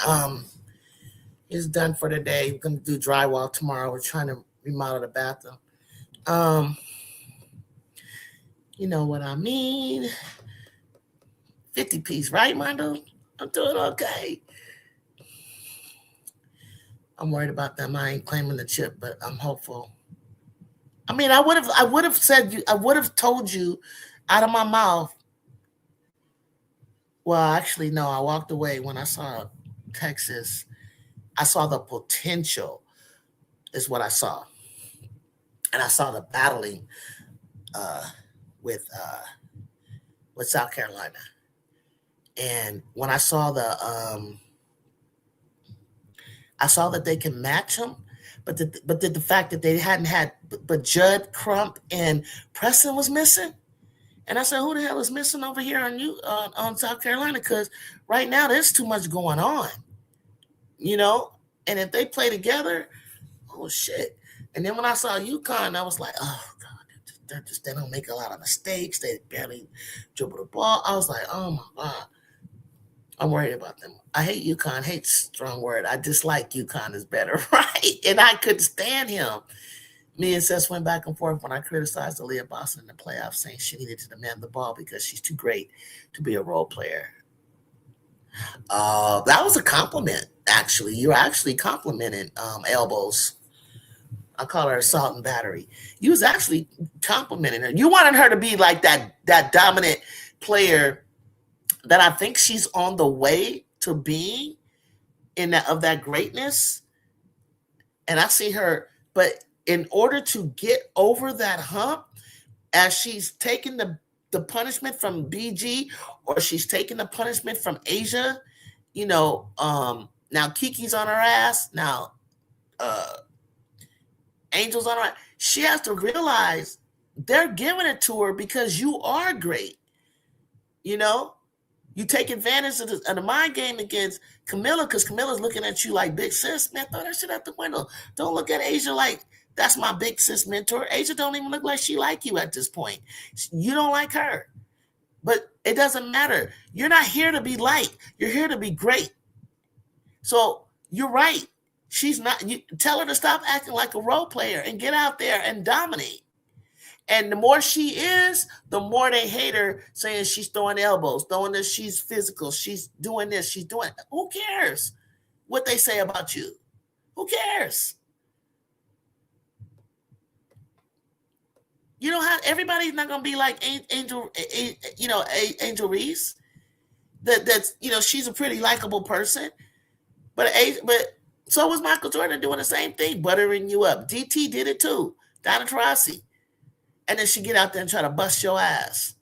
it's done for the day. We're gonna do drywall tomorrow. We're trying to remodel the bathroom. You know what I mean? 50 piece, right, Mondo? I'm doing okay. I'm worried about them. I ain't claiming the chip, but I'm hopeful. I mean, I would have told you out of my mouth Well, actually, no. I walked away when I saw Texas. I saw the potential, is what I saw, and I saw the battling uh, with uh, with South Carolina. And when I saw that they can match them, but the fact that they hadn't had but Judd Crump and Preston was missing, and I said, who the hell is missing over here on South Carolina? Because right now there's too much going on, you know. And if they play together, oh shit. And then when I saw UConn, I was like, oh god, they don't make a lot of mistakes. They barely dribble the ball. I was like, oh my god. I'm worried about them. I hate UConn. Hate's a strong word. I dislike UConn is better, right? And I couldn't stand him. Me and Seth went back and forth when I criticized Aaliyah Boston in the playoffs, saying she needed to demand the ball because she's too great to be a role player. That was a compliment, actually. You're actually complimenting elbows. I call her assault and battery. You was actually complimenting her. You wanted her to be like that dominant player that I think she's on the way to being of that greatness. And I see her, but in order to get over that hump, as she's taking the punishment from BG, or she's taking the punishment from Asia, now Kiki's on her ass. Now Angel's on her ass. She has to realize they're giving it to her because you are great. You take advantage of the mind game against Camilla because Camilla's looking at you like big sis. Man, throw that shit out the window. Don't look at Asia like that's my big sis mentor. Asia don't even look like she like you at this point. You don't like her. But it doesn't matter. You're not here to be liked. You're here to be great. So you're right. She's not. You tell her to stop acting like a role player and get out there and dominate. And the more she is, the more they hate her, saying she's throwing elbows, throwing this, she's physical, she's doing this, she's doing. Who cares what they say about you? Who cares? You know how everybody's not gonna be like Angel, Angel Reese. That's she's a pretty likable person, but so was Michael Jordan doing the same thing, buttering you up. DT did it too. Donna Taurasi. And then she get out there and try to bust your ass.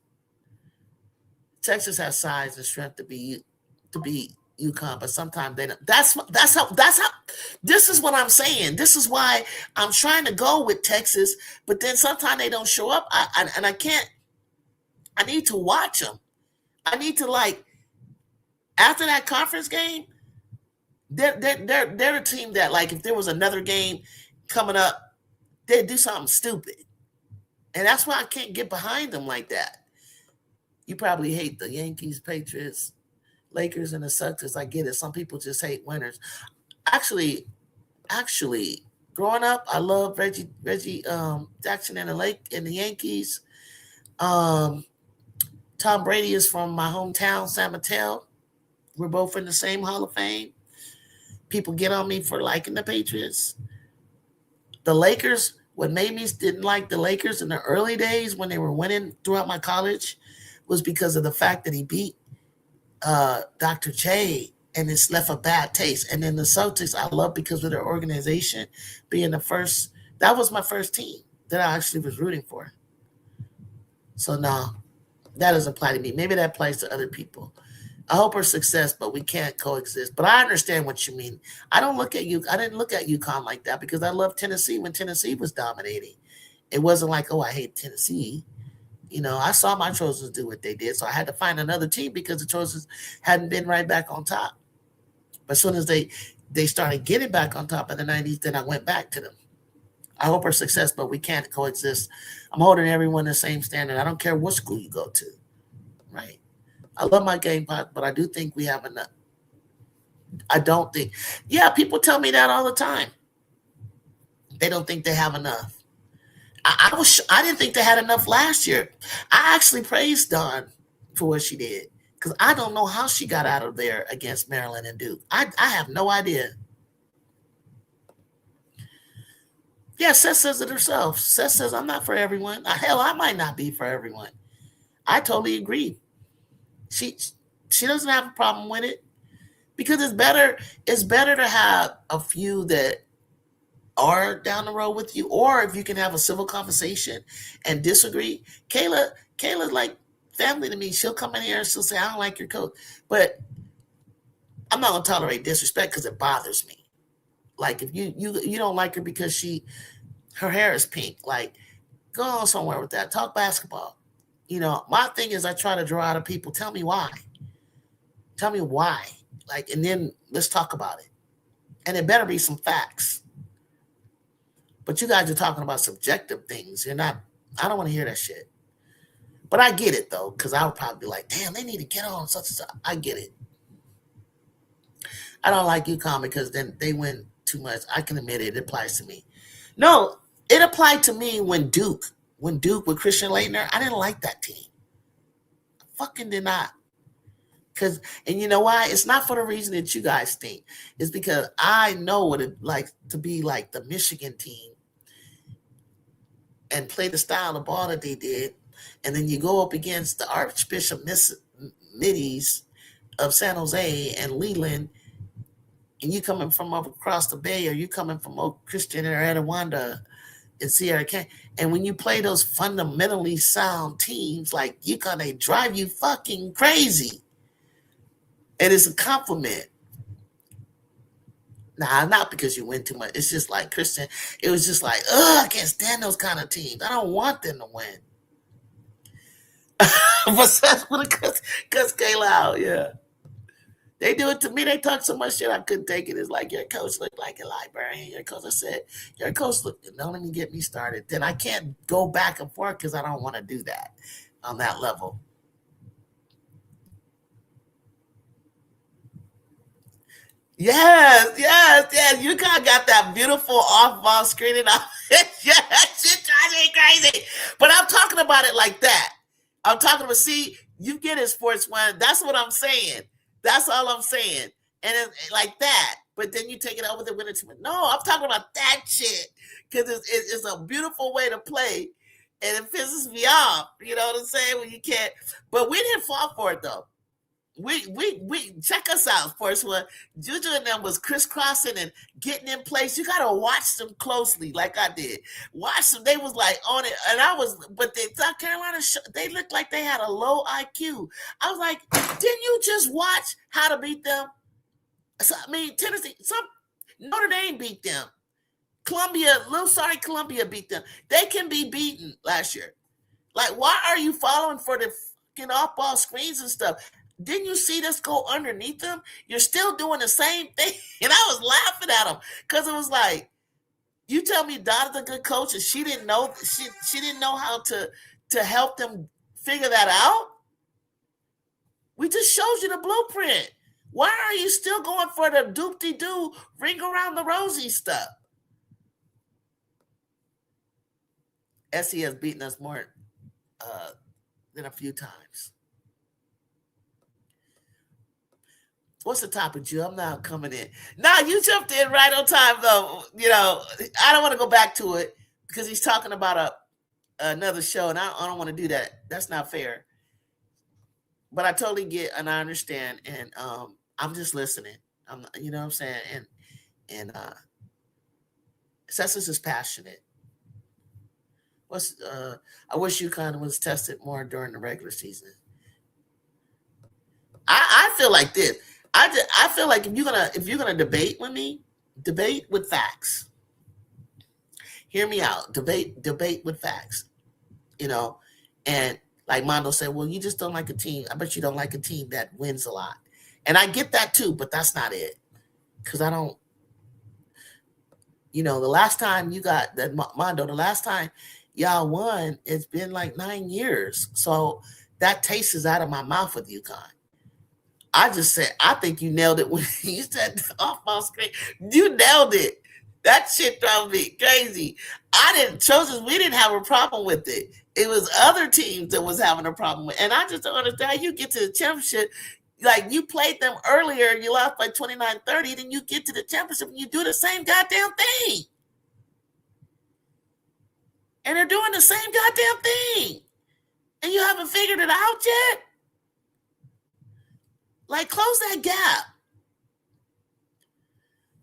Texas has size and strength to be UConn, but sometimes they don't. That's how. This is what I'm saying. This is why I'm trying to go with Texas, but then sometimes they don't show up. I can't. I need to watch them. I need to after that conference game. They're a team that if there was another game coming up, they'd do something stupid. And that's why I can't get behind them like that. You probably hate the Yankees, Patriots, Lakers, and the Celtics. I get it. Some people just hate winners. Actually, growing up, I love Reggie Jackson and the Yankees. Tom Brady is from my hometown, San Mateo. We're both in the same Hall of Fame. People get on me for liking the Patriots. The Lakers. What made me didn't like the Lakers in the early days when they were winning throughout my college was because of the fact that he beat Dr. J, and it's left a bad taste. And then the Celtics I love because of their organization being the first. That was my first team that I actually was rooting for. So no, that doesn't apply to me. Maybe that applies to other people. I hope her success, but we can't coexist. But I understand what you mean. I didn't look at UConn like that because I loved Tennessee when Tennessee was dominating. It wasn't like, oh, I hate Tennessee. I saw my Trojans do what they did, so I had to find another team because the Trojans hadn't been right back on top. But as soon as they started getting back on top in the 90s, then I went back to them. I hope her success, but we can't coexist. I'm holding everyone the same standard. I don't care what school you go to, right? I love my game pot, but I do think we have enough. I don't think. Yeah, people tell me that all the time. They don't think they have enough. I didn't think they had enough last year. I actually praised Dawn for what she did because I don't know how she got out of there against Maryland and Duke. I have no idea. Yeah, Seth says it herself. Seth says, I'm not for everyone. Hell, I might not be for everyone. I totally agree. She doesn't have a problem with it because it's better to have a few that are down the road with you, or if you can have a civil conversation and disagree. Kayla's like family to me. She'll come in here and she'll say, I don't like your coach. But I'm not gonna tolerate disrespect because it bothers me. Like if you don't like her because her hair is pink, like go on somewhere with that. Talk basketball. My thing is I try to draw out of people. Tell me why. Tell me why. Like, and then let's talk about it. And it better be some facts. But you guys are talking about subjective things. You're not, I don't want to hear that shit. But I get it though, because I would probably be like, damn, they need to get on such and such. I get it. I don't like UConn because then they win too much. I can admit it. It applies to me. No, it applied to me when Duke with Christian Laettner, I didn't like that team. I fucking did not. And you know why? It's not for the reason that you guys think. It's because I know what it like to be like the Michigan team and play the style of ball that they did. And then you go up against the Archbishop Middies of San Jose and Leland, and you coming from up across the bay, or you coming from Oak Christian or Etiwanda in Sierra Canyon. And when you play those fundamentally sound teams like UConn, they drive you fucking crazy. And it's a compliment. Nah, not because you win too much. It's just like Christian. It was just like, I can't stand those kind of teams. I don't want them to win. But that's what it cuts Kayla out, yeah. They do it to me. They talk so much shit I couldn't take it. It's like your coach looked like a librarian. Your coach, I said, your coach looked, don't even get me started. Then I can't go back and forth because I don't want to do that on that level. Yes. You kind of got that beautiful off-ball screening off. Yeah, that shit drives me crazy. But I'm talking about it like that. I'm talking about, see, you get it, Sports One. That's what I'm saying. That's all I'm saying. And it's like that. But then you take it over the winner team. No, I'm talking about that shit. Because it's a beautiful way to play. And it pisses me off. You know what I'm saying? When you can't. But we didn't fall for it, though. We check us out, Sports One. Juju and them was crisscrossing and getting in place. You gotta watch them closely, like I did. Watch them. They was like on it, and I was. But the South Carolina, they looked like they had a low IQ. I was like, didn't you just watch how to beat them? So, I mean, Tennessee, Notre Dame beat them. Columbia beat them. They can be beaten last year. Like, why are you following for the fucking off-ball screens and stuff? Didn't you see this go underneath them? You're still doing the same thing. And I was laughing at them because it was like, you tell me Donna's a good coach and she didn't know she didn't know how to help them figure that out. We just showed you the blueprint. Why are you still going for the doop-de-doo, ring around the rosy stuff? SC has beaten us more than a few times. What's the topic, Jew? I'm not coming in. Nah, you jumped in right on time, though. I don't want to go back to it because he's talking about another show, and I don't want to do that. That's not fair. But I totally get and I understand, and I'm just listening. You know what I'm saying? And Cessus is passionate. I wish UConn was tested more during the regular season. I feel like this. I feel like if you're gonna debate with me, debate with facts. Hear me out. Debate with facts. And like Mondo said, well, you just don't like a team. I bet you don't like a team that wins a lot. And I get that too, but that's not it. Because I don't. The last time you got that Mondo, the last time y'all won, it's been like 9 years. So that taste is out of my mouth with UConn. I just said, I think you nailed it when you said off my screen. You nailed it. That shit drove me crazy. We didn't have a problem with it. It was other teams that was having a problem with it. And I just don't understand how you get to the championship. Like, you played them earlier, you lost by 29-30, then you get to the championship and you do the same goddamn thing. And they're doing the same goddamn thing. And you haven't figured it out yet? Like, close that gap.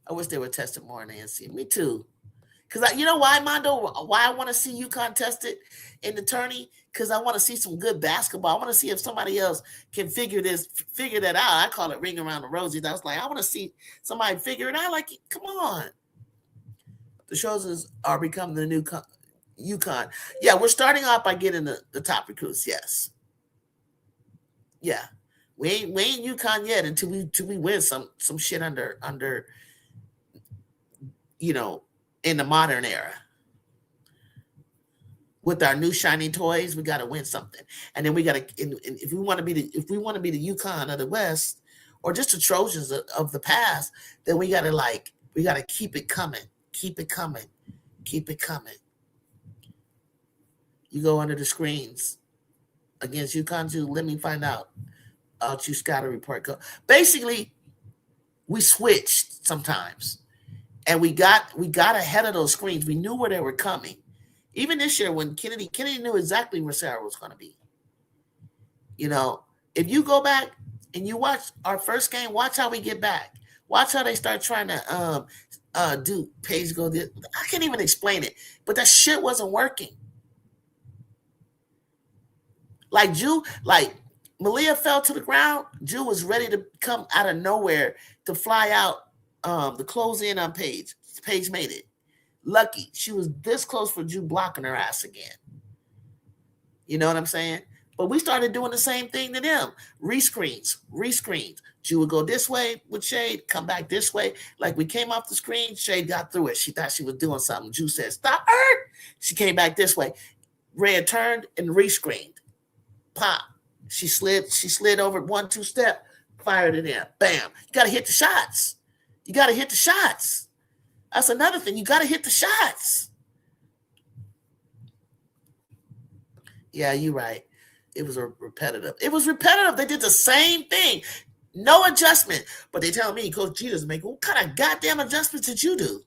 I wish they would test it more in the NC. Me too. Because you know why, Mondo? Why I want to see UConn tested in the tourney? Because I want to see some good basketball. I want to see if somebody else can figure that out. I call it ring around the rosies. I was like, I want to see somebody figure it out. Like, come on. The Trojans are becoming the new UConn. Yeah, we're starting off by getting the top recruits. Yes. Yeah. We ain't UConn yet until we win some shit under in the modern era. With our new shiny toys, we got to win something, and then we got to. If we want to be the UConn of the West, or just the Trojans of the past, then we got to keep it coming, keep it coming, keep it coming. You go under the screens against UConn too. Let me find out. You scatter report. Go. Basically, we switched sometimes, and we got ahead of those screens. We knew where they were coming. Even this year, when Kennedy knew exactly where Sarah was going to be. If you go back and you watch our first game, watch how we get back. Watch how they start trying to do Paige go this. I can't even explain it, but that shit wasn't working. Like Malia fell to the ground. Ju was ready to come out of nowhere to fly out to close in on Paige. Paige made it. Lucky. She was this close for Ju blocking her ass again. You know what I'm saying? But we started doing the same thing to them. Rescreens. Ju would go this way with Shade, come back this way. Like, we came off the screen, Shade got through it. She thought she was doing something. Ju said, stop her. She came back this way. Red turned and rescreened. Pop. She slid over 1-2 step, fired it in. Bam. You got to hit the shots. That's another thing. You got to hit the shots. Yeah, you're right. It was repetitive. They did the same thing. No adjustment. But they tell me, Coach G doesn't make, what kind of goddamn adjustments did you do?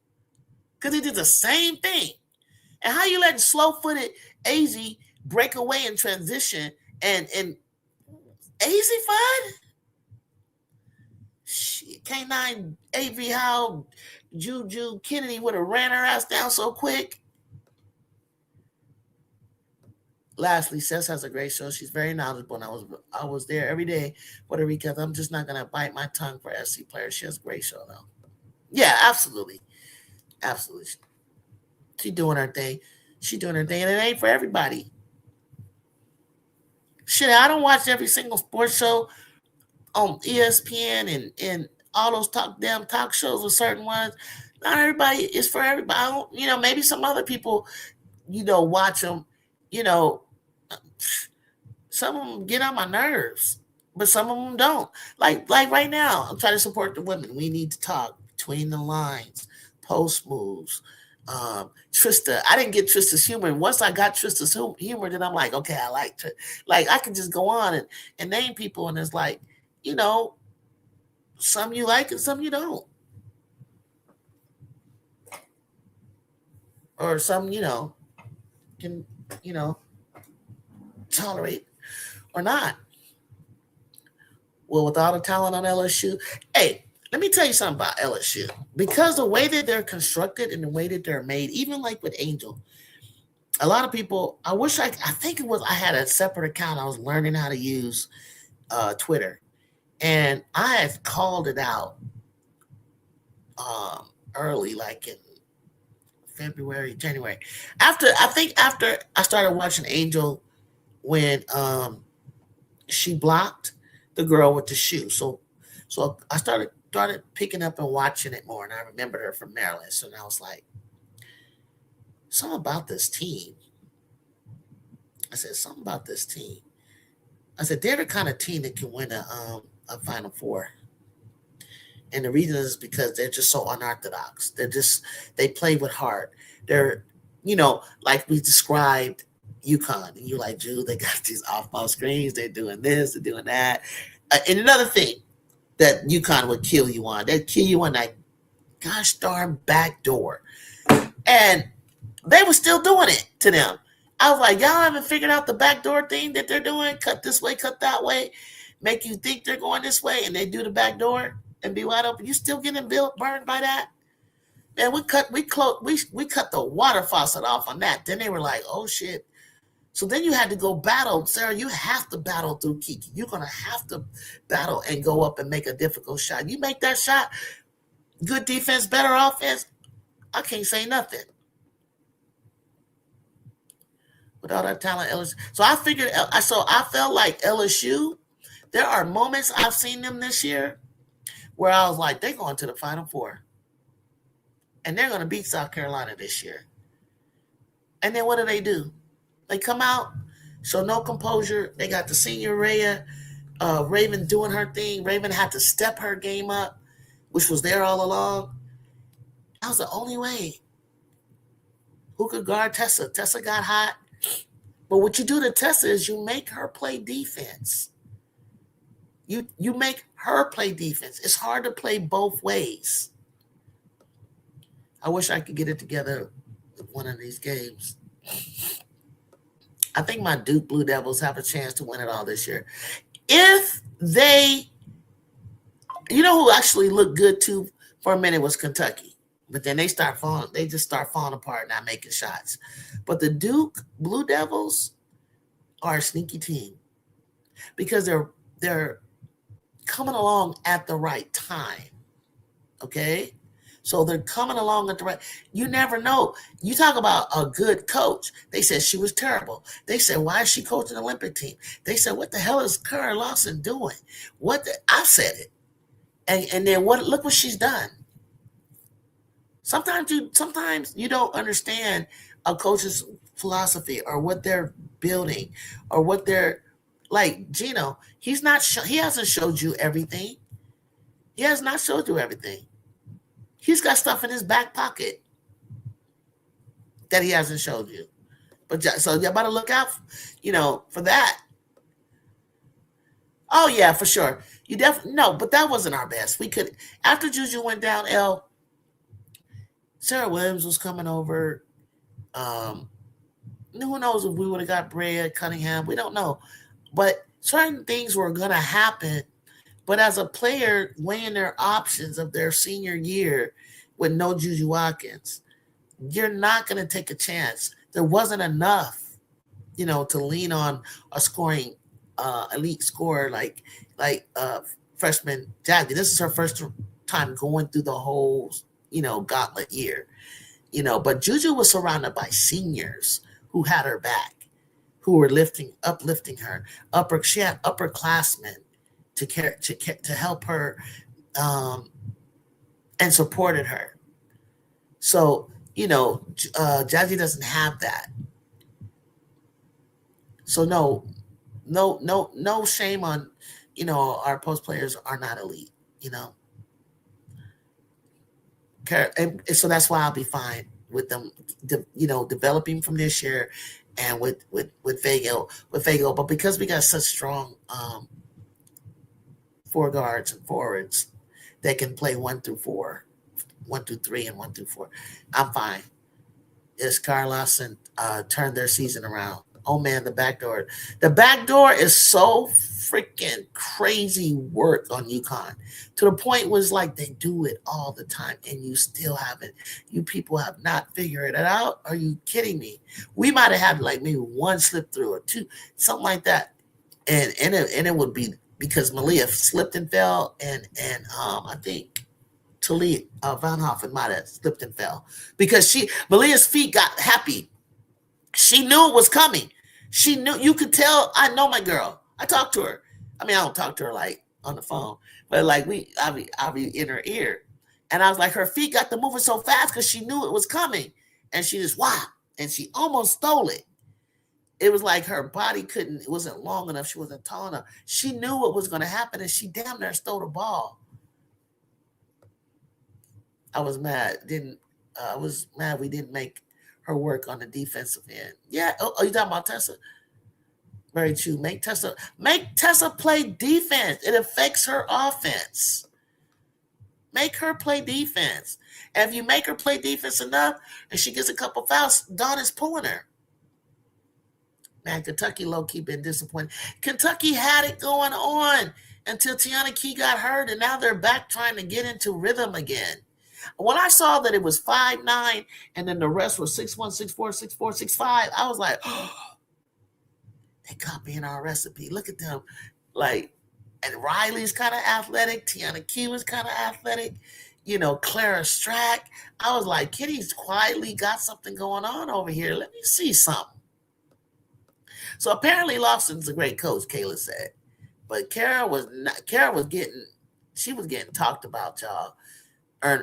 Because they did the same thing. And how you letting slow-footed AZ break away in transition and AZ fun? Shit, K9, Avery Howe, Juju, Kennedy would have ran her ass down so quick. Lastly, Seth has a great show. She's very knowledgeable, and I was there every day for the recap. I'm just not gonna bite my tongue for SC players. She has a great show, though. Yeah, absolutely. She's doing her thing. And it ain't for everybody. Shit, I don't watch every single sports show on ESPN and all those talk shows with certain ones. Not everybody is for everybody. Maybe some other people, watch them. Some of them get on my nerves, but some of them don't. Like right now, I'm trying to support the women. We need to talk between the lines, post moves. Trista, I didn't get Trista's humor. Once I got Trista's humor, then I'm like, okay, I like Trista. Like, I can just go on and name people, and it's like, some you like and some you don't. Or some, can, tolerate or not. Well, with all the talent on LSU, hey, let me tell you something about LSU. Because the way that they're constructed and the way that they're made, even like with Angel, a lot of people, I had a separate account. I was learning how to use Twitter. And I had called it out early, like in February, January. After I started watching Angel when she blocked the girl with the shoe. So I started picking up and watching it more, and I remembered her from Maryland. So I was like, something about this team. I said, something about this team. I said, they're the kind of team that can win a Final Four. And the reason is because they're just so unorthodox. They play with heart. They're, like we described UConn. And you're like, Ju, they got these off-ball screens. They're doing this, they're doing that. And another thing that UConn would kill you on, they'd kill you on that gosh darn back door. And they were still doing it to them. I was like, y'all haven't figured out the backdoor thing that they're doing? Cut this way, cut that way. make you think they're going this way and they do the back door and be wide open, you still getting burned by that? Man, we cut the water faucet off on that. Then they were like, oh shit. So then you had to go battle. Sarah, you have to battle through Kiki. You're going to have to battle and go up and make a difficult shot. You make that shot, good defense, better offense, I can't say nothing. With all that talent, LSU. So I felt like LSU, there are moments I've seen them this year where I was like, they're going to the Final Four. And they're going to beat South Carolina this year. And then what do? They come out, show no composure. They got the senior Raven doing her thing. Raven had to step her game up, which was there all along. That was the only way. Who could guard Tessa? Tessa got hot. But what you do to Tessa is you make her play defense. You make her play defense. It's hard to play both ways. I wish I could get it together with one of these games. I think my Duke Blue Devils have a chance to win it all this year. If they, who actually looked good too for a minute was Kentucky. But then they just start falling apart, not making shots. But the Duke Blue Devils are a sneaky team because they're coming along at the right time. Okay? So they're coming along at the right. You never know. You talk about a good coach. They said she was terrible. They said, why is she coaching the Olympic team? They said, what the hell is Kara Lawson doing? I said it. And then look what she's done. Sometimes you don't understand a coach's philosophy or what they're building or what they're like. Gino, he hasn't showed you everything. He has not showed you everything. He's got stuff in his back pocket that he hasn't showed you. But so you better look out, for that. Oh yeah, for sure. You definitely no, but that wasn't our best. We could after Juju went down. Sarah Williams was coming over. Who knows if we would have got Brea Cunningham? We don't know. But certain things were going to happen. But as a player, weighing their options of their senior year with no Juju Watkins, you're not going to take a chance. There wasn't enough, to lean on a scoring elite scorer like freshman Jackie. This is her first time going through the whole gauntlet year, but Juju was surrounded by seniors who had her back, who were uplifting her. She had upperclassmen to help her and supported her. So, Jazzy doesn't have that. So no shame on, our post players are not elite, And so that's why I'll be fine with them, developing from this year, and with Fago. But because we got such strong four guards and forwards that can play 1 through 4, 1 through 3, and 1 through 4, I'm fine. Is Carlos turned their season around? Oh man, the back door. The back door is so freaking crazy work on UConn, to the point was like they do it all the time, and you still haven't. You people have not figured it out. Are you kidding me? We might have had like maybe one slip through or two, something like that, and it would be because Malia slipped and fell, and I think Talia Van Hoffen might have slipped and fell because Malia's feet got happy. She knew it was coming. She knew. You could tell. I know my girl. I talked to her. I mean, I don't talk to her like on the phone, but like I'll be in her ear, and I was like, her feet got to moving so fast because she knew it was coming, and she just and she almost stole it. It was like her body couldn't. It wasn't long enough. She wasn't tall enough. She knew what was going to happen, and she damn near stole the ball. I was mad. I was mad we didn't make her work on the defensive end. Yeah. Oh, you talking about Tessa? Very true. Make Tessa play defense. It affects her offense. Make her play defense. And if you make her play defense enough and she gets a couple fouls, Dawn is pulling her. Man, Kentucky low-key been disappointed. Kentucky had it going on until Tiana Key got hurt, and now they're back trying to get into rhythm again. When I saw that it was 5'9", and then the rest was 6'1", 6'4", 6'4", 6'5", I was like, oh, they copying our recipe. Look at them. Like, and Riley's kind of athletic. Tiana Key was kind of athletic. You know, Clara Strack. I was like, Kitty's quietly got something going on over here. Let me see something. So apparently Lawson's a great coach, Kayla said. But Kara was getting talked about, y'all.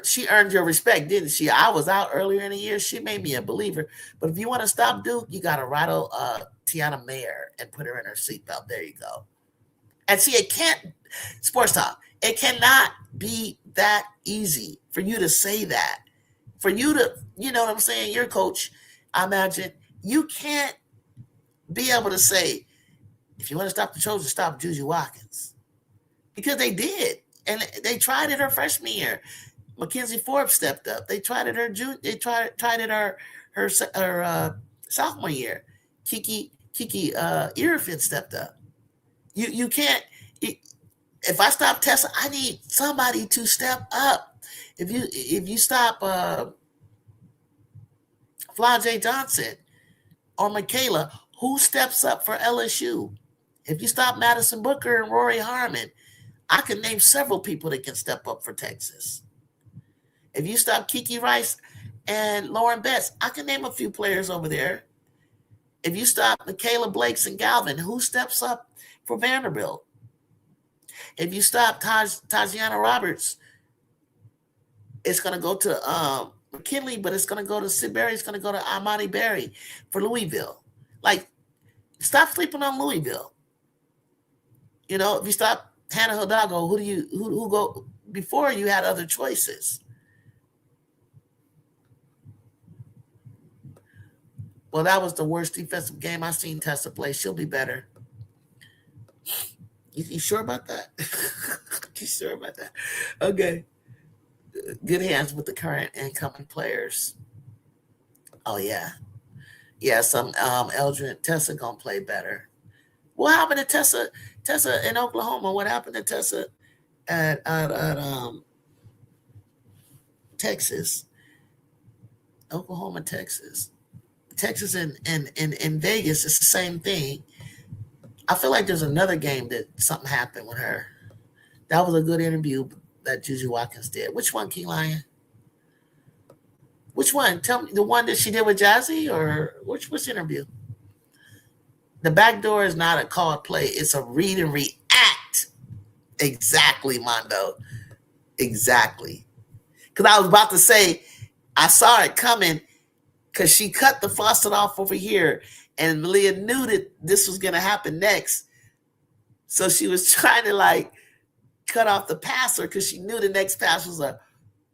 She earned your respect, didn't she? I was out earlier in the year. She made me a believer. But if you want to stop Duke, you got to rattle Tiana Mayer and put her in her seatbelt. There you go. And see, it can't, sports talk, it cannot be that easy for you to say that. For you to, you know what I'm saying? You're a coach, I imagine. You can't be able to say, if you want to stop the Trojans, stop Juju Watkins. Because they did. And they tried it her freshman year. Mackenzie Forbes stepped up. They tried it her sophomore year. Kiki Irfin stepped up. You can't. If I stop Tessa, I need somebody to step up. If you stop Flau'jae Johnson or Michaela, who steps up for LSU? If you stop Madison Booker and Rory Harmon, I can name several people that can step up for Texas. If you stop Kiki Rice and Lauren Betts, I can name a few players over there. If you stop Michaela Blakes and Galvin, who steps up for Vanderbilt? If you stop Tajiana Roberts, it's going to go to McKinley, but it's going to go to Sid Berry. It's going to go to Amani Berry for Louisville. Like, stop sleeping on Louisville. You know, if you stop Hannah Hidalgo, who go before you had other choices. Well, that was the worst defensive game I've seen Tessa play. She'll be better. You sure about that? You sure about that? Okay. Good hands with the current incoming players. Oh, yeah. Yeah, some Eldrin Tessa gonna play better. What happened to Tessa in Oklahoma? What happened to Tessa at Texas? Oklahoma, Texas. Texas and Vegas is the same thing. I feel like there's another game that something happened with her. That was a good interview that Juju Watkins did. Which one, King Lion? Which one? Tell me, the one that she did with Jazzy, or which interview? The back door is not a called play. It's a read and react. Exactly, Mondo. Exactly. Because I was about to say, I saw it coming because she cut the faucet off over here, and Malia knew that this was going to happen next. So she was trying to like cut off the passer because she knew the next pass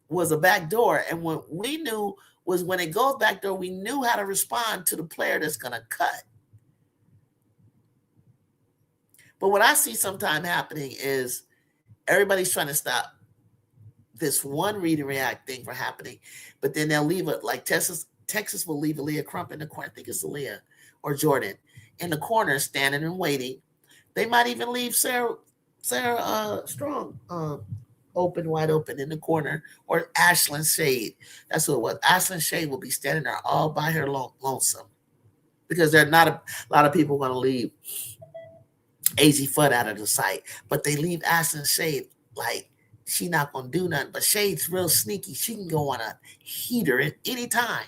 was a back door. And what we knew was when it goes back door, we knew how to respond to the player that's going to cut. But what I see sometimes happening is everybody's trying to stop this one read and react thing from happening, but then they'll leave it like Texas will leave Aaliyah Crump in the corner. I think it's Aaliyah or Jordan in the corner, standing and waiting. They might even leave Sarah Strong wide open in the corner, or Ashlyn Shade. That's what it was. Ashlyn Shade will be standing there all by her lonesome because there are not a lot of people going to leave AZ Fudd out of the sight, but they leave Ashlyn Shade like she not going to do nothing. But Shade's real sneaky. She can go on a heater at any time.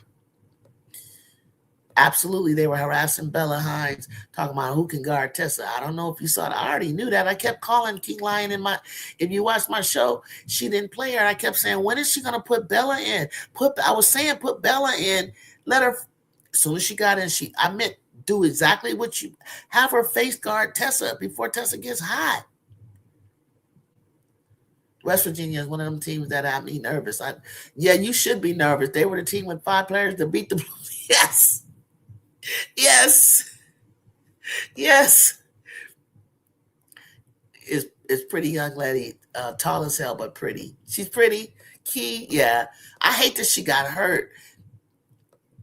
Absolutely, they were harassing Bella Hines, talking about who can guard Tessa. I don't know if you saw that. I already knew that. I kept calling King Lion in if you watched my show, she didn't play her. I kept saying, when is she going to put Bella in? I was saying put Bella in, let her, as soon as she got in, I meant do exactly what you, have her face guard Tessa before Tessa gets hot. West Virginia is one of them teams that had me nervous. Yeah, you should be nervous. They were the team with 5 players to beat the Blues. Yes. It's pretty young lady, tall as hell, but pretty. She's pretty. Key, yeah. I hate that she got hurt.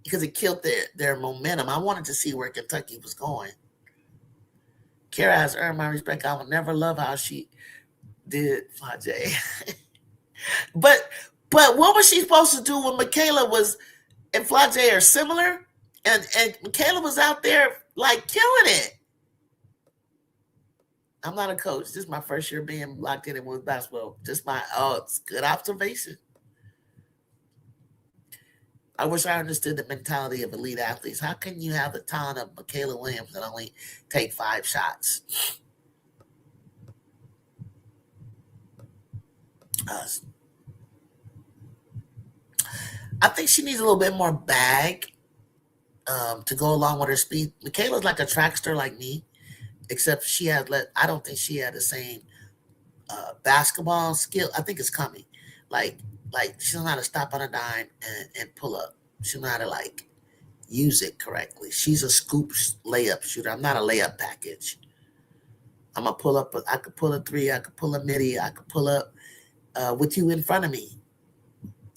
because it killed their momentum. I wanted to see where Kentucky was going. Kara has earned my respect. I will never love how she did Flau'jae. but what was she supposed to do when Michaela was and Flau'jae are similar? And Michaela was out there like killing it. I'm not a coach. This is my first year being locked in women's basketball. Just it's good observation. I wish I understood the mentality of elite athletes. How can you have the talent of Michaela Williams and only take 5 shots? I think she needs a little bit more bag to go along with her speed. Michaela's like a trackster like me, except she has I don't think she had the same basketball skill. I think it's coming. Like she doesn't know how to stop on a dime and pull up. She doesn't know how to like use it correctly. She's a scoop layup shooter. I'm not a layup package. I'm gonna pull up. I could pull a 3. I could pull a midi. I could pull up with you in front of me.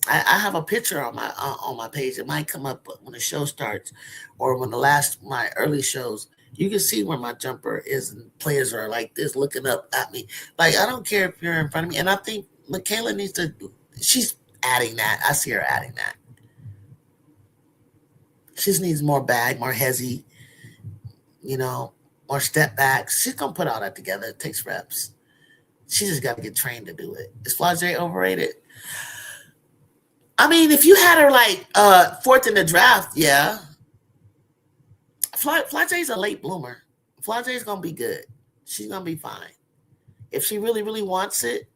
I have a picture on my page. It might come up when the show starts, or when my early shows. You can see where my jumper is, and players are like this, looking up at me. Like, I don't care if you're in front of me. And I think Michaela needs to. She's adding that. I see her adding that. She just needs more bag, more hezzy, more step backs. She's gonna put all that together. It takes reps. She just got to get trained to do it. Is Flau'jae overrated? I mean, if you had her like 4th in the draft, yeah. Flau'jae's a late bloomer. Flau'jae's gonna be good. She's gonna be fine. If she really, really wants it,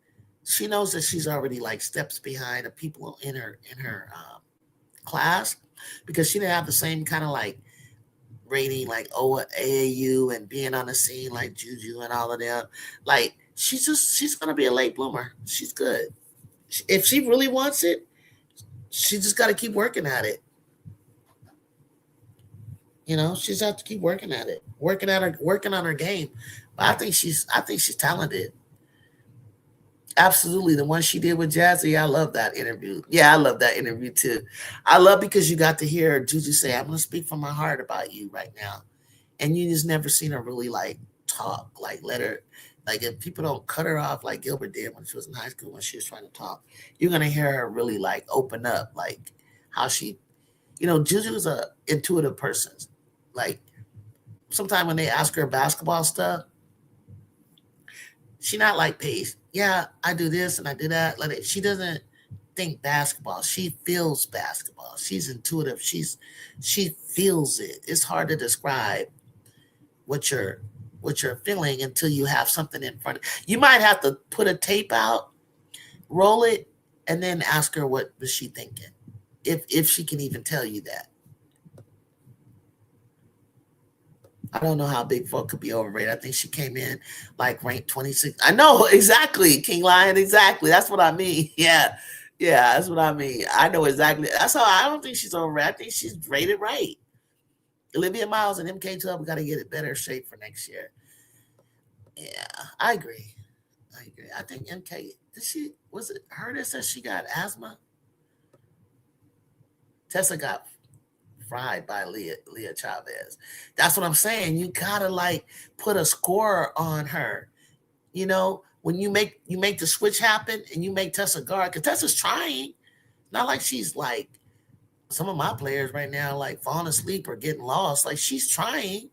she knows that she's already like steps behind the people in her class, because she didn't have the same kind of like rating like AAU and being on the scene like Juju and all of them. Like she's gonna be a late bloomer. She's good. If she really wants it, she just got to keep working at it. She's got to keep working at it, working on her game. But I think she's talented. Absolutely, the one she did with Jazzy, I love that interview. Yeah, I love that interview too. I love because you got to hear Juju say, "I'm going to speak from my heart about you right now," and you just never seen her really like talk, like let her. Like, if people don't cut her off like Gilbert did when she was in high school when she was trying to talk, you're gonna hear her really like open up, like how she, Juju's a intuitive person. Like, sometimes when they ask her basketball stuff, she not like Paige. Yeah, I do this and I do that. She doesn't think basketball. She feels basketball. She's intuitive. She feels it. It's hard to describe what you're feeling until you have something in front of you. Might have to put a tape out, roll it, and then ask her what was she thinking, if she can even tell you that. I don't know how Big Four could be overrated. I think she came in like ranked 26. I know, exactly, King Lion, exactly. That's what I mean. Yeah, that's what I mean. I know exactly. That's how I don't think she's overrated. I think she's rated right. Olivia Miles and MK12 got to get it better shape for next year. Yeah, I agree. I think MK, was it her that said she got asthma? Tessa got fried by Leah Chavez. That's what I'm saying. You gotta like put a score on her. When you make the switch happen and you make Tessa guard, because Tessa's trying. Not like she's like some of my players right now, like falling asleep or getting lost. Like, she's trying.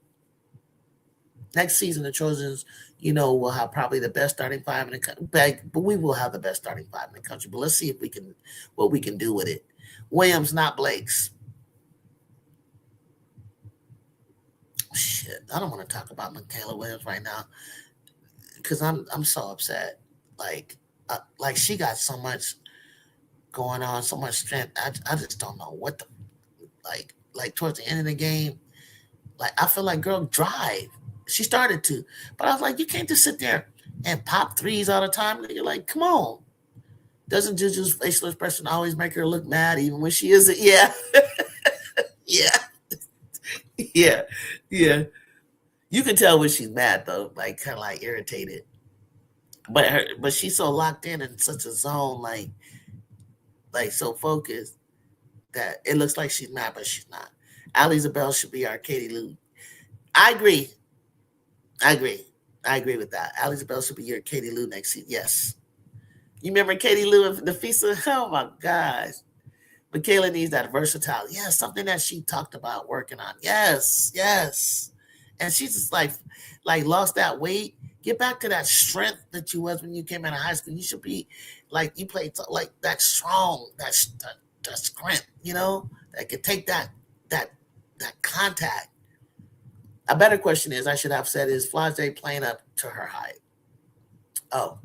Next season, the Trojans, will have probably the best starting 5 in the country. But we will have the best starting 5 in the country. But let's see if what we can do with it. Williams, not Blake's. Shit, I don't want to talk about Michaela Williams right now because I'm so upset. Like she got so much going on, so much strength. I just don't know what the like towards the end of the game. Like, I feel like girl drive. She started to, but I was like, you can't just sit there and pop threes all the time. You're like, come on. Doesn't Juju's facial expression always make her look mad, even when she isn't? Yeah, yeah. You can tell when she's mad though, like kind of like irritated. But she's so locked in such a zone, like so focused. that it looks like she's mad, but she's not. Ali Isabel should be our Katie Lou. I agree. I agree with that. Ali Isabel should be your Katie Lou next season. Yes. You remember Katie Lou of the FISA? Oh my gosh. Michaela needs that versatility. Yeah, something that she talked about working on. Yes. And she's just like lost that weight. Get back to that strength that you was when you came out of high school. You should be like you played like that strong, that strength, that could take that contact. A better question is, I should have said, is Flage playing up to her height? Oh,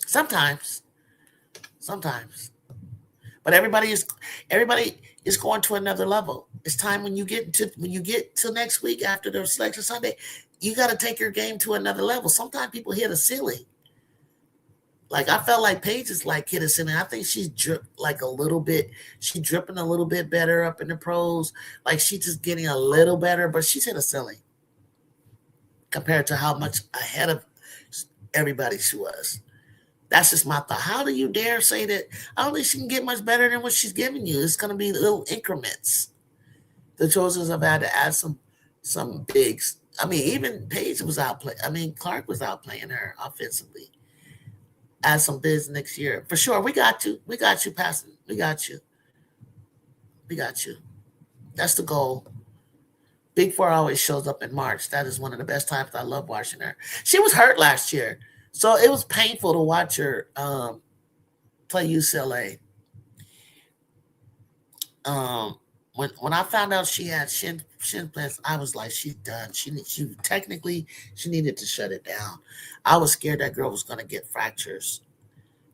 sometimes, but everybody is going to another level. It's time when you get to next week after the selection Sunday, you got to take your game to another level. Sometimes people hit a ceiling. Like I felt like Paige is like hit a ceiling. I think she's like a little bit. She's dripping a little bit better up in the pros. Like she's just getting a little better, but she's hit a ceiling compared to how much ahead of everybody she was. That's just my thought. How do you dare say that? I don't think she can get much better than what she's giving you. It's going to be little increments. The Trojans have had to add some bigs. I mean, even Paige was outplaying. I mean, Clark was outplaying her offensively. Add some bigs next year. For sure, we got you. We got you, Pastor. We got you. That's the goal. Big Four always shows up in March. That is one of the best times. I love watching her. She was hurt last year, so it was painful to watch her play UCLA. When I found out she had shin splints, I was like, she's done. She needed to shut it down. I was scared that girl was going to get fractures,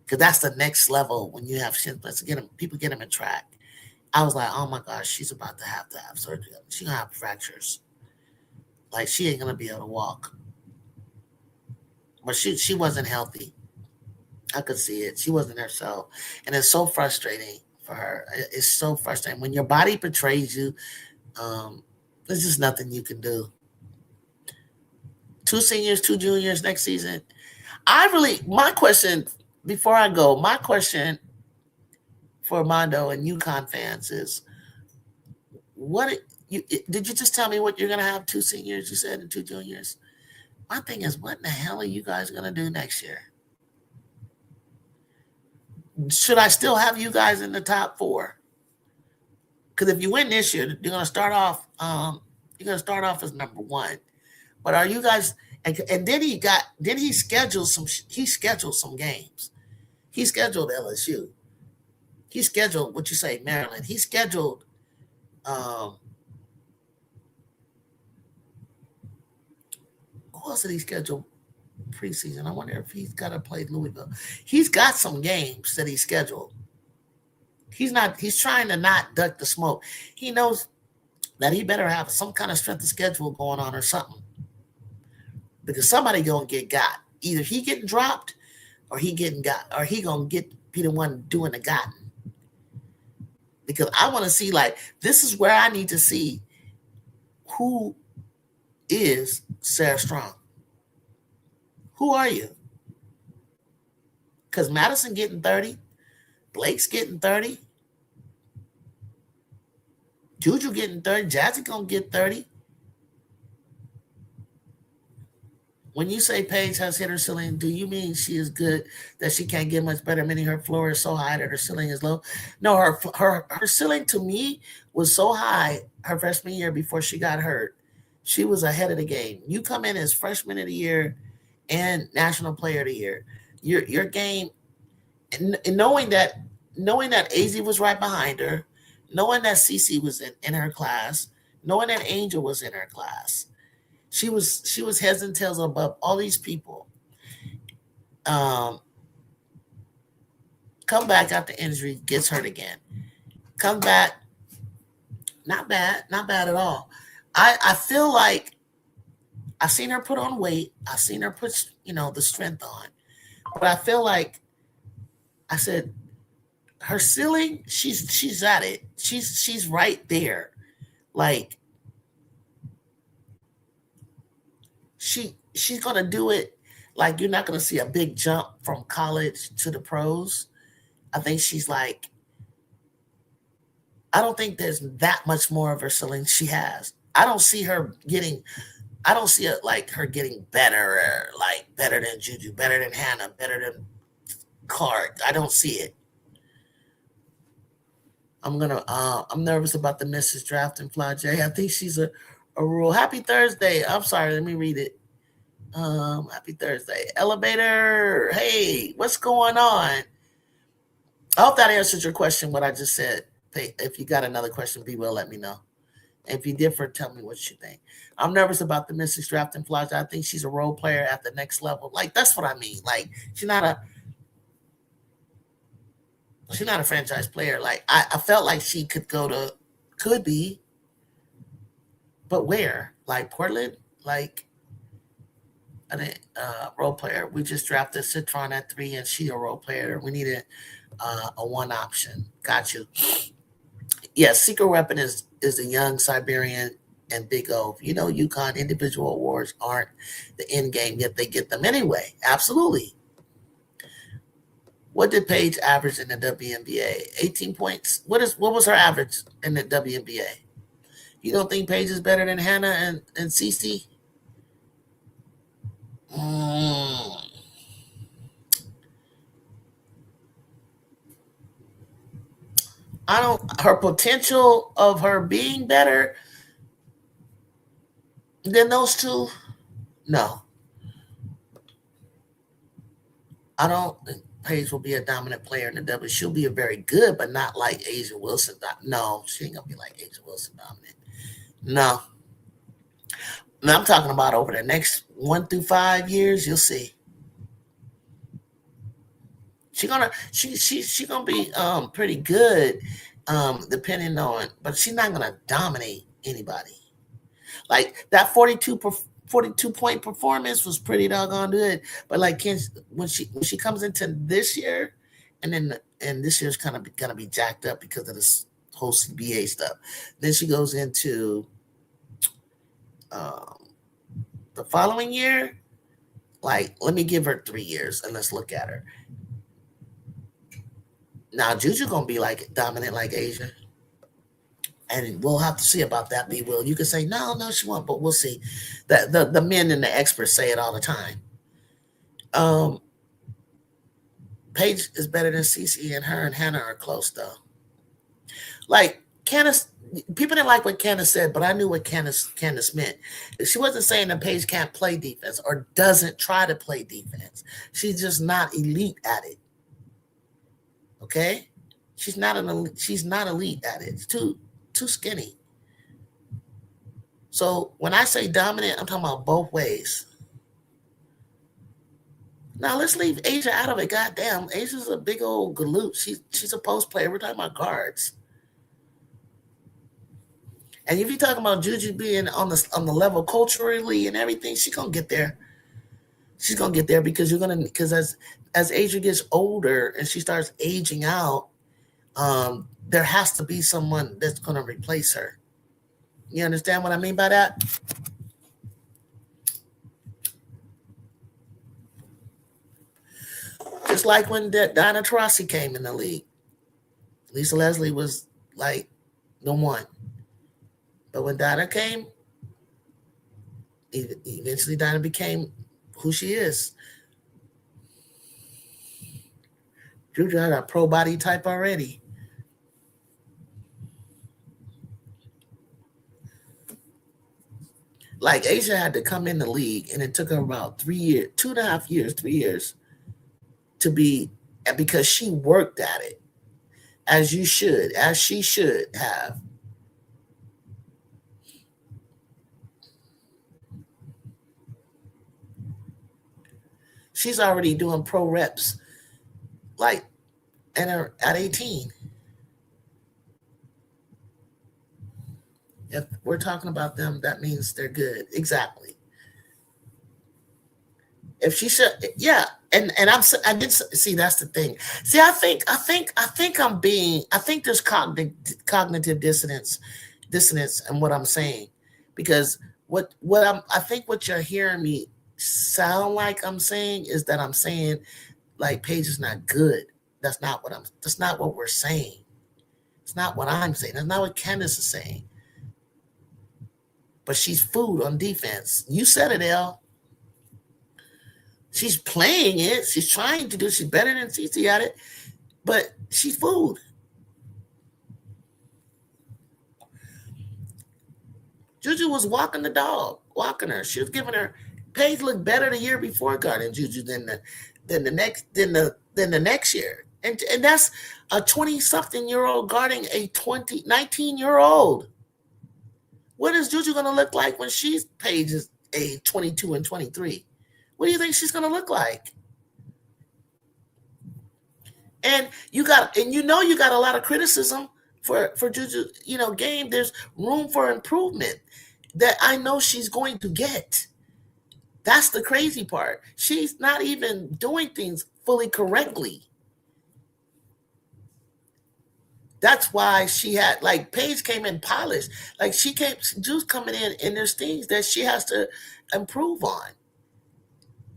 because that's the next level when you have shin splints. People get them in track. I was like, oh my gosh, she's about to have surgery. She's going to have fractures. Like, she ain't going to be able to walk. But she wasn't healthy. I could see it. She wasn't herself. And it's so frustrating for her. It's so frustrating. When your body betrays you, there's just nothing you can do. 2 seniors, 2 juniors next season. My question for Armando and UConn fans is, did you just tell me what you're going to have 2 seniors, you said, and 2 juniors? My thing is, what in the hell are you guys going to do next year? Should I still have you guys in the top 4? Because if you win this year, you're going to start off. As number 1. But are you guys? And then he scheduled some. He scheduled some games. He scheduled LSU. He scheduled Maryland. He scheduled. Who else did he schedule preseason? I wonder if he's got to play Louisville. He's got some games that he scheduled. He's trying to not duck the smoke. He knows that he better have some kind of strength of schedule going on or something, because somebody gonna get got. Either he getting dropped, or he getting got, or he gonna be the one doing the gotten. Because I want to see, like, this is where I need to see who is Sarah Strong. Who are you? Because Madison getting 30, Blake's getting 30, Juju getting 30, Jazzy gonna get 30. When you say Paige has hit her ceiling, do you mean she is good, that she can't get much better, meaning her floor is so high that her ceiling is low? No, her ceiling to me was so high her freshman year before she got hurt. She was ahead of the game. You come in as freshman of the year and national player of the year. Your game, and knowing that AZ was right behind her, knowing that CC was in her class, knowing that Angel was in her class. She was heads and tails above all these people. Come back after injury, gets hurt again. Come back, not bad at all. I feel like I've seen her put on weight. I've seen her put the strength on, but I feel like I said her ceiling. She's at it. She's right there, like. She's gonna do it. Like, you're not gonna see a big jump from college to the pros. I think she's like I don't think there's that much more versatility she has. I don't see her getting. I don't see it like her getting better, like better than Juju, better than Hannah, better than Clark. I don't see it. I'm nervous about the Mrs. Draft and Fly J. I think she's a rule. Happy Thursday. I'm sorry, let me read it. Happy Thursday. Elevator. Hey, what's going on? I hope that answers your question, what I just said. If you got another question, be well, let me know. If you differ, tell me what you think. I'm nervous about the Mrs. Draft and Fly J. I think she's a role player at the next level. Like, that's what I mean. Like, she's not a franchise player. Like, I felt like she could be, but where? Like Portland? Like, role player. We just drafted Citron at 3, and she a role player. We need a one option. Got you. Yeah, secret weapon is the young Siberian and Big O. You know, UConn individual awards aren't the end game, yet they get them anyway. Absolutely. What did Paige average in the WNBA? 18 points. What was her average in the WNBA? You don't think Paige is better than Hannah and Cece? I don't. Her potential of her being better than those two? No. I don't think Paige will be a dominant player in the W. She'll be a very good, but not like A'ja Wilson. No, she ain't gonna be like A'ja Wilson dominant. No. Now I'm talking about over the next 1 through 5 years. You'll see. She gonna be pretty good, depending on, but she's not gonna dominate anybody. Like that 42 point performance was pretty doggone good. But like when she comes into this year, and this year's kind of gonna be jacked up because of this whole CBA stuff. Then she goes into the following year. Like, let me give her 3 years and let's look at her. Now Juju gonna be like dominant like A'ja. And we'll have to see about that, B. Will. You can say, no, she won't, but we'll see. The men and the experts say it all the time. Paige is better than Cece, and her and Hannah are close, though. Like, Candace, people didn't like what Candace said, but I knew what Candace meant. She wasn't saying that Paige can't play defense or doesn't try to play defense. She's just not elite at it. Okay? She's not elite at it. It's too skinny. So when I say dominant, I'm talking about both ways. Now let's leave A'ja out of it. Goddamn, Asia's a big old galoot. She's a post player. We're talking about guards. And if you're talking about Juju being on the level culturally and everything, she's gonna get there. She's gonna get there because as A'ja gets older and she starts aging out, there has to be someone that's gonna replace her. You understand what I mean by that? Just like when Diana Taurasi came in the league. Lisa Leslie was like the one. But when Diana came, eventually Diana became who she is. Juju had a pro body type already. Like A'ja had to come in the league, and it took her about 3 years, 2.5 years, 3 years to be, because she worked at it as she should have. She's already doing pro reps, like at 18. If we're talking about them, that means they're good. Exactly. If she should, yeah, and I did see, that's the thing. See, I think there's cognitive dissonance in what I'm saying, because I think what you're hearing me sound like I'm saying is that I'm saying like Paige is not good. That's not what we're saying. It's not what I'm saying. That's not what Candace is saying. But she's food on defense. You said it, Elle. She's playing it. She's trying to do. She's better than Cece at it. But she's food. Juju was walking the dog, walking her. She was giving her. Paige looked better the year before guarding Juju than the next year. And that's a 20-something-year-old guarding a 19-year-old. What is Juju going to look like when she's Paige's age, 22 and 23? What do you think she's going to look like? And you got a lot of criticism for Juju, game. There's room for improvement that I know she's going to get. That's the crazy part. She's not even doing things fully correctly. That's why she had, like, Paige came in polished. Like, Juju's coming in, and there's things that she has to improve on.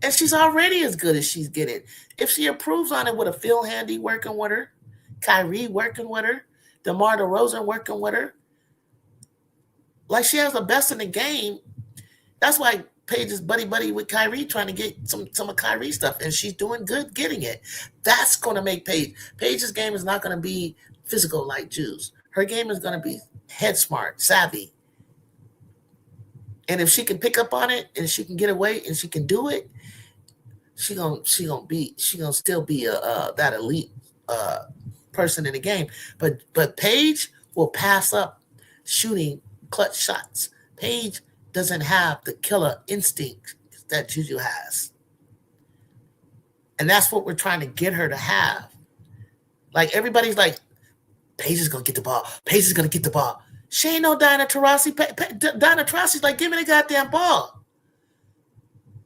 And she's already as good as she's getting. If she improves on it with a Phil Handy working with her, Kyrie working with her, DeMar DeRozan working with her, like, she has the best in the game. That's why Paige is buddy with Kyrie, trying to get some of Kyrie stuff, and she's doing good getting it. That's going to make Paige. Paige's game is not going to be physical like Juju's. Her game is going to be head smart, savvy. And if she can pick up on it, and she can get away, and she can do it, she gonna still be that elite person in the game. But Paige will pass up shooting clutch shots. Paige doesn't have the killer instinct that Juju has. And that's what we're trying to get her to have. Like, everybody's like, Paige is going to get the ball. Paige is going to get the ball. She ain't no Diana Taurasi. Diana Taurasi's like, give me the goddamn ball.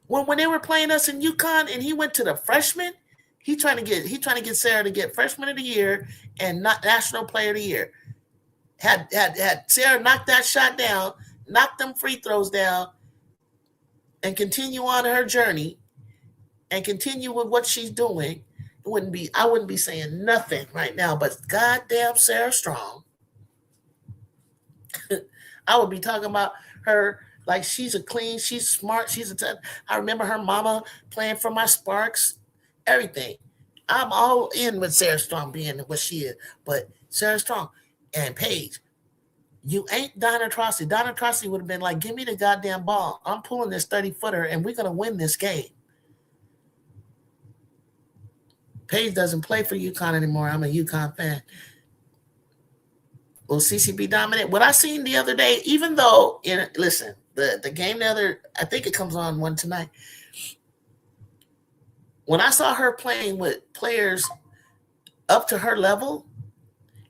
When they were playing us in UConn and he went to the freshman, he trying to get Sarah to get freshman of the year and not national player of the year. Had Sarah knock that shot down, knock them free throws down, and continue on her journey and continue with what she's doing, I wouldn't be saying nothing right now, but goddamn Sarah Strong. I would be talking about her like she's she's smart, I remember her mama playing for my Sparks, everything. I'm all in with Sarah Strong being what she is, but Sarah Strong and Paige, you ain't Donna Taurasi. Donna Taurasi would have been like, give me the goddamn ball. I'm pulling this 30-footer, and we're going to win this game. Paige doesn't play for UConn anymore. I'm a UConn fan. Will CC be dominant? What I seen the other day, even though, listen, the game I think it comes on one tonight. When I saw her playing with players up to her level,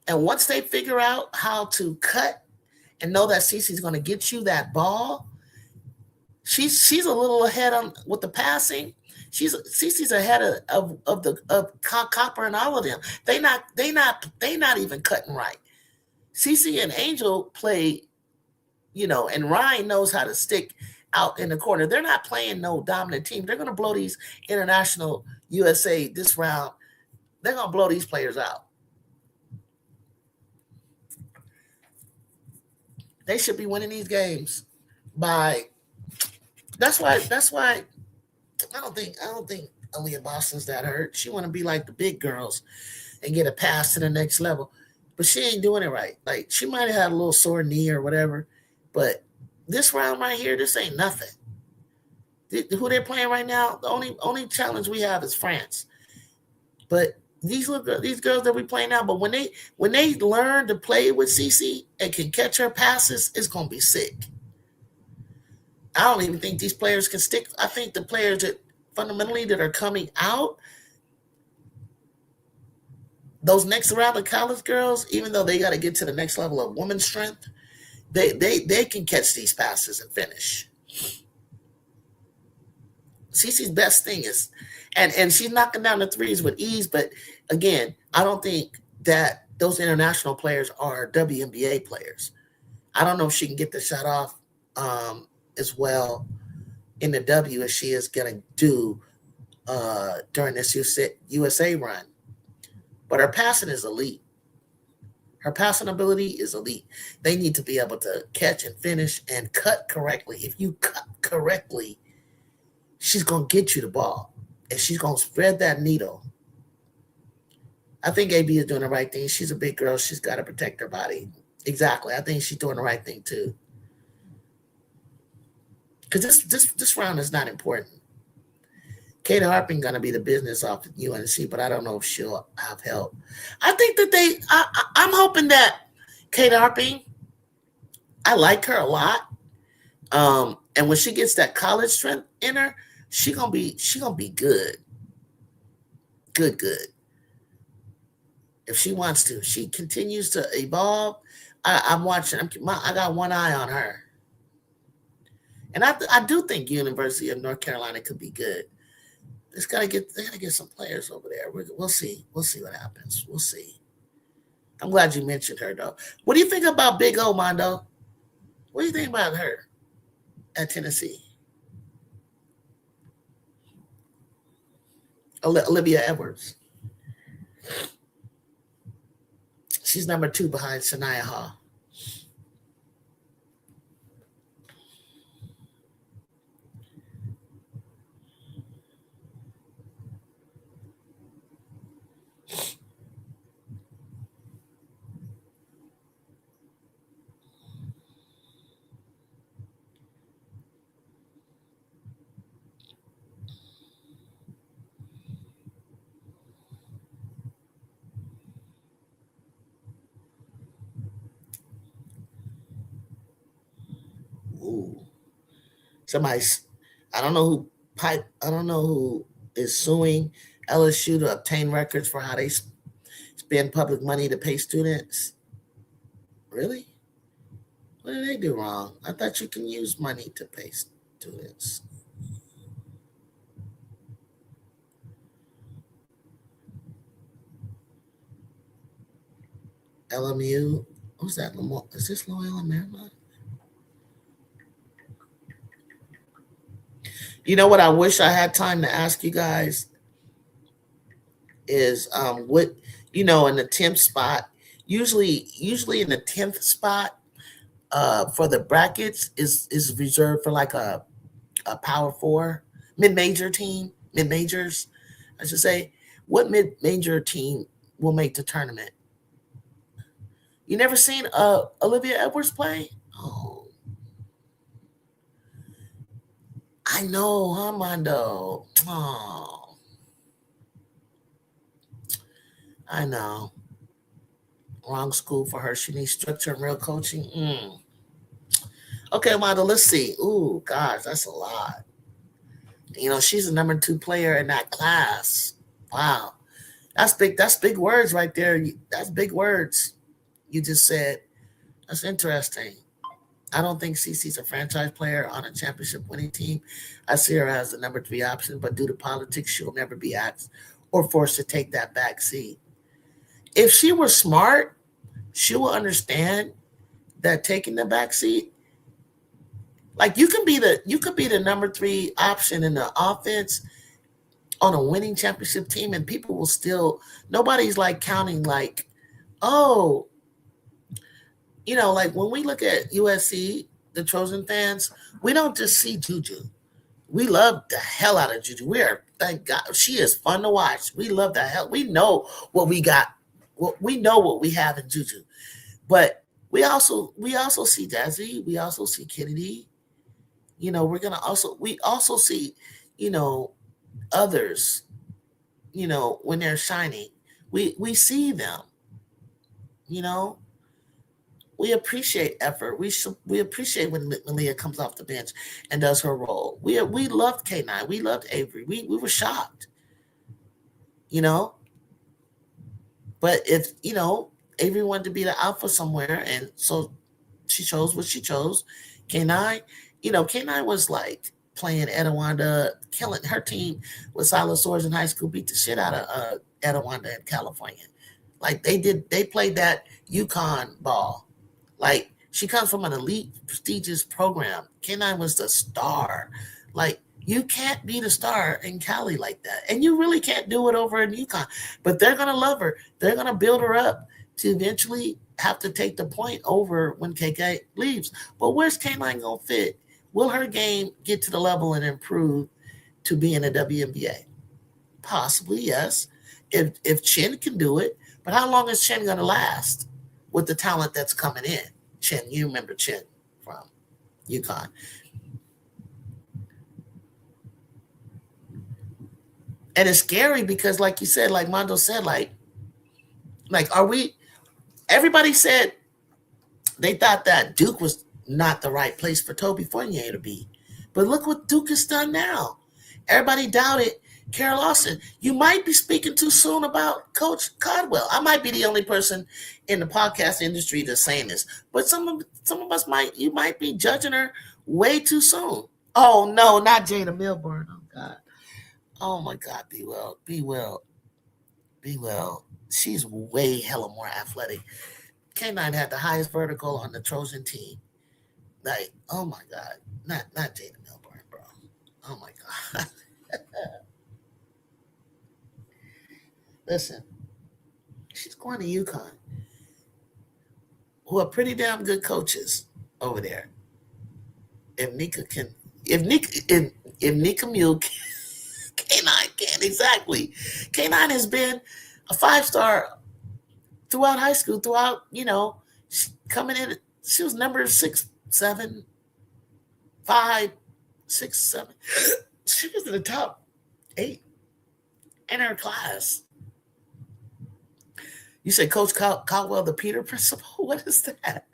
and once they figure out how to cut and know that Cece's going to get you that ball, she's a little ahead with the passing. Cece's ahead of Copper and all of them. They not even cutting right. Cece and Angel play, and Ryan knows how to stick out in the corner. They're not playing no dominant team. They're going to blow these international USA this round. They're going to blow these players out. They should be winning these games by. That's why I don't think Aaliyah Boston's that hurt. She want to be like the big girls and get a pass to the next level, but she ain't doing it right. Like, she might have had a little sore knee or whatever, but this round right here, this ain't nothing. Who they're playing right now, the only challenge we have is France. But these girls that we play now, but when they learn to play with Cece and can catch her passes, it's gonna be sick. I don't even think these players can stick. I think the players that fundamentally that are coming out, those next round of college girls, even though they got to get to the next level of women's strength, they can catch these passes and finish. Cece's best thing is, and she's knocking down the threes with ease, but again, I don't think that those international players are WNBA players. I don't know if she can get the shot off as well in the W as she is going to do during this USA run. But her passing is elite. Her passing ability is elite. They need to be able to catch and finish and cut correctly. If you cut correctly, she's going to get you the ball. And she's going to spread that needle. I think AB is doing the right thing. She's a big girl. She's got to protect her body. Exactly. I think she's doing the right thing too. Because this round is not important. Kate Harping going to be the business off at UNC, but I don't know if she'll have help. I think that I'm hoping that Kate Harping, I like her a lot. And when she gets that college strength in her, she gonna be good. Good. If she wants to, she continues to evolve. I'm watching. I got one eye on her, and I do think University of North Carolina could be good. They gotta get some players over there. We'll see. We'll see what happens. We'll see. I'm glad you mentioned her though. What do you think about Big O, Mondo? What do you think about her at Tennessee? Olivia Edwards. She's number 2 behind Sanaya Hall. Ooh. I don't know who is suing LSU to obtain records for how they spend public money to pay students. Really? What did they do wrong? I thought you can use money to pay students. LMU. Who's that? Is this Loyola Marymount? You know what I wish I had time to ask you guys is what in the 10th spot, usually in the 10th spot for the brackets is reserved for like a power 4 mid-majors, I should say. What mid-major team will make the tournament? You never seen Olivia Edwards play? Oh, I know, huh, Mondo? Oh, I know. Wrong school for her. She needs structure and real coaching. Okay, Mondo, let's see. Ooh, gosh, that's a lot. She's the number 2 player in that class. Wow. That's big. That's big words right there. That's big words you just said. That's interesting. I don't think CeCe's a franchise player on a championship winning team. I see her as the number 3 option, but due to politics, she'll never be asked or forced to take that back seat. If she were smart, she will understand that taking the back seat, like you could be the number 3 option in the offense on a winning championship team, and people will still, nobody's like counting like, oh, like when we look at USC, the Trojan fans, we don't just see Juju. We love the hell out of Juju. Thank God, she is fun to watch. We love the hell. We know what we got. We know what we have in Juju. But we also see Desi. We also see Kennedy. We also see, others, when they're shining. We see them, We appreciate effort. We appreciate when Leah comes off the bench and does her role. We loved K9. We loved Avery. We were shocked. But if Avery wanted to be the alpha somewhere, and so she chose what she chose. K9, K9 was like playing Etowanda, killing her team with Silent Swords in high school, beat the shit out of Etowanda in California. Like they played that UConn ball. Like, she comes from an elite, prestigious program. K9 was the star. Like, you can't be the star in Cali like that. And you really can't do it over in UConn. But they're going to love her. They're going to build her up to eventually have to take the point over when KK leaves. But where's K9 going to fit? Will her game get to the level and improve to be in the WNBA? Possibly, yes. If Chin can do it. But how long is Chin going to last with the talent that's coming in? Chin, you remember Chin from UConn. And it's scary because, like you said, like Mondo said, like are we? Everybody said they thought that Duke was not the right place for Toby Fournier to be, but look what Duke has done now. Everybody doubted Carol Lawson. You might be speaking too soon about Coach Caldwell. I might be the only person in the podcast industry that's saying this, but some of us might be judging her way too soon. Oh no, not Jada Milburn. Oh God. Oh my God, be well. She's way hella more athletic. K9 had the highest vertical on the Trojan team. Like, oh my God, not Jada Milburn, bro. Oh my God. Listen, she's going to UConn, who are pretty damn good coaches over there. If Nika Mule K9 can, exactly. K9 has been a 5-star throughout high school, coming in. She was number 6, 7, 5, 6, 7. She was in the top 8 in her class. You say Coach Caldwell, the Peter principle? What is that?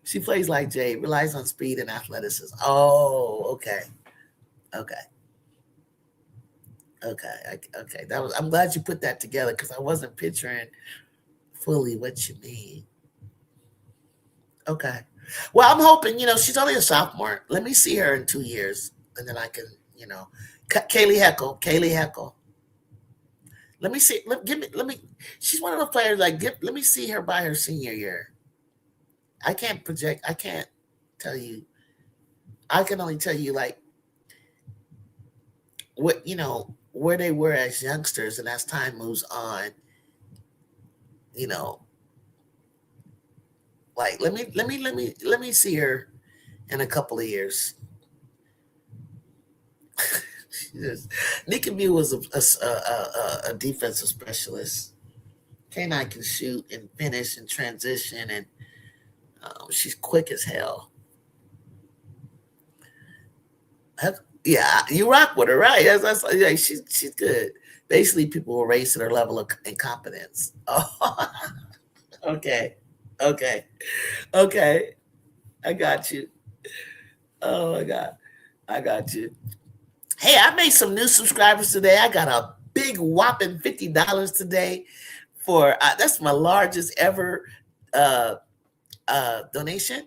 She plays like Jay, relies on speed and athleticism. Oh, okay. I'm glad you put that together because I wasn't picturing fully what you mean. Okay. Well, I'm hoping, she's only a sophomore. Let me see her in 2 years, and then I can, Kaylee Heckle. Let me see. Let me. She's one of those players. Let me see her by her senior year. I can't project. I can't tell you. I can only tell you what where they were as youngsters, and as time moves on, let me see her in a couple of years. Nika Mew was a defensive specialist. K9 can shoot and finish and transition, and she's quick as hell. Yeah, you rock with her, right? Yeah, she's good. Basically, people will raise to their level of incompetence. Oh, okay. I got you. Oh my God, I got you. Hey, I made some new subscribers today. I got a big whopping $50 today for that's my largest ever donation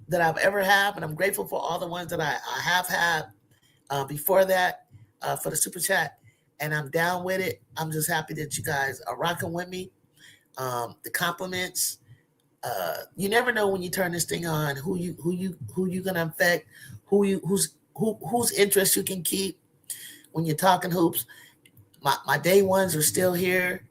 that I've ever had, and I'm grateful for all the ones that I have had before that for the super chat, and I'm down with it. I'm just happy that you guys are rocking with me. The compliments. You never know when you turn this thing on who you gonna affect, whose interest you can keep when you're talking hoops. My day ones are still here.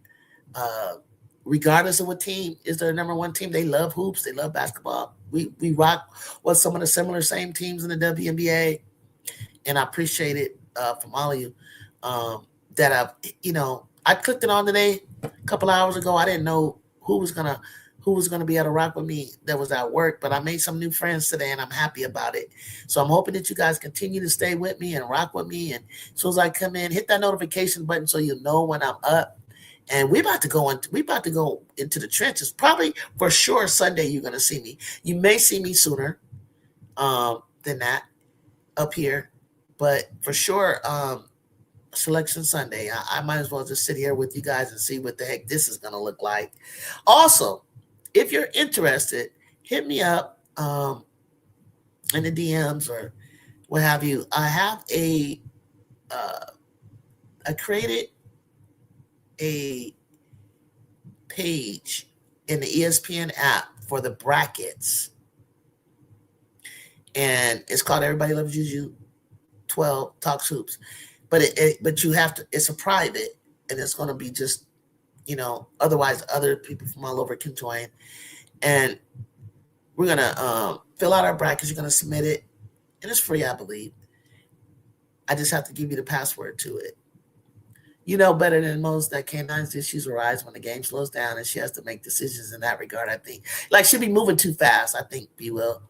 Regardless of what team is their number one team, they love hoops. They love basketball. We rock with some of the same teams in the WNBA, and I appreciate it from all of you that I clicked it on today a couple hours ago. I didn't know who was gonna be able to rock with me that was at work, but I made some new friends today, and I'm happy about it. So I'm hoping that you guys continue to stay with me and rock with me. And as soon as I come in, hit that notification button so you know when I'm up. And we about to go into the trenches. Probably for sure Sunday you're gonna see me. You may see me sooner than that up here, but for sure Selection Sunday. I might as well just sit here with you guys and see what the heck this is gonna look like. Also, if you're interested, hit me up in the DMs or what have you. I have I created a page in the ESPN app for the brackets, and it's called Everybody Loves Juju12 Talks Hoops. But you have to. It's a private, and it's going to be just otherwise other people from all over can join. And we're going to fill out our brackets. You're going to submit it. And it's free, I believe. I just have to give you the password to it. You know better than most that K9's issues arise when the game slows down and she has to make decisions in that regard, I think. Like, she'll be moving too fast, I think, B. Will.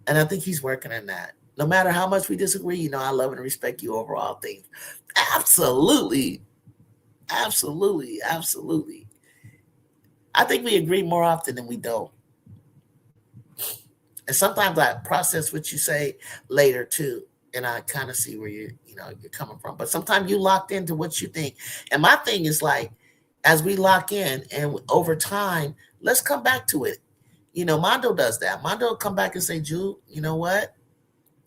And I think he's working on that. No matter how much we disagree, you know, I love and respect you over all things. Absolutely. Absolutely. Absolutely. I think we agree more often than we don't. And sometimes I process what you say later, too. And I kind of see where you're coming from. But sometimes you locked into what you think. And my thing is like, as we lock in and over time, let's come back to it. You know, Mondo does that. Mondo will come back and say, Ju, you know what?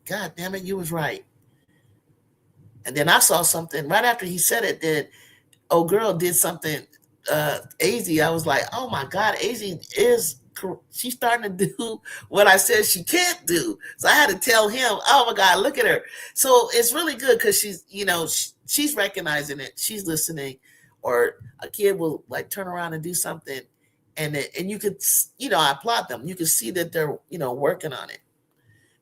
God damn it, you was right. And then I saw something right after he said it, that old girl did something, AZ. I was like, oh my God, AZ she's starting to do what I said she can't do. So I had to tell him, oh my God, look at her. So it's really good because she's, you know, she's recognizing it. She's listening. Or a kid will like turn around and do something. And you could, you know, I applaud them. You can see that they're, you know, working on it.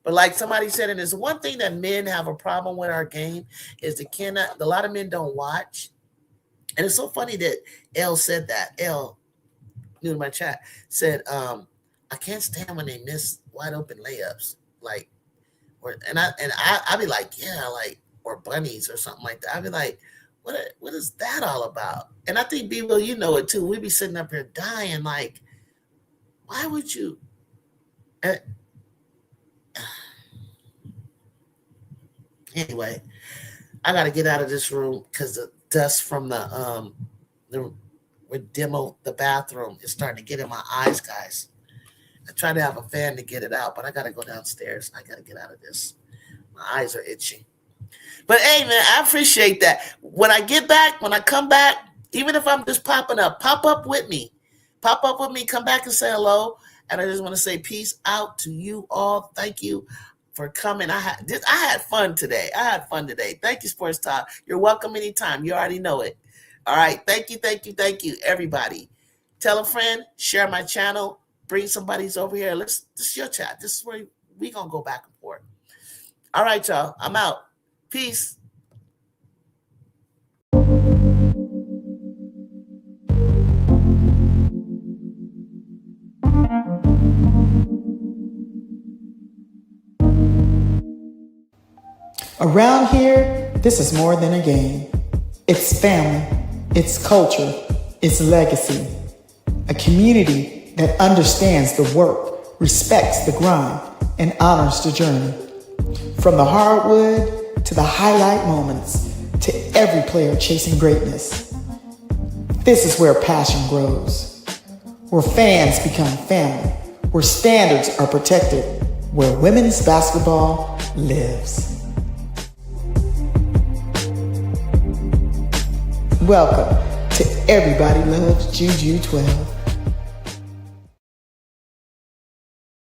But like somebody said, and there's one thing that men have a problem with our game is a lot of men don't watch. And it's so funny that L said that. L, new to my chat, said, I can't stand when they miss wide open layups. Like, I'd be like, yeah, like, or bunnies or something like that. I'd be like, what is that all about? And I think, B-Will, you know it too. We'd be sitting up here dying, like, why would you? Anyway, I got to get out of this room because the dust from the demo, the bathroom is starting to get in my eyes, guys. I try to have a fan to get it out, but I got to go downstairs. I got to get out of this. My eyes are itching. But hey, man, I appreciate that. When I come back, even if I'm just popping up, pop up with me. Pop up with me, come back and say hello. And I just want to say peace out to you all. Thank you for coming. I had fun today. Thank you, Sports Talk. You're welcome anytime. You already know it. All right. Thank you, everybody. Tell a friend, share my channel, bring somebody's over here. This is your chat. This is where we're going to go back and forth. All right, y'all. I'm out. Peace. Around here, this is more than a game. It's family, it's culture, it's legacy. A community that understands the work, respects the grind, and honors the journey. From the hardwood to the highlight moments, to every player chasing greatness. This is where passion grows, where fans become family, where standards are protected, where women's basketball lives. Welcome to Everybody Loves Juju 12.